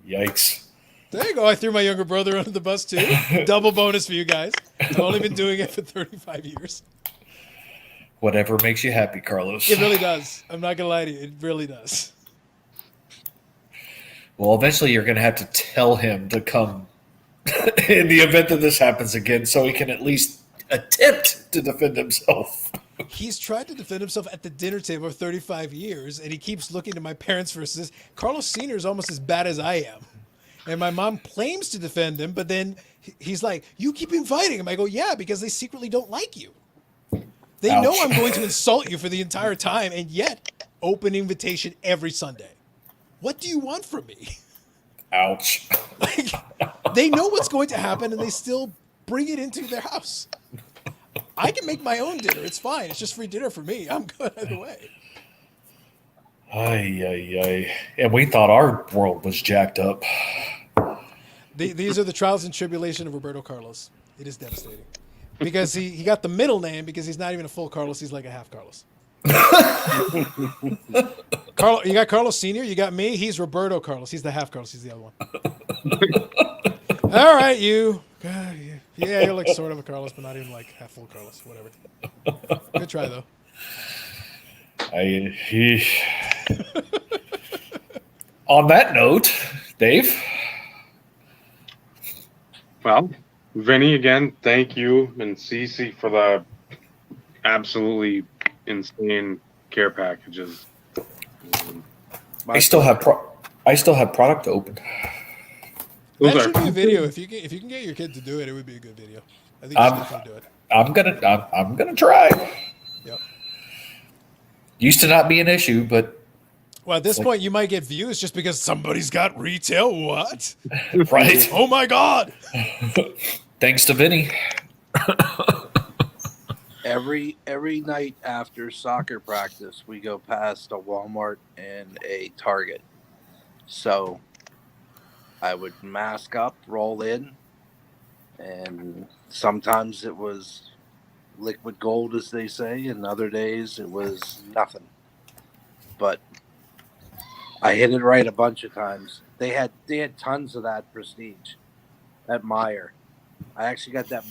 yikes! There you go. I threw my younger brother under the bus too. Double bonus for you guys. I've only been doing it for 35 years. Whatever makes you happy, Carlos. It really does. I'm not gonna lie to you. It really does. Well, eventually you're going to have to tell him to come in the event that this happens again, so he can at least attempt to defend himself. He's tried to defend himself at the dinner table for 35 years, and he keeps looking to my parents for assistance. Carlos Sr. is almost as bad as I am. And my mom claims to defend him, but then he's like, you keep inviting him. I go, yeah, because they secretly don't like you. They Ouch. know I'm going to insult you for the entire time, and yet open invitation every Sunday. What do you want from me? Ouch. Like, they know what's going to happen, and they still bring it into their house. I can make my own dinner. It's fine. It's just free dinner for me. I'm good either way. Ay. And we thought our world was jacked up. These are the trials and tribulation of Roberto Carlos. It is devastating. Because he got the middle name because he's not even a full Carlos. He's like a half Carlos. You got Carlos Sr., you got me. He's Roberto Carlos. He's the half Carlos. He's the other one. All right, you. Yeah, you're like sort of a Carlos, but not even like half full Carlos. Whatever. Good try, though. On that note, Dave. Well, Vinny, again, thank you, and Cece for the absolutely insane care packages. I still have product to open. That should be a video. If you can get your kid to do it, it would be a good video. I think you should definitely do it. I'm gonna try. Yep. Used to not be an issue, but Well, at this point, you might get views just because somebody's got retail. What? right. Oh my God! Thanks to Vinny. Every night after soccer practice, we go past a Walmart and a Target. So I would mask up, roll in, and sometimes it was liquid gold, as they say, and other days it was nothing. But I hit it right a bunch of times. They had tons of that Prestige at Meijer. I actually got that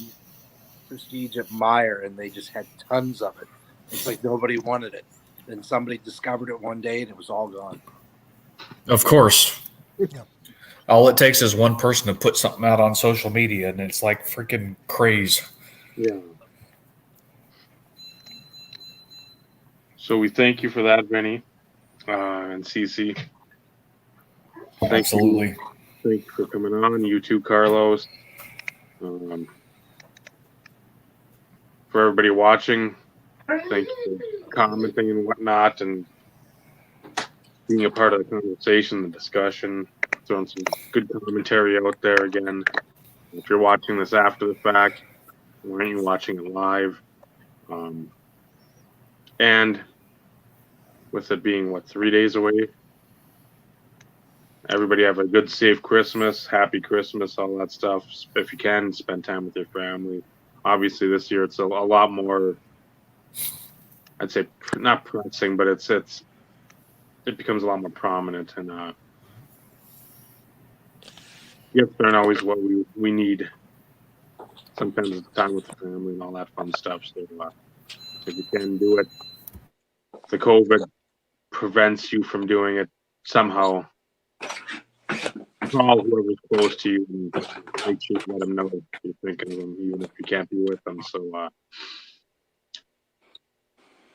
Prestige at Meijer, and they just had tons of it. It's like nobody wanted it. Then somebody discovered it one day, and it was all gone. Of course. Yeah. All it takes is one person to put something out on social media, and it's like freaking craze. Yeah. So we thank you for that, Vinny, and Cece. Absolutely. Thank you for coming on. You too, Carlos. For everybody watching, thank you for commenting and whatnot, and being a part of the conversation, the discussion, throwing some good commentary out there again. If you're watching this after the fact, why aren't you watching it live? And with it being, 3 days away, everybody have a good, safe Christmas, happy Christmas, all that stuff. If you can, spend time with your family. Obviously, this year it's a lot more, I'd say, not pressing, but it becomes a lot more prominent, and gifts aren't always what we need. Sometimes it's time with the family and all that fun stuff. So if you can do it, the COVID prevents you from doing it somehow. Call whoever's close to you and make sure you let them know you're thinking of them, even if you can't be with them. So,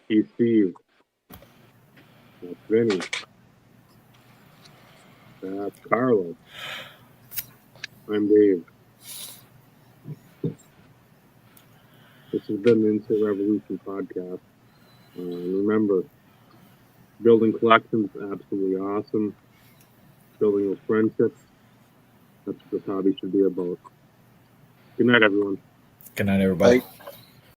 he's Steve. That's Vinny. That's Carlos. I'm Dave. This has been the Instant Revolution podcast. Remember, building collections, absolutely awesome. Building those friendships, that's what this hobby should be about. Good night, everyone. Good night, everybody. Like,